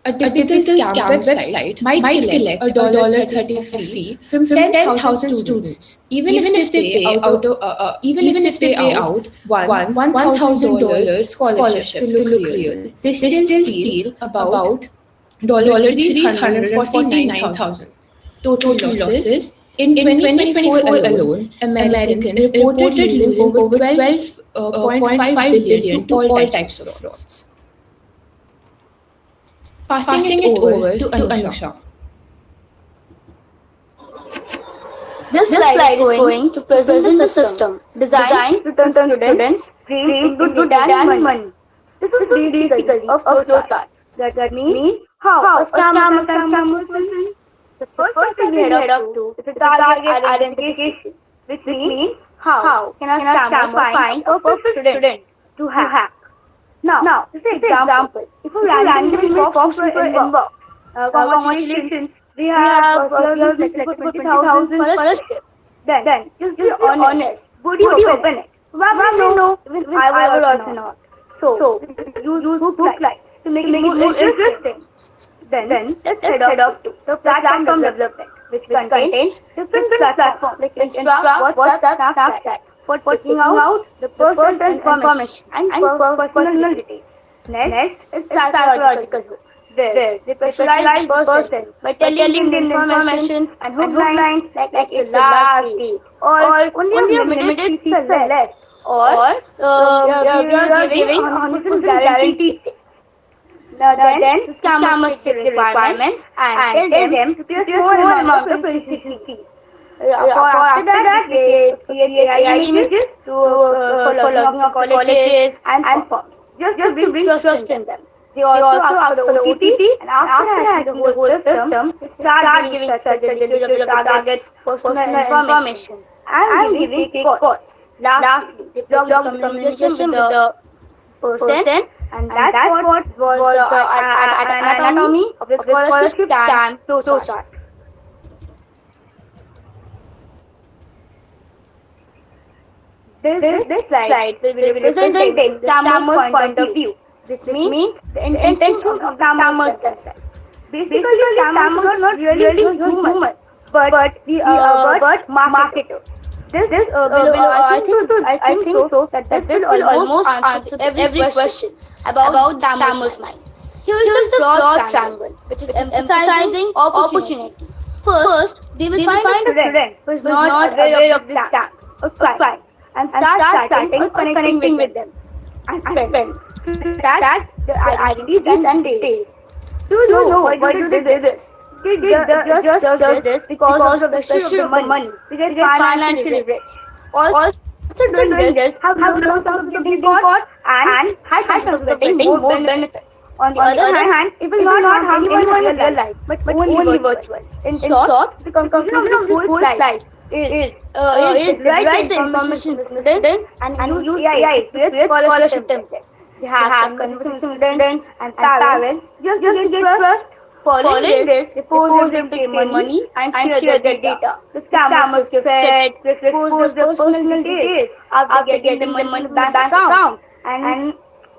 A typical scam website might collect a $30 fee from 10,000 students. Even if they pay out $1,000 scholarship to look real, they still steal about $349,000. Total losses. In 2024 alone, Americans reported losing over $12.5 billion to all types of frauds. Passing it over to Anusha. This slide is going to present the system designed to turn students' dreams into data and money. This is basically a flow chart. That means how a scammer can scam a person. The first thing we head off to is the target identification, which means how can a scammer find a perfect student to hack. Now, just an example. If a randomly pops into your inbox, congratulations, we have selected for 20,000 scholarship. Then, just be honest. Would you open it? Probably no. Even I would also not. So, use hook like to make it more interesting. Then let's head off to the platform development, which contains different platforms like Insta, WhatsApp, Snapchat, for taking out the personal information and personal details. Next is psychological hook, where they specialize the person by telling them information and hook lines like it's the last day, or only a minute seats are left, or we are giving 100% guarantee. Then scammers set the requirements and tell them to pay a small amount of registration fee. After that, they create AI images for logging of colleges and firms, just to bring trust in them. They also ask for the OTP, and after hacking the whole system, start giving such delivery of targets, personal information, and giving fake calls. Lastly, they block the communication with the person, and that's what was the anatomy of the scholarship scam flow chart. This slide will be representing the scammer's point of view. This means the intention of the scammers themselves. Basically, the scammers are not really human, but marketers. I think so that this will almost answer every question about the scammer's mind. Here is the fraud triangle, which is emphasizing opportunity. First, they will find a student who is not aware of this scam or crime, and start chatting or connecting with them. And spend that the identities and details. Do you know why do they do this? They just does this because of the pressure of the money to get financially rich. Also doing this have low chance of getting caught and high chance of getting more benefits. On the other hand, it will not harm anyone in real life, but only virtual. In short, the conclusion of the whole slide is write the information business and use AI to create scholarship templates. They have conversation students and parents just to get trust. Following this, they force them to pay money and share their data. The scammers get fed, expose their personal details after getting the money in the bank account. And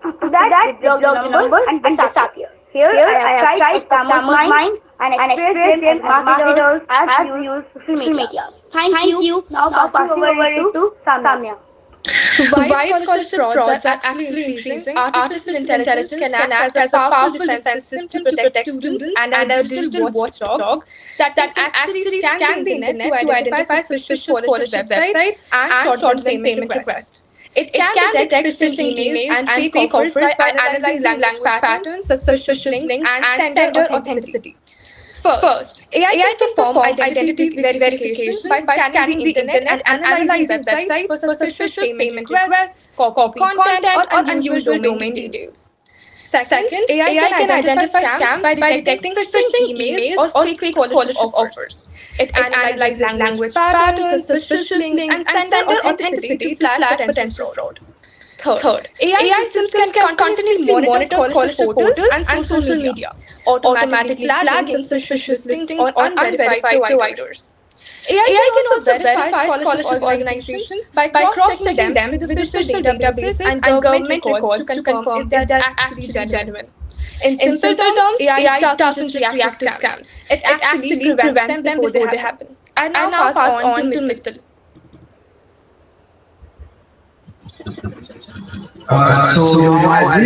after that, they block the number and disappear. Here, I have tried scammer's mind and expressed them as marketers as we use social media. Thank you. Now passing over to Samya. While scholarship frauds are actually increasing, artificial intelligence can act as a powerful defense system to protect students and a digital watchdog that actually scan the internet to identify suspicious scholarship websites and fraudulent payment requests. It can detect phishing emails and fake offers by analyzing language patterns, suspicious links, and sender authenticity. First, AI can perform identity verification by scanning the internet and analyzing websites for suspicious payment requests, copy content, or unusual domain details. Second, AI can identify scams by detecting phishing emails or fake scholarship offers. It analyzes language patterns, suspicious links, and sender authenticity to flag potential fraud. Third, AI systems can continuously monitor scholarship portals and social media, automatically flagging suspicious links or unverified providers. AI can also verify scholarship organizations by cross-checking them with official databases and government records to confirm if they are actually genuine. In simple terms, AI doesn't just react to scams. It actually prevents them before they happen. I now pass on to Mittal. As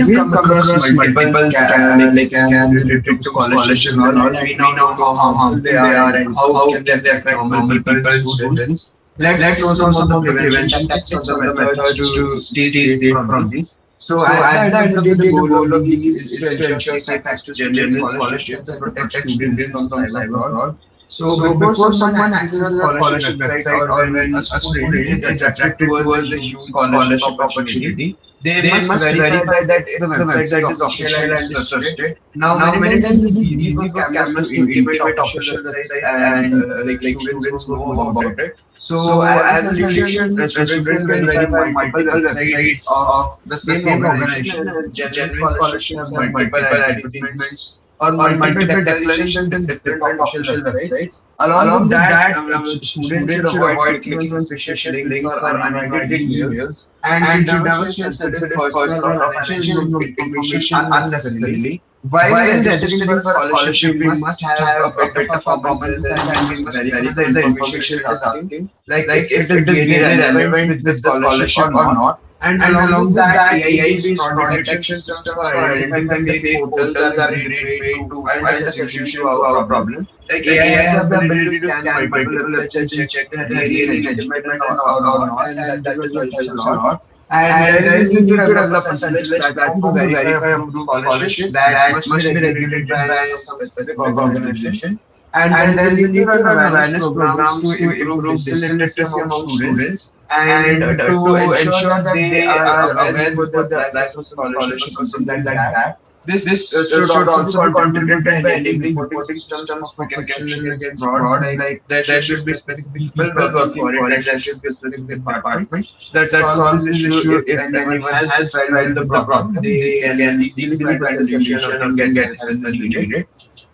we have come across multiple scams related to scholarship and all, we now know how harmful they are and how can they affect normal people, students. Let's know some of the prevention tips, some of the methods to stay safe from these. So at the end of the day, the goal of these is to ensure safe access to general scholarships and protect students from cyber fraud. So before someone accesses a scholarship website or when a student is attracted towards a huge scholarship opportunity, they must verify that if the website is official and is trusted. Now, many times it is easy for scammers to intimate official websites and like students who know about it. So as a solution, students can verify multiple websites of the same organization as genuine scholarships have multiple advertisements or multiple declarations in different official websites. Along with that, students should avoid clicking on suspicious links or uninvited emails and should never share sensitive personal or financial information unnecessarily. While in registering for a scholarship, we must have a bit of a common sense and we must verify the information it is asking, like if it is really relevant with the scholarship or not. And along with that, AI-based fraud detection systems for identifying the fake portals are a great way to find a solution to our problem. Like AI has the ability to scan multiple websites and check if they are really legitimate or not, and that is what helps a lot. And there is need to develop a centralized platform to verify approved scholarships that must be regulated by some specific organization. And there is a need to run awareness programs to improve digital literacy among students and to ensure that they are aware before they apply for scholarship or something like that. This should also be contributed by enabling reporting systems for protection against frauds. Like there should be specific people working for it, and there should be a specific department that solves this issue. If anyone has felt the problem, they can easily find a solution and can get help that needed.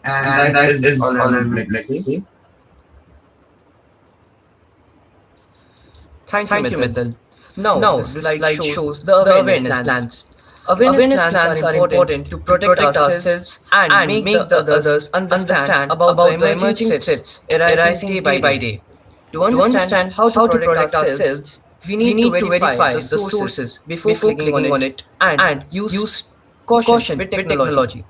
And that is all I would like to say. Thank you, Mithil. Now, this slide shows the awareness plans. Awareness plans are important to protect ourselves and make the others understand about the emerging threats arising day by day. To understand how to protect ourselves, we need to verify the sources before clicking on it and use caution with technology.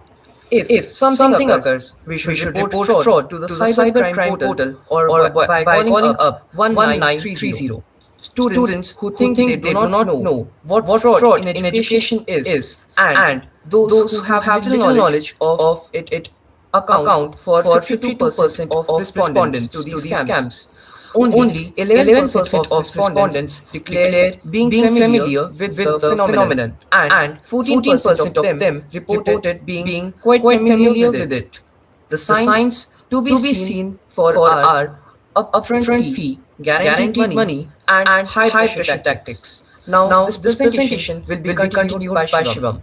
If something occurs, we should report fraud to the cybercrime portal or by calling up 1930. Students who think they do not know what fraud in education is and those who have little knowledge of it account for 52% of respondents to these scams. Only 11% of respondents declare being familiar with the phenomenon and 14% of them reported being quite familiar with it. The signs to be seen for our upfront fee, guaranteed money, and high pressure tactics. Now, this presentation will be continued by Shivam.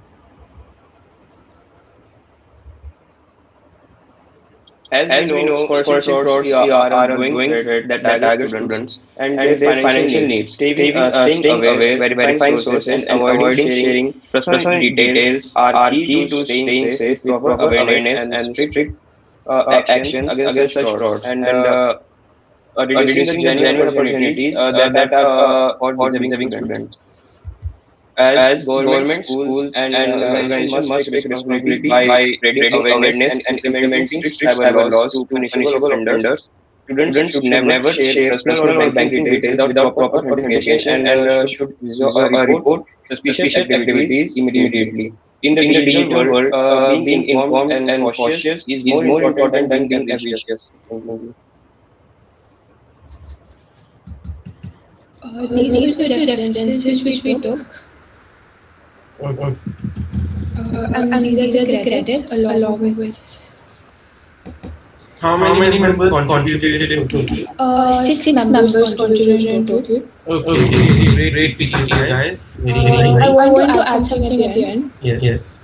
As we know, scholarship frauds are a growing threat that target students and their financial needs. Staying aware, verifying sources, and avoiding sharing personal details are key to staying safe. Proper awareness and strict actions against such frauds and reducing the genuine opportunities that are for deserving students. As government, schools, and organizations must take responsibility by spreading awareness and implementing strict cyber laws to punishable offenders, students should never share personal or banking details without proper authentication and should report suspicious activities immediately. In the digital world, being informed and cautious is more important than being ambitious. These were the references which we took. And these are the credits along with. How many members contributed in total? 6 members contributed in total. Okay, great picture, guys. Very nice. I want to add something at the end. Yes.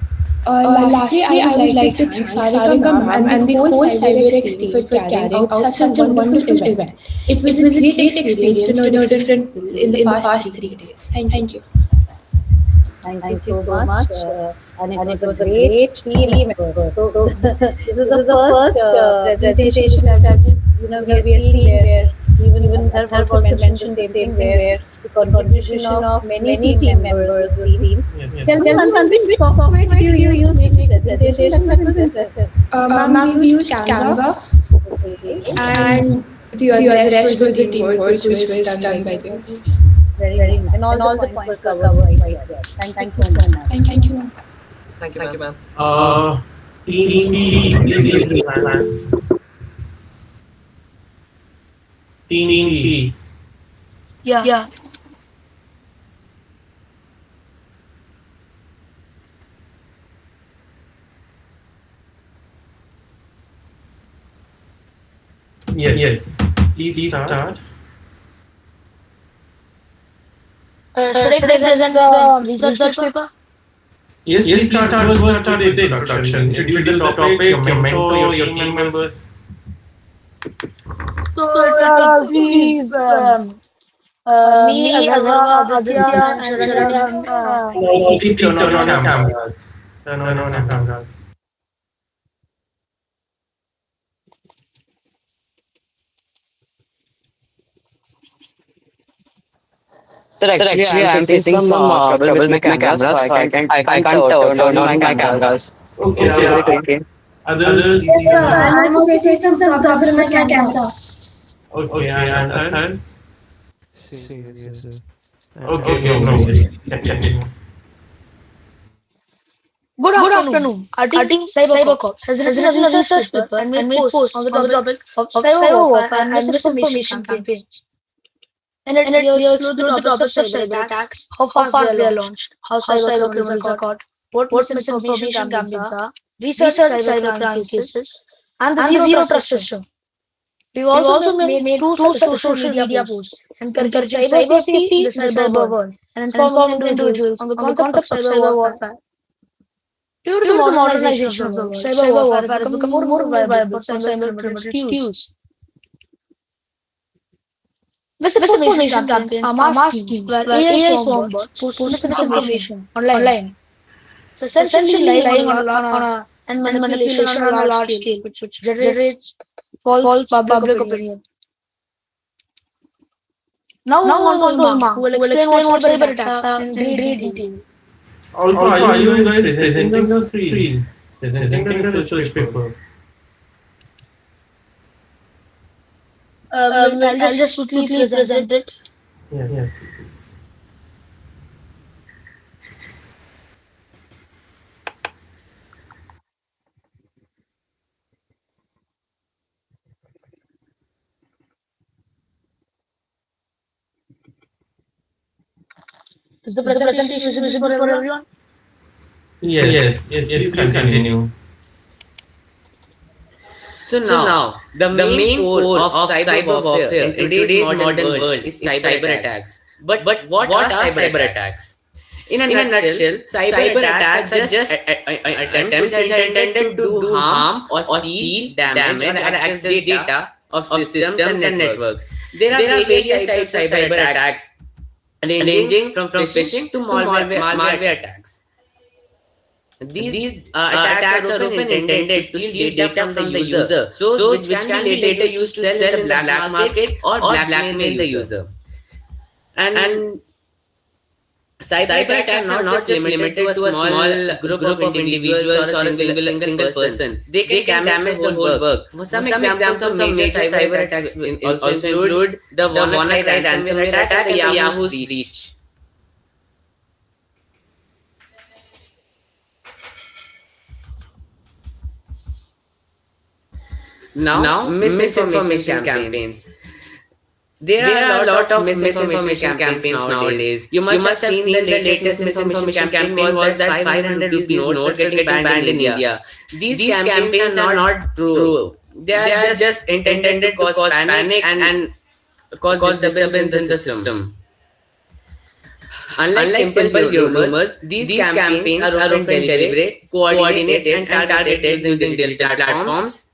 Lastly, I would like to thank Sarika ma'am and the whole CyberX team for carrying out such a wonderful event. It was a great experience to know different people in the past 3 days. Thank you. Thank you so much. And it was a great team effort. So this is the first presentation which we are seeing where even Bharat also mentioned the same thing where the contribution of many team members was seen. Tell me one thing, which software did you use to make presentation? That was impressive. Ma'am, we used Canva and the rest was the teamwork which was done by the others. Very nice. And all the points were covered quite well. Thank you so much. Thank you. Thank you, ma'am. Uh, Team B, please raise your hands. Team B. Yeah. Yes. Please start. Should I present the research paper? Yes, please start. First, start with the introduction. Introduce the topic, your mentor, your team members. So we, me, Azharva, Aditya, and Sharad. Also, please turn on your cameras. Turn on your cameras. Sir, actually, I'm facing some trouble with my camera, so I can't turn on my cameras. Okay. Others. Yes, sir. I'm also facing some problem with my camera. Okay, and Athan. Same here, sir. Okay, no worries. Continue. Good afternoon. Our team CyberCorp has written a research paper and made posts on the topic of cyber warfare and misinformation campaign. And we explore the topics of cyber attacks, how fast they are launched, how cyber criminals are caught, what misinformation campaigns are, research cyber crime cases, and the zero trust system. We've also made two social media posts encouraging cyber safety in the cyber world and informing individuals on the concept of cyber warfare. Due to the modernization of the world, cyber warfare has become more viable for cyber criminals to use. Misinformation campaigns are mass schemes where AI swarm bots post misinformation online. So essentially lying on a and manipulation on a large scale, which generates false public opinion. Now on to Umang, who will explain what cyber attacks are in great detail. Also, are you guys presenting the screen? Presenting the research paper? I'll just quickly present it. Yes. Is the presentation visible for everyone? Yes. Please continue. So now, the main core of cyber warfare in today's modern world is cyber attacks. But what are cyber attacks? In a nutshell, cyber attacks are just attempts which are intended to do harm or steal, damage or access data of systems and networks. There are various types of cyber attacks ranging from phishing to malware attacks. These attacks are often intended to steal data from the user, so which can be later used to sell in the black market or blackmail the user. And cyber attacks are not just limited to a small group of individuals or a single person. They can damage the whole work. For some examples of major cyber attacks also include the WannaCry ransomware attack and the Yahoo breach. Now, misinformation campaigns. There are a lot of misinformation campaigns nowadays. You must have seen the latest misinformation campaign was that 500 rupees notes are getting banned in India. These campaigns are not true. They are just intended to cause panic and cause disturbance in the system. Unlike simple rumors, these campaigns are often deliberate, coordinated, and targeted using digital platforms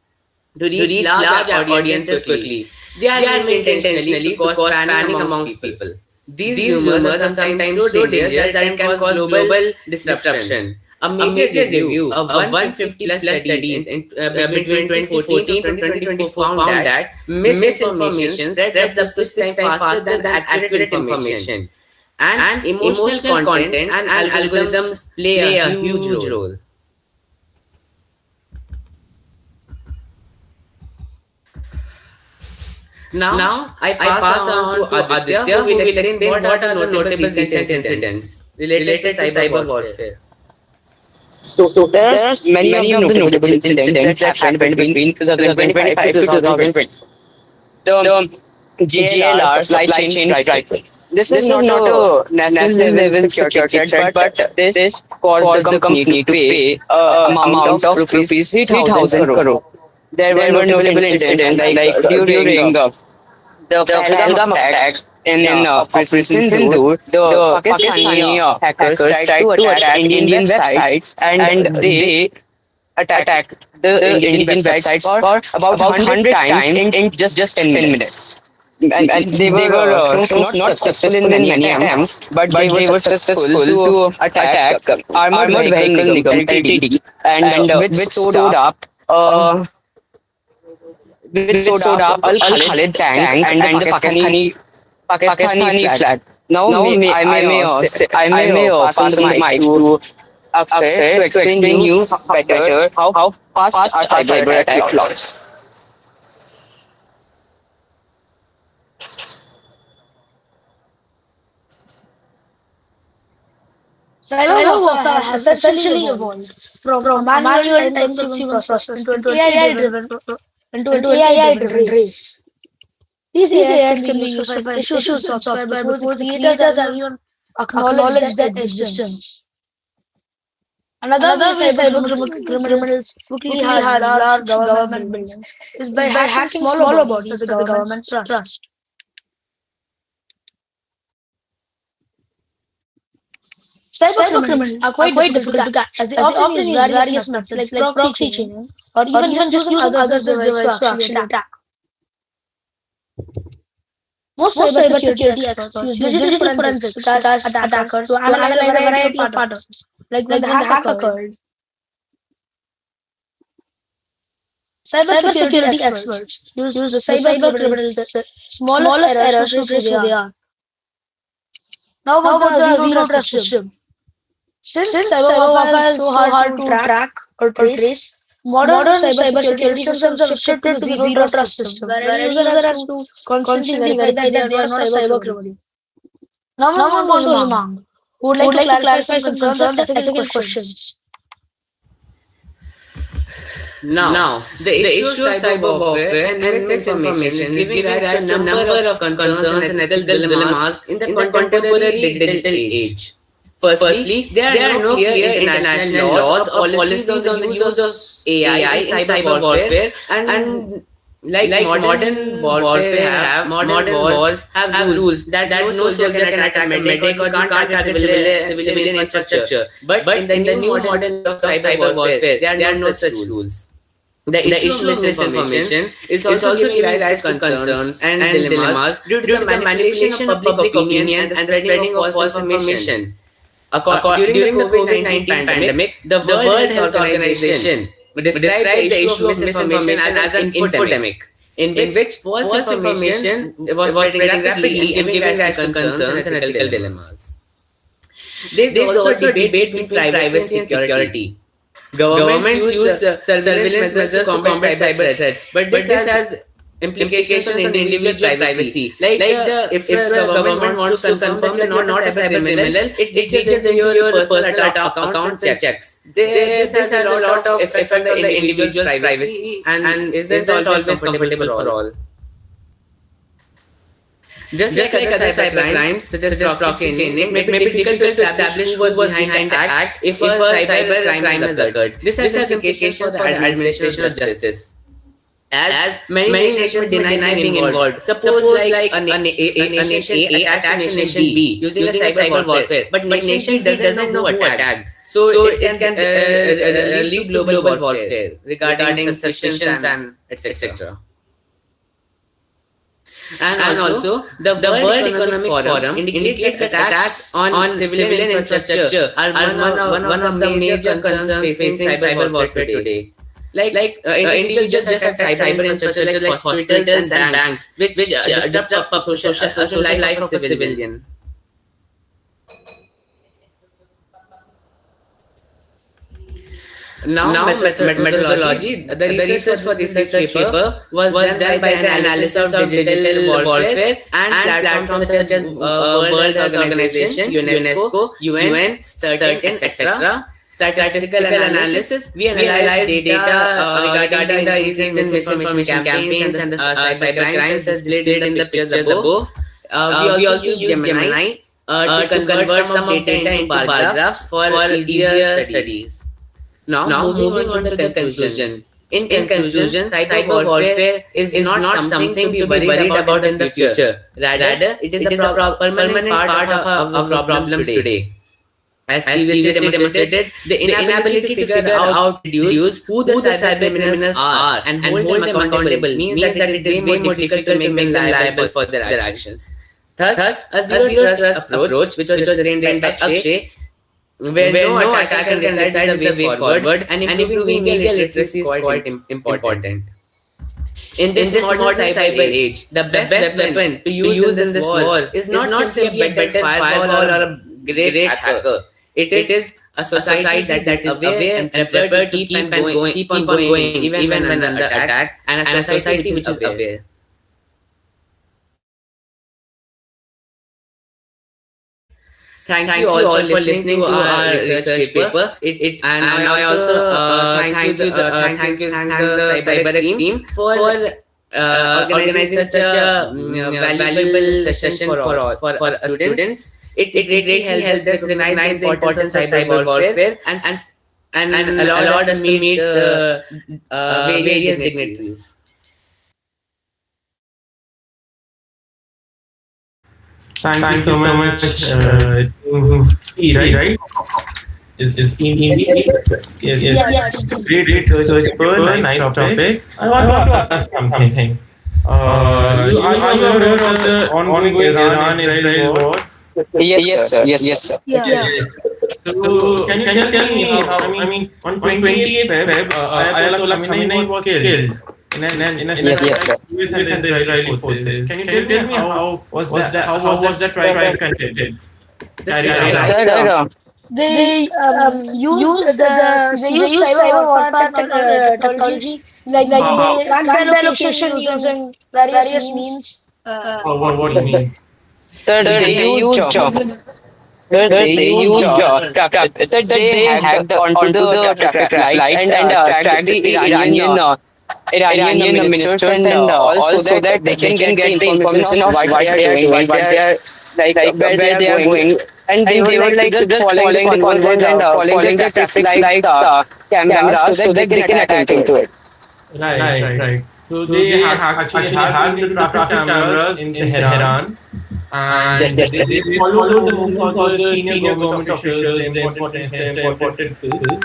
to reach large audiences quickly. They are aimed intentionally to cause panic amongst people. These rumors are sometimes so dangerous that it can cause global disruption. A major review of 150 plus studies between 2014 to 2024 found that misinformation spreads up to 6 times faster than accurate information. And emotional content and algorithms play a huge role. Now, I pass on to Aditya, who will explain what are the notable recent incidents related to cyber warfare. So there are many of the notable incidents that happened between 2025 to 2020. The JLR supply chain rifle. This was not a national level security threat, but this caused the company to pay amount of rupees 3,000 crore. There were notable incidents like during the Pahalgam attack in Operation Sindoor, the Pakistani hackers tried to attack Indian websites, and they attacked the Indian websites for about 100 times in just 10 minutes. And they were not successful in many attempts, but they were successful to attack Armored Vehicle Nigam Ltd, and which stood up Al Khalid tank and the Pakistani flag. Now I may pass on the mic to Akshay to explain you better how fast our cyber attack launch. Cyber warfare has essentially evolved from a manual time-consuming process into an AI-driven race. These AIs can be used to find issues in software before the creators have even acknowledged their existence. Another way cyber criminals quickly hide large government buildings is by hacking smaller bodies that the government trust. Cyber criminals are quite difficult to catch, as they often use various methods like proxy chaining or even just using others' devices to actually attack. Most cybersecurity experts use digital forensics to catch attackers to analyze a variety of patterns, like when the hack occurred. Cybersecurity experts use the cyber criminals' smallest errors to trace who they are. Now about the zero trust system. Since cyber warfare is so hard to track or trace, modern cybersecurity systems have shifted to the zero trust system, where a user has to constantly verify that they are not a cyber criminal. Now moving on to Himang, who would like to clarify some concerns and ethical questions. Now, the issue of cyber warfare and misinformation is giving rise to a number of concerns and ethical dilemmas in the contemporary digital age. Firstly, there are no clear international laws or policies on the use of AI in cyber warfare, and like modern wars have rules that no soldier can attack a medic or can't target civilian infrastructure. But in the new modern of cyber warfare, there are no such rules. The issue of misinformation is also giving rise to concerns and dilemmas due to the manipulation of public opinion and the spreading of false information. During the COVID-19 pandemic, the World Health Organization described the issue of misinformation as an infodemic, in which false information was spreading rapidly and giving rise to concerns and ethical dilemmas. There is also a debate between privacy and security. Governments use surveillance measures to combat cyber threats, but this has implications on individual privacy. If the government wants to confirm that you are not a cyber criminal, it reaches your personal accounts and checks. This has a lot of effect on the individual's privacy and isn't always comfortable for all. Just like other cyber crimes, such as proxy chaining, it may be difficult to establish who was behind the act if a cyber crime has occurred. This has implications for the administration of justice, as many nations deny being involved. Suppose like a nation A attacks nation B using a cyber warfare, but nation B doesn't know who attacked. So it can lead global warfare regarding suspicions and etc. And also, the World Economic Forum indicates that attacks on civilian infrastructure are one of the major concerns facing cyber warfare today. Individuals just attack cyber infrastructure like hospitals and banks, which disrupt social life of a civilian. Now, methodology. The research for this research paper was done by the analysis of digital warfare and platforms such as World Organization, UNESCO, UN, certain, etc. Statistical analysis. We analyze data regarding the increase in misinformation campaigns and the cyber crimes as displayed in the pictures above. We also use Gemini to convert some of data into bar graphs for easier studies. Now, moving on to the conclusion. In conclusion, cyber warfare is not something to be worried about in the future. Rather, it is a permanent part of our problems today. As previously demonstrated, the inability to figure out reduce who the cyber criminals are and hold them accountable means that it is way more difficult to make them liable for their actions. Thus, a zero trust approach, which was trained by Akshay, where no attacker can decide the way forward, and improving media literacy is quite important. In this modern cyber age, the best weapon to use in this war is not simply a better firewall or a great hacker. It is a society that is aware and prepared to keep on going even when under attack, and a society which is aware. Thank you all for listening to our research paper. And I also thank the CyberX team for organizing such a valuable session for our students. It greatly helps us recognize the importance of cyber warfare and allowed us to meet various dignitaries. Thank you so much. Right? Is Team D? Yes. Great research paper, nice topic. I want to ask something. Are you aware of the ongoing Iran-Israel war? Yes, sir. So, can you tell me how, on 28th Feb, Ayatollah Khamenei was killed in a US and Israeli forces. Can you tell me how was that trial conducted? They use cyber warfare technology, like they track the location using various means. What do you mean? Sir, they used traffic. Sir, they hacked onto the traffic lights and tracked the Iranian ministers and also so that they can get the information of what they are doing, what they are where they are going, and they were like just following the convoys and following the traffic light cameras so that they can attack into it. Right. So they actually hacked the traffic cameras in Tehran, and they followed the movements of the senior government officials, the important people,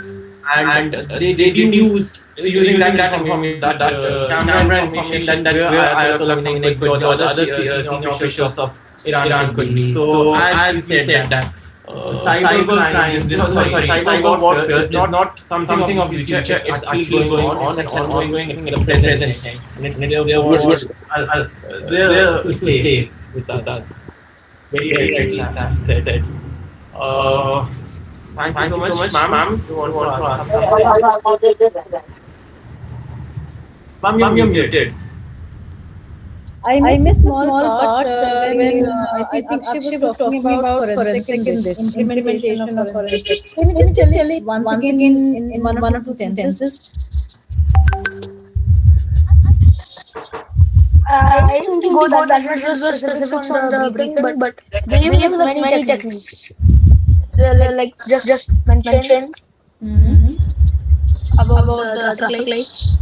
and they didn't use using that information, that camera information that where Ayatollah Khamenei could or the other senior officials of Iran could be. So as you said that cyber crimes, cyber warfare is not something of the future. It's actually going on and ongoing in the present. And they're to stay with us. Very rightly said. Thank you so much, ma'am. You want to ask something? Ma'am, you're muted. I missed a small part when I think Akshay was talking about forensic in this implementation of forensic. Can you just tell it once again in one or two sentences? I didn't go that into the specifics on the briefing, but they use many techniques. Like just mentioned about the traffic lights.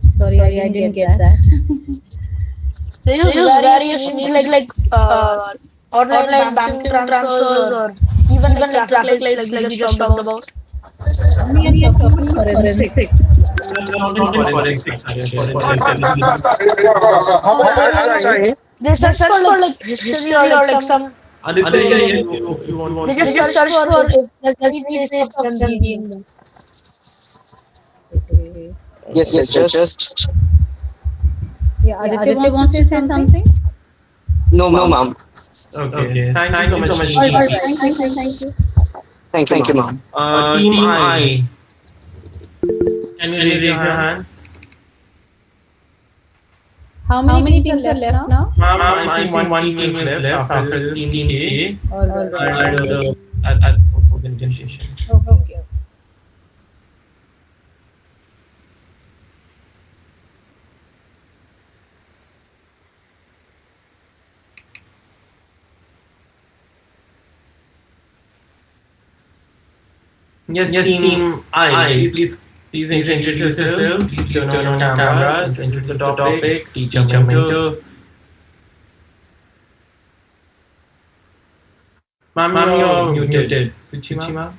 Sorry, I didn't get that. They use various means like online banking transfers or even like traffic lights like we just talked about. We are talking forensic. Sorry. They search for like history or like some. They just search for Yes. Yeah, Aditya wants to say something? No, ma'am. Okay. Thank you so much. Thank you. Thank you, ma'am. Team I, can you raise your hands? How many teams are left now? Ma'am, I think one team is left after this team K All right. and at presentation. Okay. Yes, team I. Please introduce yourself. Please turn on your cameras. Introduce the topic. Teacher, mentor. Ma'am, you're muted. Suchi, ma'am.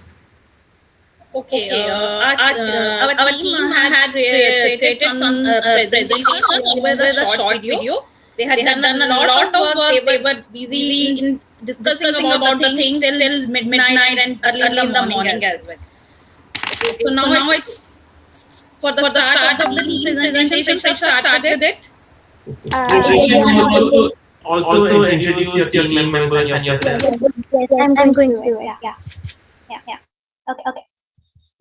Okay, our team had created some presentation along with a short video. They had done a lot of work. They were busy in discussing about the things till midnight and early in the morning as well. Okay, so now it's for the start of the team presentation. Shall I start with it? Also introduce your team members and yourself. Yes, I'm going to do it. Yeah. Okay.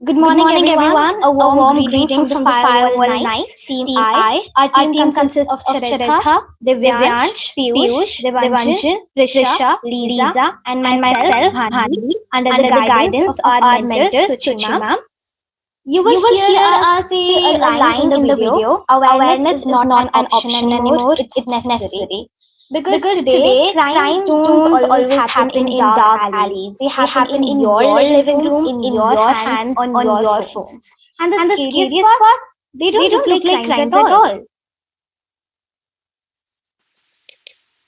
Good morning, everyone. A warm greeting from the Firewall Knights, Team I. Our team consists of Charitha, Divyansh, Piyush, Devanshin, Prisha, Lisa, and myself, Bhani, under the guidance of our mentor, Suchi ma'am. You will hear us say a line in the video. Awareness is not an option anymore, it's necessary. Because today, crimes don't always happen in dark alleys. They happen in your living room, in your hands, on your phones. And the scariest part, they don't look like crimes at all.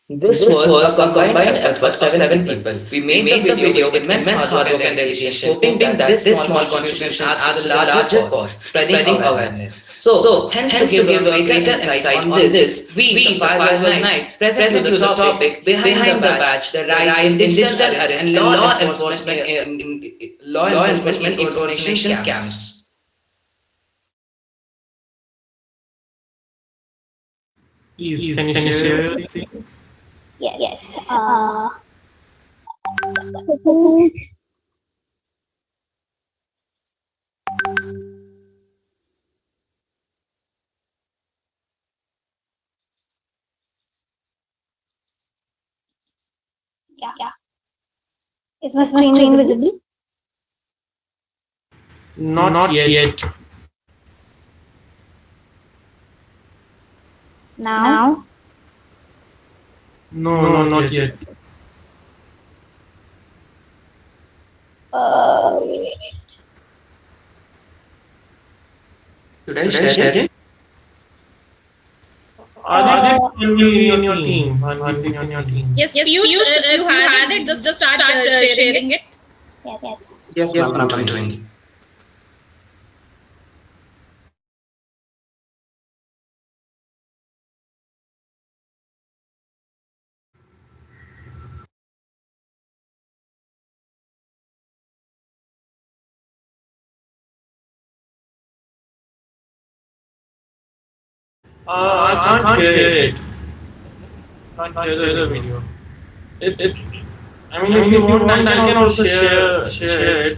This was a combined effort of 7 people. We made the video with immense hard work and dedication, hoping that this small contribution adds to the larger cause, spreading awareness. So, hence to give a greater insight on this, we, the Firewall Knights, present you the topic behind the badge, the rise in digital arrest and law enforcement impersonation scams. Please, can you share your screen? Yes. Yeah. Is my screen visible? Not yet. Now? No, not yet. Should I share it? Are they in your team? In your team? Yes, Piyush, if you had it, just start sharing it. Yes. Yeah, I'm doing it. I can't hear it. Can't hear the video. I mean, if you want, I can also share it.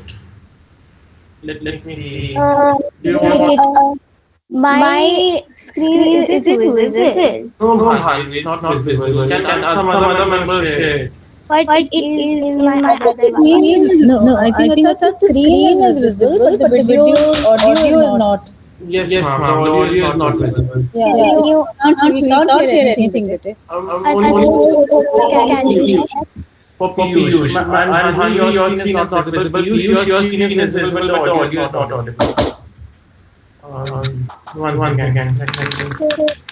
Let me see. Do you want? My screen, is it visible? No, Bharat, it's not visible. Can some other member share it? But it is in my other Screen no. I thought the screen is visible, but the video audio is not. Yes, ma'am. The audio is not visible. Yeah, we can't hear anything with it. For Piyush, and your screen is not visible. Piyush, your screen is visible, but the audio is not audible. One second.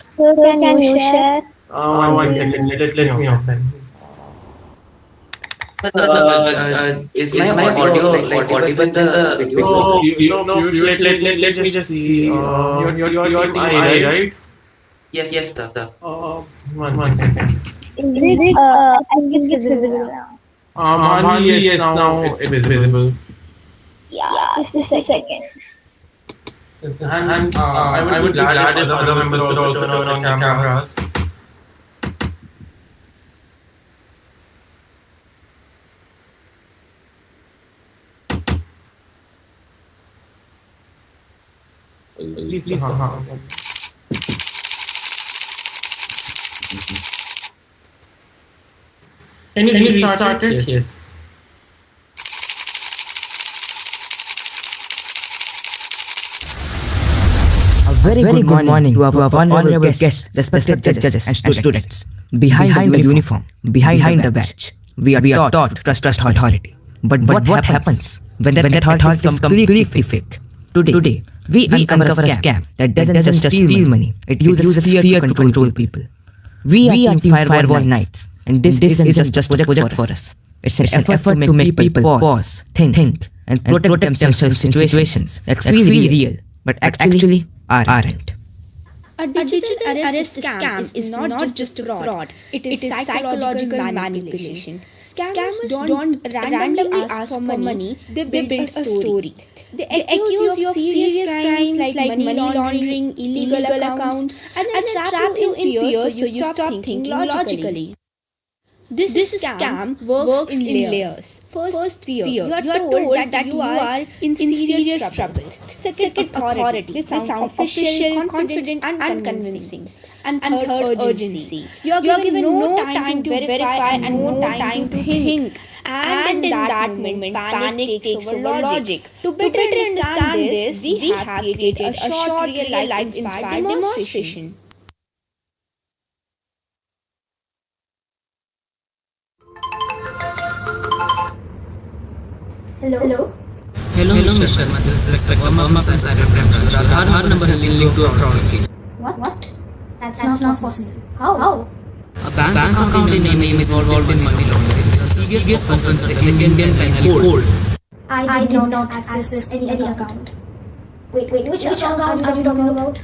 So can you share? One second. Let me open. Is my audio like audible in the video? No, Piyush, let me just see. Your team I, right? Yes, sir. One second. Is it? I think it's visible now. Yes, now it's visible. Yeah, just a second. And I would be glad if other members could also turn on the cameras. Please. Can you restart it? Yes. A very good morning to our honorable guests, respected judges and students. Behind the uniform, behind the badge, we are taught to trust authority. But what happens when that authority is completely fake? Today, we uncover a scam that doesn't just steal money, it uses fear to control people. We are Team Firewall Knights, and this isn't just a project for us. It's an effort to make people pause, think, and protect themselves in situations that feel real, but actually aren't. A digital arrest scam is not just a fraud, it is psychological manipulation. Scammers don't randomly ask for money, they build a story. They accuse you of serious crimes like money laundering, illegal accounts, and trap you in fear so you stop thinking logically. This scam works in layers. First, fear. You are told that you are in serious trouble. Second, authority. They sound official, confident, and convincing. And third, urgency. You are given no time to verify and no time to think. And in that moment, panic takes over logic. To better understand this, we have created a short, real-life inspired demonstration. Hello? Hello, Mr. Sharma. This is Respector Mama from Cybercrime Branch. Your Aadhaar number has been linked to a fraud case. What? That's not possible. How? A bank account in your name is involved in money laundering. This is a serious offense under the Indian Penal Code. I did not access any account. Wait, which account are you talking about?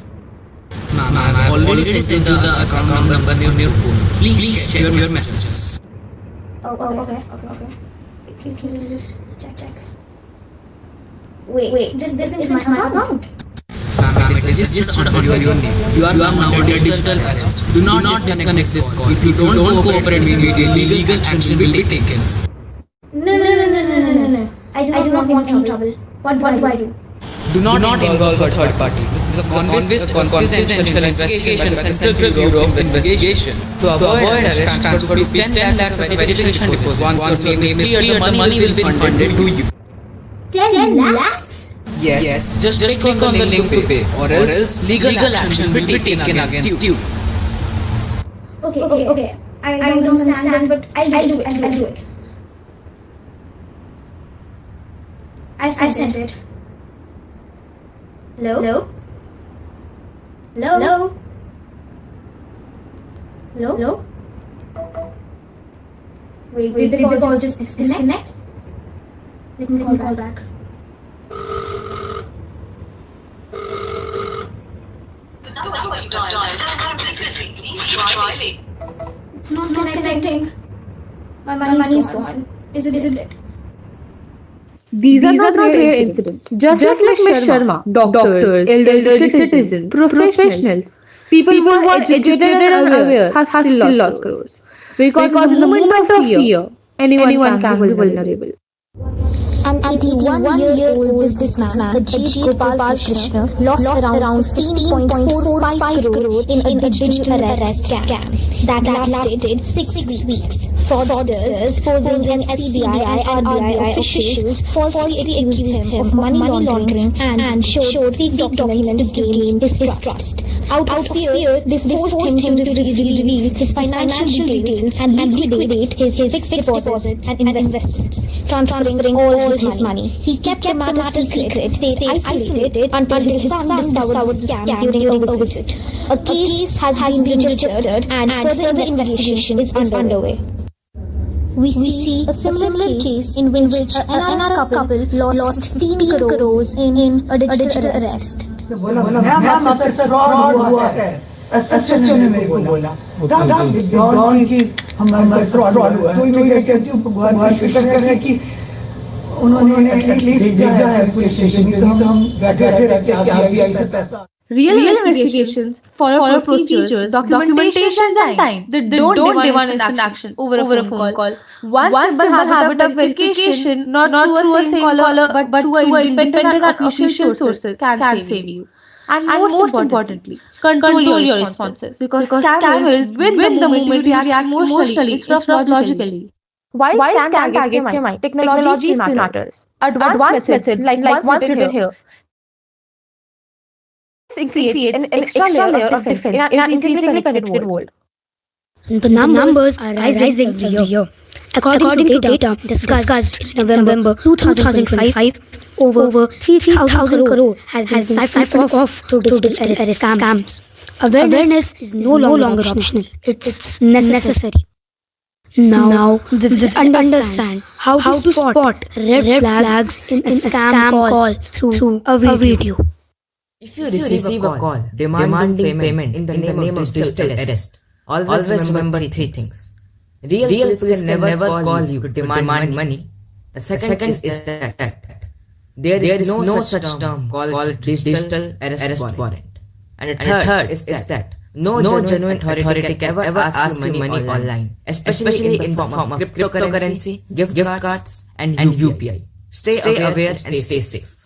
Ma'am, I've already sent you the account number on your phone. Please check your messages. Okay. Can you just check? Wait, this isn't my account. Ma'am, it is just under your name. You are now under digital arrest. Do not disconnect this call. If you don't cooperate immediately, legal action will be taken. No. I do not want any trouble. What do I do? Do not involve a third party. This is a confidential investigation by the Central Bureau of Investigation. To avoid arrest, transfer rupees 10 lakhs as a verification deposit. Once your name is clear, the money will be funded to you. 10 lakhs? Yes. Just click on the link to pay, or else legal action will be taken against you. Okay. I don't understand, but I'll do it. I sent it. Hello? Wait, did the call just disconnect? Let me call back. It's not connecting. My money is gone. Isn't it? These are not rare incidents. Just like Ms. Sharma, doctors, elderly citizens, professionals, people who are educated and aware have still lost crores. Because in the moment of fear, anyone can be vulnerable. An 81-year-old businessman, Ajit Gopal Krishna, lost around 15.45 crore in a digital arrest scam that lasted 6 weeks. Fraudsters posing as CBI and RBI officials falsely accused him of money laundering and showed fake documents to gain his trust. Out of fear, they forced him to reveal his financial details and liquidate his fixed deposits and investments, transferring all his money. He kept the matter secret, stayed isolated until his son discovered the scam during a visit. A case has been registered and further investigation is underway. We see a similar case in which another couple lost 15 crores in a digital arrest. Ma'am आपके साथ fraud हुआ है SHO ने मेरे को बोला विद्वान की हमारे साथ फ्रॉड हुआ तो मैं कहती हूँ भगवान शुक्र है कि उन्होंने एटलीस्ट भेजा है पुलिस स्टेशन में तो हम बैठे रहते कि आरबीआई से पैसा Real investigations follow procedures, documentations, and time. They don't demand instant action over a phone call. One simple habit of verification, not through a same caller, but through a independent and official sources, can save you. And most importantly, control your responses because scammers win the moment you react emotionally instead of logically. While scam targets your mind, technology still matters. Advanced methods like ones written here. This creates an extra layer of defense in our increasingly connected world. The numbers are rising every year. According to data discussed in November 2025, over 3,000 crore has been siphoned off through digital scams. Awareness is no longer optional, it's necessary. Now we understand how to spot red flags in a scam call through a video. If you receive a call demanding payment in the name of digital arrest, always remember three things. Real police can never call you to demand money. The second is that there is no such term called digital arrest warrant. And the third is that no genuine authority can ever ask you money online, especially in the form of cryptocurrency, gift cards, and UPI. Stay aware and stay safe.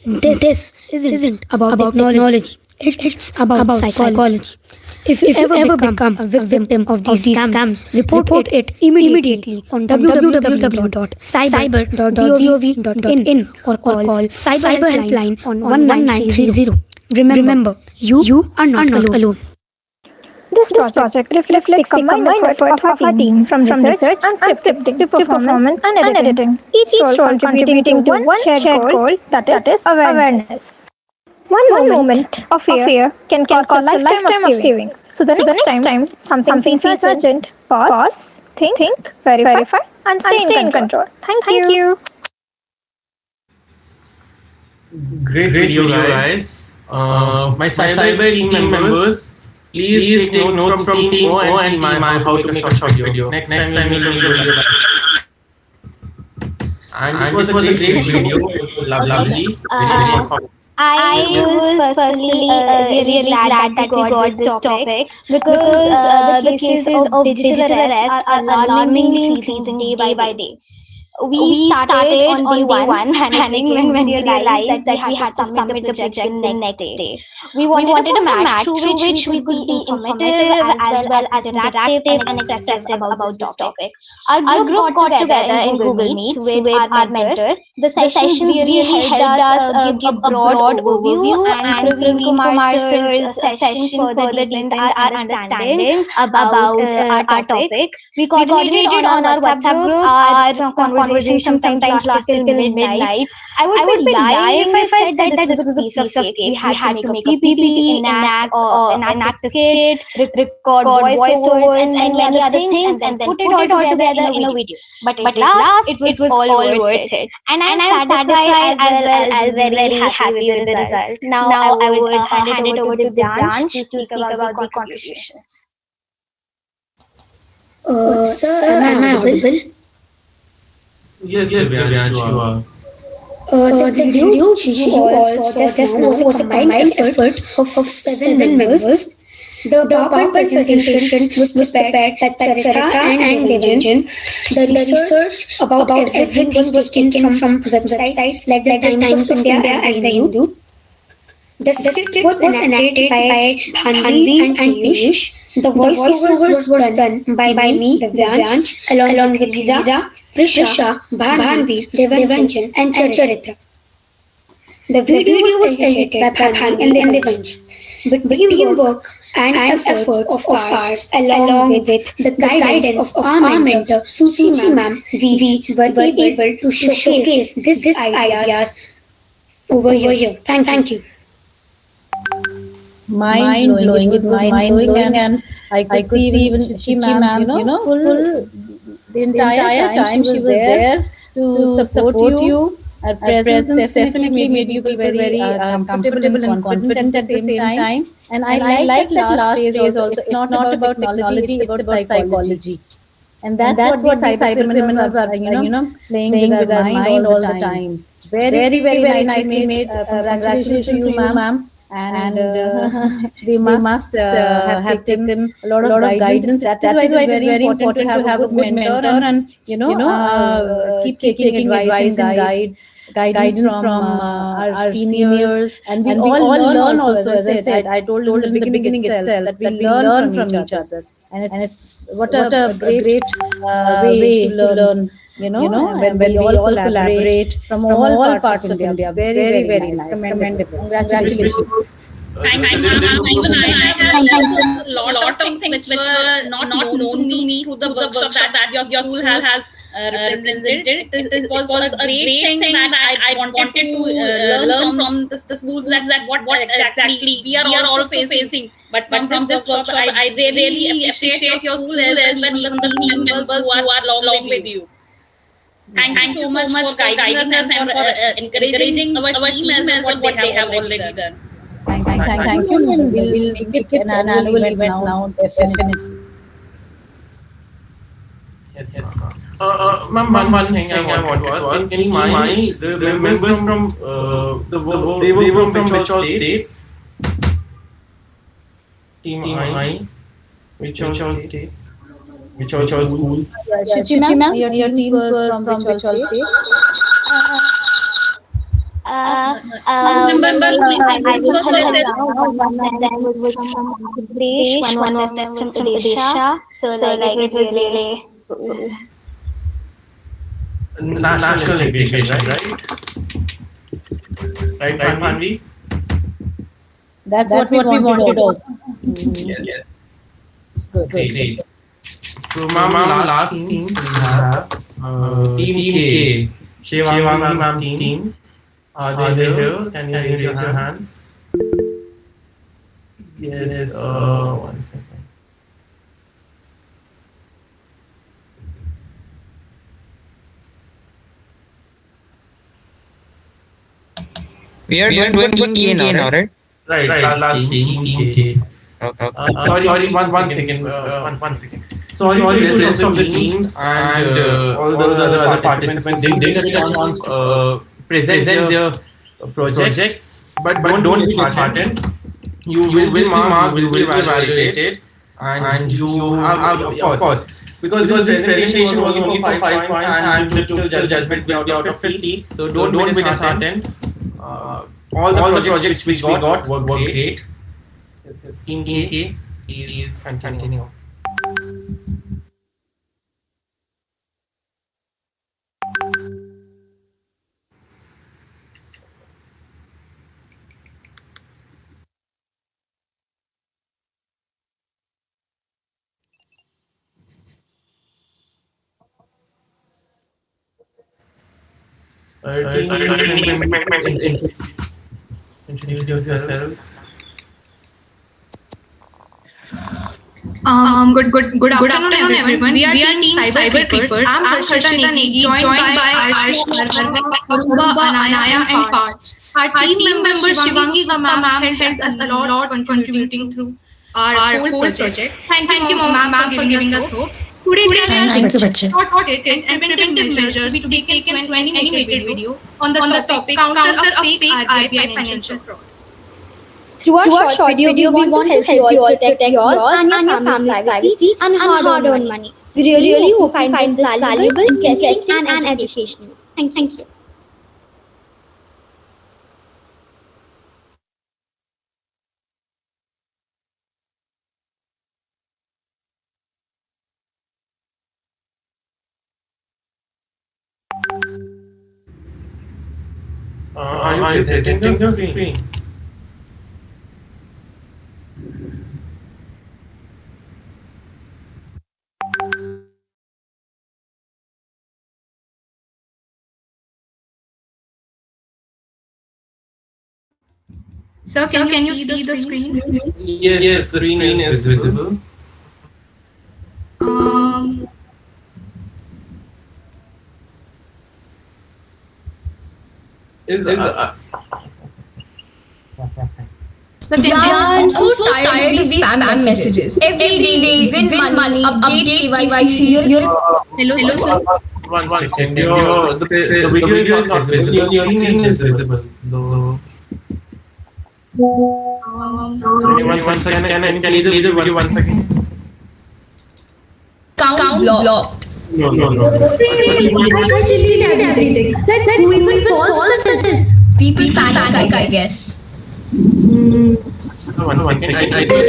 This isn't about technology. It's about psychology. If you ever become a victim of these scams, report it immediately on www.cyber.gov.in or call Cyber Helpline on 1930. Remember, you are not alone. This project reflects the combined effort of our team from research and scripting to performance and editing, each role contributing to one shared goal, that is awareness. One moment of fear can cost a lifetime of savings. So the next time something feels urgent, pause, think, verify, and stay in control. Thank you. Great video, guys. My cyber team members, please take notes from Team O and my how to make a short video. Next time we'll make a video. And it was a great video. It was lovely. Very informative. I was personally really glad that we got this topic because the cases of digital arrest are alarmingly increasing day by day. We started on day one panicking when we realized that we had to submit the project the next day. We wanted a format through which we could be informative as well as interactive and expressive about this topic. Our group got together in Google Meets with our mentor. The sessions really helped us give a broad overview, and Praveen Kumar sir's session further deepened our understanding about our topic. We coordinated on our WhatsApp group. Our conversation sometimes lasted till midnight. I would be lying if I said that this was a piece of cake. We had to make a PPT, enact a skit, record voiceovers and many other things, and then put it all together in a video. But at last, it was all worth it. And I'm satisfied as well as very happy with the result. Now I would hand it over to Divyansh to speak about the contributions. Sir, am I audible? Yes, Divyansh, you are. The video which you all saw just now was a combined effort of 7 members. The PowerPoint presentation was prepared by Charitha and Devanjan. The research about everything was taken from websites like the Times of India and the Hindu. The script was enacted by Bhanvi and Piyush. The voiceovers were done by me, Divyansh, along with Lisa, Prisha, Bhanvi, Devanjan, and Charitra. The video was edited by Bhanvi and Devanjan. With teamwork and effort of ours, along with the guidance of our mentor, Suchi ma'am, we were able to showcase these ideas over here. Thank you. Mind blowing. It was mind blowing, and I could see even Shichi ma'am's, full the entire time she was there to support you. Her presence definitely made you feel very comfortable and confident at the same time. And I like that last phase also. It's not about technology, it's about psychology. And that's what the cyber criminals are, playing with our mind all the time. Very, very nicely made. Congratulations to you, ma'am. and they must have taken a lot of guidance. That is why it is very important to have a good mentor, and keep taking advice and guidance from our seniors, and we all learn also. As I said, I told in the beginning itself that we learn from each other, and it's what a great way to learn. And when we all collaborate from all parts of India, very nice, commendable. Congratulations. Thank you, ma'am. Even I have also a lot of things which were not known to me through the workshop that your school has represented. It was a great thing that I wanted to learn from the schools, that what exactly we are also facing. But from this workshop, I really appreciate your school as well, even the team members who are along with you. Thank you so much for guiding us and for encouraging our team as well what they have already done. Thank you. And we'll make it an annual event now, definitely. Yes. Ma'am, one thing I want to ask, can you mind the members from they were from which all states? Team I, which all states? Which all schools? Shuchi ma'am, your teams were from which all states? Remember, I will tell you now. One of them was from Madhya Pradesh, one of them was from Odisha. So like it was really cool. National education, right? Right, Manvi? That's what we wanted also. Yes. Great. So, ma'am, last team we have Team K, Shivangi ma'am's team. Are they here? Can you raise your hands? Yes. 1 second. We are doing Team K now, right? Right. Last team K. Okay. Sorry. One second. One second. Sorry to the rest of the teams and all the other participants didn't get a chance present their projects, but don't be disheartened. You will be marked, you will be evaluated, and you have, of course, because this presentation was only for 5 points and the total judgment will be out of 50. So don't be disheartened. All the projects which we got were great. Team K, please continue. Introduce yourselves. Good afternoon, everyone. We are Team Cyber Creepers. I'm Harshita Negi, joined by Arshit, Aruba, Anaya, and Parth. Our team member Shivangi ma'am helps us a lot contributing through our whole project. Thank you, ma'am, for giving us hopes. Today we are short-stated and preventive measures to be taken in 20 animated video on the topic counter a fake RBI financial fraud. Through our short video, we want to help you all protect yours and your family's privacy and hard-earned money. We really hope you find this valuable, interesting, and educational. Thank you. Are you presenting the screen? Sir, can you see the screen? Yes, the screen is visible. I'm so tired of these spam messages. Every day, win money, update KYC. Hello, sir. One second. The video is not visible. Your screen is visible. Though. Give me 1 second. Can you either video 1 second? Count blocked. No. Same. I just deleted everything. Like who even falls for this? People panic, I guess. No, I think I got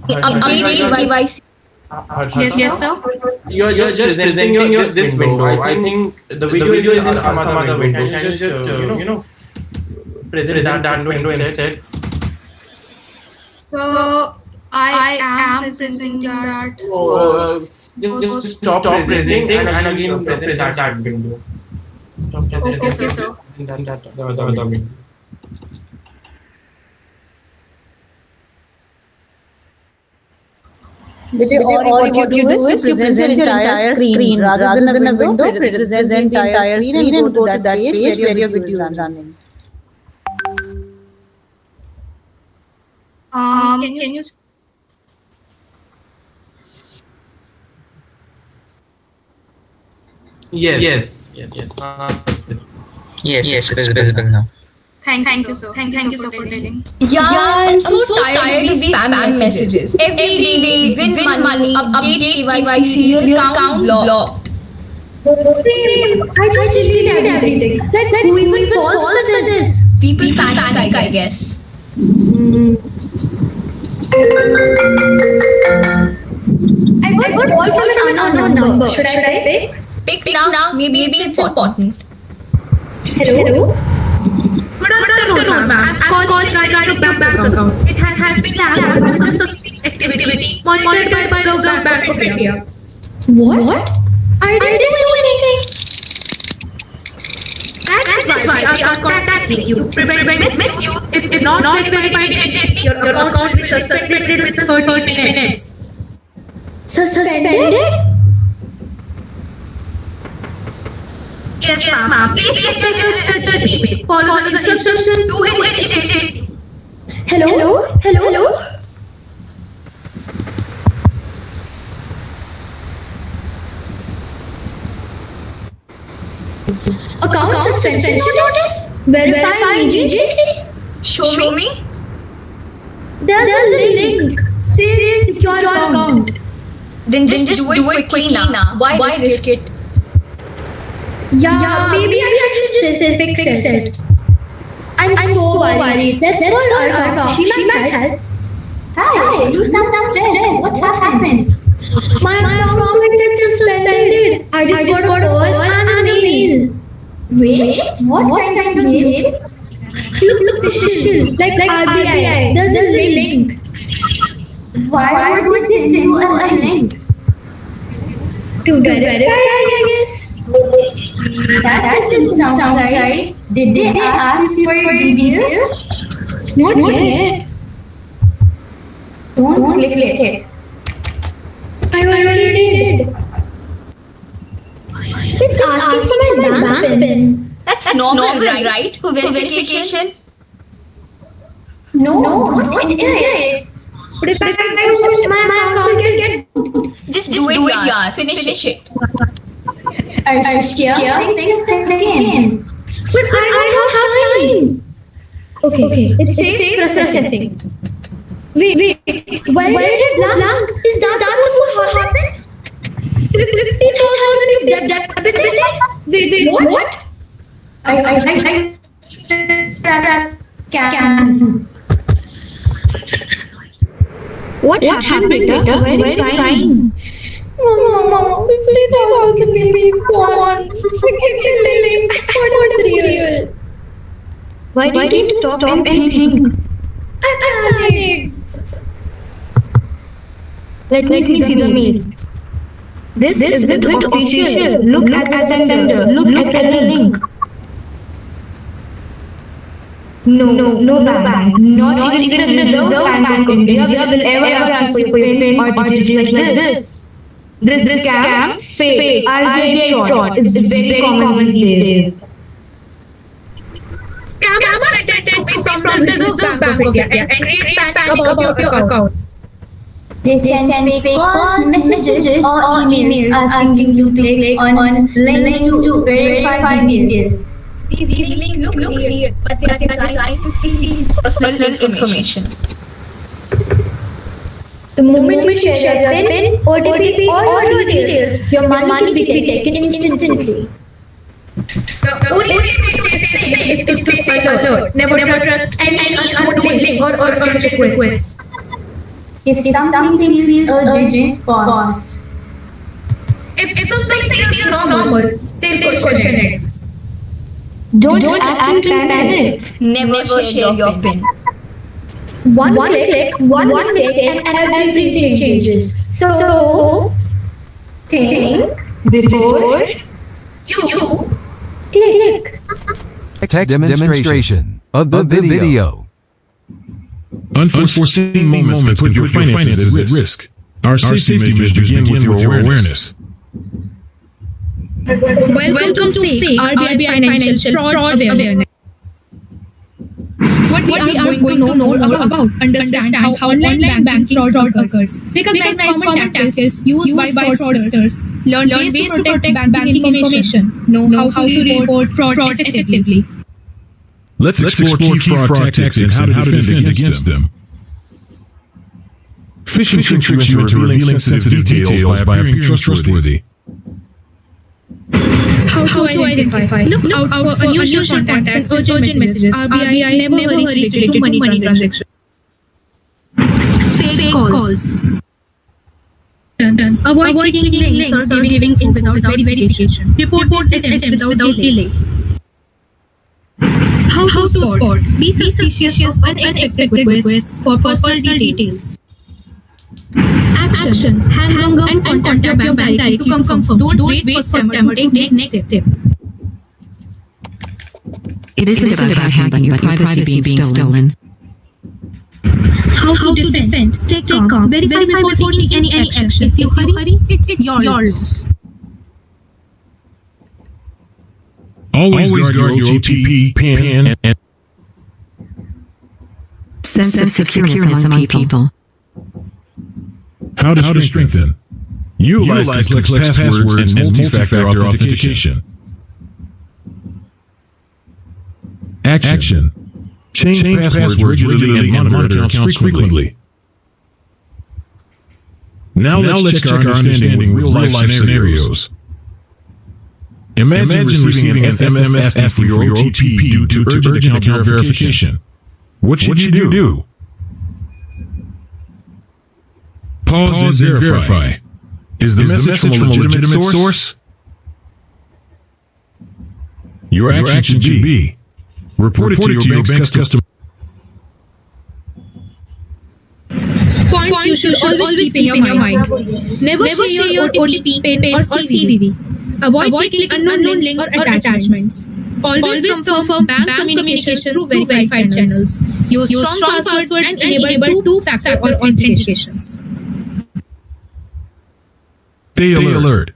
Update device. Yes, sir. you're just presenting this window. I think the video is in some other window. Can you just present that window instead? So I am presenting that. Just stop presenting and again present that window. Stop presenting. Okay, sir. The other window. Or what you do is to present your entire screen rather than a window. Present the entire screen and go to that page where your video is running. Can you? Yes. Yes, it's visible now. Thank you, sir. Thank you, sir, for telling. Yeah, I'm so tired of these spam messages. Every day, win money, update KYC, your account blocked. Same. I just deleted everything. Like who even falls for this? People panic, I guess. I got call from an unknown number. Should I pick? Pick now. Maybe it's important. Hello? Good afternoon, ma'am. I'm called right to bank account. It has been tagged with suspicious activity monitored by the Reserve Bank of India. What? I didn't do anything. That's why we are contacting you to prevent misuse. If not verified agent, your account is suspended within 30 minutes. Suspended? Yes, ma'am. Please check your registered email. Follow the instructions. Do it immediately. Hello? Account suspension notice? Verify immediately? Show me. There's a link. Says secure account. Then just do it quickly now. Why risk it? Yeah, maybe I should just fix it. I'm so worried. Let's call Arka. She might help. Hi, you sound stressed. What happened? My account gets suspended. I just got a call and a mail. Wait, what kind of mail? Looks official, like RBI. There's a link. Why would they send you a link? To verify, I guess. That doesn't sound right. Did they ask you for details? Not yet. Don't click it. I already did. It's asking for my bank PIN. That's normal, right? For verification. No, not it. But if I don't, my account will get. Just do it, yeah. Finish it. Arshkia, things a second. But I don't have time. Okay. It says processing. Wait. Why did it blank? Is that supposed to happen? 50,000 is debited? Wait, what? I can. What happened, beta? Very fine. Mama, 50,000 is gone. I clicked the link. Not real. Why did you stop and think? I panicked. Let me see the mail. This isn't official. Look at the sender. Look at the link. No bank. Not even the Reserve Bank of India will ever ask for payment or digits like this. This scam, fake, RBI fraud is very commonplace. Scammers pretend to be from the Reserve Bank of India and create panic about your account. They send fake calls, messages, or emails asking you to click on links to verify details. These links look real, but they are designed to steal personal information. The moment you share your PIN, OTP, or your details, your money can be taken instantly. The only way to stay safe is to stay alert. Never trust any unknown links or urgent requests. If something feels urgent, pause. If something feels normal, still question it. Don't act in panic. Never share your PIN. One click, one mistake, and everything changes. So, think before you click. Text demonstration of the video. Unforeseen moments may put your finances at risk. Our safety measures begin with your awareness. Welcome to fake RBI financial fraud awareness. What we are going to know about. Understand how online banking fraud occurs. Recognize common tactics used by fraudsters. Learn ways to protect banking information. Know how to report fraud effectively. Let's explore key fraud tactics and how to defend against them. Phishing tricks you into revealing sensitive details by appearing trustworthy. How to identify? Look out for unusual contacts and urgent messages. RBI never worries related to money transaction. Fake calls. Avoid clicking links or giving info without verification. Report these attempts without delay. How to spot? Be suspicious of unexpected requests for personal details. Action. Hang up and contact your bank directly to confirm. Don't wait for scammer to take next step. It isn't about hacking, but your privacy being stolen. How to defend? Stay calm. Verify before taking any action. If you hurry, it's your loss. Always guard your OTP, PIN, and Sense of security among people. how to strengthen. Utilize complex passwords and multi-factor authentication. Action. Change passwords regularly and monitor accounts frequently. Now let's check our understanding with real-life scenarios. Imagine receiving an SMS asking for your OTP due to urgent account verification. What should you do? Pause and verify. Is the message from a legitimate source? Your action should be report it to your bank's customer. Points you should always keep in your mind. Never share your OTP, PIN, or CVV. Avoid clicking unknown links or attachments. Always confirm bank communications through verified channels. Use strong passwords and enable two-factor authentications. Stay alert.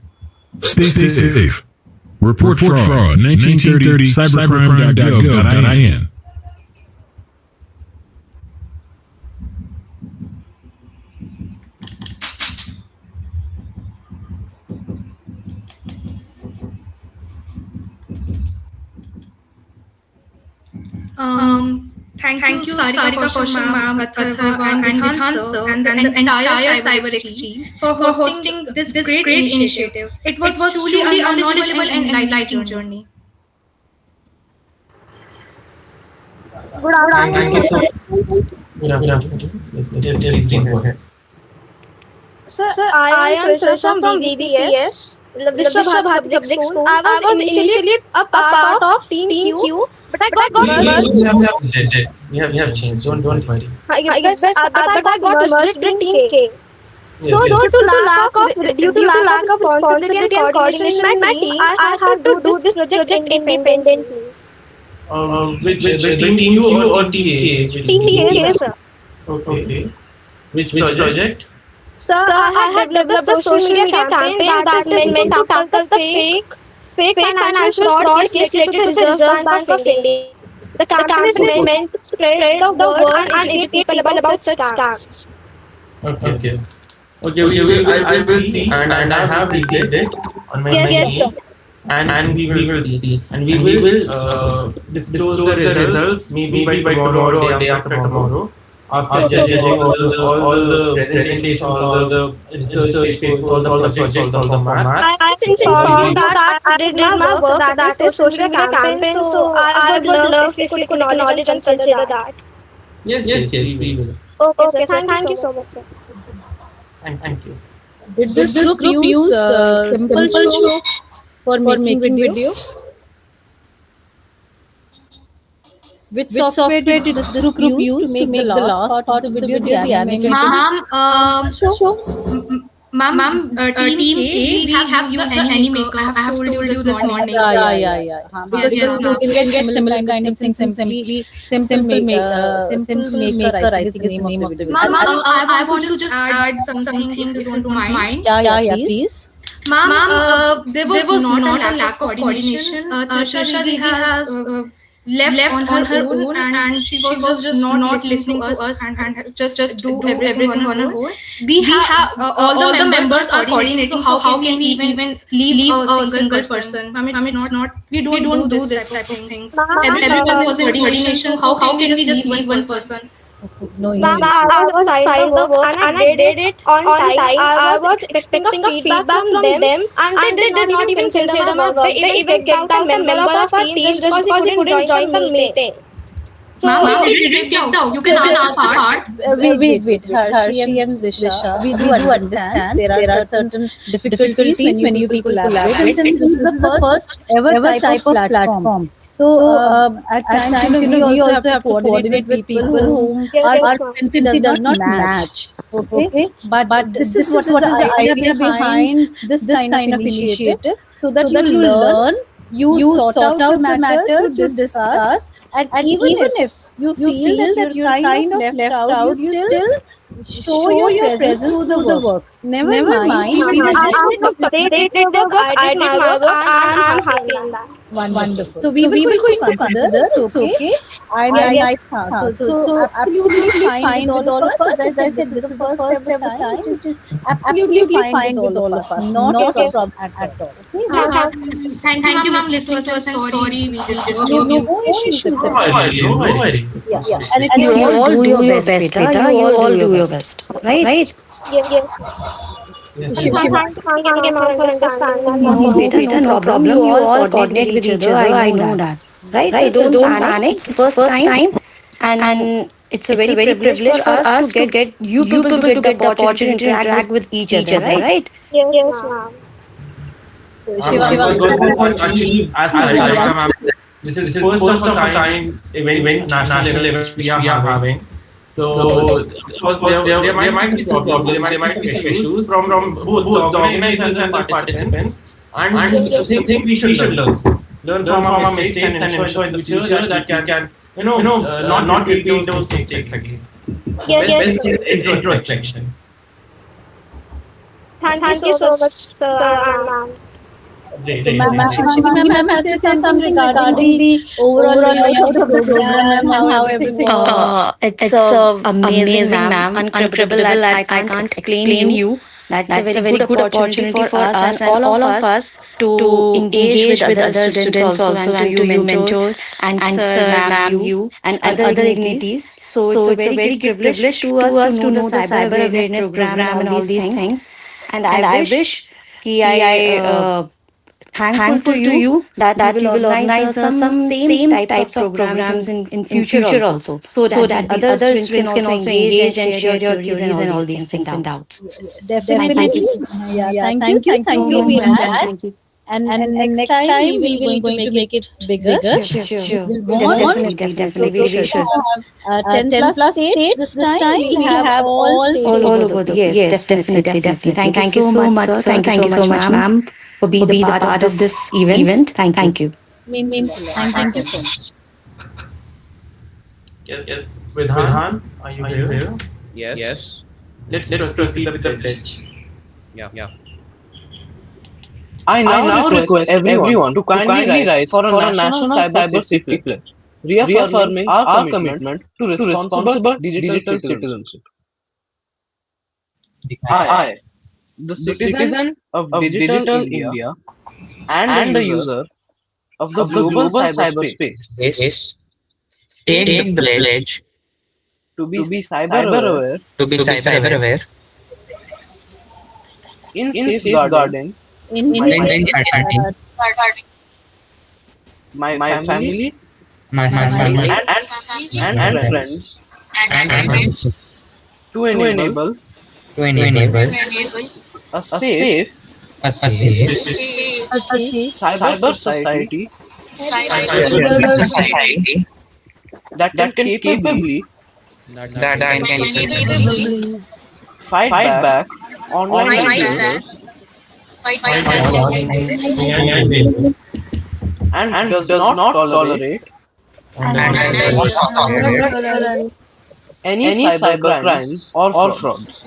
Stay safe. Report fraud. 1930 cybercrime.gov.in. Thank you, Sarika Kaushal ma'am, Atharva and Vidhan sir, and the entire Cyber Extreme for hosting this great initiative. It was truly a knowledgeable and enlightening journey. Good afternoon, sir. Good afternoon. Yes, please go ahead. Sir, I am Trisha from BBS, Vishwa Bharati Public School. I was initially a part of Team Q, but I got merged. We have changed. Don't worry. But I got merged with Team K. So due to lack of responsibility and coordination in my team, I had to do this project independently. Which team Q or team K? Team K, sir. Okay. Which project? Sir, I have developed a social media campaign that is meant to tackle the fake financial fraud is related to the Reserve Bank of India. The campaign is meant to spread the word and educate people about such scams. Okay. I will see, and I have received it on my Yes, sir. and we will see, and we will disclose the results maybe by tomorrow or day after tomorrow, after judging all the presentations, all the research papers, all the projects, all the formats. I just So informed you that I did my work, that is social media campaign. So I would love if you could acknowledge and consider that. yes, we will. Okay, sir. Thank you so much, sir. Thank you. Did this group use simple show for making video? Which software did this group use to make the last part of the video, the animated? Team K, we have used the Animaker. I have told you this morning. Yeah. Because Yes, you can get similar kind of things in simple maker. I think is the name of the video. I want to just add something if you don't mind. Yeah, please. Ma'am, there was not a lack of coordination. Trisha Didi has left on her own, and she was just not listening to us and just do everything on her own. We have all the members are coordinating. So how can we even leave a single person? I mean, it's not. We don't do this type of things. Everybody was in coordination. How can we just leave one person? No, Ma'am, I was assigned the work and I did it on time. I was expecting a feedback from them and they did not even consider my work. They even kicked out a member of our team just because he couldn't join the meeting. So, Ma'am, we did get out. You can ask the part. Wait. Harshi and Risha, we do understand there are certain difficulties when you people collaborate. And since this is the first ever type of platform. So at times, we also have to coordinate with people whom our frequency does not match. Okay, but this is what is the idea behind this kind of initiative, so that you learn, you sort out the matters to discuss, and even if you feel that you're kind of left out, you still show your presence through the work. Never mind. they did the work, I did my work, and I'm happy on that. Wonderful. So we will going to consider it's okay. I like her. So absolutely fine with all of us. As I said, this is the first ever time. It is absolutely fine with all of us. Not a problem at all. Thank you, ma'am. Listening to us, and sorry we just No issues. No worry. Yeah. And you all do your best, beta. You all do your best. Right? Yes. Thank you, ma'am, for understanding. No, beta, no problem. You all coordinate with each other. I know that. Right? So don't panic. First time. And it's a very privilege for us to get you people to get the opportunity to interact with each other. Right? Yes, ma'am. Actually, as Sarika ma'am, this is first of a kind event, national event we are having. So there might be some problems, there might be issues from both the organizers and the participants. And I think we should learn from our mistakes and ensure in the future that can not repeat those mistakes again. Yes. Introspection. Thank you so much, sir and ma'am. Ma'am has to say something regarding the overall layout of the program and how everything works. It's amazing, ma'am. Incredible. I can't explain you. That's a very good opportunity for us and all of us to engage with other students also and to you mentor and sir, ma'am, you and other dignities. So it's a very privilege to us to know the cyber awareness program and all these things. And I wish I thankful to you that you will organize some same types of programs in future also so that the other students can also engage and share your queries and all these things and doubts. Yes, definitely. Thank you. Thank you. And next time we will going to make it bigger. Sure. Definitely. We should. 10 plus states this time. We have all states. All over the yes, definitely. Thank you so much, sir. Thank you so much, ma'am, for being the part of this event. Thank you. Means thank you so much. Yes. Vidhan, are you here? Yes. Let's proceed with the pledge. Yeah. I now request everyone to kindly rise for a national cyber safety pledge, reaffirming our commitment to responsible digital citizenship. I, the citizen of digital India, and the user of the global cyberspace Space. Take the pledge to be cyber aware to be cyber aware in safeguarding In my, in my family my family and friends to enable to enable a safe a safe cyber society society that can capably that can fight back online dangers and does not tolerate any cyber crimes or frauds.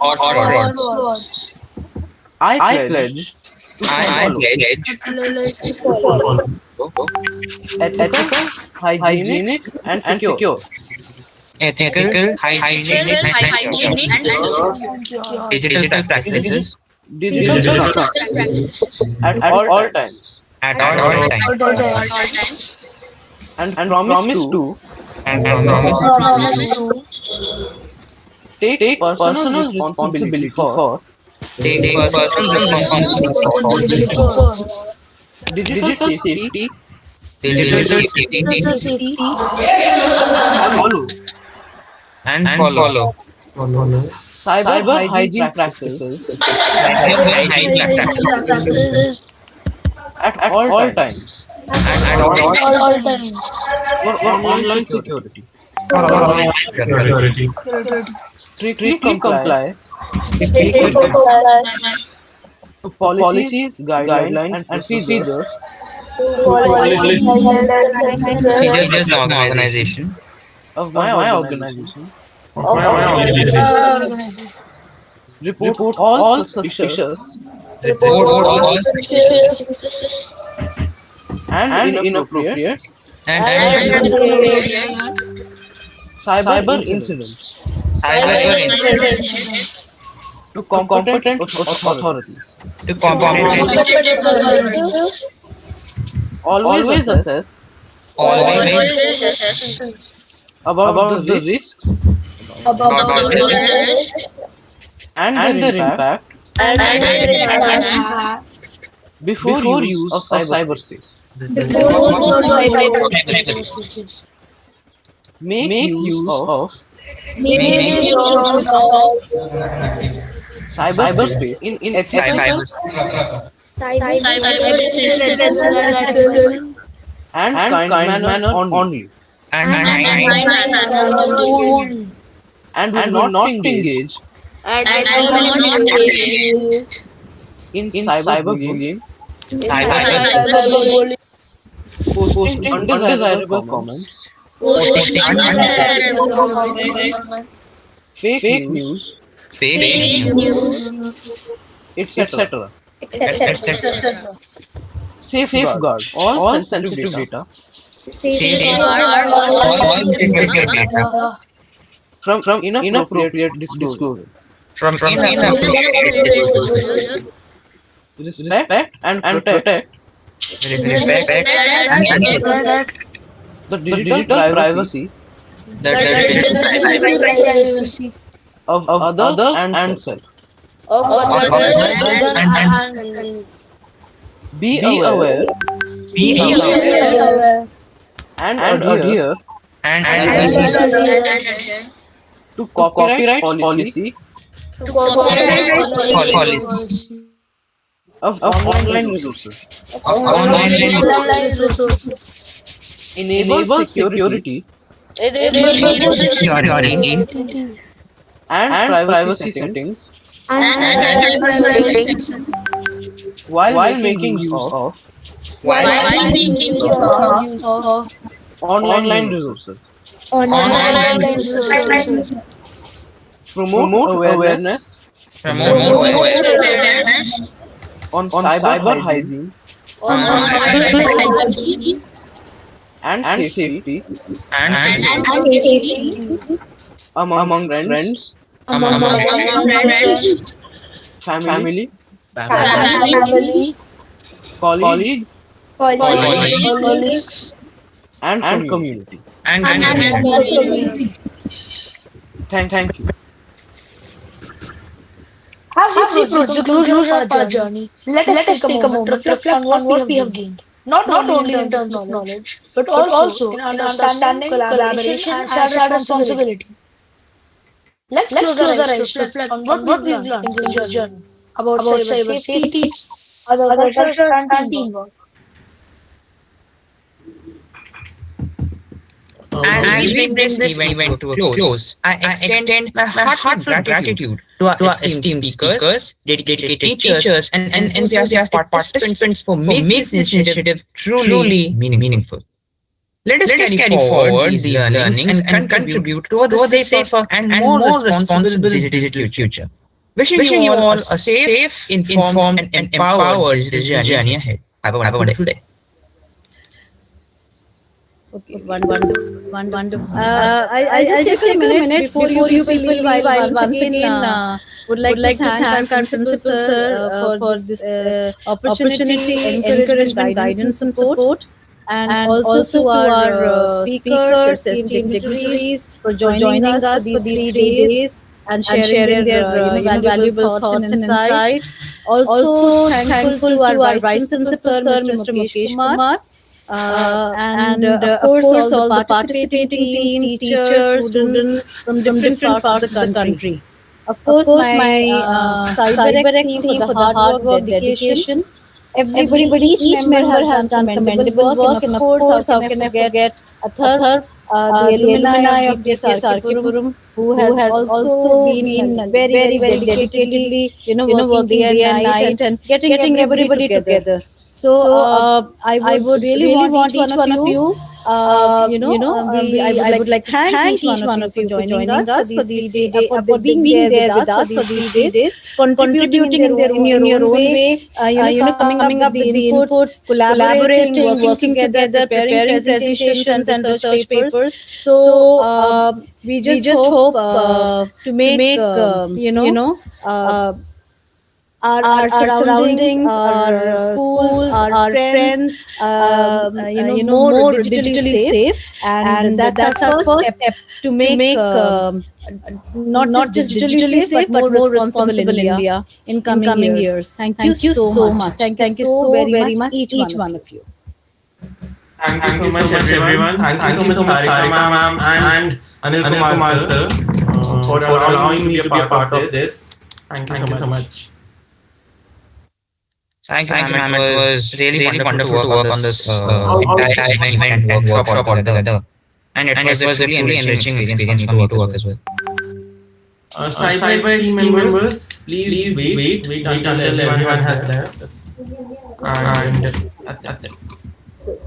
or frauds. I pledge to follow ethical, hygienic, and secure Ethical, hygienic, and secure digital practices digital trust at all times at all times and promise to and promise take personal responsibility for take personal responsibility for digital safety digital safety and and follow cyber hygiene practices at all times for online security. Strictly comply to policies, guidelines, and procedures procedures of organization of my organization. Report all suspicious and inappropriate cyber incidents to competent authorities. Always assess about the risks and their impact before use of cyberspace. Make use of cyberspace in ethical and kind manner only, and will not engage in cyberbullying, posting undesirable comments, fake news, etc. Safeguard all sensitive data from inappropriate disclosure. Respect and protect the digital privacy of others and self. Be aware and adhere to copyright policy of online resources. Enable security and privacy settings while making use of online resources. Promote awareness on cyber hygiene and safety among friends, family, family, colleagues, colleagues, and community. And and community. Thank you. As we approach the conclusion of our journey, let us take a moment to reflect on what we have gained, not only in terms of knowledge, but also in understanding, collaboration, and shared responsibility. Let's close our eyes to reflect on what we've learned in this journey about cyber safety, other cultures, and teamwork. as we bring this event to a close, I extend my heartfelt gratitude to our esteemed speakers, dedicated teachers, and enthusiastic participants for making this initiative truly meaningful. Let us carry forward these learnings and contribute towards a safer and more responsible digital future. Wishing you all a safe, informed, and empowered digital journey ahead. Have a wonderful day. Okay, wonderful. I'll just take a minute before you people leave. I'll once again would like to thank our principal sir for this opportunity, encouragement, guidance, and support. And also to our speakers, esteemed dignitaries, for joining us for these 3 days and sharing their valuable thoughts and insight. Also thankful to our vice principal sir, Mr. Mukesh Kumar. And of course, all the participating teams, teachers, students from different parts of the country. Of course, my CyberX team for the hard work, dedication. Everybody, each member has done commendable work, and of course, how can I forget Athar, the alumni of GPS Arkipuram, who has also been very dedicatedly, working day and night and getting everybody together. So I would really want each one of you, I would like to thank each one of you for joining us for these 3 days, for being there with us for these 3 days, contributing in your own way, coming up with the inputs, collaborating, working together, preparing presentations and research papers. So we just hope to make our surroundings, our schools, our friends, more digitally safe, and that's our first step to make not just digitally safe, but more responsible India in coming years. Thank you so much. Thank you so very much, each one of you. Thank you so much, everyone. Thank you so much, Sarika ma'am and Anil Kumar sir, for allowing me to be a part of this. Thank you so much. Thank you, ma'am. It was really wonderful to work on this entire event and workshop altogether. And it was a truly enriching experience for me to work as well. Cyber team members, please wait until everyone has left. And that's it.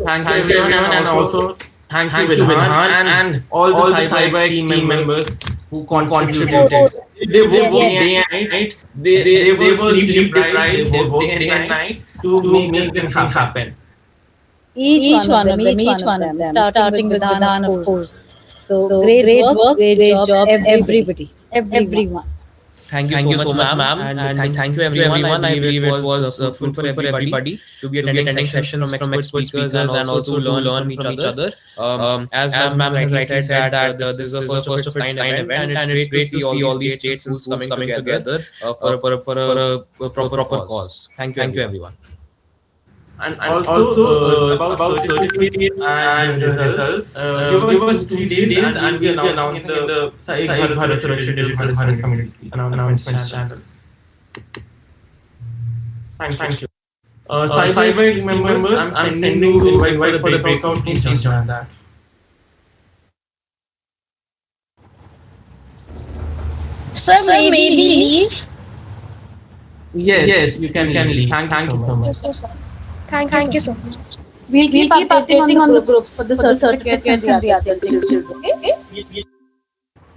Thank you, everyone, and also thank you, Vidhan, and all the cyber team members who contributed. They worked day and night. They were sleep deprived. They worked day and night to make this thing happen. Each one of them, starting with Vidhan, of course. So great work, great job, everybody, everyone. Thank you so much, ma'am, and thank you everyone. I believe it was fruitful for everybody to be attending sessions from expert speakers and also to learn from each other. As ma'am has rightly said that this is a first of its kind event, and it's great to see all these states and schools coming together for a proper cause. Thank you, everyone. And also about certificate and results, give us 2 days and we'll be announcing in the Sai Bharat Surakshit Digital Bharat Community announcement channel. Thank you. Cyber team members, I'm sending you invite for the breakout. Please join that. Sir, may we leave? Yes, you can leave. Thank you so much. Thank you so much. We'll keep updating on the groups for the certificates and the other things too. Okay?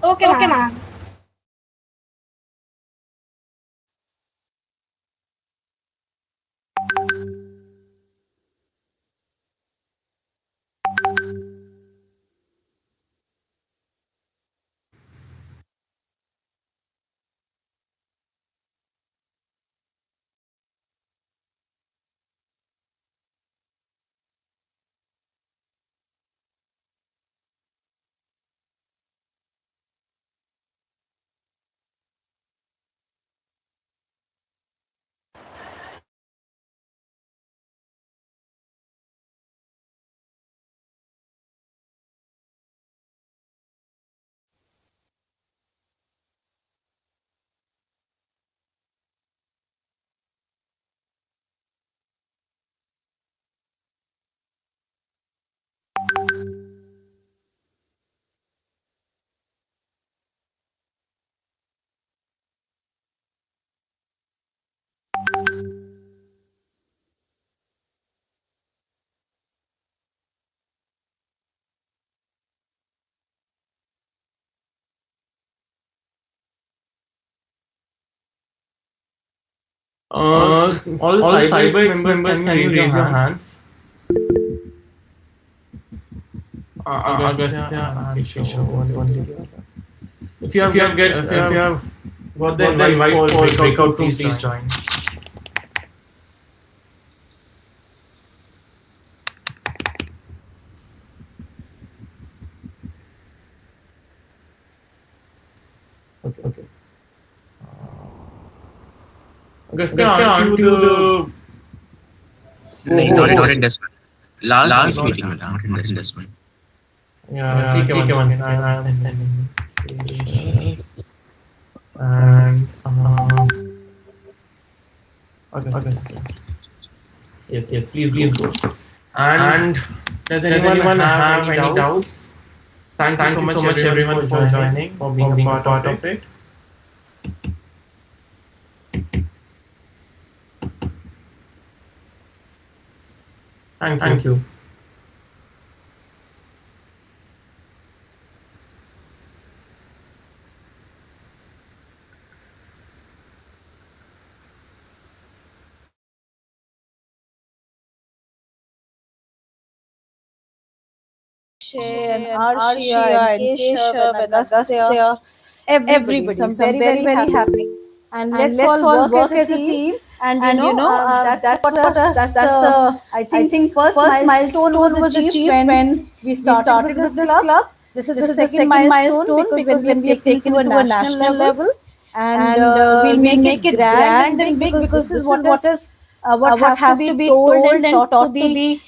Okay, ma'am. All the Cyber members, can you raise your hands? Agastya and Keshav. If you have got the invite for breakout room, please join. Okay. Agastya, aren't you the... Not in this one. Last meeting, not in this one. Yeah, take one second. I am sending. And okay. Yes, please go. And does anyone have any doubts? Thank you so much everyone for joining, for being a part of it. Thank you. And Arshia and Keshav and Agastya, everybody. So I'm very happy. And let's all work as a team. And that's what I think first milestone was achieved when we started with this club. This is the second milestone because when we have taken it to a national level, and we'll make it grand and big because this is what has to be told and taught to the